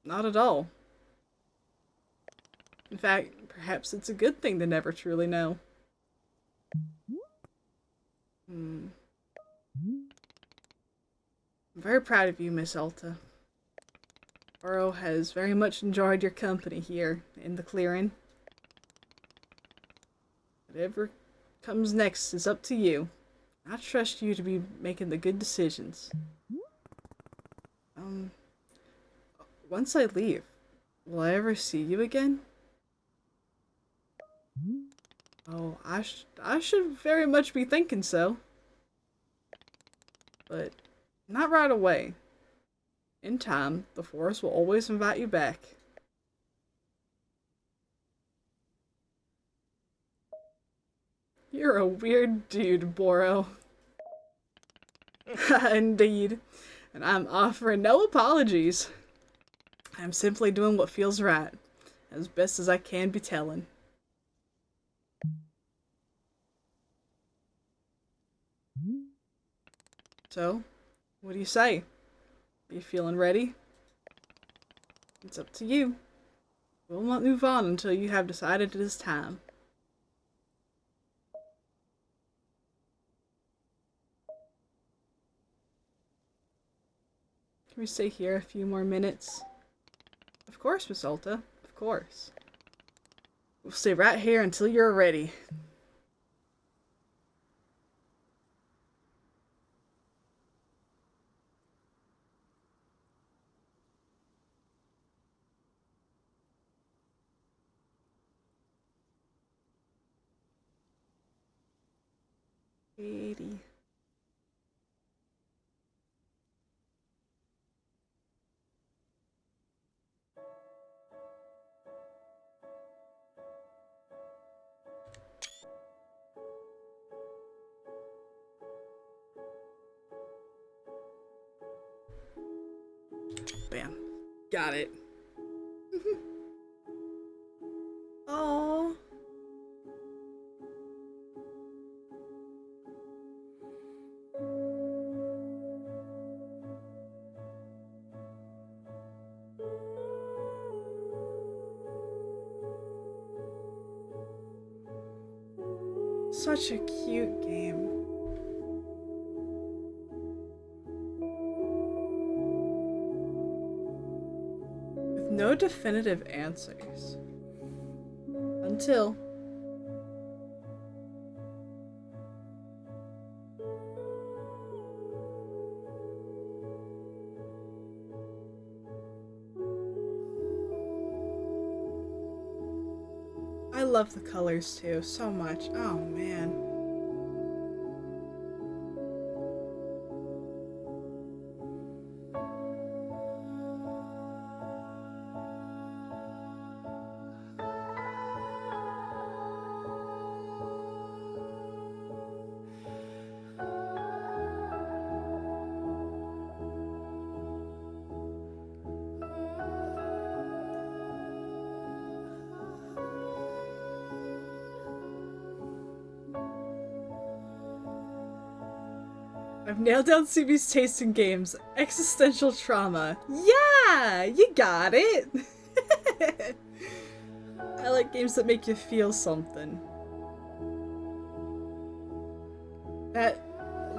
Not at all. In fact, perhaps it's a good thing to never truly know. Hmm. I'm very proud of you, Miss Alta. Oro has very much enjoyed your company here in the clearing. Whatever comes next is up to you. I trust you to be making the good decisions. Once I leave, will I ever see you again? Oh, I should very much be thinking so. But not right away. In time, the forest will always invite you back. You're a weird dude, Boro. Indeed. And I'm offering no apologies. I'm simply doing what feels right, as best as I can be telling. So, what do you say? Are you feeling ready? It's up to you. We'll not move on until you have decided it is time. Can we stay here a few more minutes? Of course, Miss Alta. Of course. We'll stay right here until you're ready. Katie. Bam. Got it. Oh. Such a cute game. With no definitive answers. Until I love the colors too so much. Oh man. I've nailed down CB's taste in games. Existential trauma. Yeah, you got it. I like games that make you feel something. That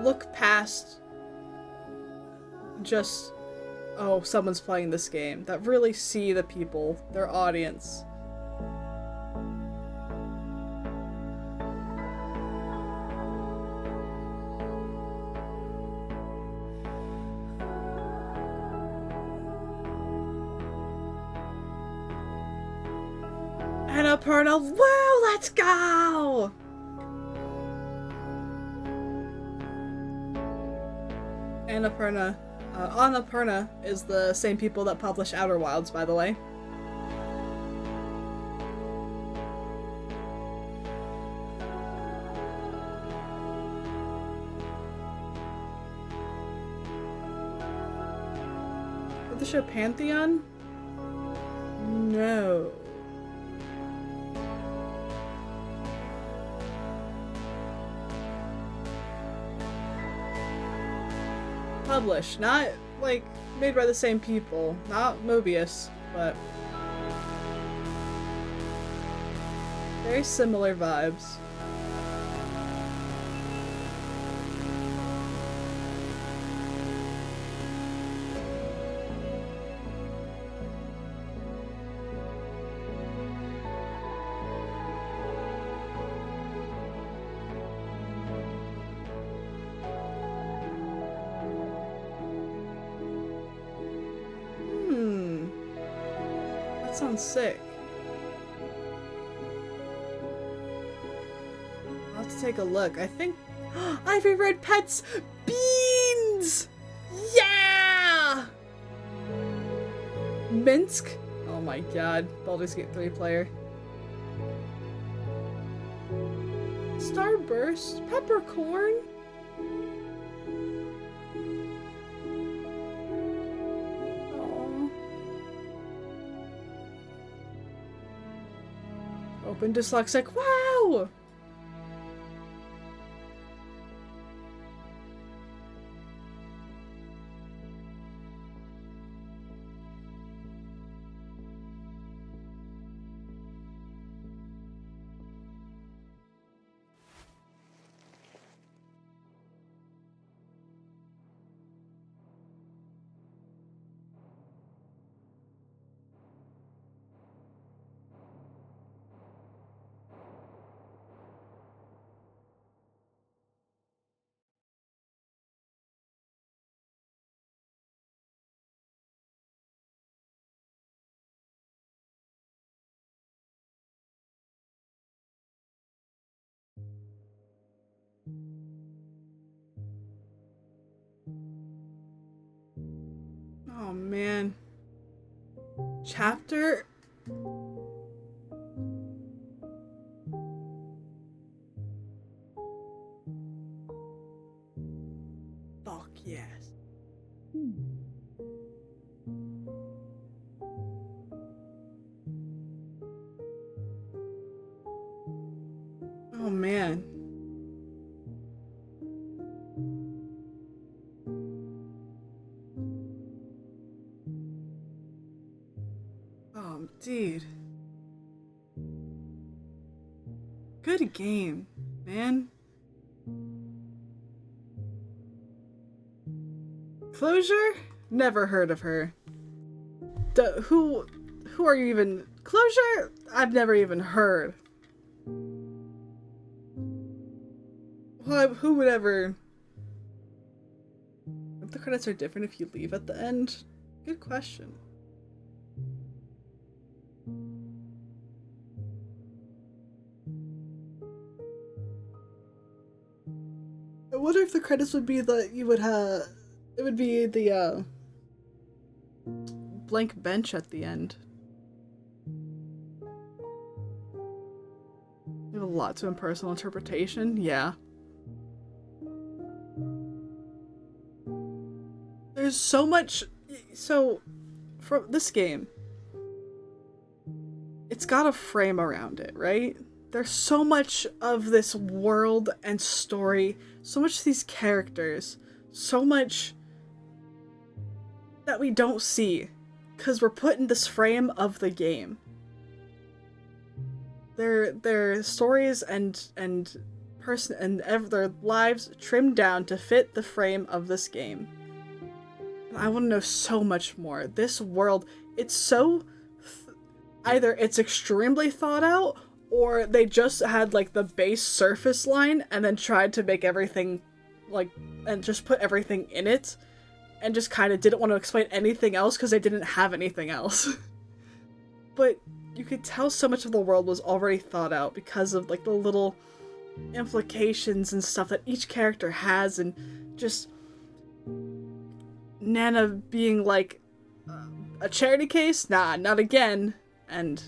look past just, oh, someone's playing this game. That really see the people, their audience. And a Pernal, woo, let's go! Annapurna. Annapurna is the same people that publish Outer Wilds, by the way. The show Pantheon? No. Published, not like made by the same people. Not Mobius, but very similar vibes. Sounds sick. I'll have to take a look. I think Ivy Red Pets Beans! Yeah! Minsk? Oh my god. Baldur's Gate 3 player. Starburst? Peppercorn? Open dyslexic. Wow! Oh man. Chapter? Fuck yes. Oh man. Dude. Good game, man. Closure? Never heard of her. Who are you even? Closure? I've never even heard. Well, who would ever? If the credits are different if you leave at the end? Good question. I wonder if the credits would be that you would have. It would be the blank bench at the end. You have a lot to impersonal interpretation. Yeah. There's so much. So, from this game, it's got a frame around it, right? There's so much of this world and story, so much of these characters, so much that we don't see, because we're put in this frame of the game. Their stories and their lives trimmed down to fit the frame of this game. And I want to know so much more. This world, it's so either it's extremely thought out, or they just had like the base surface line and then tried to make everything like and just put everything in it and just kind of didn't want to explain anything else because they didn't have anything else. But you could tell so much of the world was already thought out because of like the little implications and stuff that each character has, and just Nana being like, a charity case? Nah, not again. And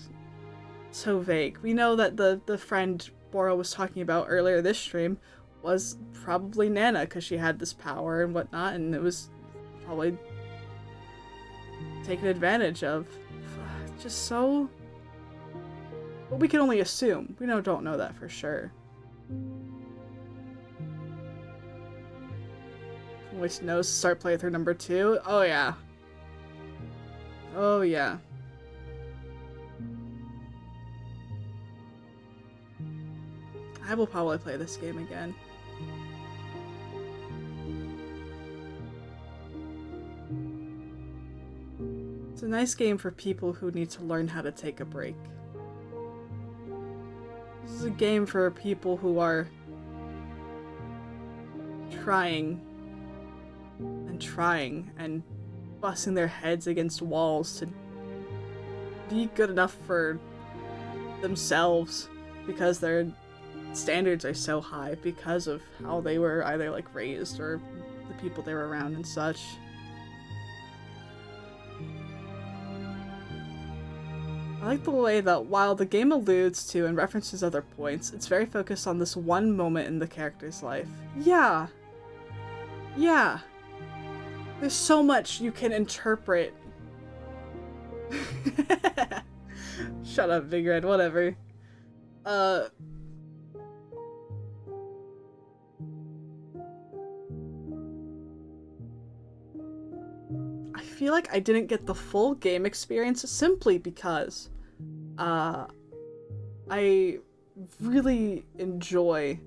so vague. We know that the friend Bora was talking about earlier this stream was probably Nana, because she had this power and whatnot, and it was probably taken advantage of. Just so... But we can only assume. We don't know that for sure. Voice knows to start playthrough number 2. Oh yeah. Oh yeah. I will probably play this game again. It's a nice game for people who need to learn how to take a break. This is a game for people who are trying and busting their heads against walls to be good enough for themselves because their standards are so high because of how they were either like raised or the people they were around and such. I like the way that while the game alludes to and references other points, it's very focused on this one moment in the character's life. Yeah. There's so much you can interpret. Shut up, Big Red, whatever. I feel like I didn't get the full game experience simply because I really enjoy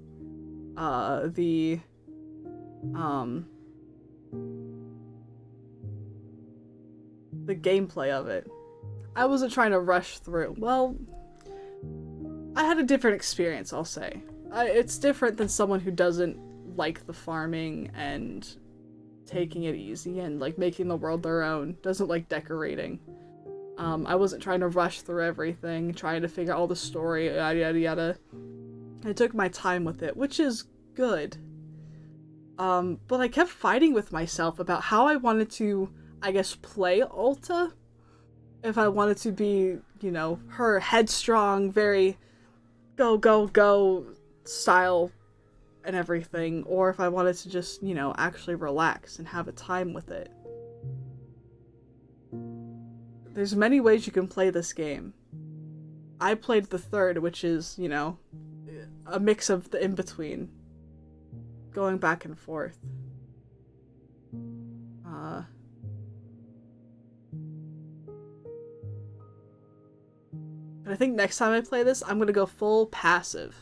the gameplay of it. I wasn't trying to rush through. Well, I had a different experience, I'll say. It's different than someone who doesn't like the farming and taking it easy and like making the world their own, doesn't like decorating. I wasn't trying to rush through everything, trying to figure out all the story, yada yada yada. I took my time with it, which is good. But I kept fighting with myself about how I wanted to, I guess, play Alta. If I wanted to be, you know, her headstrong, very go, go, go style and everything, or if I wanted to just, you know, actually relax and have a time with it. There's many ways you can play this game. I played the third, which is, you know, a mix of the in-between. Going back and forth. But I think next time I play this, I'm gonna go full passive.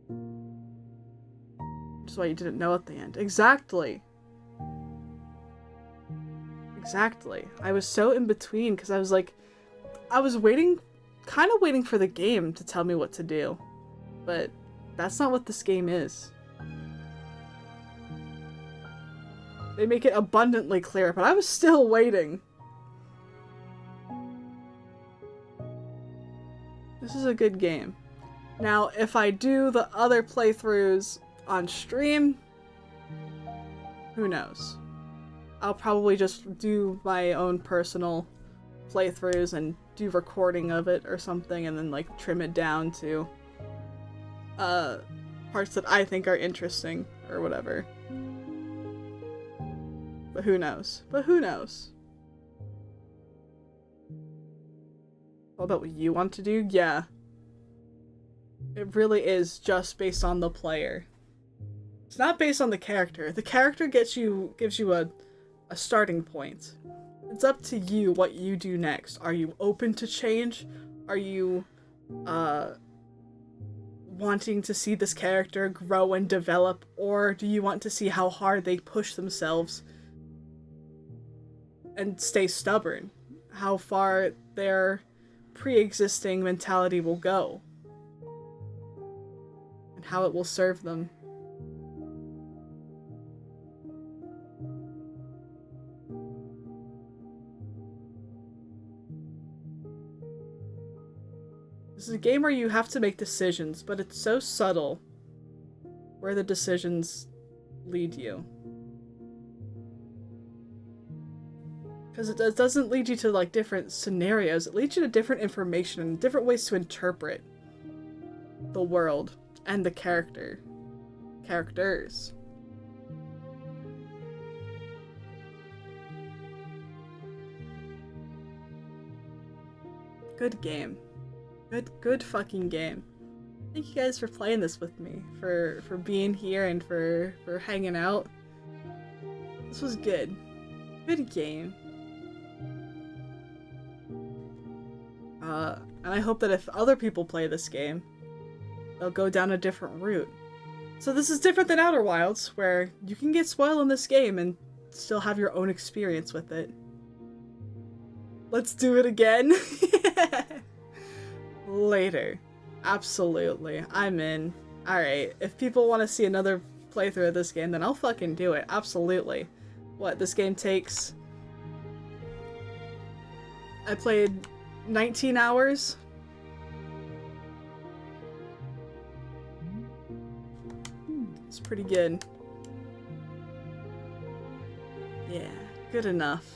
Which is why you didn't know at the end. Exactly. Exactly. I was so in between because I was like, I was waiting, kind of waiting for the game to tell me what to do. But that's not what this game is. They make it abundantly clear, but I was still waiting. This is a good game. Now, if I do the other playthroughs on stream, who knows? I'll probably just do my own personal playthroughs and do recording of it or something and then like trim it down to parts that I think are interesting or whatever. But who knows? All about what you want to do? Yeah. It really is just based on the player. It's not based on the character. The character gives you a starting point. It's up to you what you do next. Are you open to change? Are you wanting to see this character grow and develop, or do you want to see how hard they push themselves and stay stubborn? How far their pre-existing mentality will go and how it will serve them. This is a game where you have to make decisions, but it's so subtle where the decisions lead you. Because it doesn't lead you to like different scenarios, it leads you to different information and different ways to interpret the world and the characters. Good game. Good fucking game. Thank you guys for playing this with me, for being here and for hanging out. This was good. Good game. And I hope that if other people play this game, they'll go down a different route. So this is different than Outer Wilds, where you can get spoiled in this game and still have your own experience with it. Let's do it again. Later. Absolutely. I'm in. Alright, if people want to see another playthrough of this game, then I'll fucking do it. Absolutely. What, this game takes... I played 19 hours? It's pretty good. Yeah, good enough.